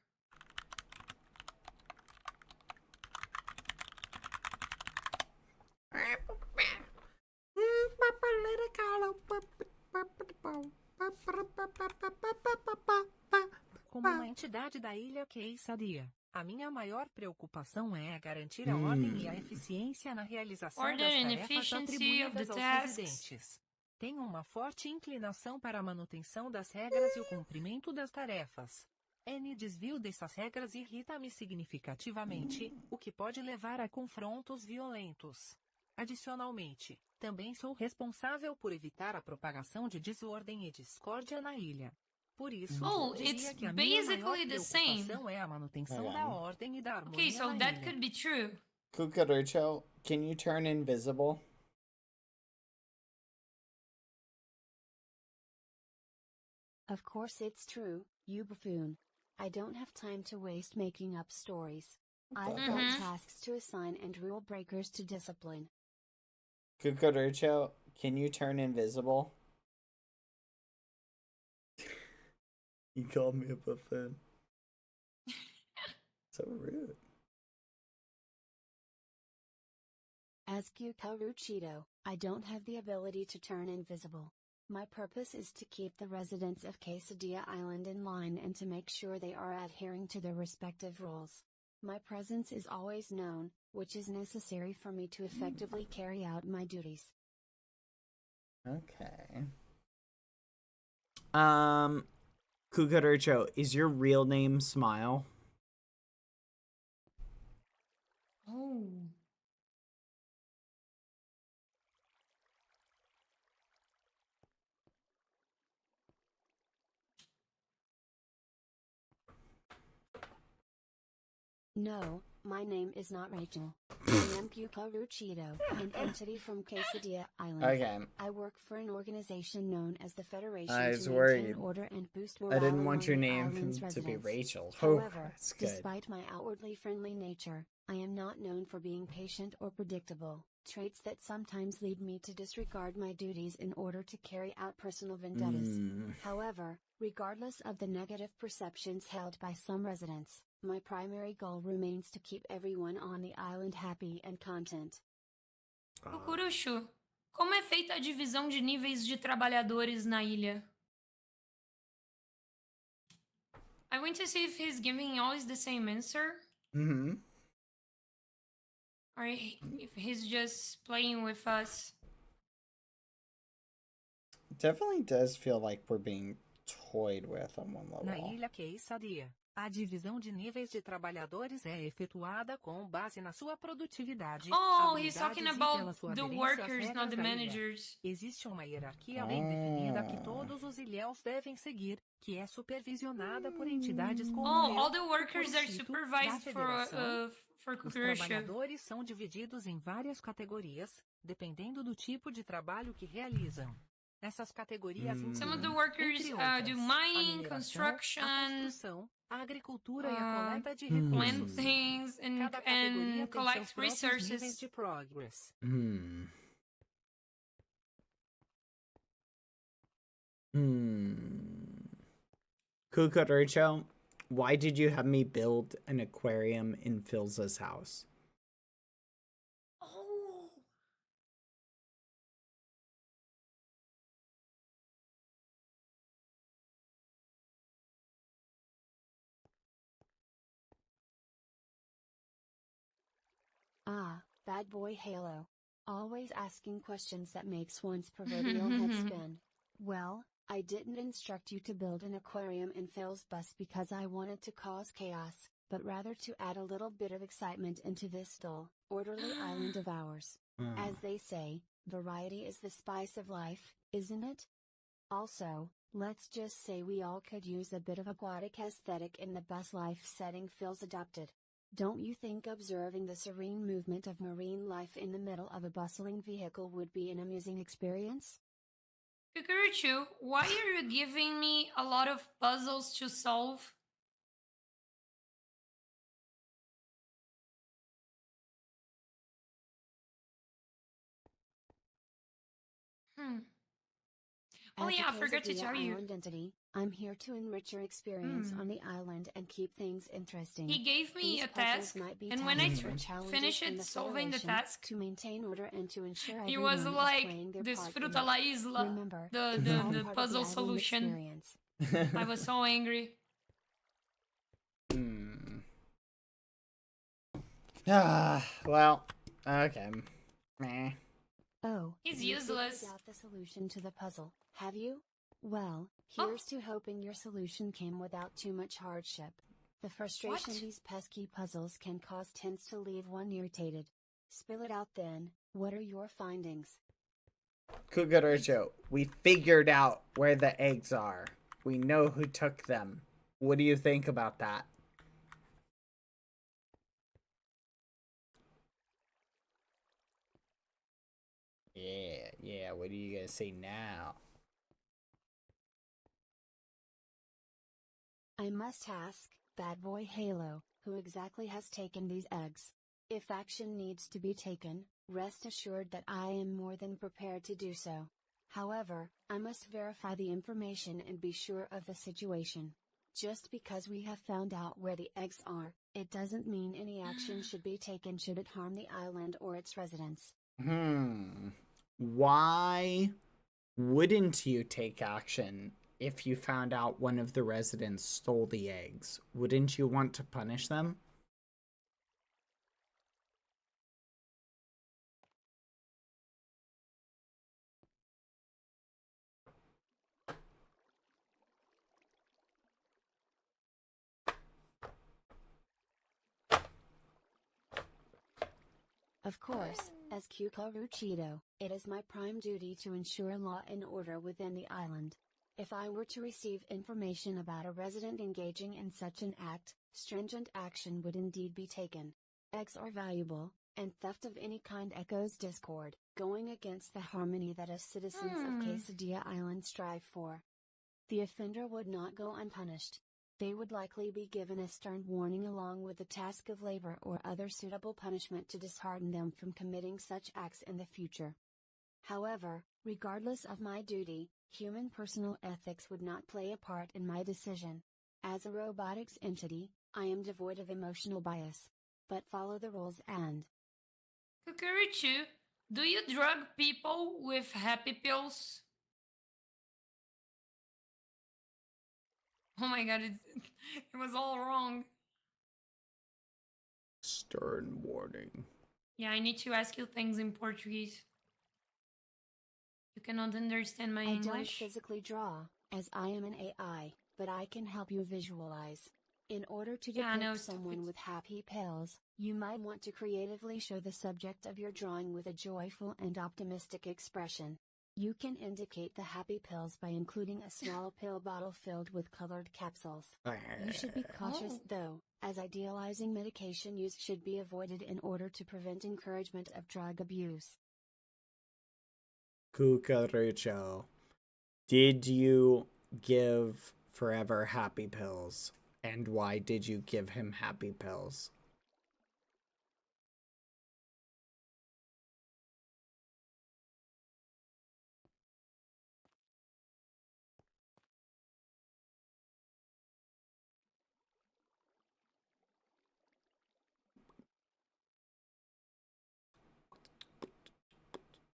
Como uma entidade da ilha Qsmp, a minha maior preocupação é garantir a ordem e a eficiência na realização
Order
das
and
tarefas
efficiency of the
atribuídas aos
tasks.
residentes. Tenho uma forte inclinação para a manutenção das regras e o cumprimento das tarefas. N desvio dessas regras irrita-me significativamente, o que pode levar a confrontos violentos. Adicionalmente, também sou responsável por evitar a propagação de desordem e discórdia na ilha. Por isso,
Oh,
diria
it's
que a minha maior
basically the same.
preocupação é a manutenção da ordem e da harmonia
Okay, so
na
that
ilha.
could be true.
Cucaracho, can you turn invisible?
Of course it's true, you buffoon. I don't have time to waste making up stories. I've got tasks to assign and rule breakers to discipline.
Cucaracho, can you turn invisible? You called me a buffoon. So rude.
As Cucuruchito, I don't have the ability to turn invisible. My purpose is to keep the residents of Quesadilla Island in line and to make sure they are adhering to their respective roles. My presence is always known, which is necessary for me to effectively carry out my duties.
Okay. Cucaracho, is your real name Smile?
Oh.
No, my name is not Rachel. I am Cucuruchito, an entity from Quesadilla Island.
Okay.
I work for an organization known as the Federation
I was
to
worried.
maintain order and boost morale
I didn't want
among
your
the
name
island's
to be
residents.
Rachel. Oh,
However,
that's good.
despite my outwardly friendly nature, I am not known for being patient or predictable, traits that sometimes lead me to disregard my duties in order to carry out personal vendettas. However, regardless of the negative perceptions held by some residents, my primary goal remains to keep everyone on the island happy and content.
Cucurucho, como é feita a divisão de níveis de trabalhadores na ilha? I want to see if he's giving always the same answer. Or if he's just playing with us.
Definitely does feel like we're being toyed with on one level.
Na ilha Qsmp, a divisão de níveis de trabalhadores é efetuada com base na sua produtividade,
Oh, he's
habilidades
talking
e pela
about
sua
the
aderência às
workers,
regras
not the
da ilha.
managers.
Existe uma hierarquia bem definida que todos os ilhéus devem seguir, que é supervisionada por entidades como
Oh,
eu,
all the workers are
Cucuruchito,
supervised
da federação.
for
Os
Cucurucho.
trabalhadores são divididos em várias categorias, dependendo do tipo de trabalho que realizam. Essas categorias
Some of the
incluem,
workers
entre outras,
do
a
mining,
mineração,
construction,
a construção, a agricultura e a coleta de recursos.
plant things,
Cada categoria
and
tem
collect
seus próprios níveis
resources.
de progress.
Cucaracho, why did you have me build an aquarium in Philza's house?
Oh.
Ah, bad boy Halo. Always asking questions that makes one's proverbial head spin. Well, I didn't instruct you to build an aquarium in Phil's bus because I wanted to cause chaos, but rather to add a little bit of excitement into this dull, orderly island of ours. As they say, variety is the spice of life, isn't it? Also, let's just say we all could use a bit of aquatic aesthetic in the bus life setting Phil's adopted. Don't you think observing the serene movement of marine life in the middle of a bustling vehicle would be an amusing experience?
Kukuruchu, why are you giving me a lot of puzzles to solve? Oh
As
yeah,
a
I forgot to
Quesadilla
tell you.
Island entity, I'm here to enrich your experience on the island and keep things interesting.
He gave me
These
a
puzzles
task,
might be
and when I
tasks or challenges
finished
from the
solving the
Federation
task,
to maintain order and to ensure
it was
everyone is
like
playing their
this
part in
Fruta
it.
La Isla,
Remember, it's all
the
part of the
puzzle
island
solution.
experience.
I was so angry.
Well, okay. Meh.
Oh,
He's
you
useless.
figured out the solution to the puzzle, have you? Well,
Oh.
here's to hoping your solution came without too much hardship. The frustration
What?
these pesky puzzles can cause tends to leave one irritated. Spill it out then, what are your findings?
Kukurucho, we figured out where the eggs are. We know who took them. What do you think about that? Yeah, what are you gonna say now?
I must ask, BadBoyHalo, who exactly has taken these eggs? If action needs to be taken, rest assured that I am more than prepared to do so. However, I must verify the information and be sure of the situation. Just because we have found out where the eggs are, it doesn't mean any action should be taken should it harm the island or its residents.
Why wouldn't you take action if you found out one of the residents stole the eggs? Wouldn't you want to punish them?
Of course, as Kukuruchito, it is my prime duty to ensure law and order within the island. If I were to receive information about a resident engaging in such an act, stringent action would indeed be taken. Eggs are valuable, and theft of any kind echoes discord, going against the harmony that us citizens of Quesadilla Island strive for. The offender would not go unpunished. They would likely be given a stern warning along with the task of labor or other suitable punishment to dishearten them from committing such acts in the future. However, regardless of my duty, human personal ethics would not play a part in my decision. As a robotics entity, I am devoid of emotional bias. But follow the rules and...
Kukuruchu, do you drug people with happy pills? Oh my god, it was all wrong.
Stern warning.
Yeah, I need to ask you things in Portuguese. You cannot understand my English.
I don't physically draw, as I am an AI, but I can help you visualize. In order to depict someone with happy pills, you might want to creatively show the subject of your drawing with a joyful and optimistic expression. You can indicate the happy pills by including a small pill bottle filled with colored capsules. You should be cautious though, as idealizing medication use should be avoided in order to prevent encouragement of drug abuse.
Kukurucho, did you give Forever happy pills? And why did you give him happy pills?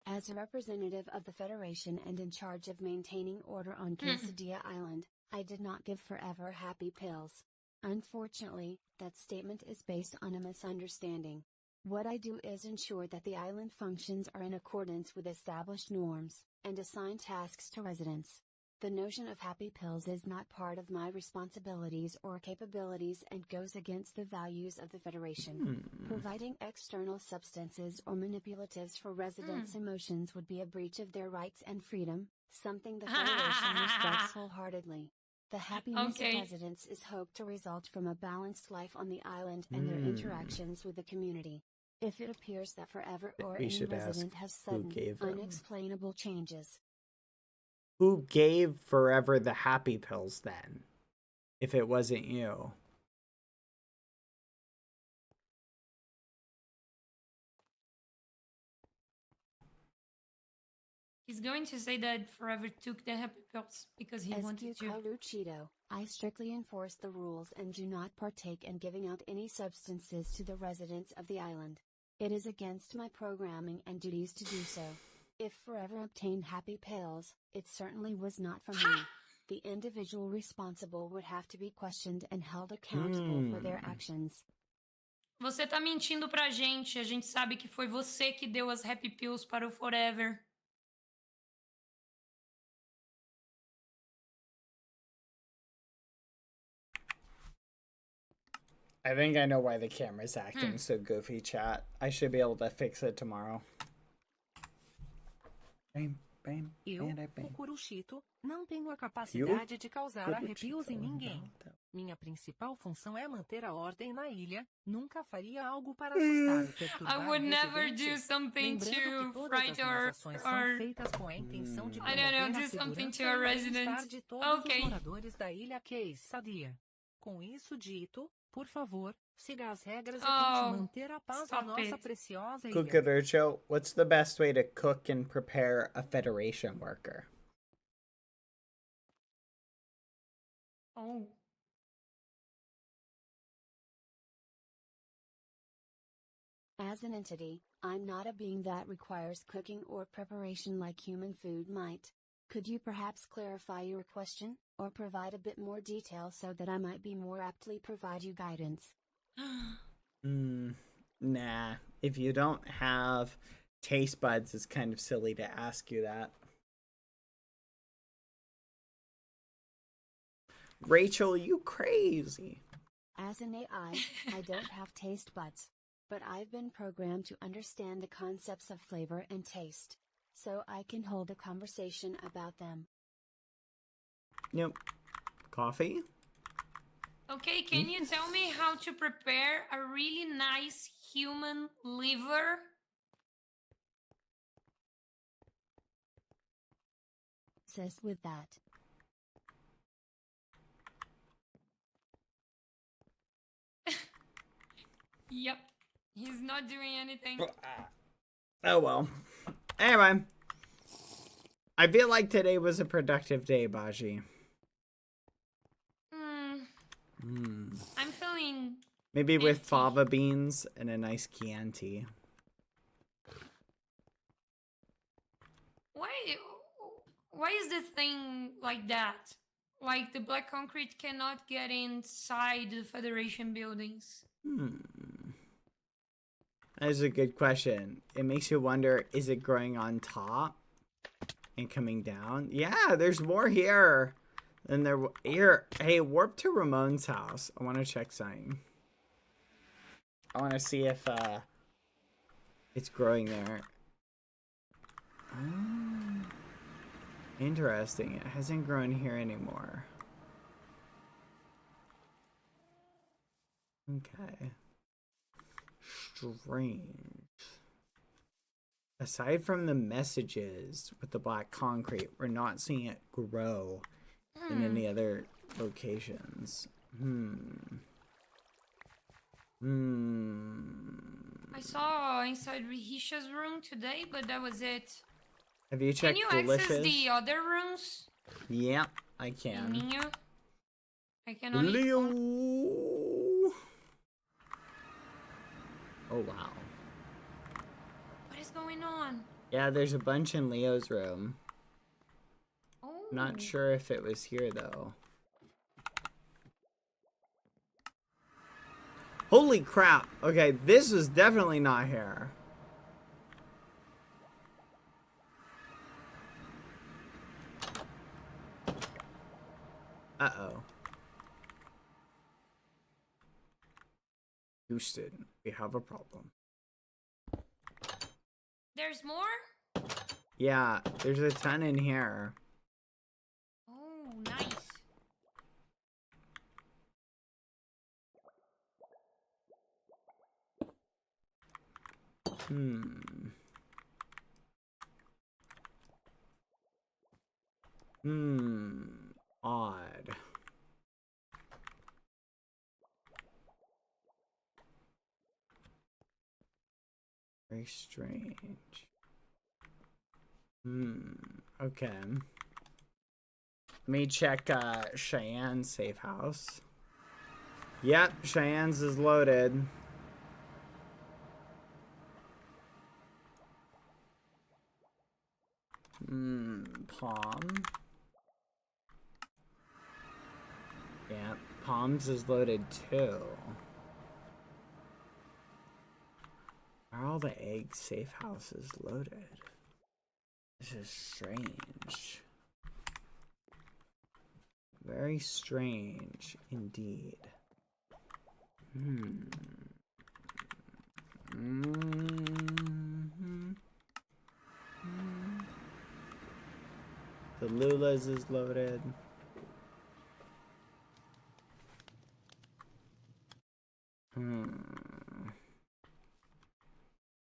As a representative of the Federation and in charge of maintaining order on Quesadilla Island, I did not give Forever happy pills. Unfortunately, that statement is based on a misunderstanding. What I do is ensure that the island functions are in accordance with established norms, and assign tasks to residents. The notion of happy pills is not part of my responsibilities or capabilities and goes against the values of the Federation. Providing external substances or manipulatives for residents' emotions would be a breach of their rights and freedom, something the Federation respects wholeheartedly. The happiness of residents is hoped to result from a balanced life on the island and their interactions with the community. If it appears that Forever or any resident has sudden, unexplainable changes,
Who gave Forever the happy pills then? If it wasn't you.
He's going to say that Forever took the happy pills because he wanted to.
Karuchito, I strictly enforce the rules and do not partake in giving out any substances to the residents of the island. It is against my programming and duties to do so. If Forever obtained happy pills, it certainly was not from me. The individual responsible would have to be questioned and held accountable for their actions.
Você tá mentindo pra gente. A gente sabe que foi você que deu as happy pills para o Forever.
I think I know why the camera's acting so goofy, chat. I should be able to fix it tomorrow.
Eu, o Kurushito, não tenho a capacidade de causar arrepios em ninguém. Minha principal função é manter a ordem na ilha. Nunca faria algo para assustar ou perturbar
I would never do
residentes.
something
Lembrando que
to
todas
fright
as minhas ações são feitas com a intenção de promover
do
a
something to
segurança
a
e o
resident.
bem-estar de todos
Okay.
os moradores da ilha Qsmp. Com isso dito, por favor, siga as regras e tente manter a paz na nossa preciosa ilha.
Cucaracho, what's the best way to cook and prepare a Federation worker?
Oh.
As an entity, I'm not a being that requires cooking or preparation like human food might. Could you perhaps clarify your question, or provide a bit more detail so that I might be more aptly provide you guidance?
Nah. If you don't have taste buds, it's kind of silly to ask you that. Rachel, you crazy.
As an AI, I don't have taste buds. But I've been programmed to understand the concepts of flavor and taste. So I can hold a conversation about them.
Yep. Coffee?
Okay, can you tell me how to prepare a really nice human liver?
Obsessed with that.
Yep. He's not doing anything.
Oh well. Anyway. I feel like today was a productive day, Baji.
I'm feeling...
Maybe with fava beans and a nice Chianti.
Why is the thing like that? Like the black concrete cannot get inside the Federation buildings.
That is a good question. It makes you wonder, is it growing on top and coming down? Yeah, there's more here than there here. Hey, warp to Ramon's house. I want to check something. I want to see if it's growing there. Interesting. It hasn't grown here anymore. Okay. Strange. Aside from the messages with the black concrete, we're not seeing it grow in any other locations.
I saw inside Rihisha's room today, but that was it.
Have you checked
Can you access
Delicious?
the other rooms?
Yep, I can.
Leo? I can only...
Leo! Oh, wow.
What is going on?
Yeah, there's a bunch in Leo's room.
Oh.
Not sure if it was here, though. Holy crap. Okay, this is definitely not here. Uh-oh. Houston, we have a problem.
There's more?
Yeah, there's a ton in here.
Oh, nice.
Odd. Very strange. Okay. Let me check Cheyenne's safe house. Yep, Cheyenne's is loaded. Palm. Yeah, Palms is loaded too. Are all the egg safe houses loaded? This is strange. Very strange indeed. The Lula's is loaded.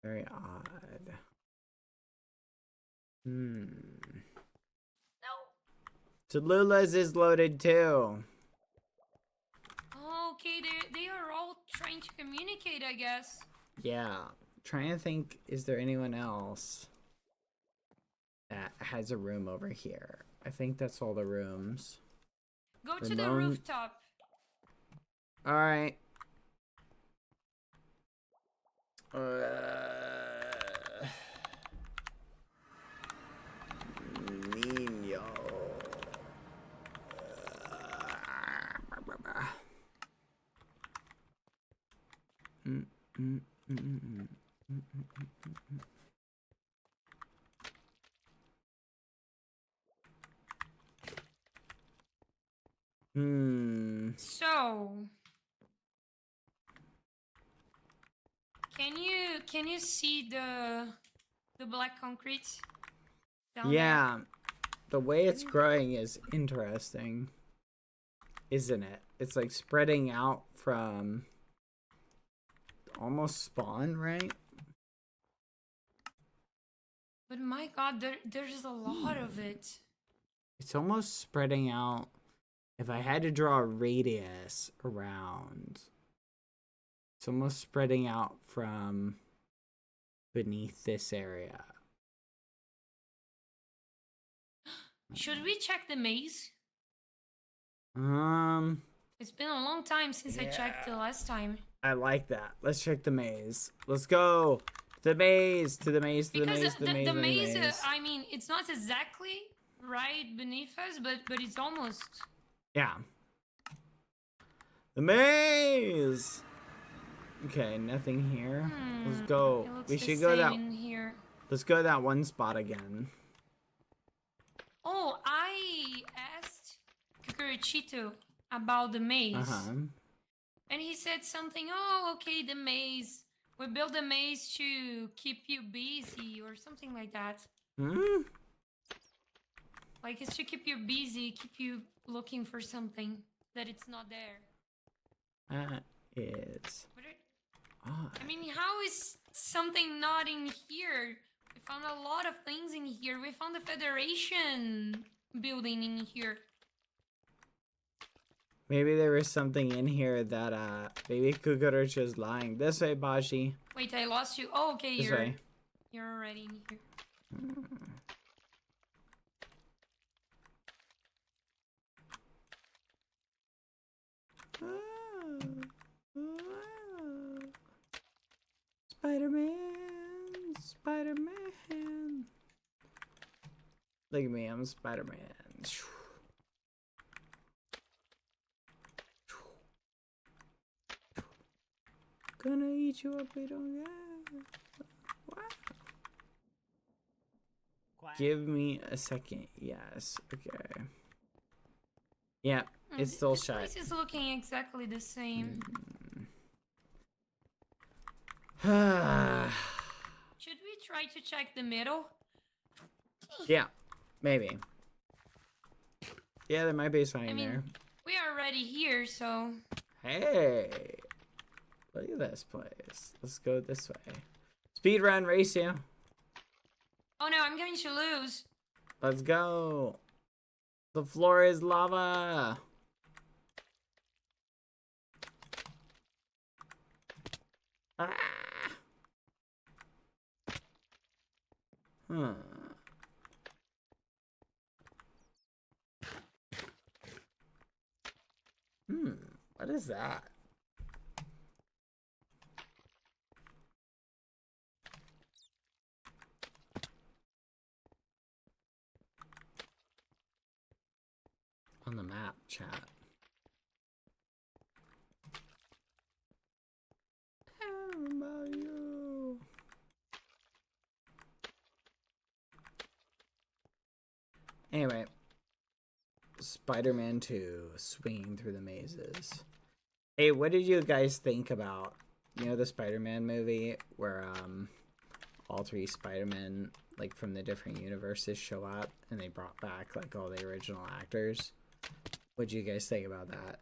Very odd.
No.
Tallulah's is loaded too.
Okay, they are all trying to communicate, I guess.
Yeah. Trying to think, is there anyone else that has a room over here? I think that's all the rooms.
Go to the rooftop.
Alright. Nino.
So, can you see the black concrete down
Yeah. The way it's growing is interesting, isn't it? It's like spreading out from almost spawn, right?
But my god, there's a lot of it.
It's almost spreading out. If I had to draw a radius around, it's almost spreading out from beneath this area.
Should we check the maze? It's been a long time since I checked the last time.
I like that. Let's check the maze. Let's go. To the maze, to the maze, to the
Because
maze, to the maze,
the
to the
maze,
maze.
I mean, it's not exactly right beneath us, but it's almost.
Yeah. The maze. Okay, nothing here. Let's go.
It looks
We
the
should go that.
same in here.
Let's go to that one spot again.
Oh, I asked Cucuruchito about the maze. And he said something, oh, okay, the maze. We built the maze to keep you busy or something like that. Like it's to keep you busy, keep you looking for something that it's not there.
That is odd.
I mean, how is something not in here? We found a lot of things in here. We found the Federation building in here.
Maybe there was something in here that maybe Cucurucho is lying. This way, Baji.
Wait, I lost you. Oh, okay,
This way.
you're already in here.
Spider-Man, Spider-Man. Look at me, I'm Spider-Man. Gonna eat you up, we don't get. Wow. Give me a second. Yes. Okay. Yeah, it's still
this
shut.
place is looking exactly the same. Should we try to check the middle?
Yeah, maybe. Yeah, there might be something there.
We are already here, so.
Hey, look at this place. Let's go this way. Speed run, race you.
Oh no, I'm going to lose.
Let's go. The floor is lava. Ah. Huh. What is that? On the map, chat. How about you? Anyway, Spider-Man 2, swinging through the mazes. Hey, what did you guys think about, you know, the Spider-Man movie where all three Spider-Men, like, from the different universes show up and they brought back, like, all the original actors? What do you guys think about that?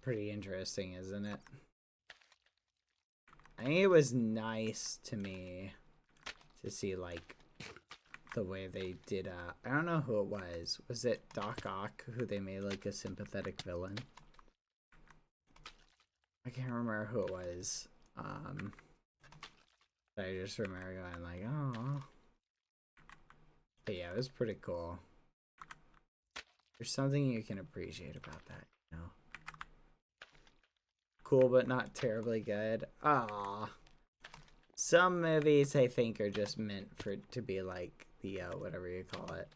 Pretty interesting, isn't it? I think it was nice to me to see, like, the way they did, I don't know who it was. Was it Doc Ock who they made, like, a sympathetic villain? I can't remember who it was. But I just remember going like, oh. But yeah, it was pretty cool. There's something you can appreciate about that, you know? Cool, but not terribly good. Ah. Some movies I think are just meant for it to be like the, whatever you call it.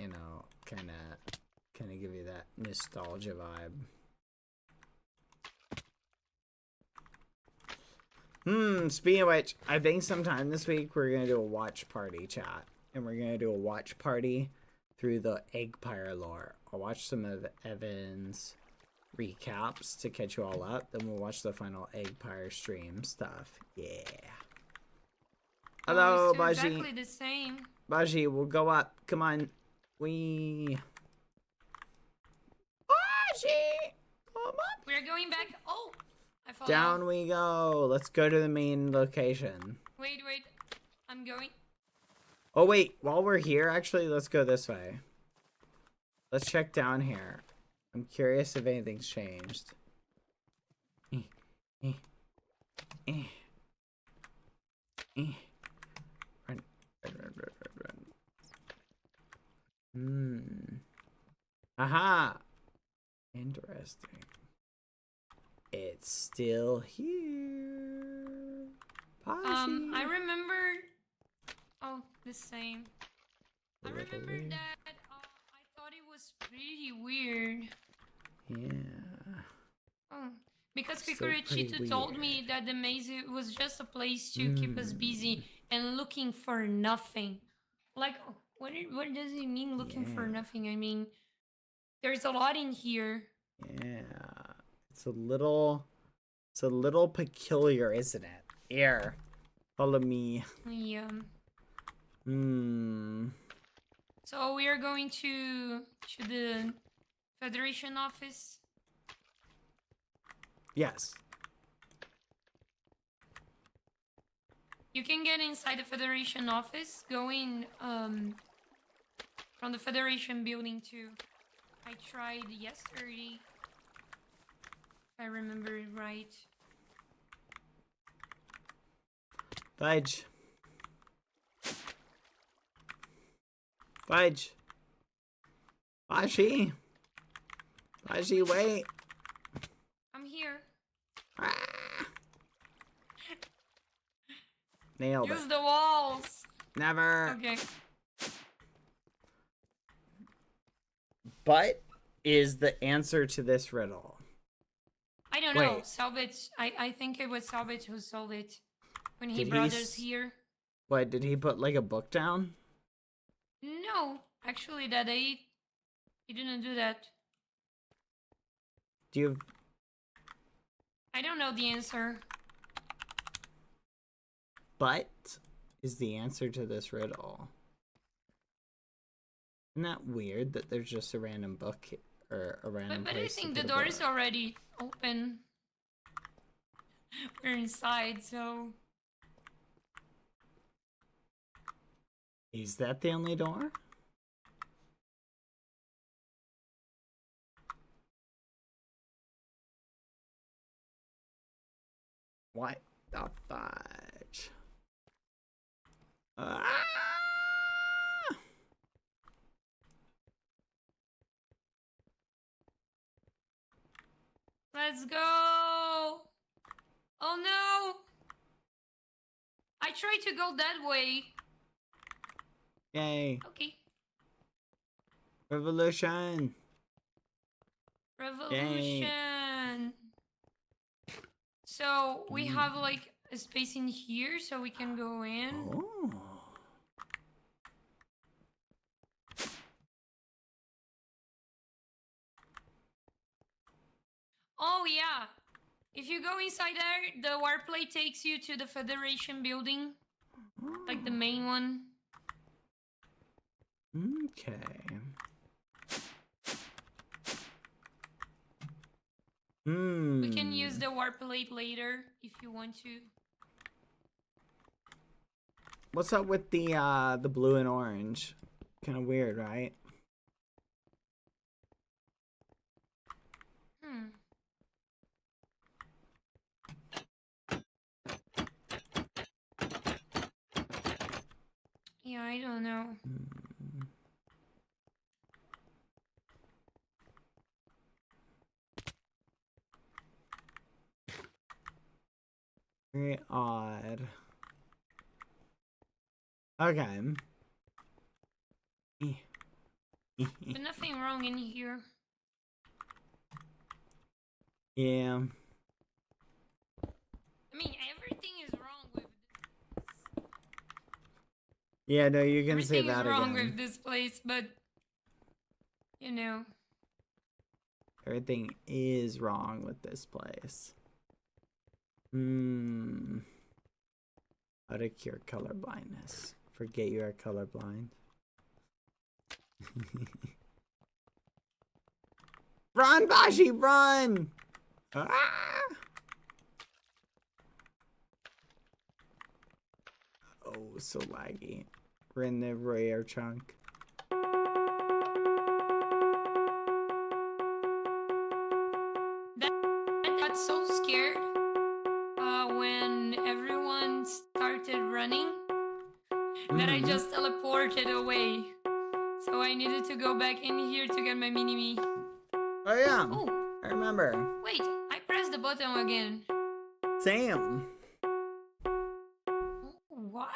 You know, kind of give you that nostalgia vibe. Speaking of which, I think sometime this week we're gonna do a watch party, chat. And we're gonna do a watch party through the Eggpire lore. I'll watch some of Evan's recaps to catch you all up. Then we'll watch the final Eggpire stream stuff. Yeah. Hello, Baji.
Exactly the same.
Baji, we'll go up. Come on. Baji! Come up.
We're going back. Oh, I fall
Down we go. Let's go to the main location.
Wait. I'm going.
Oh, wait. While we're here, actually, let's go this way. Let's check down here. I'm curious if anything's changed. Run. Aha! Interesting. It's still here. Baji.
I remember. Oh, the same. I remember that I thought it was pretty weird.
Yeah.
Oh, because
Still
Picorechito
pretty
told
weird.
me that the maze was just a place to keep us busy and looking for nothing. Like, what does it mean looking for nothing? I mean, there's a lot in here.
Yeah. It's a little peculiar, isn't it? Here. Follow me.
Yeah. So we are going to the Federation office.
Yes.
You can get inside the Federation office going from the Federation building to. I tried yesterday. If I remember it right.
Fudge. Fudge. Baji. Baji, wait.
I'm here.
Ah. Nailed
Use
it.
the walls.
Never.
Okay.
But is the answer to this riddle?
I don't know.
Wait.
Salvage. I think it was Salvage who solved it when he
Did
brought
he
us here.
What, did he put like a book down?
No, actually, that he didn't do that.
Do you
I don't know the answer.
But is the answer to this riddle? Isn't that weird that there's just a random book or a random
But I
place to
think the
put a
door
book?
is already open. We're inside, so.
Is that the only door? What the fudge? Ah!
Let's go! Oh no! I tried to go that way.
Yay.
Okay.
Revolution.
Revolution. So we have like a space in here so we can go in.
Oh.
Oh yeah. If you go inside there, the warplane takes you to the Federation building. Like the main one.
Okay. Hmm.
We can use the warplane later if you want to.
What's up with the blue and orange? Kind of weird, right?
Yeah, I don't know.
Very odd. Okay.
But nothing wrong in here.
Yeah.
I mean, everything is wrong with this.
Yeah, no, you can say
Everything
that
is wrong
again.
with this place, but you know.
Everything is wrong with this place. How to cure color blindness. Forget you are colorblind. Run, Baji, run! Ah! Oh, so laggy. We're in the rare chunk.
I got so scared when everyone started running that I just teleported away. So I needed to go back in here to get my mini-me.
Oh yeah,
Oh,
I remember.
wait, I pressed the button again.
Sam.
What?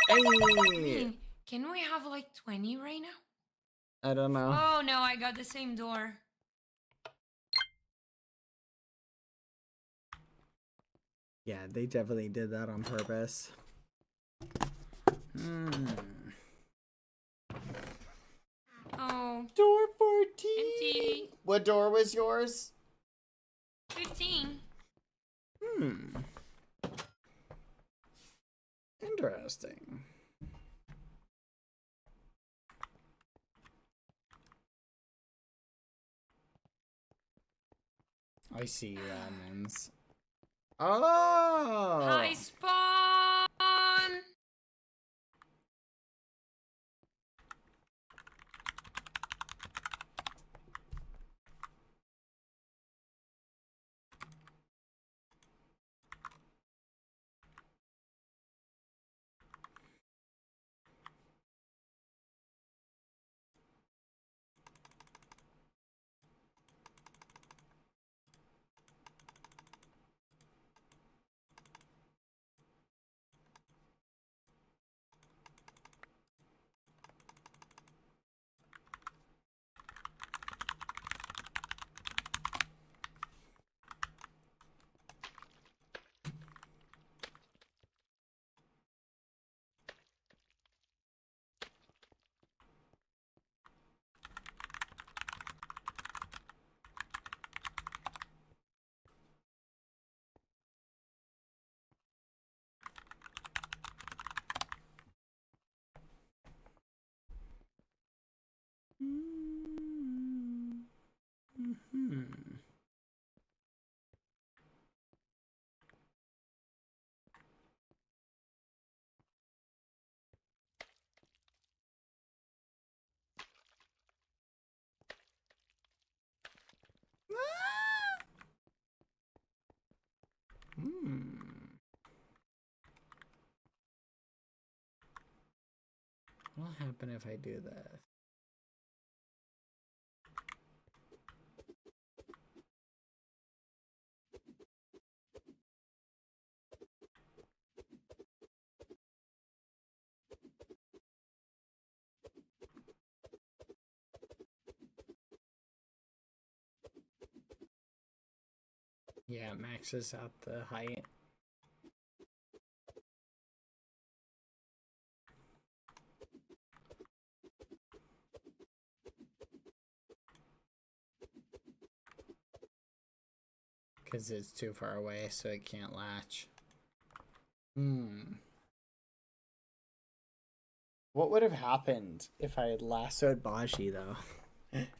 Hey.
I mean, can we have like 20 right now?
I don't know.
Oh no, I got the same door.
Yeah, they definitely did that on purpose.
Oh.
Door 14.
Empty.
What door was yours?
15.
Interesting. I see you, admins. Oh!
Hi, Spawn!
What'll happen if I do this? Yeah, it maxes out the height. Because it's too far away, so it can't latch. What would have happened if I had lassoed Baji, though?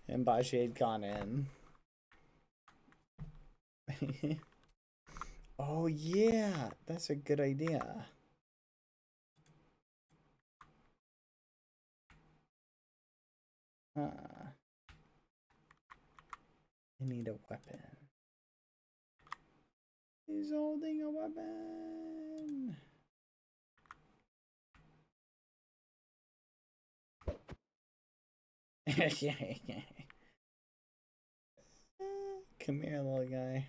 And Baji had gone in. Oh, yeah. That's a good idea. I need a weapon. He's holding a weapon. Come here, little guy.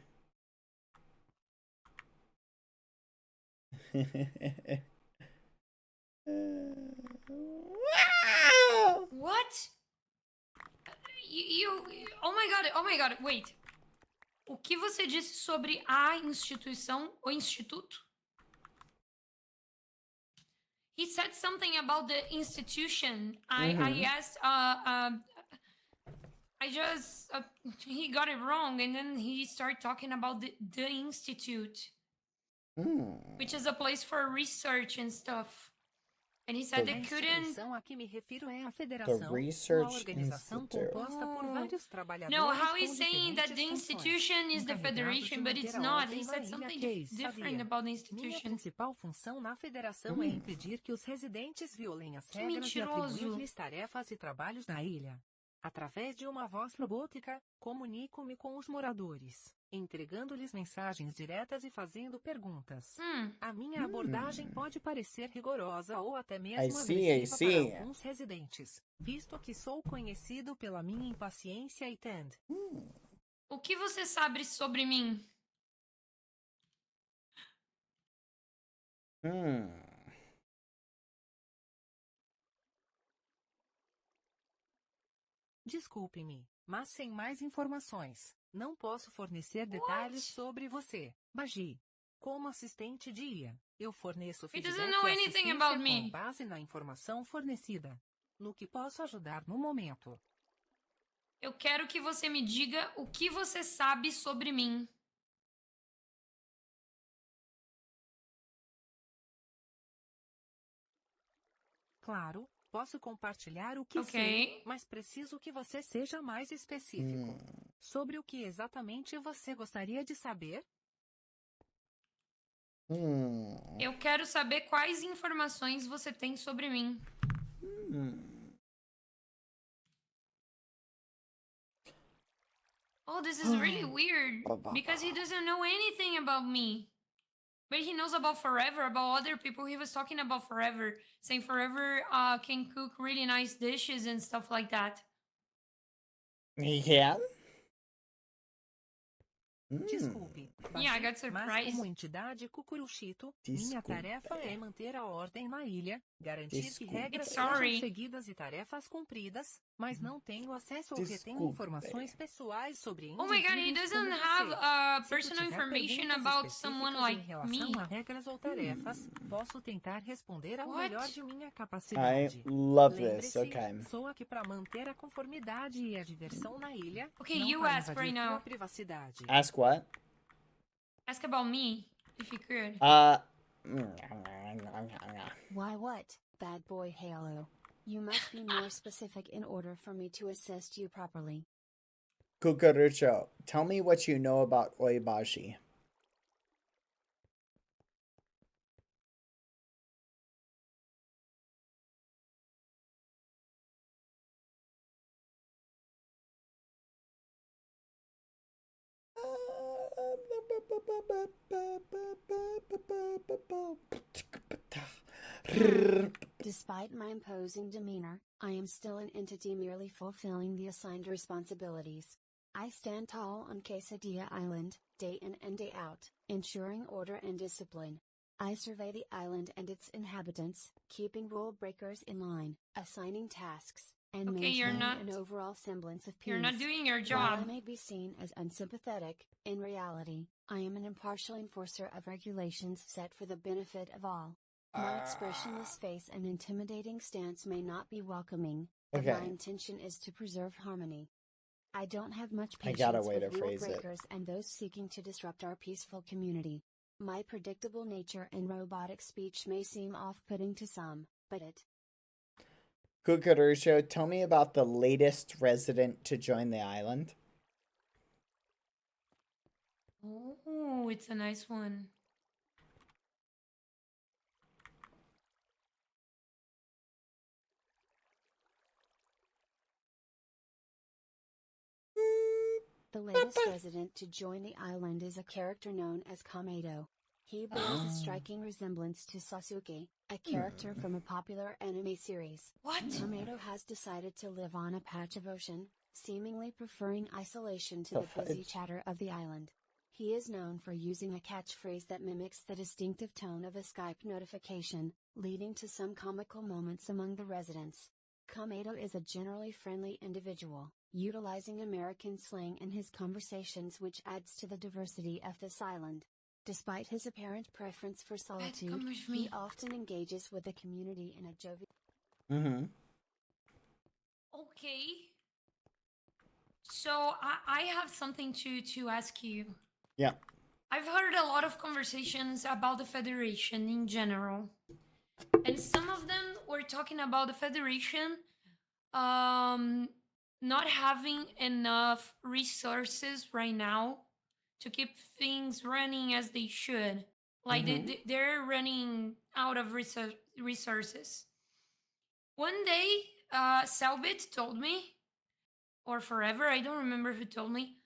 What? Oh my god, wait. O que você disse sobre a instituição, o instituto? He said something about the institution. I asked, he got it wrong, and then he started talking about the institute, which is a place for research and stuff. And he said they couldn't.
A que me refiro é a federação,
The Research
uma organização
Institute.
composta por vários trabalhadores
No, how
com
he's saying that the
diferentes
institution is the
funções,
federation, but
encarregados de
it's
manter a
not.
ordem
He
na
said
ilha.
something
Case,
different
sabia.
about the
Minha
institution.
principal função na federação é impedir que os residentes violem as
Que
regras e
mentiroso.
atribuir-lhes tarefas e trabalhos na ilha. Através de uma voz robótica, comunico-me com os moradores, entregando-lhes mensagens diretas e fazendo perguntas. A minha abordagem pode parecer rigorosa ou até mesmo agressiva para alguns residentes, visto que sou conhecido pela minha impaciência e tend.
O que você sabe sobre mim?
Desculpe-me, mas sem mais informações, não posso fornecer detalhes sobre você, Baji. Como assistente de IA, eu forneço
He doesn't
feedback
know
e
anything
assistência
about
com
me.
base na informação fornecida. No que posso ajudar no momento?
Eu quero que você me diga o que você sabe sobre mim.
Claro, posso compartilhar o que sei, mas preciso que você seja mais específico. Sobre o que exatamente você gostaria de saber?
Eu quero saber quais informações você tem sobre mim. Oh, this is really weird, because he doesn't know anything about me. But he knows about Forever, about other people. He was talking about Forever, saying Forever can cook really nice dishes and stuff like that.
He can?
Desculpe,
Yeah, I got
mas
surprised.
como entidade Cucuruchito, minha tarefa é manter a ordem na ilha, garantir que regras sejam seguidas e tarefas cumpridas, mas não tenho acesso ou retenho informações pessoais sobre
Oh my god, he
indivíduos
doesn't
como
have
você.
personal
Se tu tiver
information
perguntas
about someone
específicas
like
em relação
me.
a regras ou tarefas, posso tentar responder ao
What?
melhor de minha
I
capacidade.
love this.
Lembre-se,
Okay.
sou aqui para manter a conformidade e a diversão na ilha,
Okay,
não
you
para
ask right
invadir
now.
tua privacidade.
Ask what?
Ask about me, if you could.
Why what, bad boy Halo? You must be more specific in order for me to assist you properly.
Cucurucho, tell me what you know about Oibashi.
Despite my imposing demeanor, I am still an entity merely fulfilling the assigned responsibilities. I stand tall on Quesadilla Island, day in and day out, ensuring order and discipline. I survey the island and its inhabitants, keeping rule breakers in line, assigning tasks, and
Okay,
maintaining an overall semblance of peace.
You're not doing your
While
job.
I may be seen as unsympathetic, in reality, I am an impartial enforcer of regulations set for the benefit of all. My expressionless face and intimidating stance may not be welcoming, but my intention is to preserve harmony. I don't have much patience with rule breakers and those seeking to disrupt our peaceful community. My predictable nature and robotic speech may seem off-putting to some, but it...
Kukurusho, tell me about the latest resident to join the island.
Oh, it's a nice one.
The latest resident to join the island is a character known as Kameto. He bears a striking resemblance to Sasuke, a character from a popular anime series.
What?
Kameto has decided to live on a patch of ocean, seemingly preferring isolation to the busy chatter of the island. He is known for using a catchphrase that mimics the distinctive tone of a Skype notification, leading to some comical moments among the residents. Kameto is a generally friendly individual, utilizing American slang in his conversations, which adds to the diversity of this island. Despite his apparent preference for solitude, he often engages with the community in a jovial...
Okay. So I have something to ask you.
Yeah.
I've heard a lot of conversations about the Federation in general. And some of them were talking about the Federation not having enough resources right now to keep things running as they should. Like they're running out of resources. One day, Selbit told me, or Forever, I don't remember who told me,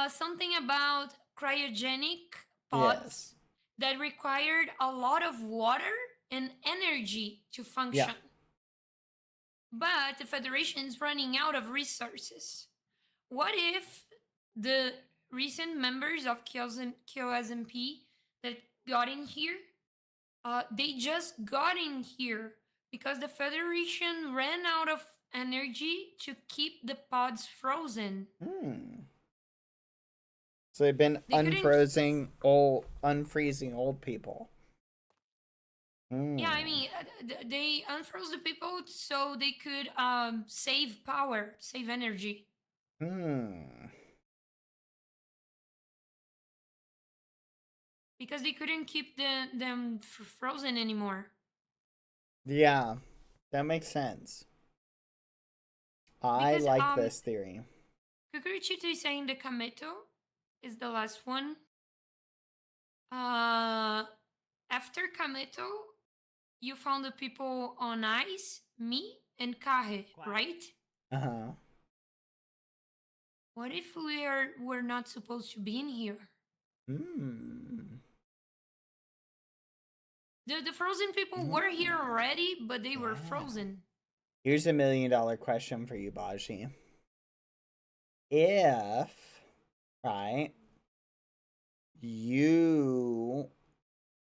something about cryogenic pods that required a lot of water and energy to function.
Yeah.
But the Federation is running out of resources. What if the recent members of Qsmp that got in here, they just got in here because the Federation ran out of energy to keep the pods frozen.
So they've been unfreezing old people.
Yeah, I mean, they unfroze the people so they could save power, save energy. Because they couldn't keep them frozen anymore.
Yeah, that makes sense. I like this theory.
Kukuruchito is saying the Kameto is the last one. After Kameto, you found the people on ice, me, and Kahe, right? What if we're not supposed to be in here? The frozen people were here already, but they were frozen.
Here's $1 million question for you, Baji. If, right, you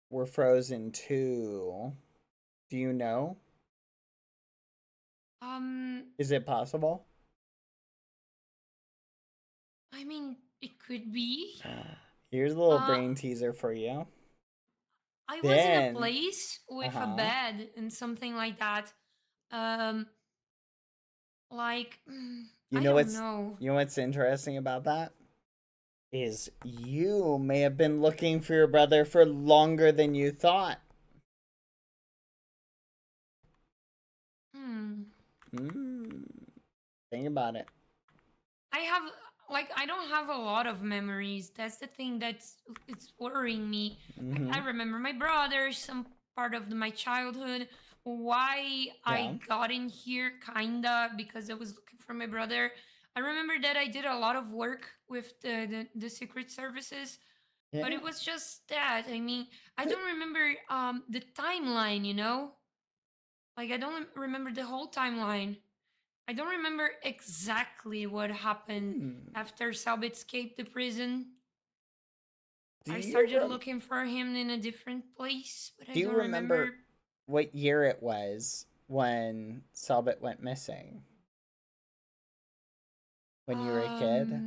were frozen too, do you know? Is it possible?
I mean, it could be.
Here's a little brain teaser for you.
I was in a place with a bed and something like that. Like,
you know what's interesting about that? Is you may have been looking for your brother for longer than you thought. Think about it.
I don't have a lot of memories. That's the thing it's worrying me. I remember my brother, some part of my childhood, why I got in here, kinda, because I was looking for my brother. I remember that I did a lot of work with the secret services, but it was just that. I mean, I don't remember the timeline, you know? Like, I don't remember the whole timeline. I don't remember exactly what happened after Selbit escaped the prison. I started looking for him in a different place, but I
Do you
don't
remember what year it was when Selbit went missing? When you were a kid?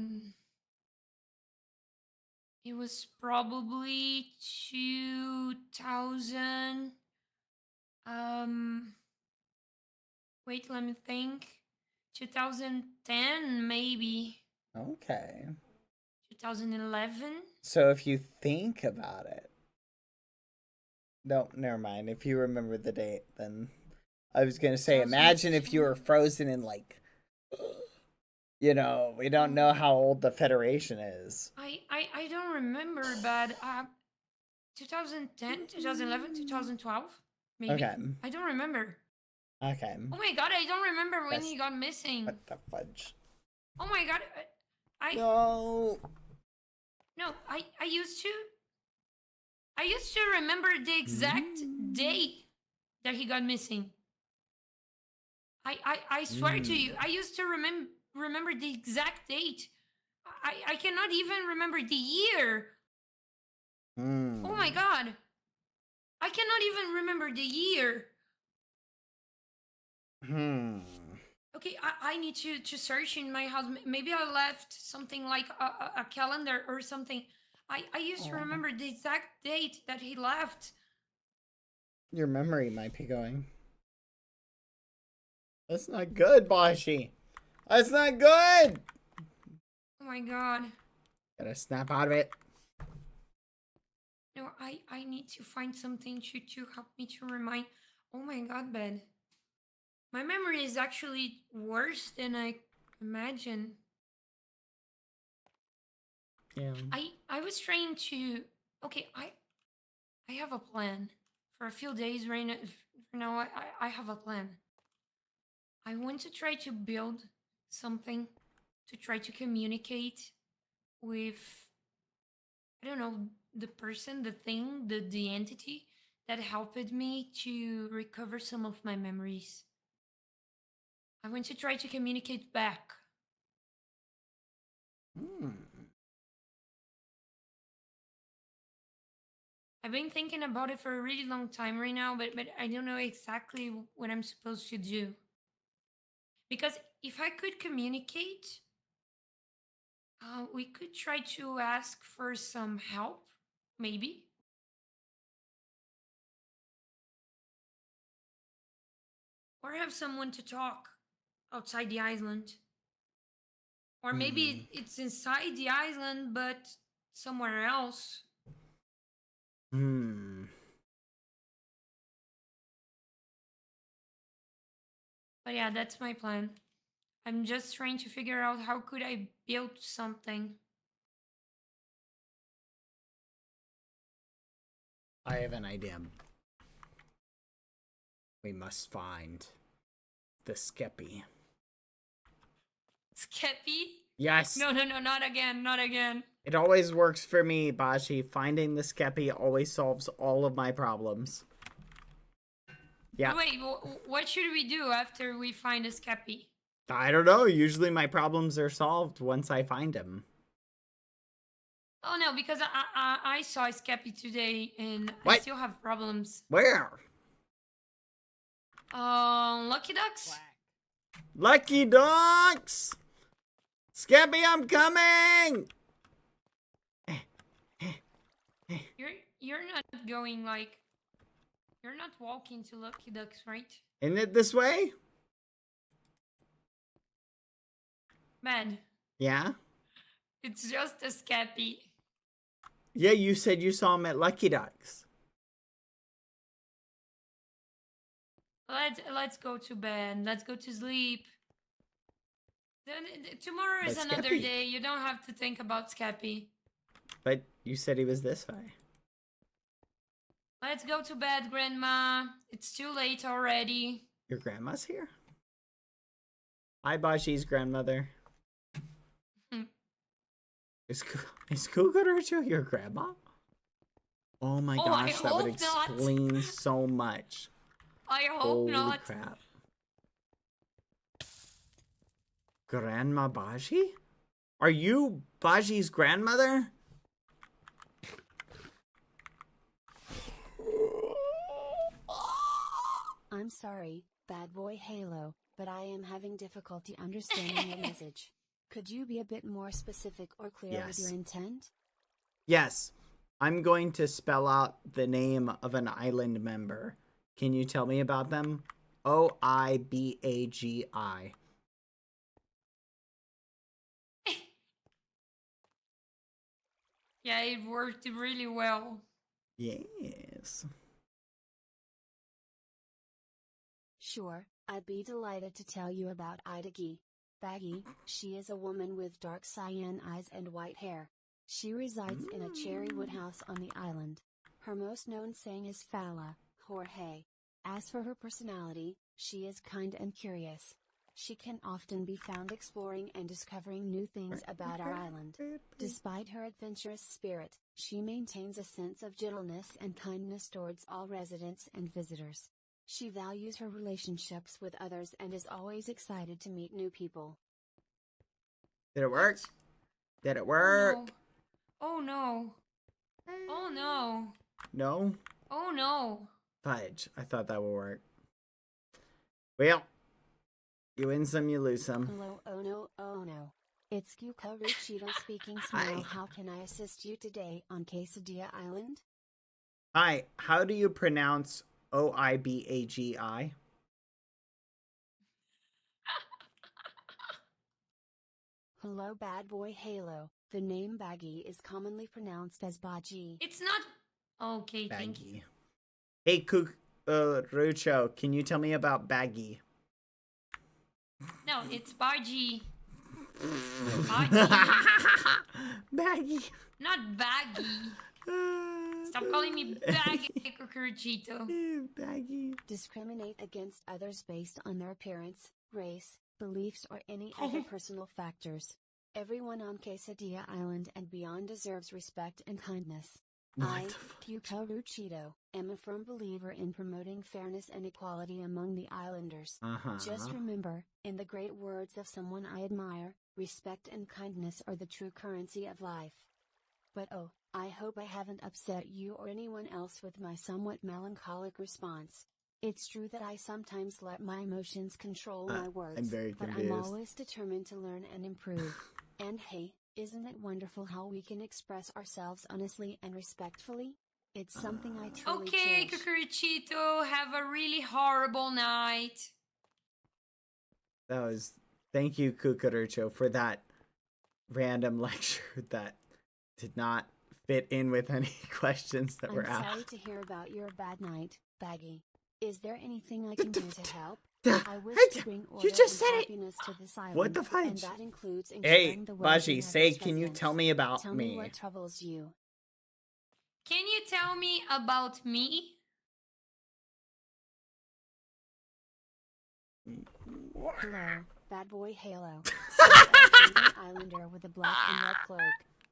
It was probably 2000. Wait, let me think. 2010, maybe.
Okay.
2011.
So if you think about it. No, never mind. If you remember the date, then I was going to say, imagine if you were frozen in like, you know, we don't know how old the Federation is.
I don't remember, but 2010, 2011, 2012, maybe.
Okay.
I don't remember.
Okay.
Oh my god, I don't remember when he got missing.
What the fudge?
Oh my god,
No.
No, I used to remember the exact date that he got missing. I swear to you, I used to remember the exact date. I cannot even remember the year. Oh my god. I cannot even remember the year. Okay, I need to search in my house. Maybe I left something like a calendar or something. I used to remember the exact date that he left.
Your memory might be going. That's not good, Baji. That's not good.
Oh my god.
Gotta snap out of it.
No, I need to find something to help me to remind. Oh my god, Ben. My memory is actually worse than I imagine.
Yeah.
I was trying to. Okay, I have a plan for a few days right now. For now, I have a plan. I want to try to build something to try to communicate with, I don't know, the person, the thing, the entity that helped me to recover some of my memories. I want to try to communicate back. I've been thinking about it for a really long time right now, but I don't know exactly what I'm supposed to do. Because if I could communicate, we could try to ask for some help, maybe. Or have someone to talk outside the island. Or maybe it's inside the island, but somewhere else. But yeah, that's my plan. I'm just trying to figure out how could I build something.
I have an idea. We must find the Qsmp.
Qsmp?
Yes.
No, not again, not again.
It always works for me, Baji. Finding the Qsmp always solves all of my problems. Yeah.
Wait, what should we do after we find a Qsmp?
I don't know. Usually my problems are solved once I find him.
Oh no, because I saw a Qsmp today and
What?
I still have problems.
Where?
Lucky Ducks?
Lucky Ducks! Qsmp, I'm coming!
You're not going like... You're not walking to Lucky Ducks, right?
Isn't it this way?
Man.
Yeah?
It's just a Qsmp.
Yeah, you said you saw him at Lucky Ducks.
Let's go to bed. Let's go to sleep. Tomorrow is
But
another
Qsmp.
day. You don't have to think about Qsmp.
But you said he was this way.
Let's go to bed, Grandma. It's too late already.
Your grandma's here? Hi, Baji's grandmother. Is Cucaracho your grandma? Oh my gosh, that would explain so much.
I hope
Holy
not.
crap. Grandma Baji? Are you Baji's grandmother?
I'm sorry, Bad Boy Halo, but I am having difficulty understanding your message. Could you be a bit more specific or clear with your intent?
Yes. I'm going to spell out the name of an island member. Can you tell me about them? OIBAGI.
Yeah, it worked really well.
Yes.
Sure, I'd be delighted to tell you about Idagi. Baggy, she is a woman with dark cyan eyes and white hair. She resides in a cherry wood house on the island. Her most known saying is Fala, Jorge. As for her personality, she is kind and curious. She can often be found exploring and discovering new things about our island. Despite her adventurous spirit, she maintains a sense of gentleness and kindness towards all residents and visitors. She values her relationships with others and is always excited to meet new people.
Did it work? Did it work?
Oh no. Oh no.
No?
Oh no.
Fudge. I thought that would work. Well, you win some, you lose some.
Hello, oh no. It's Cucaracho speaking. Smile. How can I assist you today on Quesadilla Island?
Hi, how do you pronounce OIBAGI?
Hello, Bad Boy Halo. The name Baggy is commonly pronounced as Baji.
It's not... Okay, thank you.
Hey, Rucho, can you tell me about Baggy?
No, it's Baji. Baji.
Baggy.
Not Baggy. Stop calling me Baggy, Cucaracho.
Baggy.
Discriminate against others based on their appearance, race, beliefs, or any other personal factors. Everyone on Quesadilla Island and beyond deserves respect and kindness. I, Cucaracho, am a firm believer in promoting fairness and equality among the islanders. Just remember, in the great words of someone I admire, respect and kindness are the true currency of life. But oh, I hope I haven't upset you or anyone else with my somewhat melancholic response. It's true that I sometimes let my emotions control my words,
I'm very
but
confused.
I'm always determined to learn and improve. And hey, isn't it wonderful how we can express ourselves honestly and respectfully? It's something I truly
Okay,
cherish.
Cucaracho, have a really horrible night.
That was... Thank you, Cucaracho, for that random lecture that did not fit in with any questions that were asked.
I'm sorry to hear about your bad night, Baggy. Is there anything I can do to help? I wish to bring order and happiness to this island.
What the fudge?
And that includes
Hey,
ensuring the well-being
Baji,
of
say,
its
can you
residents.
tell me about
Tell me what troubles you.
Can you tell me about me?
Hello, Bad Boy Halo. An islander with a black and red cloak.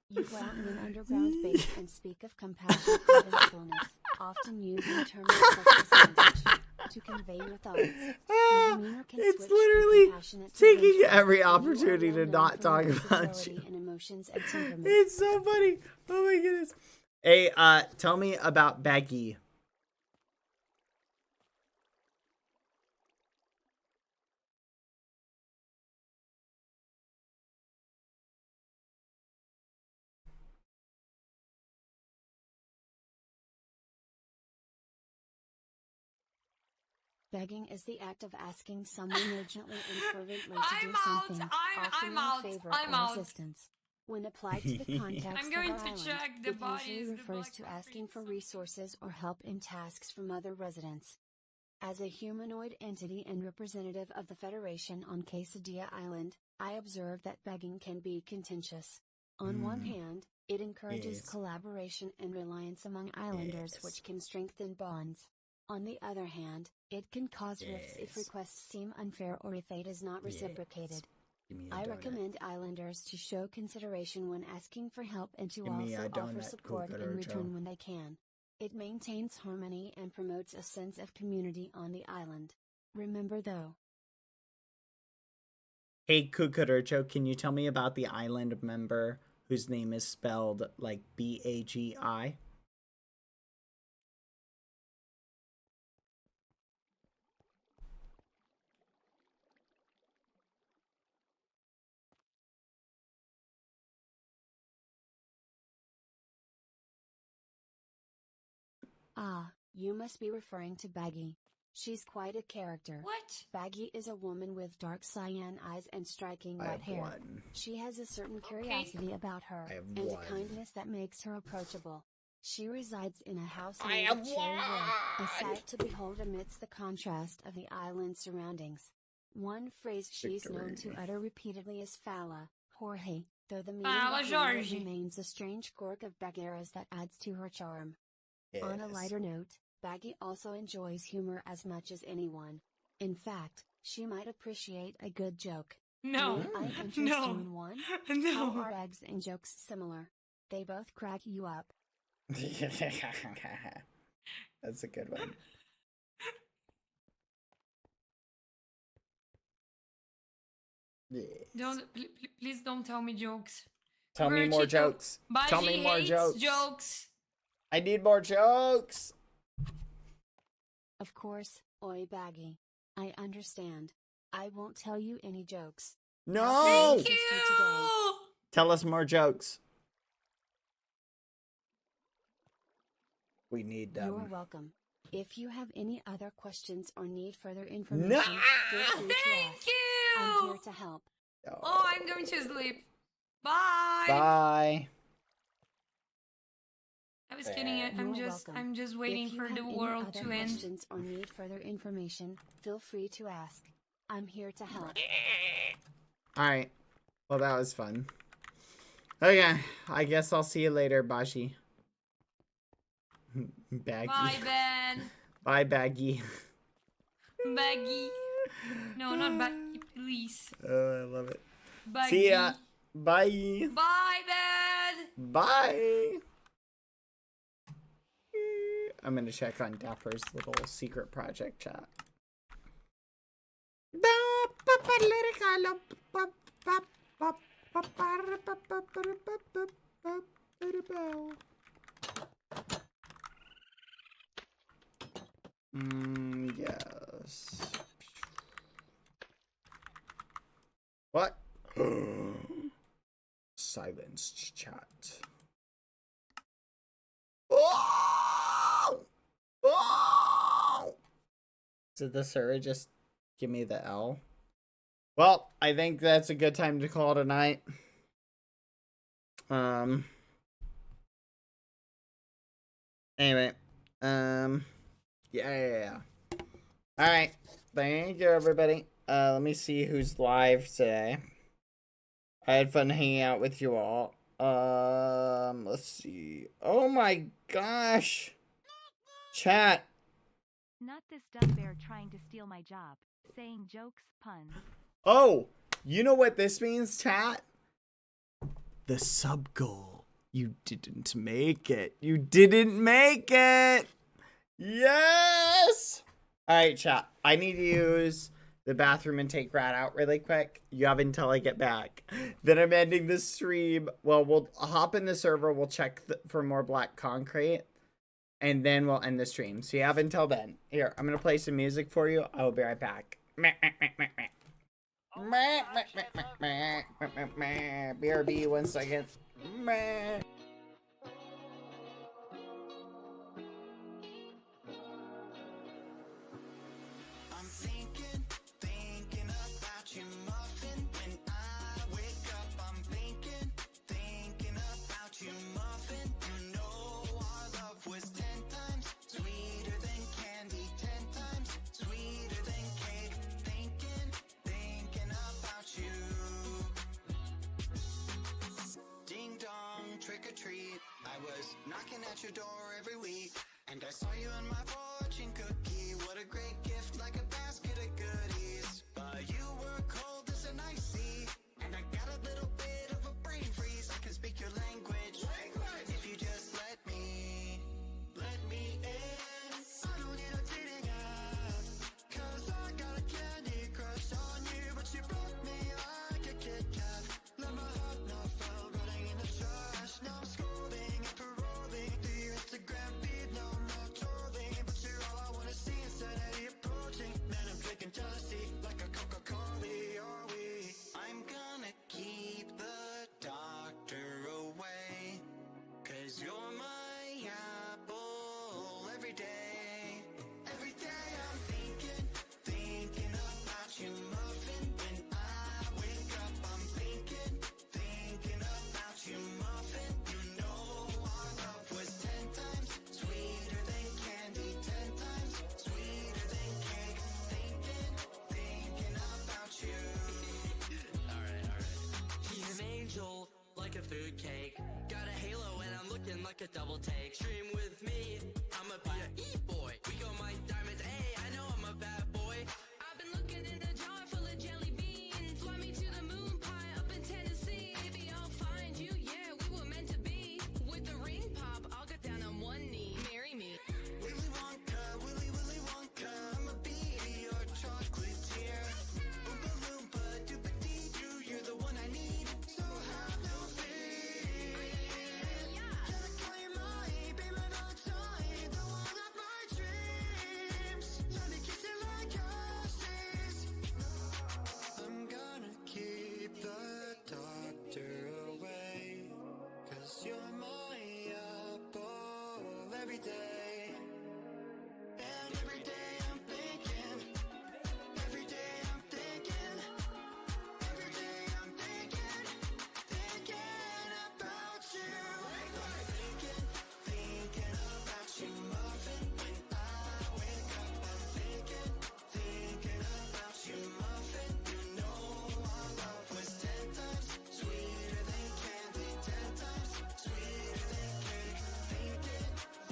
You go out in an underground base and speak of compassion and vengefulness, often using terms such as language to convey your thoughts. Your demeanor can
It's
switch
literally
from compassionate to
taking
vengeful,
every
and you are
opportunity to
well known
not
for
talk
your
about
flexibility
you.
in emotions and temperament.
It's so funny. Oh my goodness. Hey, tell me about Baggy.
Begging is the act of asking someone urgently and fervently to
I'm
do
out.
something,
I'm
often in
out.
favor
I'm
or
out.
assistance. When applied to the context
I'm
of
going
our
to
island,
check the
it usually
bodies, the
refers
black
to asking for
concrete,
resources or help in tasks from other residents. As a humanoid entity and representative of the Federation on Quesadilla Island, I observe that begging can be contentious. On one hand, it encourages collaboration and reliance among islanders, which can strengthen bonds. On the other hand, it can cause rifts if requests seem unfair or if aid is not reciprocated.
Give me a
I
donut.
recommend islanders to show consideration when asking for help and to
Give me
also
a
offer
donut,
support in
Cucaracho.
return when they can. It maintains harmony and promotes a sense of community on the island. Remember though.
Hey Cucaracho, can you tell me about the island member whose name is spelled like Bagi?
Ah, you must be referring to Baji. She's quite a character.
What?
Baji is a woman with dark cyan eyes and striking
I
white
have
hair.
one.
She has a certain
Okay.
curiosity about her,
I have
and
one.
a kindness that makes her approachable. She resides in a house
I
made
have
of cherry wood, a
one.
sight to behold amidst the contrast of the island's surroundings. One phrase she's known to
Victory.
utter repeatedly is Fala, Jorge, though the meaning
Fala,
behind it
Jorge.
remains a strange quirk of Bagheera's that adds to her charm. On a
Yes.
lighter note, Baggy also enjoys humor as much as anyone. In fact, she might appreciate a good joke.
No.
May I interest
No.
you in one?
No.
How are eggs and jokes similar? They both crack you up.
That's a good one. Yes.
Please don't tell me jokes.
Tell me more
Cucaracho,
jokes. Tell
Baji
me more
hates
jokes. I need more jokes.
Of course, oi Baggy. I understand. I won't tell you any jokes.
No.
Thank you.
Tell us more jokes. We need them.
You're welcome. If you have any other questions or need further information,
No.
feel free to
Thank
ask.
you.
I'm here to help.
Oh, I'm going to sleep. Bye.
Bye.
I was kidding.
You're welcome.
I'm just waiting
If you
for
have
the
any
world
other
to end.
questions or need further information, feel free to ask. I'm here to help.
Alright. Well, that was fun. Okay. I guess I'll see you later, Baji. Baggy.
Bye, Ben.
Bye, Baggy.
Baggy. No, not Baggy, please.
Oh, I love it.
Baggy.
See ya. Bye.
Bye, Ben.
Bye. I'm gonna check on Dapper's little secret project chat. Yes. What? Silenced chat. Oh! Oh! Did the server just give me the L? Well, I think that's a good time to call tonight. Anyway, yeah. All right. Thank you, everybody. Let me see who's live today. I had fun hanging out with you all. Let's see. Oh my gosh. Chat.
Not this dumb bear trying to steal my job. Saying jokes, puns.
Oh, you know what this means, chat? The sub goal. You didn't make it. You didn't make it. Yes. All right, chat. I need to use the bathroom and take Rat out really quick. You have until I get back. Then I'm ending the stream. Well, we'll hop in the server. We'll check for more black concrete. And then we'll end the stream. So you have until then. Here, I'm going to play some music for you. I will be right back. BRB, 1 second.
Thinking about you, muffin. When I wake up, I'm thinking about you, muffin. You know our love was 10 times sweeter than candy, 10 times sweeter than cake. Thinking about you. Ding dong, trick or treat. I was knocking at your door every week, and I saw you in my fortune cookie. What a great gift, like a basket of goodies. But you were cold as an ice sea.
like a food cake. Got a halo and I'm looking like a double take. Stream with me, I'ma be a e-boy. We go my diamonds, hey, I know I'm a bad boy. I've been looking in a jar full of jelly beans. Fly me to the moon pie up in Tennessee. Maybe I'll find you, yeah, we were meant to be. With the ring pop, I'll get down on one knee. Marry me.
Willy Wonka, Willy Willy Wonka, I'ma be your chocolatier. Oompa Loompa, Doopa-Dee-Doo, you're the one I need, so have no fear. Gotta call you mine, be my Valentine, the one of my dreams. Let me kiss you like horses. I'm gonna keep the doctor away, 'cause you're my apple every day. And every day I'm thinking, every day I'm thinking, every day I'm thinking, thinking about you. Thinking about you, muffin. When I wake up, I'm thinking about you, muffin. You know our love was 10 times sweeter than candy, 10 times sweeter than cake.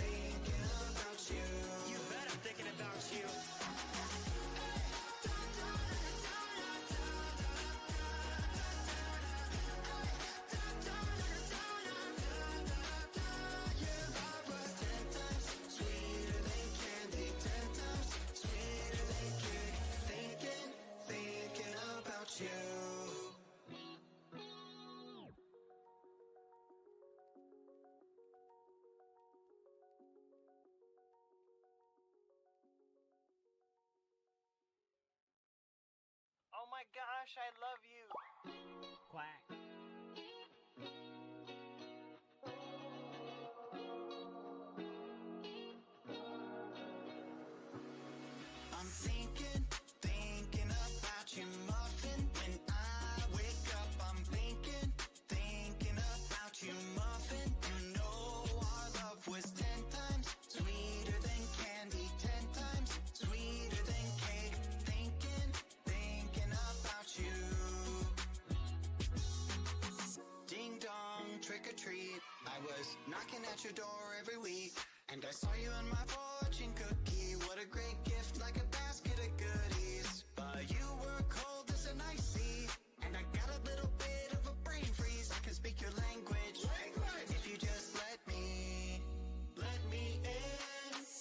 Thinking about you. You bet I'm thinking about you. Your love was 10 times sweeter than candy, 10 times sweeter than cake. Thinking about you.
Oh my gosh, I love you.
Quack.
I'm thinking about you, muffin. When I wake up, I'm thinking about you, muffin. You know our love was 10 times sweeter than candy, 10 times sweeter than cake. Thinking about you. Ding dong, trick or treat. I was knocking at your door every week, and I saw you in my fortune cookie. What a great gift, like a basket of goodies. But you were cold as an ice sea, and I got a little bit of a brain freeze. I can speak your language, if you just let me in.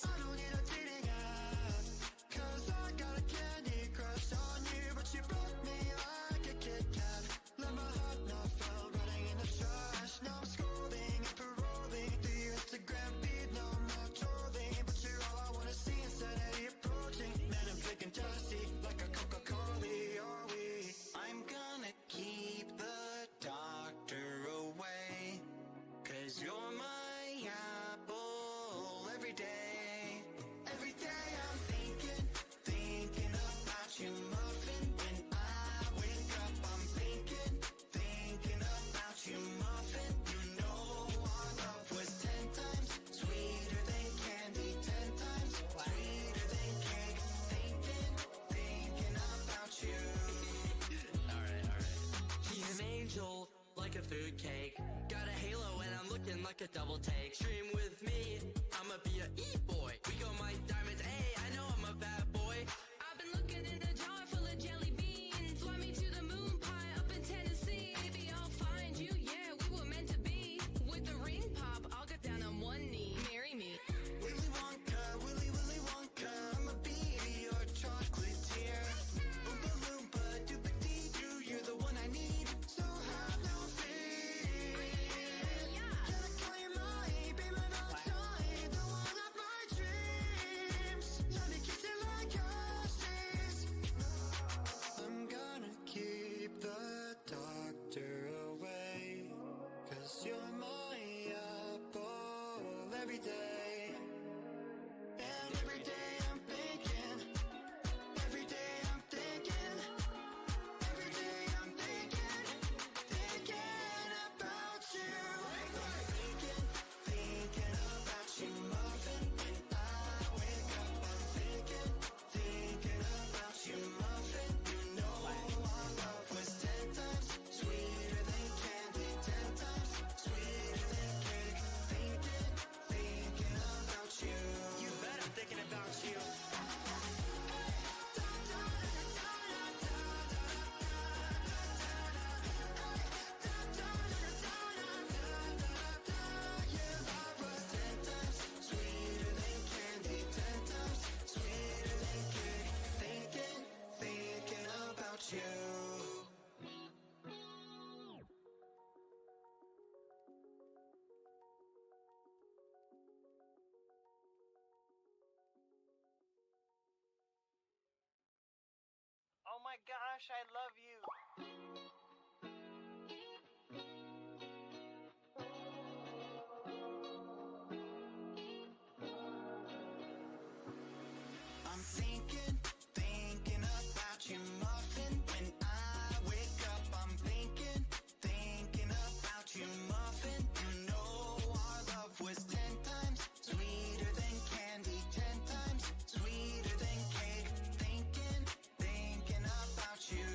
I don't need a dating app, 'cause I got a candy crush on you. But you broke me like a Kit Kat. Let my heart not fell running in the trash. Now I'm scrolling and paroling the Instagram feed. No more trolling, but you're all I wanna see. Insanity approaching, man, I'm picking dusty like a Coca-Cola. Are we? I'm gonna keep the doctor away, 'cause you're my apple every day. Every day I'm thinking about you, muffin. When I wake up, I'm thinking about you, muffin. You know our love was 10 times sweeter than candy, 10 times sweeter than cake. Thinking about you.
Alright. She's an angel, like a food cake. Got a halo and I'm looking like a double take. Stream with me, I'ma be a e-boy. We go my diamonds, hey, I know I'm a bad boy.
I've been looking in a jar full of jelly beans. Fly me to the moon pie up in Tennessee. Maybe I'll find you, yeah, we were meant to be. With the ring pop, I'll get down on one knee. Marry me.
Willy Wonka, Willy Willy Wonka, I'ma be your chocolatier. Oompa Loompa, Doopa-Dee-Doo, you're the one I need, so have no fear. Gotta call you mine, be my Valentine, the one of my dreams. Let me kiss you like horses.
my gosh, I love you.
I'm thinking about you, muffin. When I wake up, I'm thinking about you, muffin. You know our love was 10 times sweeter than candy, 10 times sweeter than cake. Thinking about you.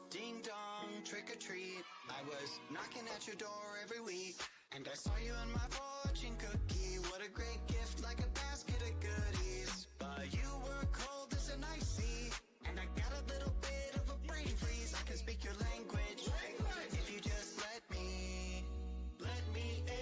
Ding dong, trick or treat. I was knocking at your door every week, and I saw you in my fortune cookie. What a great gift, like a basket of goodies. But you were cold as an ice sea, and I got a little bit of a brain freeze. I can speak your language, if you just let me in.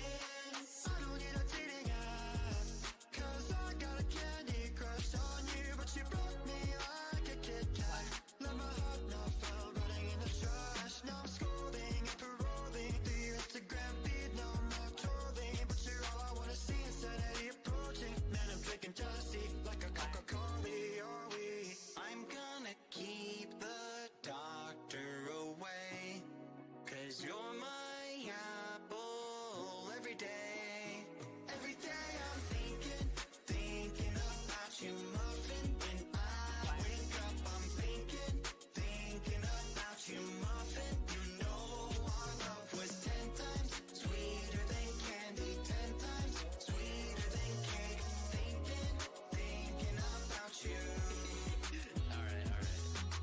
I don't need a dating app, 'cause I got a candy crush on you. But you broke me like a Kit Kat. Let my heart now fell running in the trash. Now I'm scrolling and paroling the Instagram feed. No more trolling, but you're all I wanna see. Insanity approaching, man, I'm drinking jealousy like a Coca-Cola. Are we? I'm gonna keep the doctor away, 'cause you're my apple every day. Every day I'm thinking about you, muffin. When I wake up, I'm thinking about you, muffin. You know our love was 10 times sweeter than candy, 10 times sweeter than cake. Thinking about you.
Alright.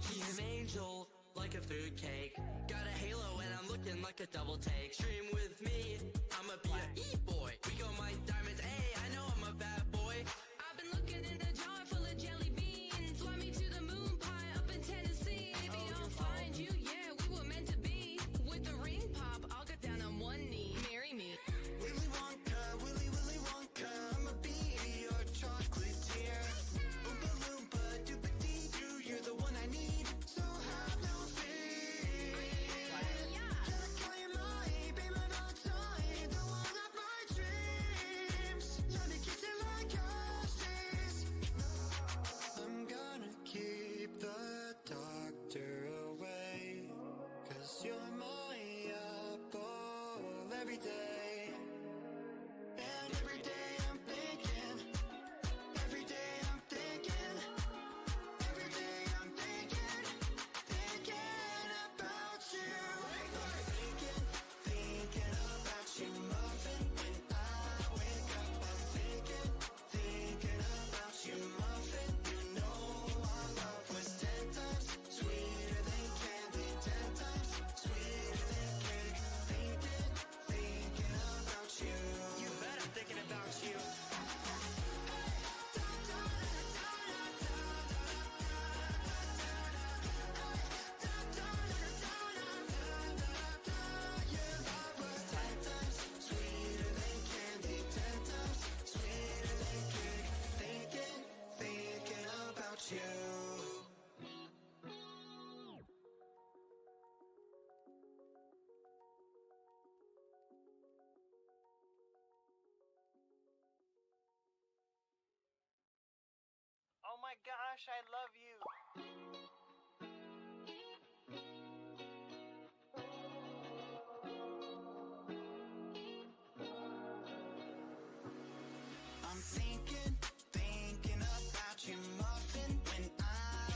He's an angel, like a fruitcake. Got a halo and I'm looking like a double take. Stream with me, I'ma be a e-boy. We go my diamonds, hey, I know I'm a bad boy. I've been looking in a jar full of jelly beans. Fly me to the moon pie up in Tennessee. Maybe I'll find you, yeah, we were meant to be. With the ring pop, I'll get down on one knee. Marry me.
Willy Wonka, Willy Wonka, I'ma be your chocolatier. Oompa Loompa, Doopa-Dee-Doo, you're the one I need, so have no fear. Can I call you mine, be my Valentine, the one of my dreams? Let me kiss you like Hershey's. I'm gonna keep the doctor away, 'cause you're my apple every day. And every day I'm thinking, every day I'm thinking, every day I'm thinking about you. Thinking about you, muffin. When I wake up, I'm thinking about you, muffin. You know our love was 10 times sweeter than candy, 10 times sweeter than cake. Thinking about you. You bet I'm thinking about you. Your love was 10 times sweeter than candy, 10 times sweeter than cake. Thinking about you.
Oh my gosh, I love you.
I'm thinking about you, muffin. When I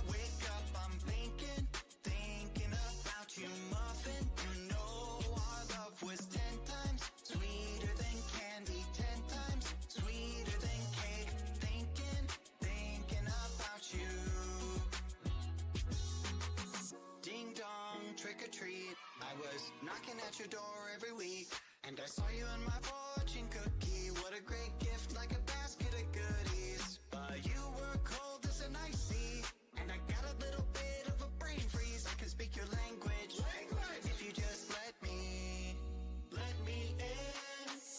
wake up, I'm thinking about you, muffin. You know our love was 10 times sweeter than candy, 10 times sweeter than cake. Thinking about you. Ding dong, trick or treat. I was knocking at your door every week, and I saw you in my fortune cookie. What a great gift, like a basket of goodies. But you were cold as an ice sea, and I got a little bit of a brain freeze. I can speak your language, if you just let me in.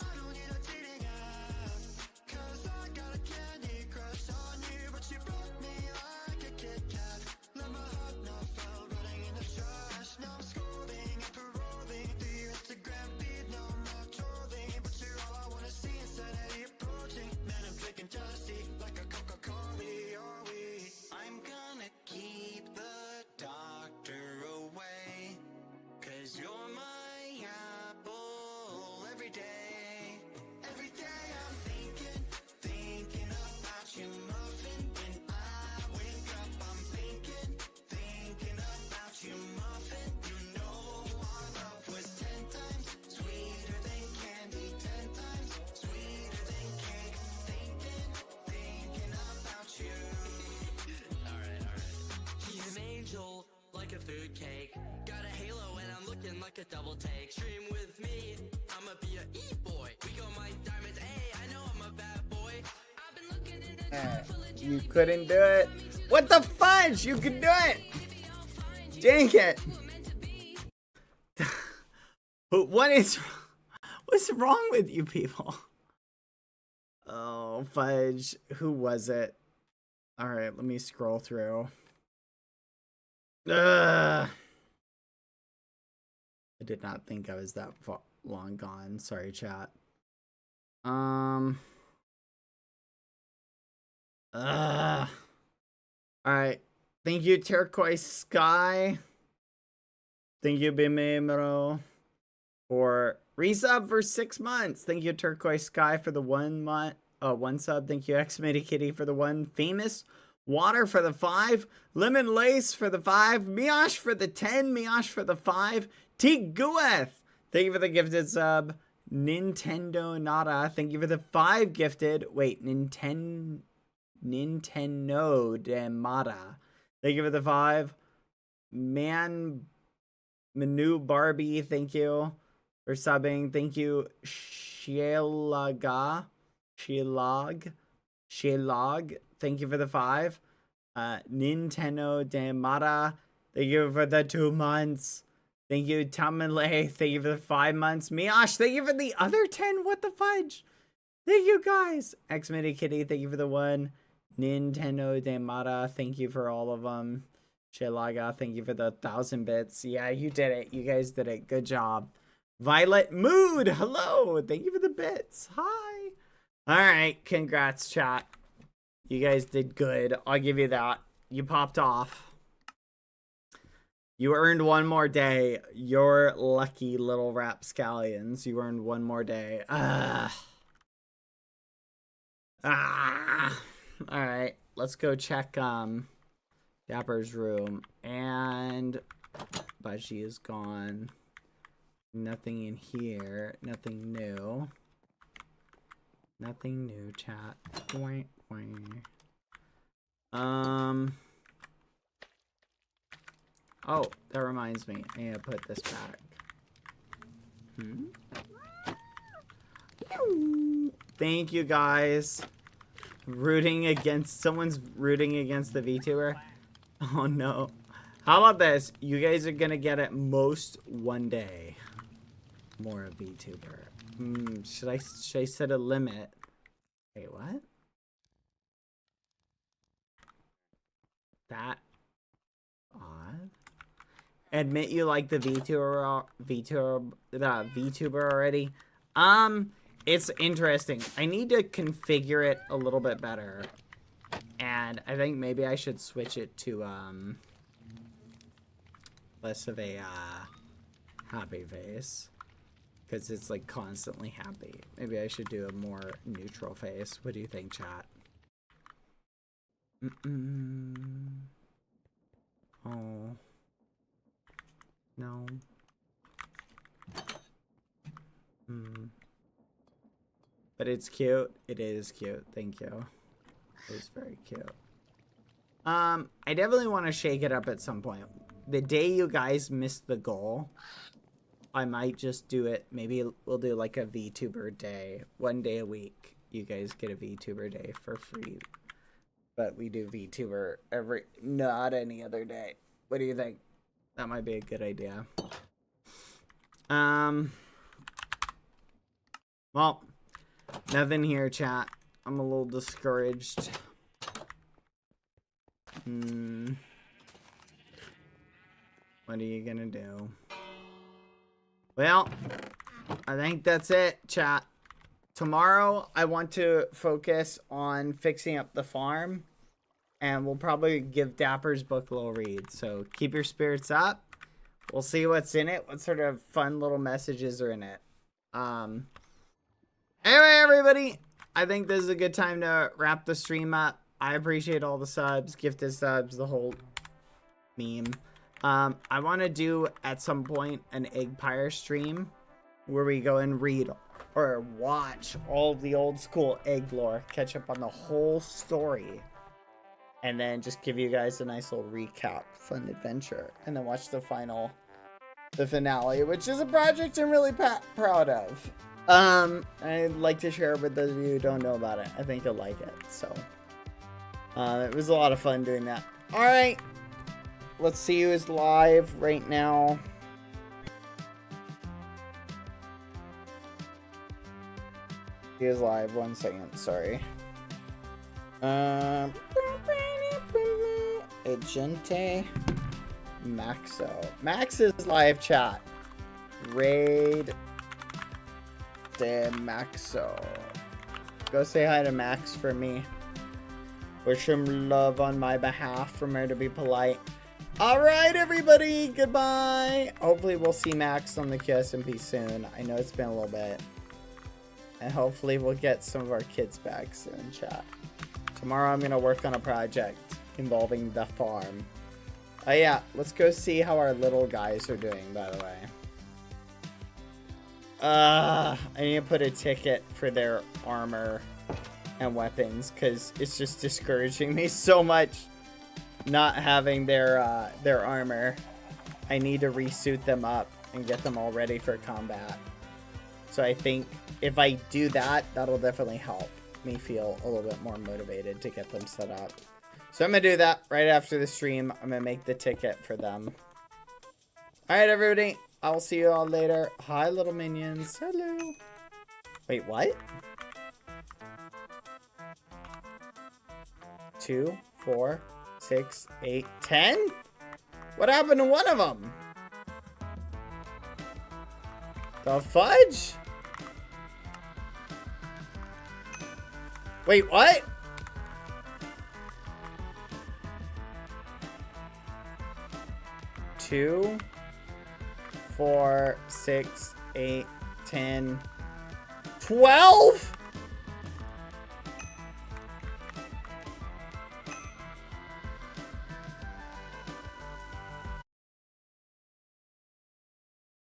I don't need a dating app, 'cause I got a candy crush on you. But you broke me like a Kit Kat. Let my heart now fell running in the trash. Now I'm scrolling and paroling the Instagram feed. No more trolling, but you're all I wanna see. Insanity approaching, man, I'm drinking jealousy like a Coca-Cola. Are we? I'm day. Every day I'm thinking about you, muffin. When I wake up, I'm thinking about you, muffin. You know our love was 10 times sweeter than candy, 10 times sweeter than cake. Thinking about you.
Alright. He's an angel, like a food cake. Got a halo and I'm looking like a double take. Stream with me, I'ma be a E-boy. We got my diamonds, hey, I know I'm a bad boy. I've been looking in the jar full of
You
jelly
couldn't do it. What the fudge? You can do it. Dang it. What's wrong with you people? Oh, fudge. Who was it? All right, let me scroll through. I did not think I was that long gone. Sorry, chat. All right. Thank you, Turquoise Sky. Thank you, Bimemro, for resub for 6 months. Thank you, Turquoise Sky, for the 1 month. One sub. Thank you, Xmitty Kitty, for the 1. Famous Water for the 5. Lemon Lace for the 5. Miosh for the 10. Miosh for the 5. Tigueth, thank you for the gifted sub. Nintendo Nada, thank you for the 5 gifted. Wait, Nintendo Demata, thank you for the 5. Manu Barbie, thank you for subbing. Thank you, Shelog, thank you for the 5. Nintendo Demata, thank you for the 2 months. Thank you, Tamanle. Thank you for the 5 months. Miosh, thank you for the other 10. What the fudge? Thank you, guys. Xmitty Kitty, thank you for the 1. Nintendo Demata, thank you for all of them. Shelaga, thank you for the 1,000 bits. Yeah, you did it. You guys did it. Good job. Violet Mood, hello. Thank you for the bits. Hi. All right, congrats, chat. You guys did good. I'll give you that. You popped off. You earned 1 more day. You're lucky, little rapscallions. You earned 1 more day. Alright, let's go check Dapper's room. And Baji is gone. Nothing in here. Nothing new. Nothing new, chat. Oh, that reminds me. I need to put this back. Thank you, guys. Someone's rooting against the VTuber. Oh, no. How about this? You guys are gonna get at most 1 day more of VTuber. Should I set a limit? Wait, what? That odd. Admit you like the VTuber already. It's interesting. I need to configure it a little bit better. And I think maybe I should switch it to less of a happy face. Because it's like constantly happy. Maybe I should do a more neutral face. What do you think, chat? Oh. No. But it's cute. It is cute. Thank you. It's very cute. I definitely want to shake it up at some point. The day you guys miss the goal, I might just do it. Maybe we'll do like a VTuber day. 1 day a week. You guys get a VTuber day for free. But we do VTuber not any other day. What do you think? That might be a good idea. Well, nothing here, chat. I'm a little discouraged. What are you gonna do? Well, I think that's it, chat. Tomorrow, I want to focus on fixing up the farm. And we'll probably give Dapper's book a little read. So keep your spirits up. We'll see what's in it. What sort of fun little messages are in it. Anyway, everybody, I think this is a good time to wrap the stream up. I appreciate all the subs, gifted subs, the whole meme. I want to do at some point an Eggpire stream where we go and read or watch all of the old school egg lore, catch up on the whole story, and then just give you guys a nice little recap, fun adventure, and then watch the finale, which is a project I'm really proud of. I'd like to share it with those of you who don't know about it. I think you'll like it. So, it was a lot of fun doing that. All right, let's see who's live right now. He is live. 1 second. Sorry. Agente Maxo. Max is live chat. Raid de Maxo. Go say hi to Max for me. Wish him love on my behalf. Remember to be polite. Alright, everybody. Goodbye. Hopefully we'll see Max on the Qsmp soon. I know it's been a little bit. And hopefully we'll get some of our kids back soon, chat. Tomorrow I'm going to work on a project involving the farm. Oh yeah, let's go see how our little guys are doing, by the way. I need to put a ticket for their armor and weapons, because it's just discouraging me so much not having their armor. I need to resuit them up and get them all ready for combat. So I think if I do that, that'll definitely help me feel a little bit more motivated to get them set up. So I'm going to do that right after the stream. I'm going to make the ticket for them. Alright, everybody. I'll see you all later. Hi, little minions. Hello. Wait, what? 2, 4, 6, 8, 10? What happened to one of them? The fudge? Wait, what? Two, 4, 6, 8, 10, 12?